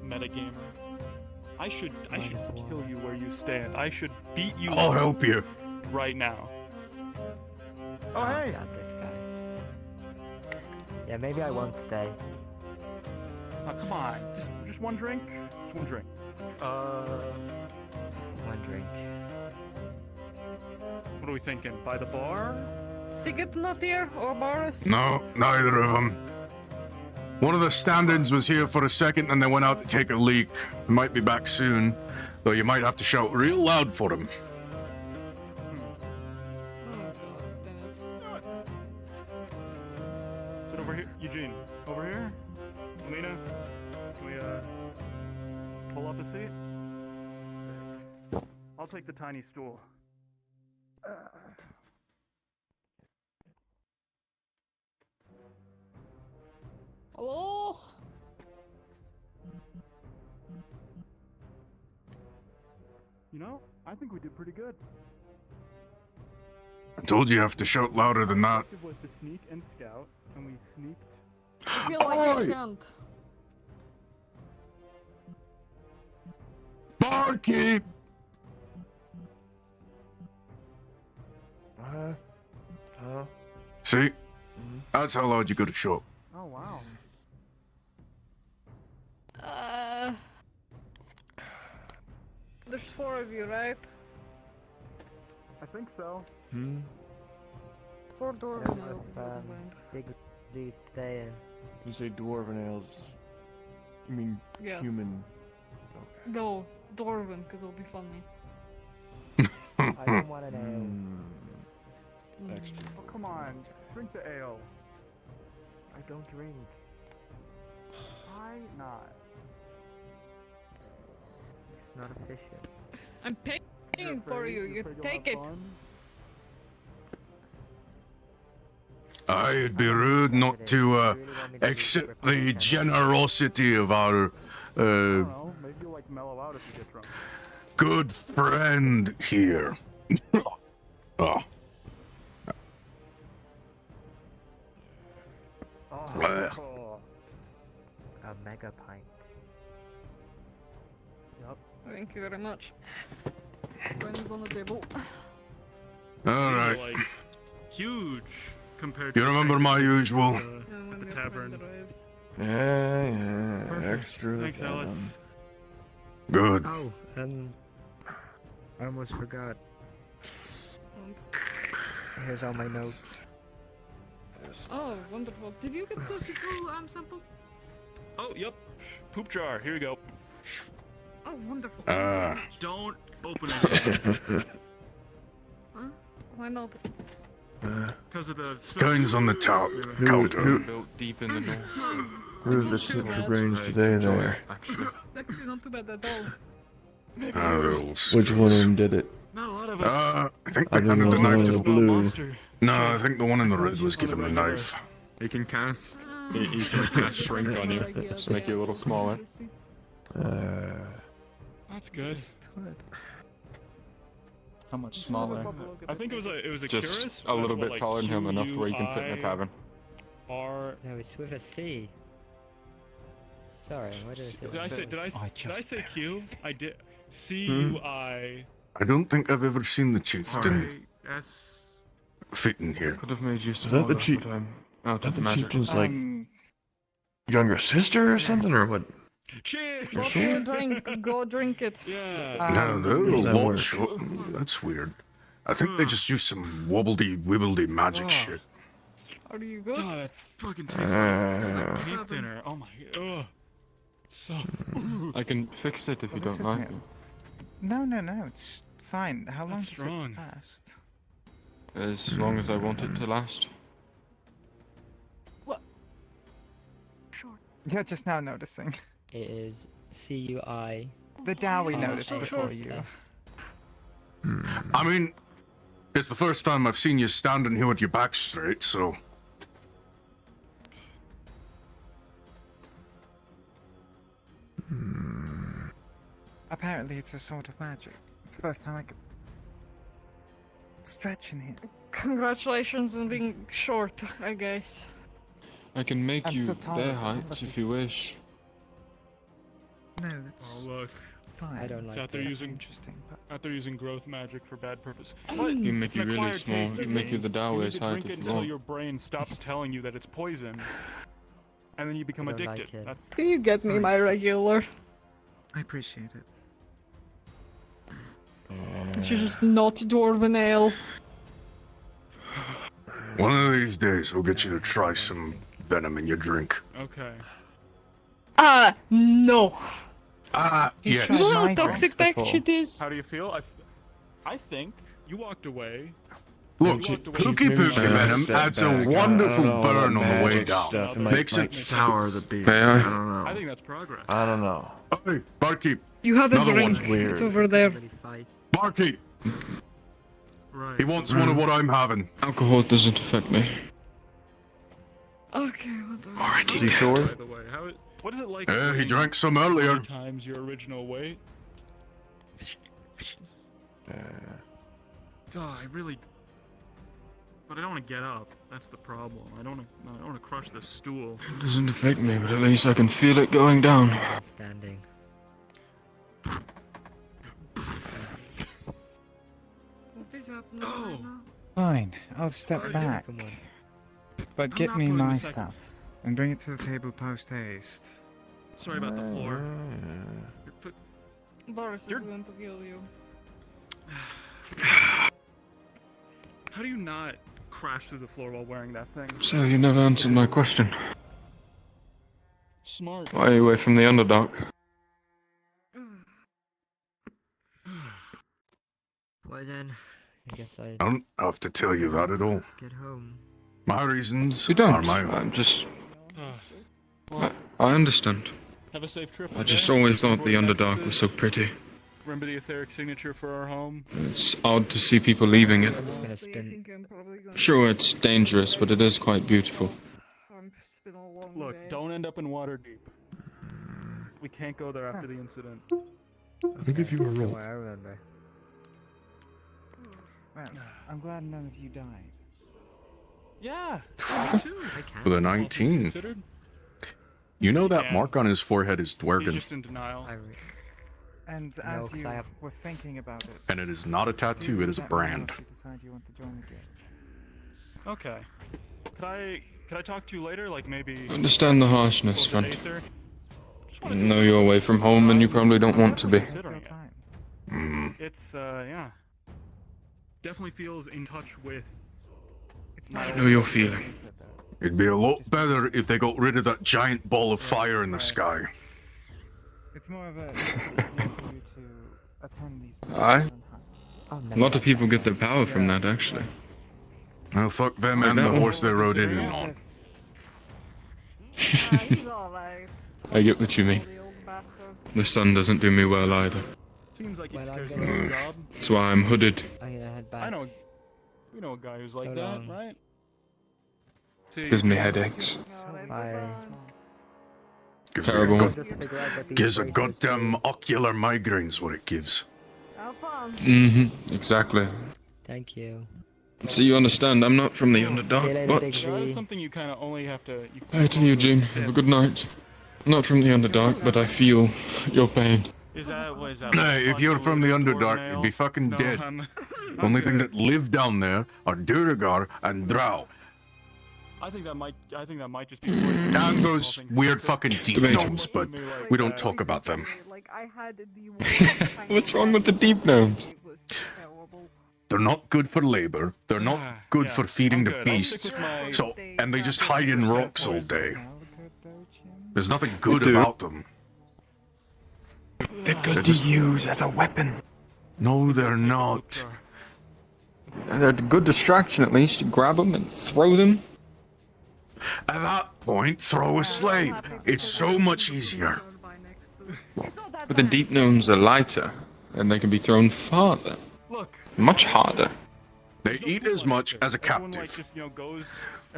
Metagamer. I should kill you where you stand. I should beat you. I'll help you. Right now. Oh, hey! Got this guy. Yeah, maybe I won't stay. Oh, come on. Just one drink? Just one drink. One drink. What are we thinking? By the bar? Sigurd not here, or Boris? No, neither of them. One of the stand-ins was here for a second and they went out to take a leak. Might be back soon, though you might have to shout real loud for him. Sit over here. seat? I'll take the tiny stool. Hello? You know, I think we did pretty good. I told you have to shout louder than that. It was to sneak and scout, and we sneaked. I feel like I can't. Barkeep! See? That's how loud you gotta shout. Oh wow. There's 4 of you, right? I think so. 4 dwarven elves, if I can find. You say dwarven elves. You mean Yes. human? No, dwarven, because it'll be funny. I don't want an ale. Extra. Oh, come on. Drink the ale. I don't drink. Why not? It's not efficient. I'm paying for you. You take it. It'd be rude not to accept the generosity of our Maybe you'll like mellow out if you get drunk. good friend here. Oh. A mega pint. Yup. Thank you very much. Coins on the table. All right. Like, huge compared You remember my usual. the tavern. Yeah, Perfect. extra. Thanks, Alice. Good. Oh, I almost forgot. Here's all my notes. Oh, wonderful. Did you get the physical sample? Oh, yep. Poop jar. Here you go. Oh, wonderful. Don't open it. Huh? Why not? Because of the Coins on the top counter. built deep in the north. Who's the super brains today there? Actually, not too bad at all. Which one of them did it? Not a lot of I think I they think handed it the was knife one to of the the blue. monster. No, I think the one in the red was giving the knife. He can cast. He can cast shrink on you. Just make you a little smaller. That's good. How much smaller? I think it was a Just Curious. a little That's bit what, taller than him, enough to where you can fit in a tavern. R. No, it's with a C. Sorry, what did I say? Did I say Q? I did. C-U-I. I don't think I've ever seen the chieftain S. fit in here. Could have made you Is that the chief? Out That of the magic. chieftain's like younger sister or something, or what? Cheers! Go to drink. Go drink it. Yeah. No, does that they'll work? watch. That's weird. I think they just use some wobbledy-wibbledy magic shit. Are you good? God, that fucking tastes like beef dinner. Oh my. Ugh. So. I can fix it if you don't like it. No, it's fine. How long That's does strong. it last? As long as I want it to last. What? Sure. You're just now noticing. It is C-U-I. The Dowie noticed so before sure. you. I mean, it's the first time I've seen you standing here with your back straight, so. Apparently it's a sort of magic. It's the first time I could stretch in here. Congratulations on being short, I guess. I can make I'm you still taller their than height everybody. if you wish. No, that's Oh look. fine. I don't like Out there that. using Interesting, but out there using growth magic for bad purpose. You can make you An really acquired small. taste You can make you the You need Dawei's to height drink it if you until want. your brain stops telling you that it's poison, and then you become I don't addicted. like it. That's Can you get me my regular? I appreciate it. It's just not dwarven ale. One of these days, I'll get you to try some venom in your drink. okay. No. He's Yes. tried You know how my toxic drinks that before. shit is? How do you feel? I think you walked away. Look, You walked away Pookie from Pookie the- venom Step adds a back. wonderful I don't know, burn on the way magic down. Stuff. It Makes might it sour the beer. May I? I don't know. I think that's progress. I don't know. Hey, barkeep, You have a Another drink. one. It's over there. Barkeep. He wants one of what I'm having. Alcohol doesn't affect me. Okay, what the Already By dead. the way, what is it like? He weighing drank some earlier. 3 times your original weight. God, I really. But I don't want to get up. That's the problem. I don't want to crush this stool. It doesn't affect me, but at least I can feel it going down. Standing. What is happening right now? Fine, I'll step back. But get me my stuff and bring it to the table post haste. Sorry about the floor. Boris is going to kill you. How do you not crash through the floor while wearing that thing? So you never answered my question. Smart. Why are you away from the Underdark? Well then, I guess I I don't have to tell you that at all. get home. My reasons You don't. are my own. I'm just... I understand. Have a safe trip. I just always thought the Underdark was so pretty. Remember the etheric signature for our home? It's odd to see people leaving it. I'm just gonna spin. Sure, it's dangerous, but it is quite beautiful. Look, don't end up in Waterdeep. We can't go there after the incident. I'll give you a roll. I remember. Well, I'm glad none of you died. Yeah, With a 19. You know that mark on his forehead is Dwergen, He's just in denial. And No, as 'cause you I have- were thinking about it, and it is not a tattoo, it is a brand. you decide you want to join the guild. Okay. Could I talk to you later? Like maybe. I understand the harshness, over friend. Aether? I know you're away from home and you probably don't want to be. Considering it. It's yeah. Definitely feels in touch with. I know your feeling. It'd be a lot better if they got rid of that giant ball of fire in the sky. It's more of a for you to attend these. Aye. A lot of people get their power from that, actually. Well, fuck them Like and that the one? horse they rode in and on. I get what you mean. The sun doesn't do me well either. Seems like he Well, I'm cares gonna- about his job. That's why I'm hooded. I'm gonna head back. I know. We know a guy who's like So that, long. right? See, Gives me headaches. Bye. Gives me a Terrible. god- gives a goddamn ocular migraines what it gives. Mm-hmm. Exactly. Thank you. So you understand, I'm not from the See you Underdark, later, but... Big That is Z. something you kind of only have to. Hey to Eugene, have a good night. I'm not from the Underdark, but I feel your pain. Is that what is that? Hey, if you're from the Underdark, you'd be fucking No, dead. I'm Only thing good. that live down there are Duragar and Drow. I think that might just be. And those weird fucking deep Debatable. gnomes, but we don't talk about them. What's wrong with the deep gnomes? They're not good for labor. They're not good yeah, for feeding I'm the good. I'll stick beasts. with my- So, and they just hide in rocks all day. There's nothing good do. about them. They're good to use as a weapon. No, they're not. They're a good distraction at least. You grab them and throw them. At that point, throw a slave. It's so much easier. But the deep gnomes are lighter, and they can be thrown farther. Look. Much harder. They eat as much as a Everyone, like, captive. just, you know, goes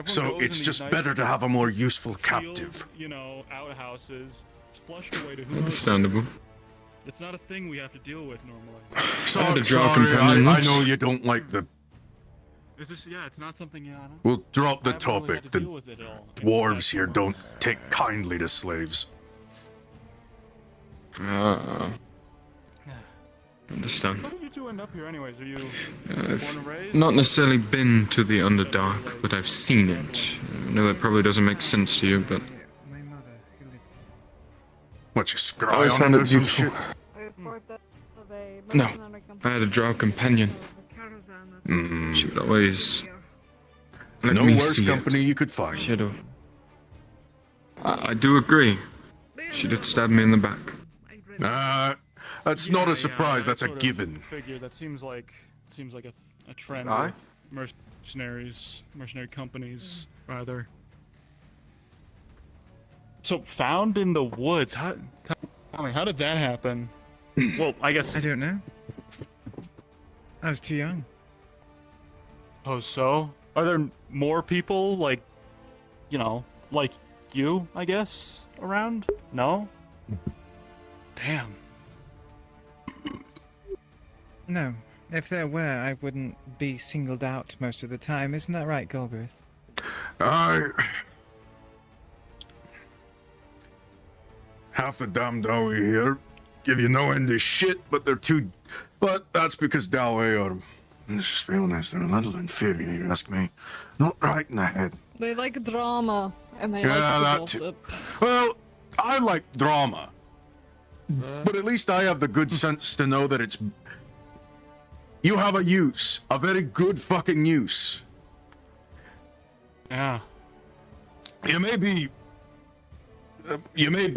So goes it's in these just nice better to have a more useful sealed, captive. You know, outhouses, splushed away to who knows. Understandable. It's not a thing we have to deal with normally. I had a drow Sorry, companion I once. know you don't like the... It's just, yeah, it's not something, yeah, I don't. We'll drop the I haven't really topic. had to The deal with it at all. dwarves here don't take kindly to slaves. Understand. How did you two end up here, anyways? Are you born I've and raised? not necessarily been to the Underdark, but I've seen it. I know that probably doesn't make sense to you, but What, you scry I always on found it or it some beautiful. shit? No, I had a drow companion. She would always let No me worse see company it. you could find. I do agree. She did stab me in the back. That's not a surprise, that's a sort of given. Figure that seems like a trend Aye. with mercenary companies, rather. So found in the woods. How did that happen? Well, I guess. I don't know. I was too young. Oh, so? Are there more people like, like you, I guess, around? No? Damn. No. If there were, I wouldn't be singled out most of the time. Isn't that right, Gulgrith? Half the damn Dowie here give you no end of shit, but that's because Dowie are, let's just be honest, they're a little inferior, you ask me. Not right in the head. They like drama, and they Yeah, like that to too. gossip. Well, I like drama. But at least I have the good sense to know that you have a use. A very good fucking use. Yeah. You may be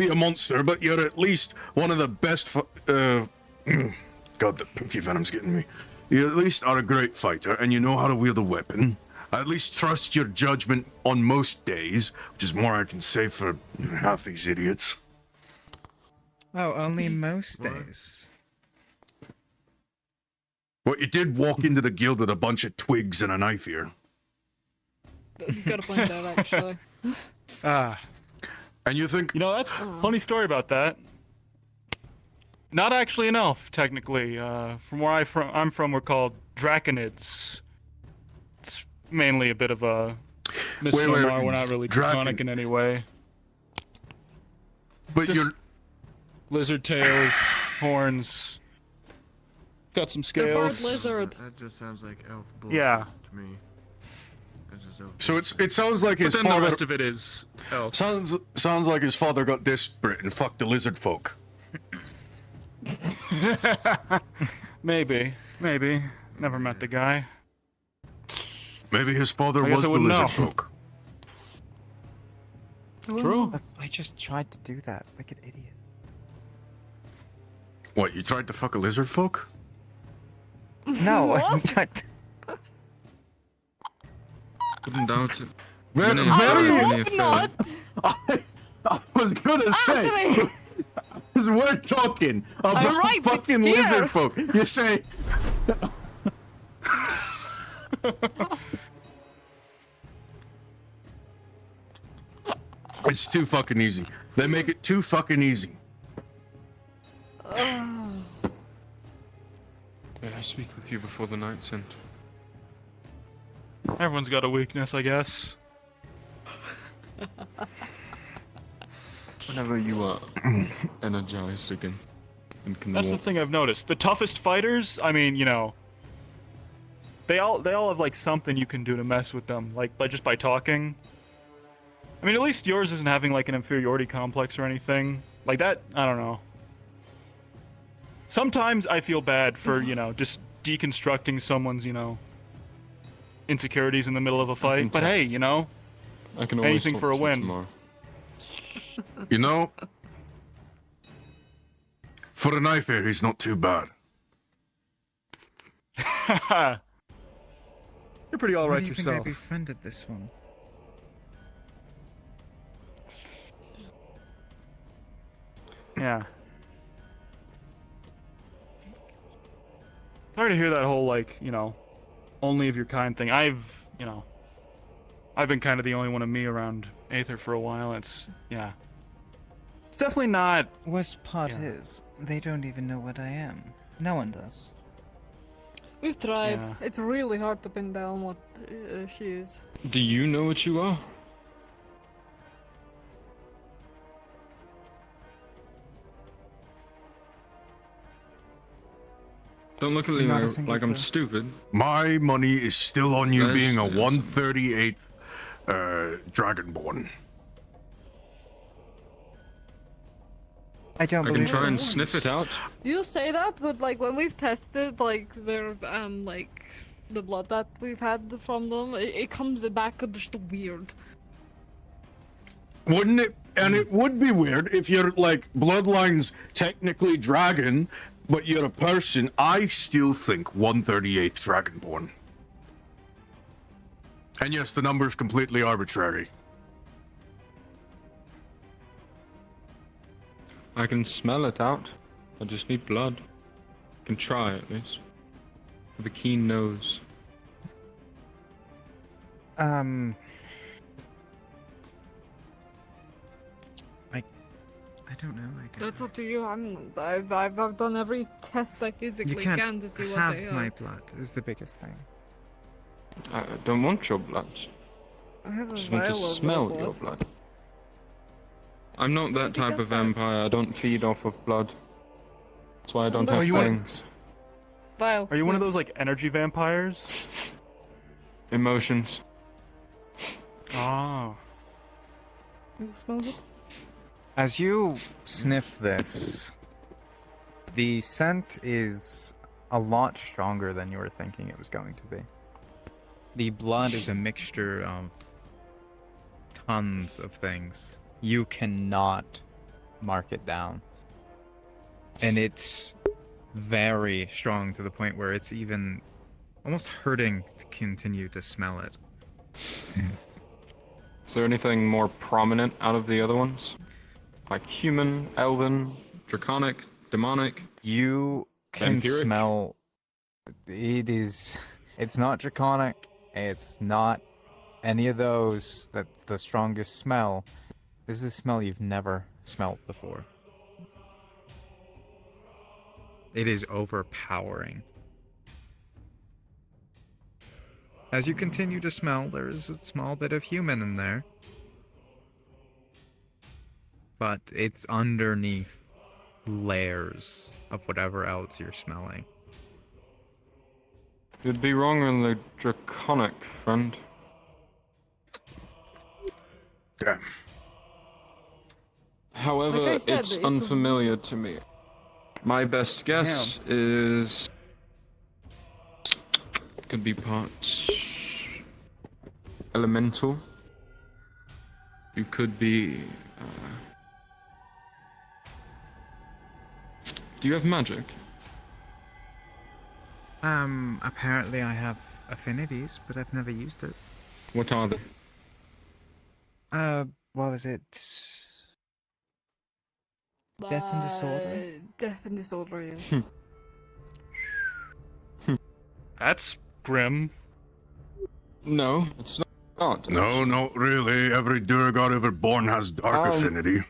a monster, but you're at least one of the best God, the pookie venom's getting me. You at least are a great fighter, and you know how to wield a weapon. I at least trust your judgment on most days, which is more I can say for half these idiots. Oh, only most days. Well, you did walk into the guild with a bunch of twigs and a knife here. You gotta point that actually. And you think... that's a funny story about that. Not actually an elf, technically. From where I'm from, we're called Draconids. It's mainly a bit of a misnomer. We're not really draconic in any way. But just lizard tails, horns. Got some scales. The bird lizard. That just sounds like elf bullshit Yeah. to me. That's just elf So it sounds like his But then father... the rest of it is elf. Sounds like his father got desperate and fucked the lizard folk. Maybe. Never met the guy. Maybe his father I guess was I the wouldn't lizard know. folk. True. I just tried to do that like an idiot. What, you tried to fuck a lizard folk? No, I tried. Wouldn't doubt it. Very, Not. I was gonna say, as we're talking about right fucking here. lizard folk, you say... It's too fucking easy. They make it too fucking easy. May I speak with you before the night's end? Everyone's got a weakness, I guess. Whenever you are energized again and can That's the walk. thing I've noticed. The toughest fighters, I mean, they all have like something you can do to mess with them, like just by talking. I mean, at least yours isn't having like an inferiority complex or anything like that. I don't know. Sometimes I feel bad for just deconstructing someone's insecurities in the middle of a fight. But hey, I can always anything talk for a to you win. tomorrow. You know, for a knife here, he's not too bad. You're pretty Why alright do you think I yourself. befriended this one? Yeah. Sorry to hear that whole only of your kind thing. I've been kind of the only one of me around Aether for a while. It's definitely not. Worst part is, they don't even know what I am. No one does. We've tried. Yeah. It's really hard to pin down what she is. Do you know what you are? Don't look at me Not a like single I'm clue. stupid. My money is still on you Yes, being a yes. 138th Dragonborn. I don't I can believe try it. and sniff it out. You say that, but when we've tested their the blood that we've had from them, it comes back just weird. Wouldn't it? And it would be weird if your bloodline's technically dragon, but you're a person. I still think 138th Dragonborn. And yes, the number's completely arbitrary. I can smell it out. I just need blood. Can try at least. With a keen nose. I don't know. That's up to you. I've done every test I You physically can't can to see what have they my are. blood. Is the biggest thing. I don't want your blood. I have a I just want to vial of smell blood. your blood. I'm not that type of vampire. I don't feed off of blood. That's why I don't have fangs. Vial. Are you one of those like energy vampires? Emotions. Oh. You smell it? As you sniff this, the scent is a lot stronger than you were thinking it was going to be. The blood is a mixture of tons of things. You cannot mark it down. And it's very strong to the point where it's even almost hurting to continue to smell it. Is there anything more prominent out of the other ones? Like human, elven, draconic, demonic? You can vampiric? smell. It's not draconic. It's not any of those. That's the strongest smell. This is a smell you've never smelled before. It is overpowering. As you continue to smell, there is a small bit of human in there. But it's underneath layers of whatever else you're smelling. You'd be wrong on the draconic, friend. Damn. However, Like I said, it's it's unfamiliar to me. My best guess is... Could be parts... elemental. You could be... Do you have magic? Apparently I have affinities, but I've never used it. What are they? What was it? Death and disorder? Death and disorder, yes. That's grim. No, it's not. No, not really. Every Durgar ever born has dark affinity.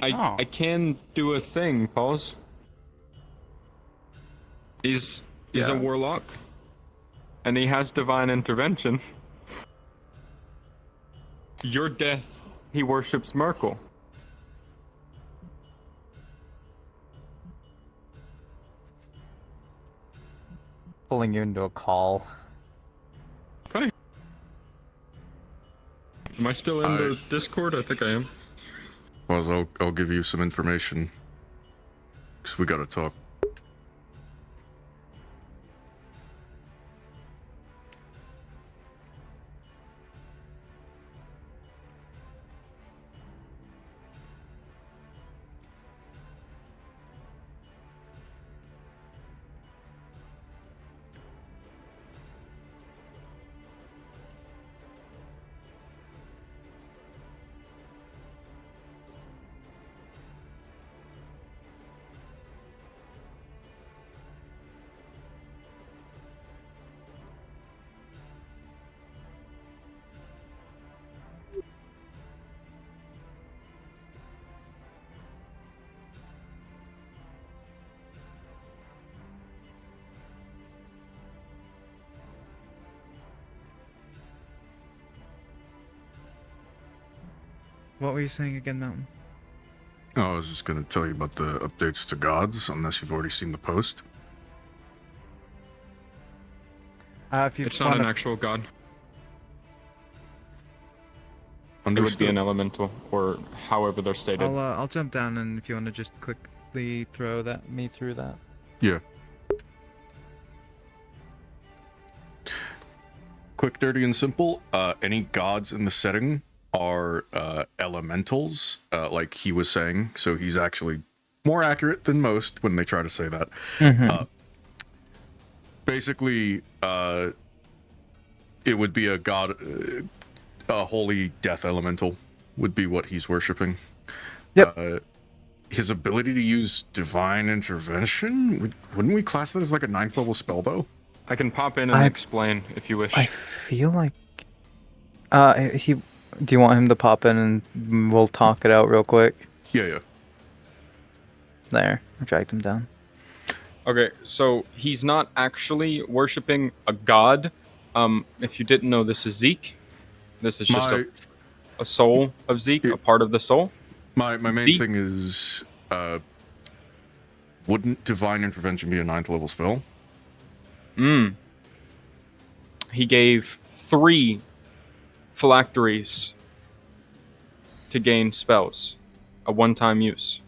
I can do a thing, pause. He's a warlock. And he has divine intervention. Your death, he worships Merkel. Pulling you into a call. Okay. Am I still in the Discord? I think I am. Well, I'll give you some information. Because we gotta talk. What were you saying again, Mountain? Oh, I was just gonna tell you about the updates to gods, unless you've already seen the post. If you It's not an actual god. It would be an elemental, or however they're stated. I'll jump down, and if you want to just quickly throw me through that. Yeah. Quick, dirty, and simple. Any gods in the setting are elementals, like he was saying. So he's actually more accurate than most when they try to say that. Basically, it would be a god, a holy death elemental would be what he's worshipping. Yep. his ability to use divine intervention? Wouldn't we class that as like a 9th level spell though? I can pop in and explain if you wish. I feel like he. Do you want him to pop in and we'll talk it out real quick? Yeah. There, I dragged him down. Okay, so he's not actually worshipping a god. If you didn't know, this is Zeke. This is just a soul of Zeke, a part of the soul. My main thing is, wouldn't divine intervention be a 9th level spell? He gave 3 phylacteries to gain spells, a one-time use.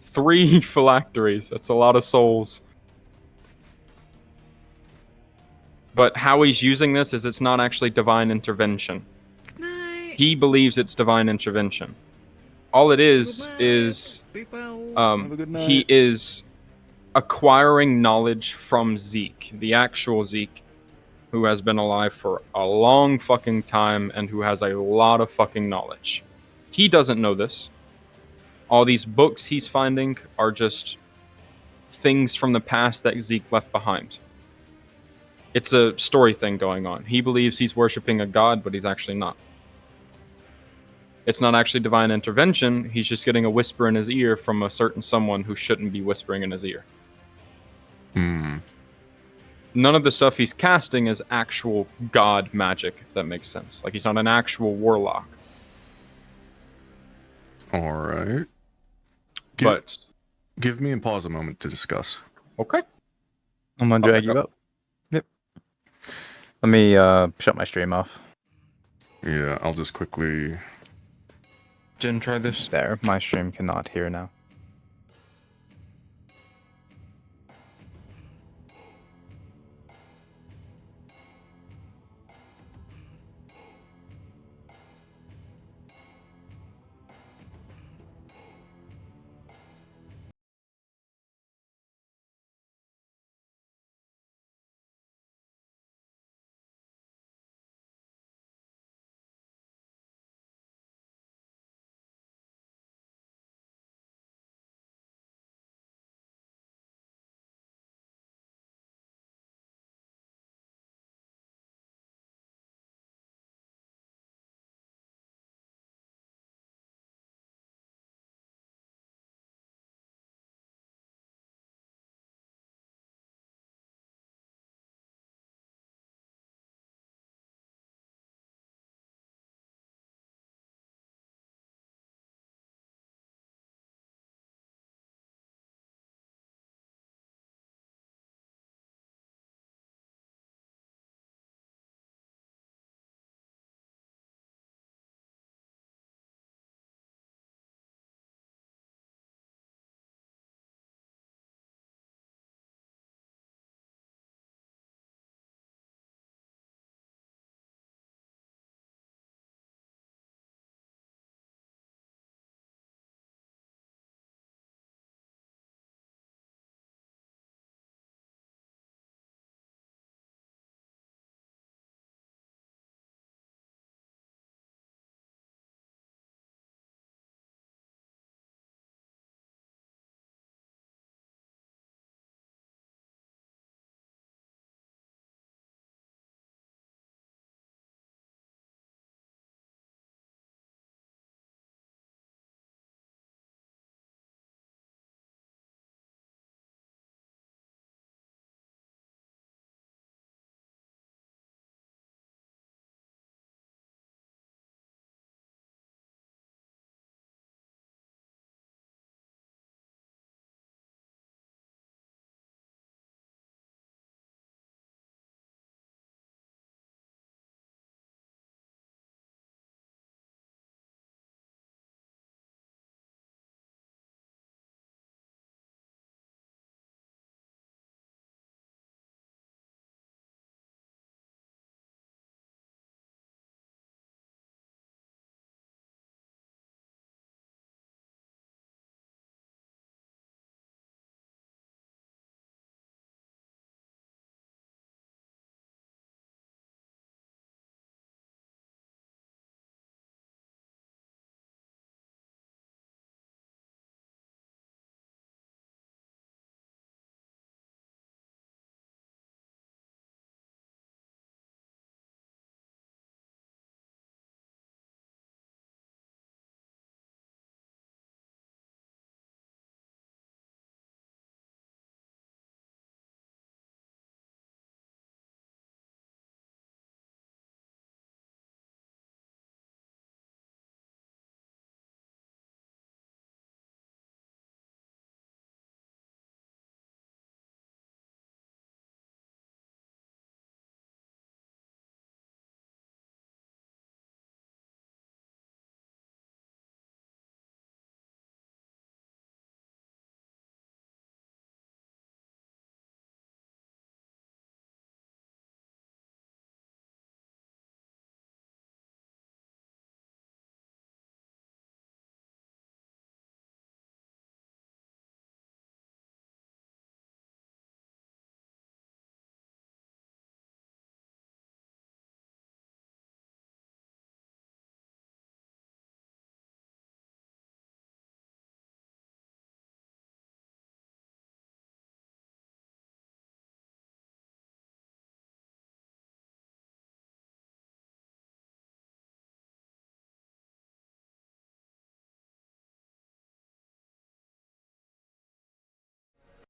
Three phylacteries. That's a lot of souls. But how he's using this is it's not actually divine intervention. He believes it's divine intervention. All it is he is acquiring knowledge from Zeke, the actual Zeke, who has been alive for a long fucking time and who has a lot of fucking knowledge. He doesn't know this. All these books he's finding are just things from the past that Zeke left behind. It's a story thing going on. He believes he's worshipping a god, but he's actually not. It's not actually divine intervention. He's just getting a whisper in his ear from a certain someone who shouldn't be whispering in his ear. None of the stuff he's casting is actual god magic, if that makes sense. Like, he's not an actual warlock. Alright. Give me and pause a moment to discuss. Okay. I'm gonna drag you up. Yep. Let me shut my stream off. Yeah, I'll just quickly... Jen, try this. There, my stream cannot hear now.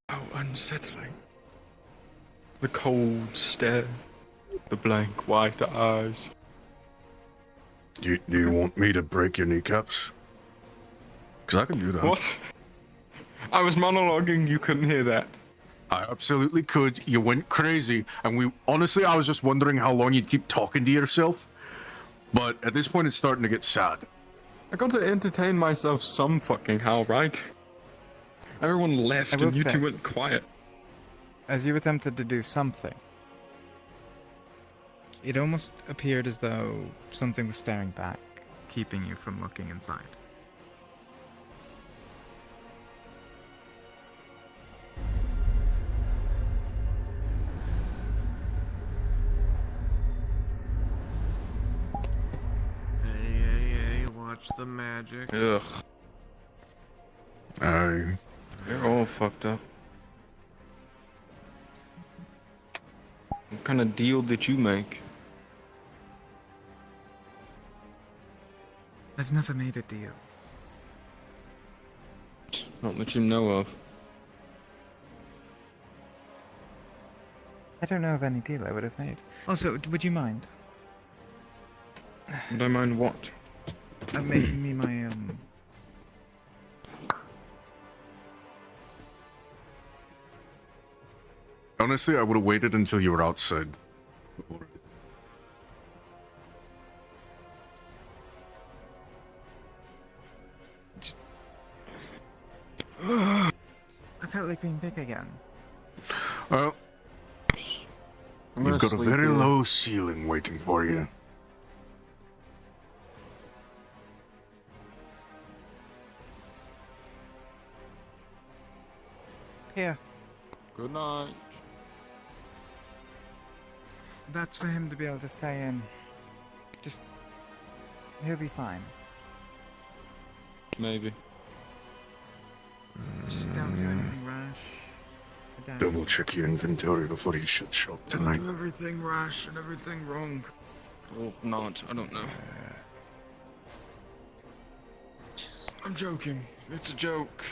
How unsettling. The cold stare, the blank white eyes. Do you want me to break your kneecaps? Because I can do that. What? I was monologuing, you couldn't hear that. I absolutely could. You went crazy, and honestly, I was just wondering how long you'd keep talking to yourself. But at this point, it's starting to get sad. I got to entertain myself some fucking how, right? Everyone left and you two went quiet. As you attempted to do something, it almost appeared as though something was staring back, keeping you from looking inside. Hey, watch the magic. Ugh. Aye. They're all fucked up. What kind of deal did you make? I've never made a deal. Not that you know of. I don't know of any deal I would have made. Also, would you mind? Would I mind what? Making me my, Honestly, I would have waited until you were outside. I felt like being big again. Well, you've got a very low ceiling waiting for you. Here. Good night. That's for him to be able to stay in. Just... he'll be fine. Maybe. Just don't do anything rash. Double check your inventory before you shut shop tonight. Everything rash and everything wrong. Or not, I don't know. I'm joking. It's a joke.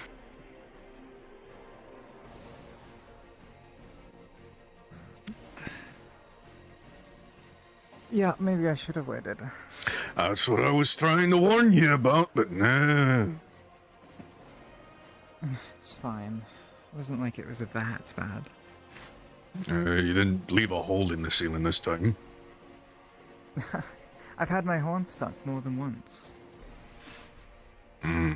Yeah, maybe I should have waited. That's what I was trying to warn you about, but nah. It's fine. It wasn't like it was that bad. You didn't leave a hole in the ceiling this time. I've had my horn stuck more than once. Hmm.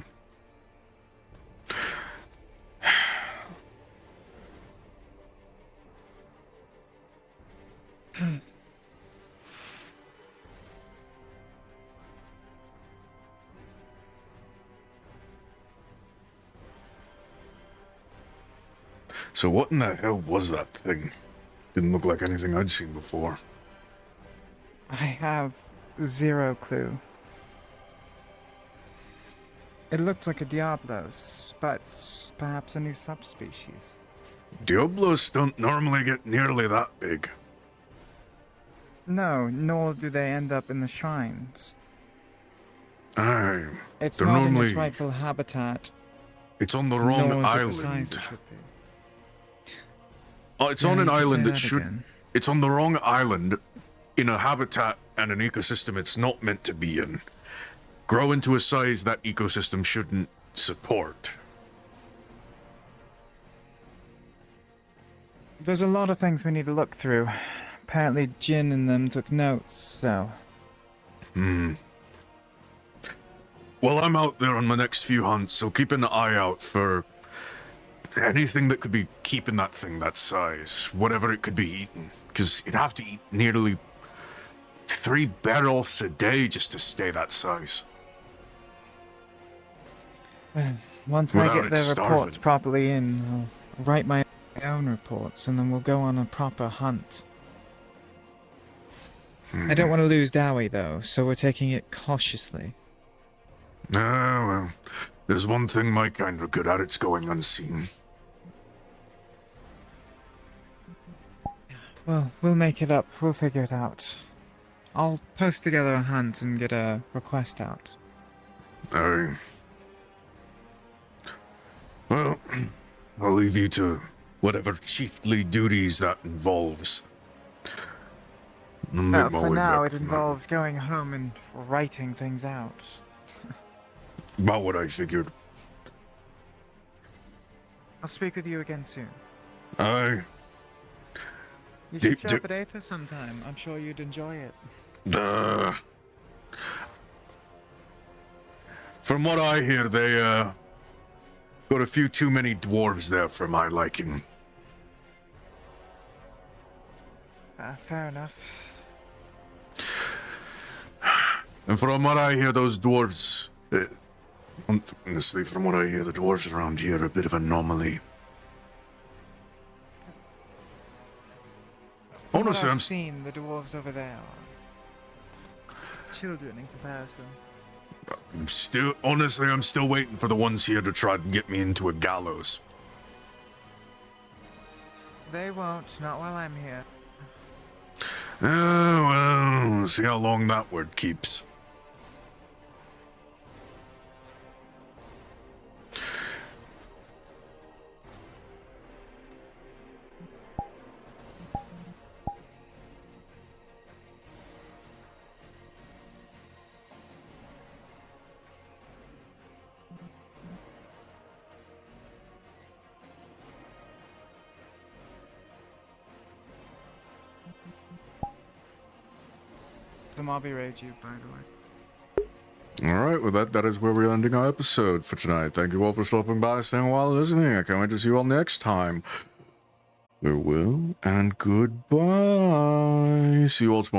So what in the hell was that thing? Didn't look like anything I'd seen before. I have zero clue. It looked like a Diablos, but perhaps a new subspecies. Diablos don't normally get nearly that big. No, nor do they end up in the shrines. Aye. It's they're not normally... in its rightful habitat. It's on the wrong nor is it the island. size it should be. Oh, it's Yeah, on an you can island say that that should... again. It's on the wrong island in a habitat and an ecosystem it's not meant to be in. Grow into a size that ecosystem shouldn't support. There's a lot of things we need to look through. Apparently Jin and them took notes, so... Hmm. Well, I'm out there on my next few hunts, so keep an eye out for anything that could be keeping that thing that size. Whatever it could be eating. Because it'd have to eat nearly 3 barrels a day just to stay that size. Well, once Without I get it their reports starving. properly in, I'll write my own reports, and then we'll go on a proper hunt. I don't want to lose Dowie, though, so we're taking it cautiously. Ah, well, there's one thing my kind are good at, it's going unseen. Well, we'll make it up. We'll figure it out. I'll post together a hunt and get a request out. Aye. Well, I'll leave you to whatever chiefly duties that involves. I'll make my For way now, back it to my- involves going home and writing things out. About what I figured. I'll speak with you again soon. Aye. You Do- should show do- up at Aether sometime. I'm sure you'd enjoy it. From what I hear, they, got a few too many dwarves there for my liking. Fair enough. And from what I hear, those dwarves, honestly, from what I hear, the dwarves around here are a bit of an anomaly. From what Honestly, I've I'm seen, the dwarves over there are children in comparison. I'm still waiting for the ones here to try and get me into a gallows. They won't, not while I'm here. Well, see how long that word keeps. The mobby raid you, by the way. Alright, well that is where we're ending our episode for tonight. Thank you all for stopping by, staying a while, listening. I can't wait to see you all next time. Farewell and goodbye. See you all tomorrow.